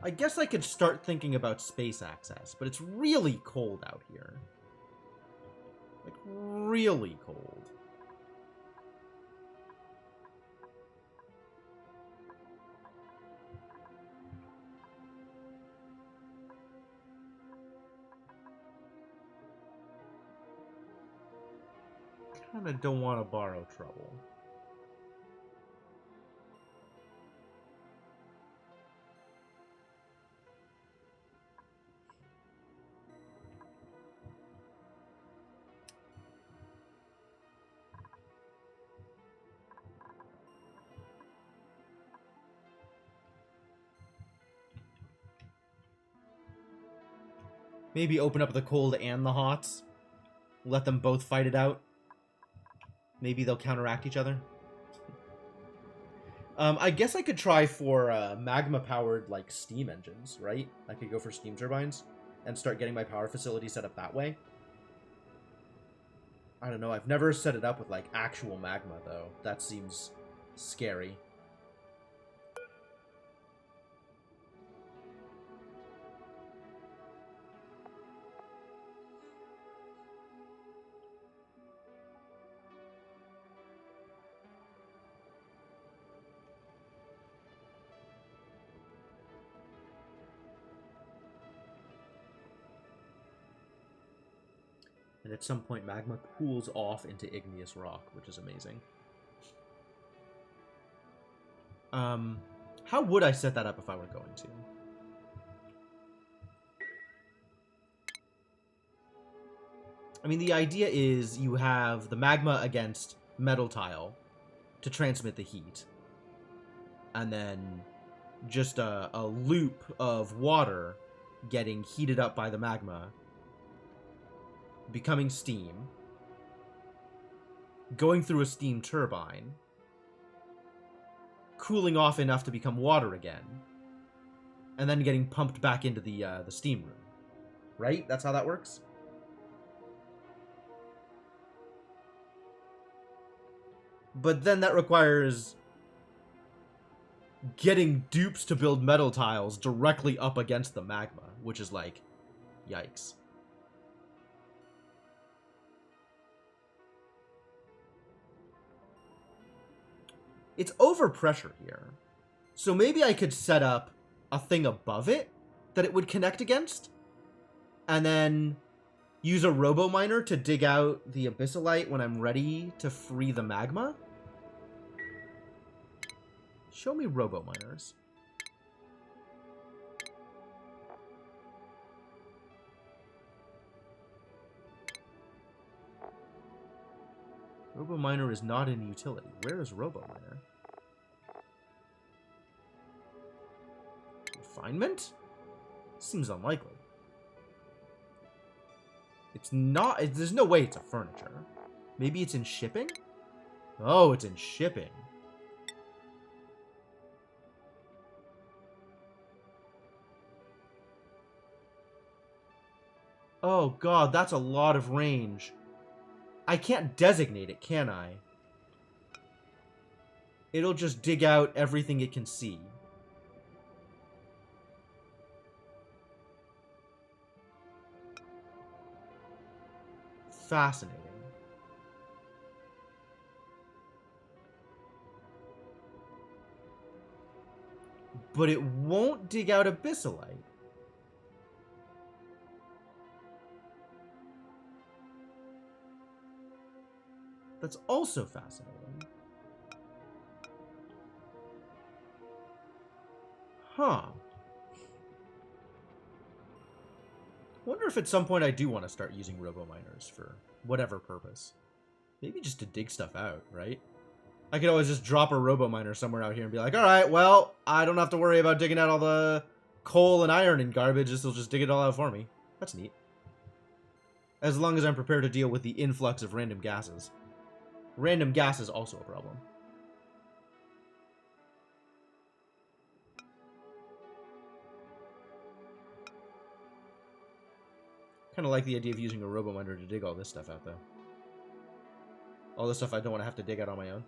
I guess I could start thinking about space access, but it's really cold out here. Like, really cold. Kinda don't want to borrow trouble. Maybe open up the cold and the hots. Let them both fight it out. Maybe they'll counteract each other. I guess I could try for magma-powered, like, steam engines, right? I could go for steam turbines and start getting my power facility set up that way. I don't know. I've never set it up with, like, actual magma, though. That seems scary. And at some point, magma cools off into igneous rock, which is amazing. How would I set that up if I were going to? I mean, the idea is you have the magma against metal tile to transmit the heat. And then just a loop of water getting heated up by the magma, becoming steam, going through a steam turbine, cooling off enough to become water again, and then getting pumped back into the steam room. Right? That's how that works? But then that requires getting dupes to build metal tiles directly up against the magma. which is like, yikes. It's overpressure here. So maybe I could set up a thing above it that it would connect against, and then use a Robo-Miner to dig out the Abyssalite when I'm ready to free the magma. Show me Robo-Miners. Robo-Miner is not in utility. Where is Robo-Miner? Refinement? Seems unlikely. It's not... there's no way it's a furniture. Maybe it's in shipping? Oh, it's in shipping. Oh god, that's a lot of range. I can't designate it, can I? It'll just dig out everything it can see. Fascinating. But it won't dig out Abyssalite. That's also fascinating. Huh. Wonder if at some point I do want to start using Robo-Miners for whatever purpose. Maybe just to dig stuff out, right? I could always just drop a Robo-Miner somewhere out here and be like, alright, well, I don't have to worry about digging out all the coal and iron and garbage. This will just dig it all out for me. That's neat. As long as I'm prepared to deal with the influx of random gases. Random gas is also a problem. Kind of like the idea of using a Robo-Miner to dig all this stuff out, though. All this stuff I don't want to have to dig out on my own.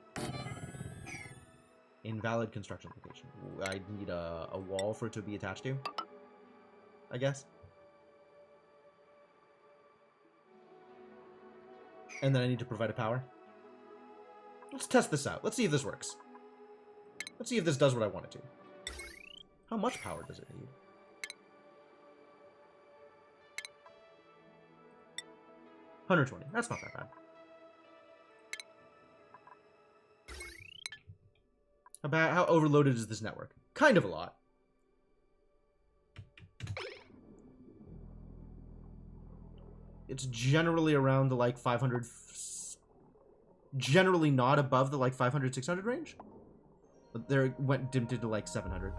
Invalid construction location. I need a wall for it to be attached to, I guess. And then I need to provide a power. Let's test this out. Let's see if this works. Let's see if this does what I want it to. How much power does it need? $120. That's not that bad. About how overloaded is this network? Kind of a lot. It's generally around the like 500... Generally not above the like 500, 600 range. But there it went dipped into like 700.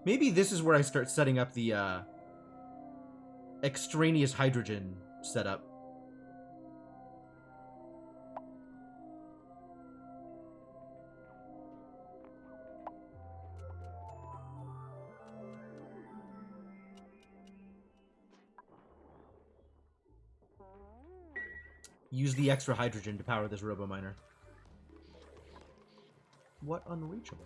Maybe this is where I start setting up the extraneous hydrogen setup. Use the extra hydrogen to power this Robo-Miner. What unreachable?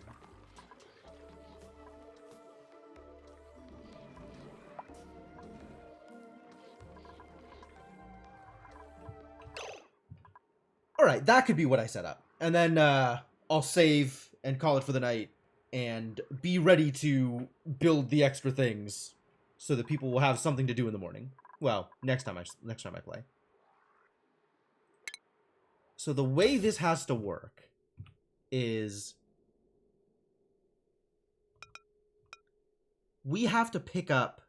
Alright, that could be what I set up. And then I'll save and call it for the night and be ready to build the extra things so that people will have something to do in the morning. Well, next time I play. So the way this has to work is we have to pick up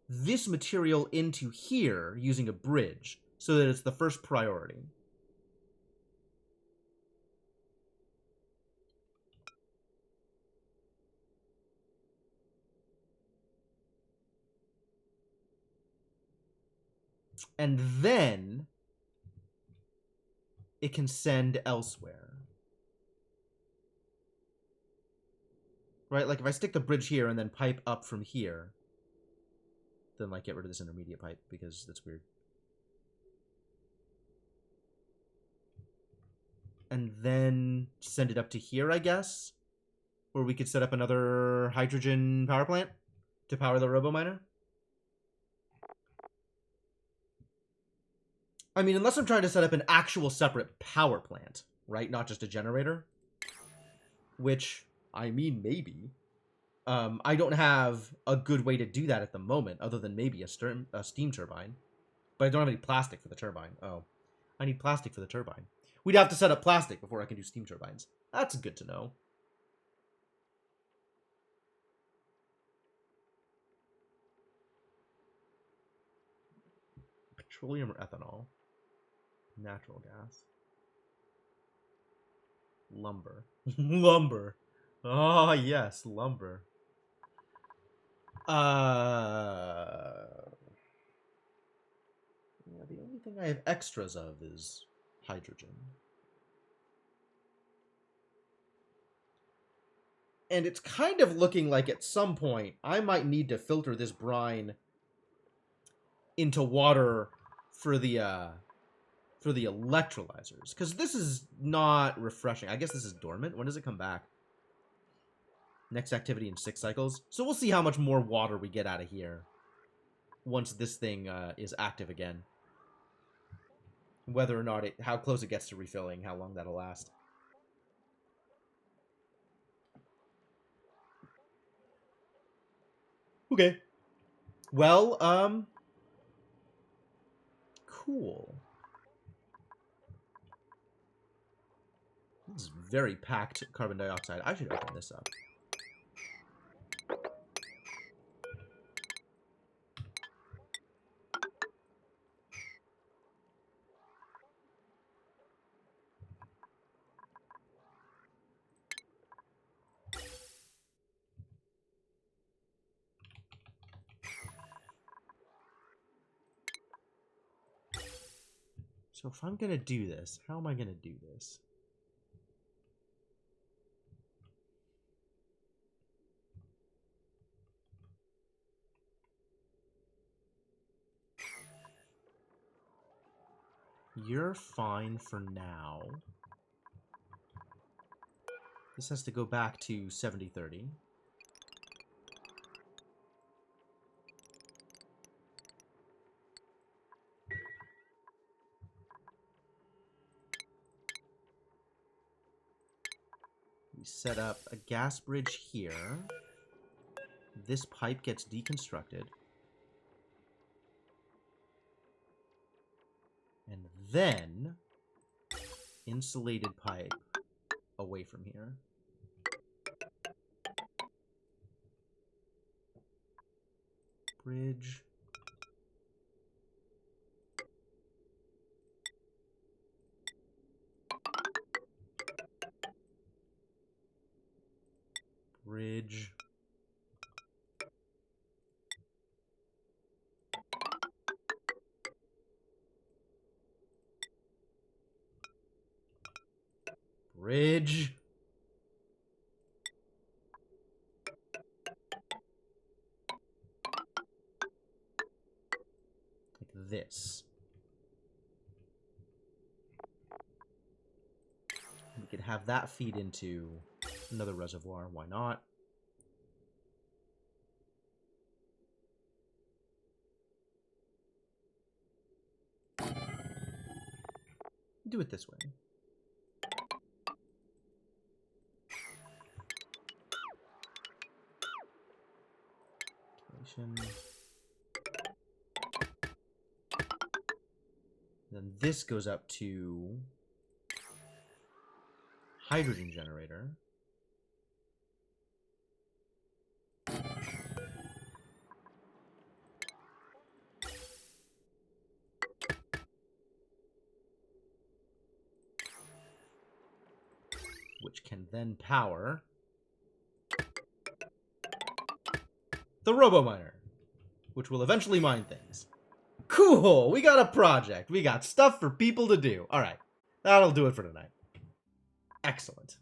this material into here using a bridge so that it's the first priority. And then it can send elsewhere. Right? Like if I stick the bridge here and then pipe up from here, then like get rid of this intermediate pipe because that's weird. And then send it up to here, I guess, where we could set up another hydrogen power plant to power the RoboMiner. I mean, unless I'm trying to set up an actual separate power plant, right? Not just a generator. Which, I mean, maybe. I don't have a good way to do that at the moment, other than maybe a steam turbine. But I don't have any plastic for the turbine. Oh, I need plastic for the turbine. We'd have to set up plastic before I can do steam turbines. That's good to know. Petroleum or ethanol? Natural gas. Lumber. Lumber. Oh, yes, lumber. Yeah, the only thing I have extras of is hydrogen. And it's kind of looking like at some point I might need to filter this brine into water for the electrolyzers, because this is not refreshing. I guess this is dormant. When does it come back? Next activity in 6 cycles. So we'll see how much more water we get out of here once this thing is active again. Whether or not how close it gets to refilling, how long that'll last. Okay. Well, cool. This is very packed carbon dioxide. I should open this up. So if I'm going to do this, how am I going to do this? You're fine for now. This has to go back to 70-30. We set up a gas bridge here. This pipe gets deconstructed. And then insulated pipe away from here. Bridge. Bridge. Bridge. Like this. We could have that feed into another reservoir. Why not? Do it this way. Then this goes up to hydrogen generator. Which can then power the RoboMiner, which will eventually mine things. Cool, we got a project. We got stuff for people to do. All right, that'll do it for tonight. Excellent.